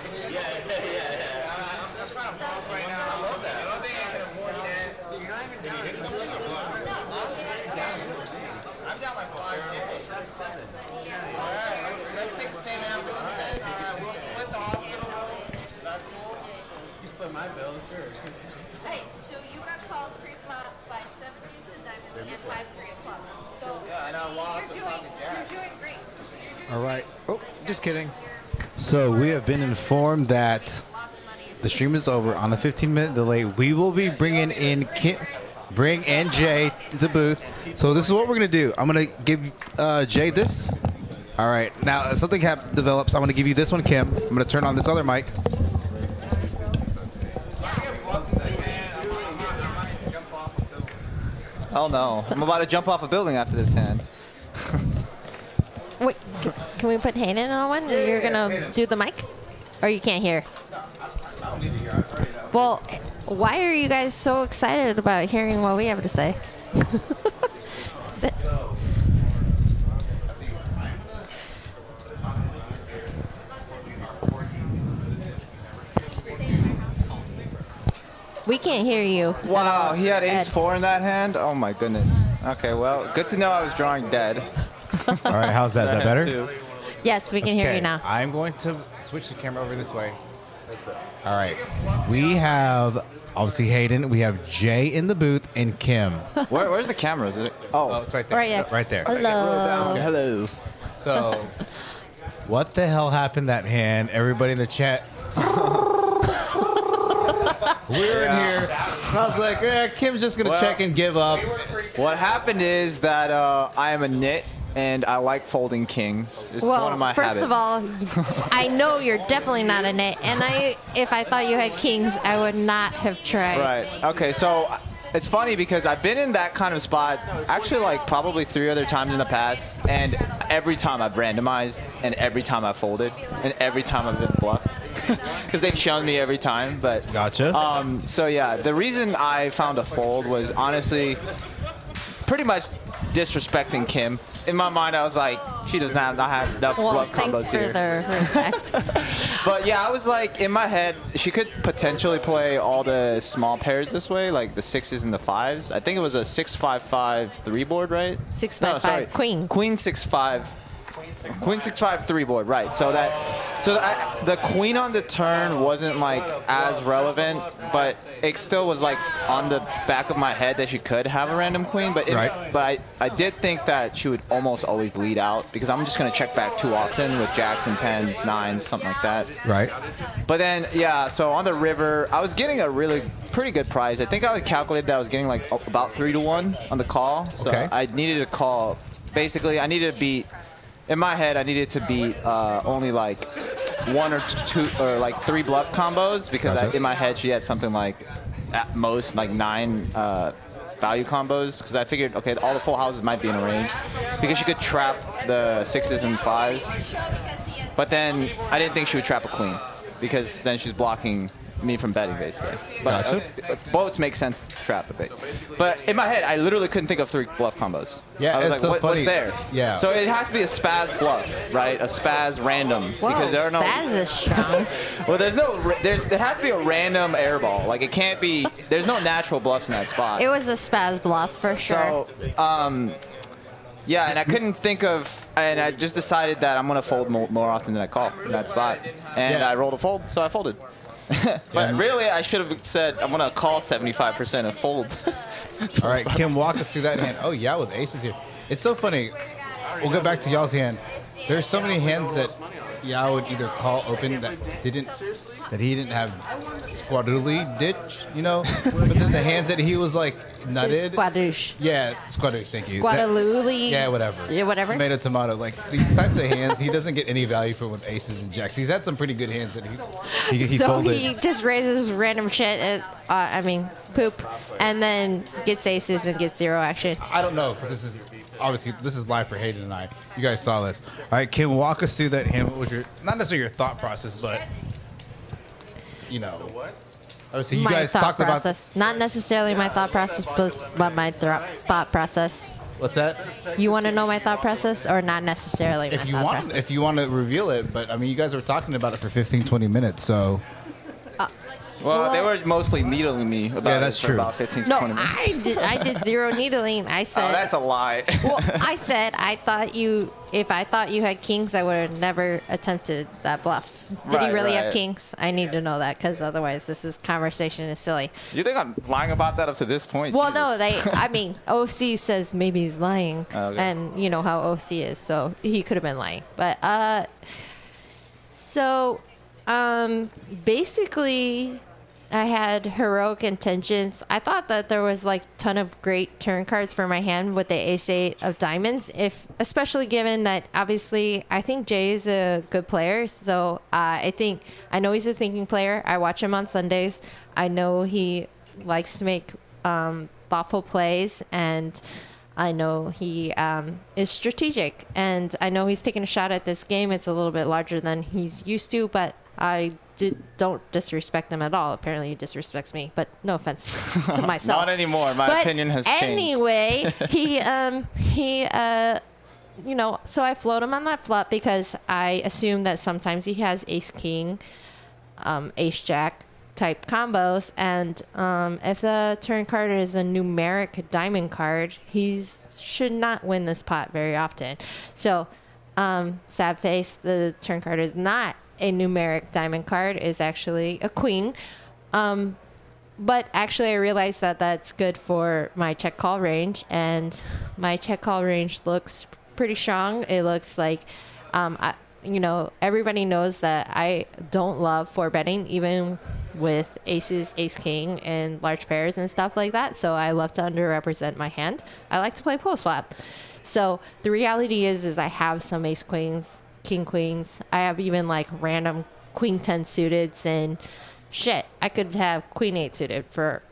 I'm trying to pause right now. I love that. I don't think I can afford that. You're not even down. I'm down like 550. That's 7. Alright, let's take the same ambulance then. Alright, we'll split the hospital bills. That's cool. You split my bill, sure. hey, so you got called pre-flop by 7-deuce and diamonds and 5-3 of clubs. So Yeah, and I lost the fucking jack. you're doing great. All right. Oh, just kidding. So we have been informed that Lots of money. the stream is over on a 15-minute delay. We will be bringing in Bring in Jay to the booth. So this is what we're gonna do. I'm gonna give Jay this. All right. Now if something develops, I'm gonna give you this one, Kim. I'm gonna turn on this other mic. Oh no, I'm about to jump off a building after this hand. Wait, can we put Hayden on one? You're gonna do the mic, or you can't hear? Well, why are you guys so excited about hearing what we have to say? We can't hear you. Wow, he had ace-4 in that hand? Oh my goodness. Okay, well, good to know I was drawing dead. All right. How's that? Is that better? Yes, we can hear you now. I'm going to switch the camera over this way. All right. We have obviously Hayden. We have Jay in the booth and Kim. Where's the camera? Is it? Oh, it's right there. Right there. Right there. Hello. hello. So, what the hell happened that hand? Everybody in the chat. We were in here. I was like, Kim's just going to check and give up. What happened is that I am a nit and I like folding kings. It's one of my first habits. of all, I know you're definitely not a nit, and if I thought you had kings, I would not have tried. Right. Okay, so it's funny because I've been in that kind of spot actually like probably 3 other times in the past, and every time I've randomized, and every time I've folded, and every time I've been bluffed. Because they've shown me every time, but gotcha. So yeah, the reason I found a fold was honestly pretty much disrespecting Kim. In my mind, I was like, she does not have enough bluff combos here. Thanks for the respect. But yeah, I was like, in my head, she could potentially play all the small pairs this way, like the 6s and the 5s. I think it was a 6-5-5 3 board, right? 6-5-5 queen. Queen 6-5. Queen 6-5 3 board, right? So the queen on the turn wasn't like as relevant, but it still was like on the back of my head that she could have a random queen. But I did think that she would almost always lead out because I'm just gonna check back too often with jacks and 10s, 9s, something like that. Right. But then yeah, so on the river, I was getting a really pretty good price. I think I would calculate that I was getting like about 3-1 on the call. So okay. I needed to call. Basically, I needed to beat. In my head, I needed to beat only like 1 or 2 or like 3 bluff combos because in my head she had something like at most like 9 value combos because I figured okay all the full houses might be in a range because she could trap the 6s and 5s, but then I didn't think she would trap a queen because then she's blocking me from betting, basically. But boats make sense to trap a bit. But in my head, I literally couldn't think of 3 bluff combos. Yeah, I was it's like, so funny. what's there? Yeah. So it has to be a spaz bluff, right? A spaz random. Whoa, because there are no. spaz is strong. Well, there has to be a random air ball. Like, it can't be. There's no natural bluffs in that spot. It was a spaz bluff for sure. So, yeah, and I couldn't think of, and I just decided that I'm going to fold more often than I call in that spot. And I rolled a fold, so I folded. But really, I should have said I'm going to call 75% and fold. All right, Kim, walk us through that hand. Oh, yeah, with aces here. It's so funny. We'll go back to y'all's hand. There's so many hands that Yao would either call open that he didn't have squadrulli ditch, you know? But then the hands that he was like nutted. Squadouche. Yeah, squadouche, thank you. Squadaluli. Yeah, whatever. Yeah, whatever. Tomato. Like these types of hands, he doesn't get any value for with aces and jacks. He's had some pretty good hands that he So folded. he just raises random shit, poop, and then gets aces and gets 0 action. I don't know, because this is live for Hayden and I. You guys saw this. All right, Kim, walk us through that hand. What was not necessarily your thought process, but, you know. Obviously, you guys talked about. Not necessarily my thought process, but my thought process. What's that? You want to know my thought process, or not necessarily my thought process? If you want to reveal it, but I mean, you guys were talking about it for 15, 20 minutes, so. Well, they were mostly needling me about that's for true. about 15 to No, 20 minutes. I did 0 needling. I said. Oh, that's a lie. Well, I said if I thought you had kings, I would have never attempted that bluff. Did he really have kings? I need to know that, because otherwise this conversation is silly. You think I'm lying about that up to this point? Well, Jesus. no, OC says maybe he's lying, and you know how OC is, so he could have been lying. But basically, I had heroic intentions. I thought that there was like a ton of great turn cards for my hand with the ace-8 of diamonds, especially given that obviously I think Jay is a good player. So I know he's a thinking player. I watch him on Sundays. I know he likes to make thoughtful plays, and I know he is strategic. And I know he's taking a shot at this game. It's a little bit larger than he's used to, but I don't disrespect him at all. Apparently he disrespects me, but no offense to myself. Not anymore. My opinion has changed. Anyway, so I float him on that flop because I assume that sometimes he has ace-king, ace-jack type combos, and if the turn card is a numeric diamond card, he should not win this pot very often. So, sad face, the turn card is not a numeric diamond card, is actually a queen. But actually I realized that that's good for my check call range, and my check call range looks pretty strong. It looks like, everybody knows that I don't love 4-betting, even with aces, ace-king, and large pairs and stuff like that. So I love to underrepresent my hand. I like to play post-flop. So the reality is I have some ace-queens, king-queens. I have even like random queen-10 suiteds and shit. I could have queen-8 suited, for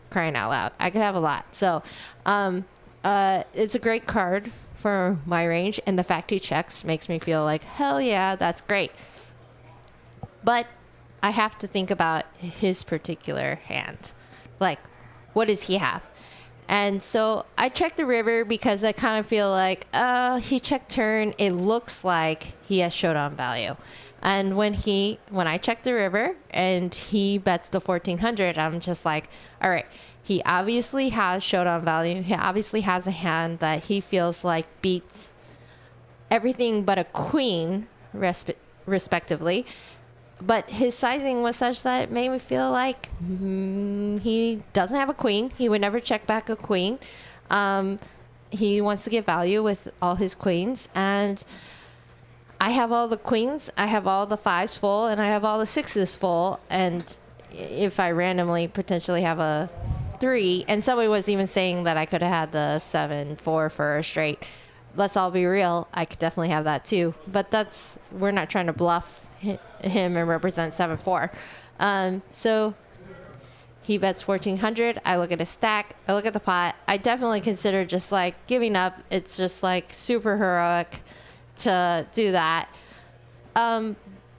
crying out loud. I could have a lot. So it's a great card for my range, and the fact he checks makes me feel like, hell yeah, that's great. But I have to think about his particular hand. Like, what does he have? And so I checked the river because I kind of feel like, he checked turn. It looks like he has showdown value. And when I check the river and he bets the 1400, I'm just like, all right, he obviously has showdown value. He obviously has a hand that he feels like beats everything but a queen, respectively. But his sizing was such that it made me feel like he doesn't have a queen. He would never check back a queen. He wants to get value with all his queens. And I have all the queens. I have all the 5s full. And I have all the 6s full. And if I randomly potentially have a 3. And somebody was even saying that I could have had the 7-4 for a straight. Let's all be real. I could definitely have that too. But we're not trying to bluff him and represent 7-4. So he bets 1400. I look at his stack. I look at the pot. I definitely consider just like giving up. It's just like super heroic to do that.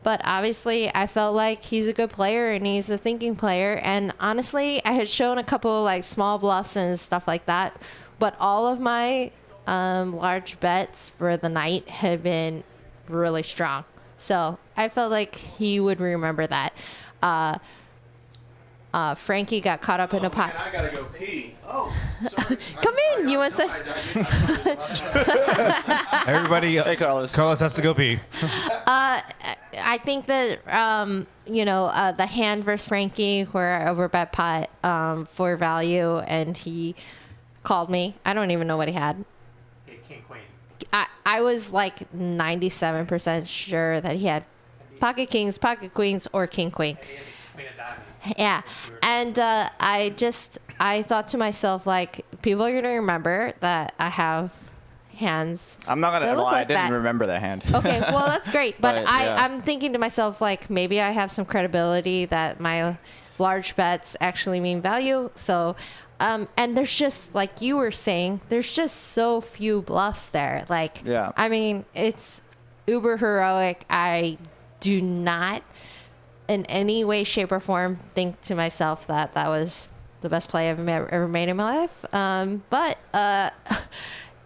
But obviously, I felt like he's a good player and he's a thinking player. And honestly, I had shown a couple of like small bluffs and stuff like that. But all of my large bets for the night had been really strong. So I felt like he would remember that. Frankie got caught up in a pot. I gotta go pee. Oh, sorry. Come in. You want to? Everybody, Hey, Carlos. Carlos has to go pee. I think that the hand versus Frankie, where I overbet pot for value, and he called me. I don't even know what he had. King, queen. I was like 97% sure that he had pocket kings, pocket queens, or king queen. Queen of diamonds. Yeah, and I thought to myself, like, people are gonna remember that I have hands. I'm not gonna that look lie, I like didn't that. remember the hand. Okay, well that's great, but yeah. I'm thinking to myself, like, maybe I have some credibility that my large bets actually mean value. So, and there's just, like you were saying, there's just so few bluffs there. Like, Yeah. I mean, it's uber heroic. I do not in any way, shape, or form think to myself that that was the best play I've ever made in my life. But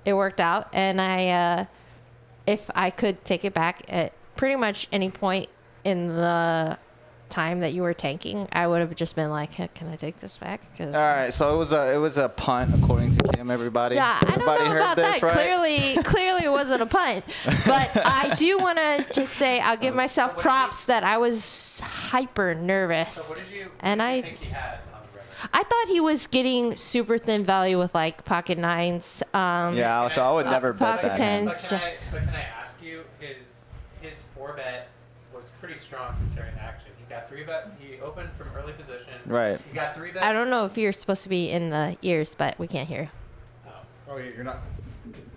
it worked out, and if I could take it back at pretty much any point in the time that you were tanking, I would have just been like, hey, can I take this back? All right, so it was a punt according to Kim. Everybody. Yeah, I don't Everybody know heard about this, that. Right? Clearly it wasn't a punt. But I do want to just say I'll give myself props that I was hyper nervous. So what did you think he had on the river? I thought he was getting super thin value with like pocket nines. Yeah, so I would never bet pocket that tens. hand. But can I ask you, his 4-bet was pretty strong considering the action. He got 3-bet. He opened from early position. Right. He got 3-bet. I don't know if you're supposed to be in the ears, but we can't hear you. Oh, yeah, you're not.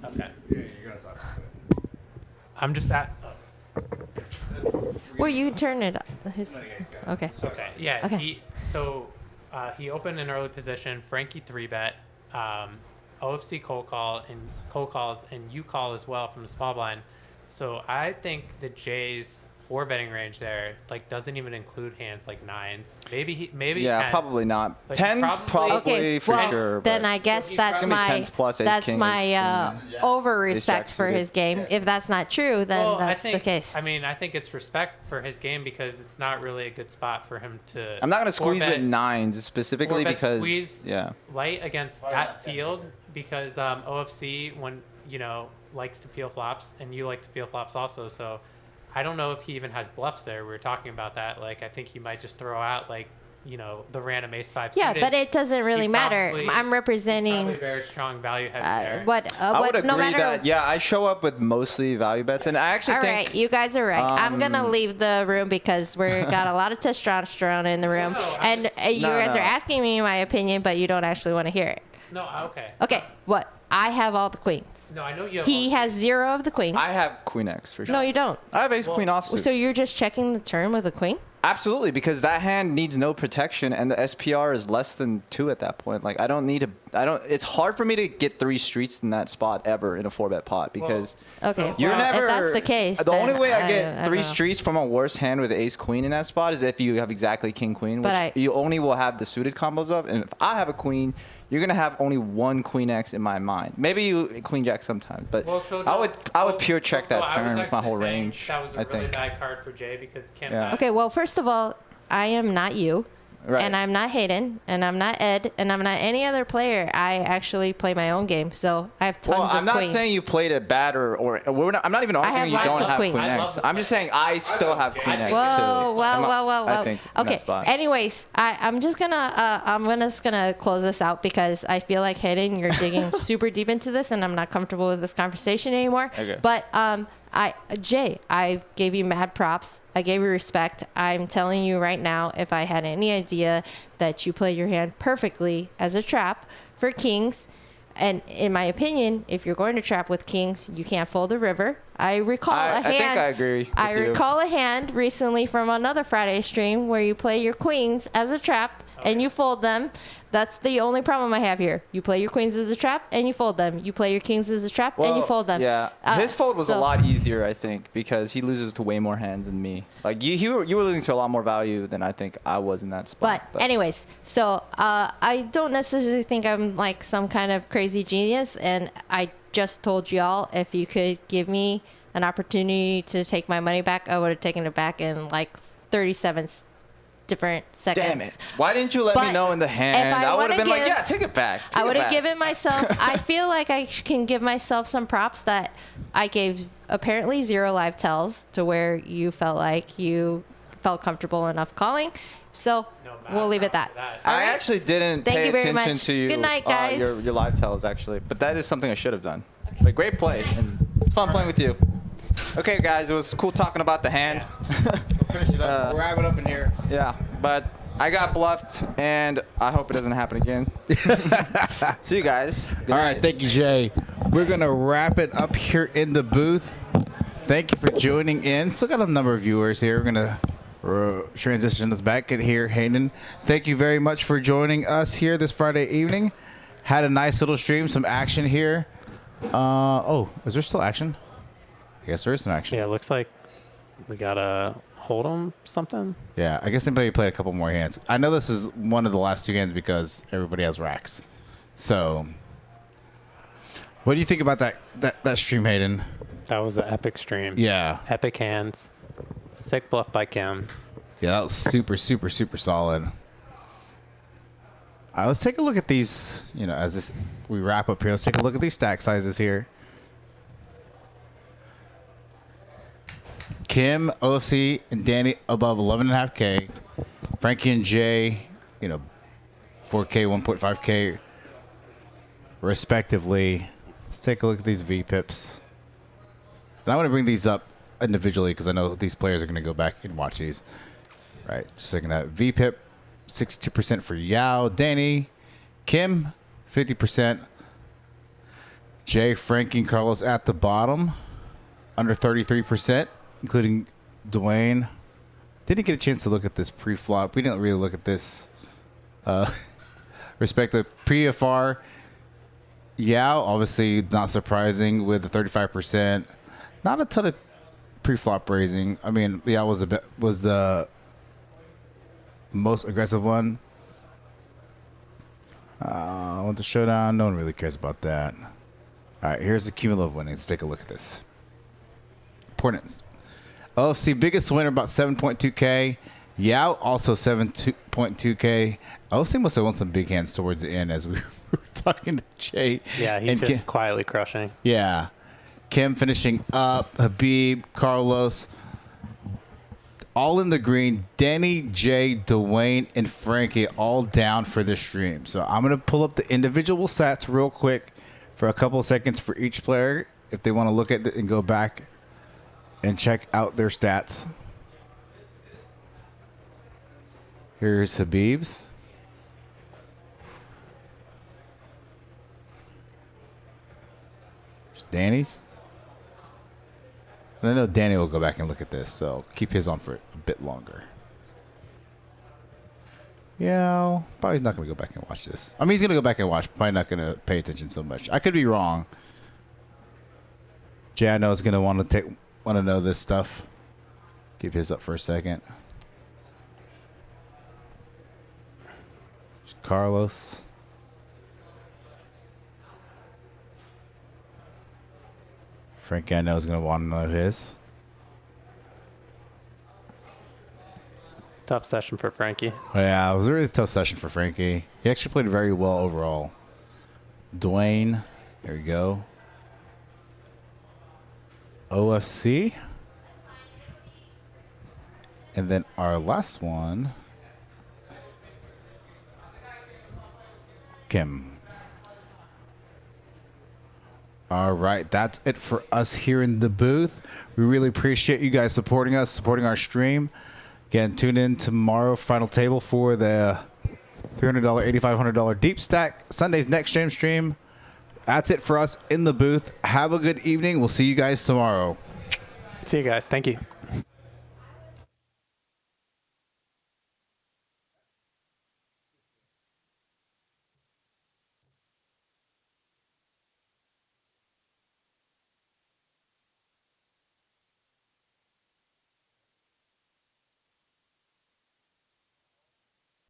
Okay. Yeah, you're gonna talk. I'm just at. Well, you can turn it up. Okay. Okay. Yeah. Okay. He opened in early position. Frankie 3-bet. OFC cold calls, and you call as well from the small blind. So I think the Jay's 4-betting range there doesn't even include hands like nines. Maybe Yeah, tens, probably not. but Tens probably Okay, for well, sure. then but I guess that's gonna be my tens plus ace that's king, my ace queen, over ace respect jack for suited. his game. If that's not true, then Well, that's I think, the case. I mean, I think it's respect for his game because it's not really a good spot for him to. I'm not gonna squeeze 4-bet with nines specifically 4-bet because squeeze yeah. light against that field because OFC likes to peel flops and you like to peel flops also. So I don't know if he even has bluffs there. We were talking about that. Like I think he might just throw out the random ace-5 yeah, suited. but it doesn't really matter. I'm representing Probably very strong value head there. I would agree no matter. that yeah, I show up with mostly value bets, and I actually All think right, you guys are right. I'm gonna leave the room because we're got a lot of testosterone in the room, and you guys are asking me my opinion, but you don't actually want to hear it. No, okay. Okay, what? I have all the queens. No, I know you have. He has 0 of the queens. I have queen X for sure. No, you don't. I have ace queen offsuit. So you're just checking the turn with a queen? Absolutely, because that hand needs no protection, and the SPR is less than 2 at that point. Like I don't need to. It's hard for me to get 3 streets in that spot ever in a 4-bet pot because Okay, you're well, never. if that's the case, The only then way I get I 3 don't know. streets from a worse hand with ace queen in that spot is if you have exactly king queen, But which you only will have the suited combos of. And if I have a queen, you're gonna have only 1 queen X in my mind. Maybe you queen jack sometimes, but I would pure check that turn with my whole range. That was a I really think. bad card for Jay because Kim. Yeah. Okay, well, first of all, I am not you. Right. And I'm not Hayden, and I'm not Ed, and I'm not any other player. I actually play my own game, so I have tons Well, of I'm not queens. saying you played it bad I'm not even I have arguing you lots don't of have queens. queen I X. I'm just saying I still have queen X too. Whoa, whoa, I'm not- whoa, whoa, I whoa. think in that Okay. spot. Anyways, I'm just gonna close this out because I feel like Hayden, you're digging super deep into this, and I'm not comfortable with this conversation anymore. Okay. But Jay, I gave you mad props. I gave you respect. I'm telling you right now, if I had any idea that you played your hand perfectly as a trap for kings, and in my opinion, if you're going to trap with kings, you can't fold the river. I recall a hand. I think I agree with you. recall a hand recently from another Friday stream where you play your queens as a trap and you fold them. That's the only problem I have here. You play your queens as a trap, and you fold them. You play your kings as a trap, and you fold them. Yeah, his fold was a lot easier, I think, because he loses to way more hands than me. Like you were losing to a lot more value than I think I was in that spot. But anyways, so I don't necessarily think I'm like some kind of crazy genius, and I just told y'all if you could give me an opportunity to take my money back, I would have taken it back in like 37 different seconds. Damn it. Why didn't you let me know in the hand? I would have been like, yeah, take it back. I would have given myself, I feel like I can give myself some props that I gave apparently 0 live tells to where you felt like you felt comfortable enough calling. So we'll leave it at that. I actually didn't pay attention to you. Good night, guys. Your live tells, actually. But that is something I should have done. But great play. And it's fun playing with you. Okay, guys, it was cool talking about the hand. We'll finish it up. We'll wrap it up in here. Yeah, but I got bluffed, and I hope it doesn't happen again. See you guys. All right, thank you, Jay. We're going to wrap it up here in the booth. Thank you for joining in. Still got a number of viewers here. We're going to transition us back in here. Hayden, thank you very much for joining us here this Friday evening. Had a nice little stream, some action here. Oh, is there still action? I guess there is some action. Yeah, it looks like we got to hold 'em something. Yeah, I guess anybody played a couple more hands. I know this is one of the last 2 games because everybody has racks. So, what do you think about that stream, Hayden? That was an epic stream. Yeah. Epic hands. Sick bluff by Kim. Yeah, that was super, super, super solid. All right, let's take a look at these, as we wrap up here. Let's take a look at these stack sizes here. Kim, OFC, and Danny above 11.5K. Frankie and Jay, 4K, 1.5K, respectively. Let's take a look at these VPIPs. And I want to bring these up individually because I know these players are going to go back and watch these. Right, just looking at VPIP, 62% for Yao, Danny, Kim, 50%. Jay, Frankie, and Carlos at the bottom, under 33%. Including Dwayne. Didn't get a chance to look at this pre-flop. We didn't really look at this. Respective pre-FR. Yao, obviously not surprising with the 35%. Not a ton of pre-flop raising. I mean, Yao was the most aggressive one. I want the showdown. No one really cares about that. All right, here's the cumulative winnings. Let's take a look at this. Importance. OFC biggest winner about 7.2K. Yao also 7.2K. OFC must have won some big hands towards the end as we were talking to Jay. Yeah, he's just quietly crushing. Yeah. Kim finishing up. Habib, Carlos, all in the green. Danny, Jay, Dwayne, and Frankie all down for this stream. So I'm going to pull up the individual stats real quick for a couple of seconds for each player if they want to look at it and go back and check out their stats. Here's Habib's. Here's Danny's. And I know Danny will go back and look at this, so keep his on for a bit longer. Yeah, probably he's not going to go back and watch this. I mean, he's going to go back and watch, probably not going to pay attention so much. I could be wrong. Jay, I know is going to want to know this stuff. Keep his up for a second. There's Carlos. Frankie, I know, is going to want to know his. Tough session for Frankie. Yeah, it was a really tough session for Frankie. He actually played very well overall. Dwayne, there we go. OFC. And then our last one, Kim. All right, that's it for us here in the booth. We really appreciate you guys supporting us, supporting our stream. Again, tune in tomorrow, final table for the $300, $8,500 deep stack. Sunday's next gen stream. That's it for us in the booth. Have a good evening. We'll see you guys tomorrow. See you guys. Thank you.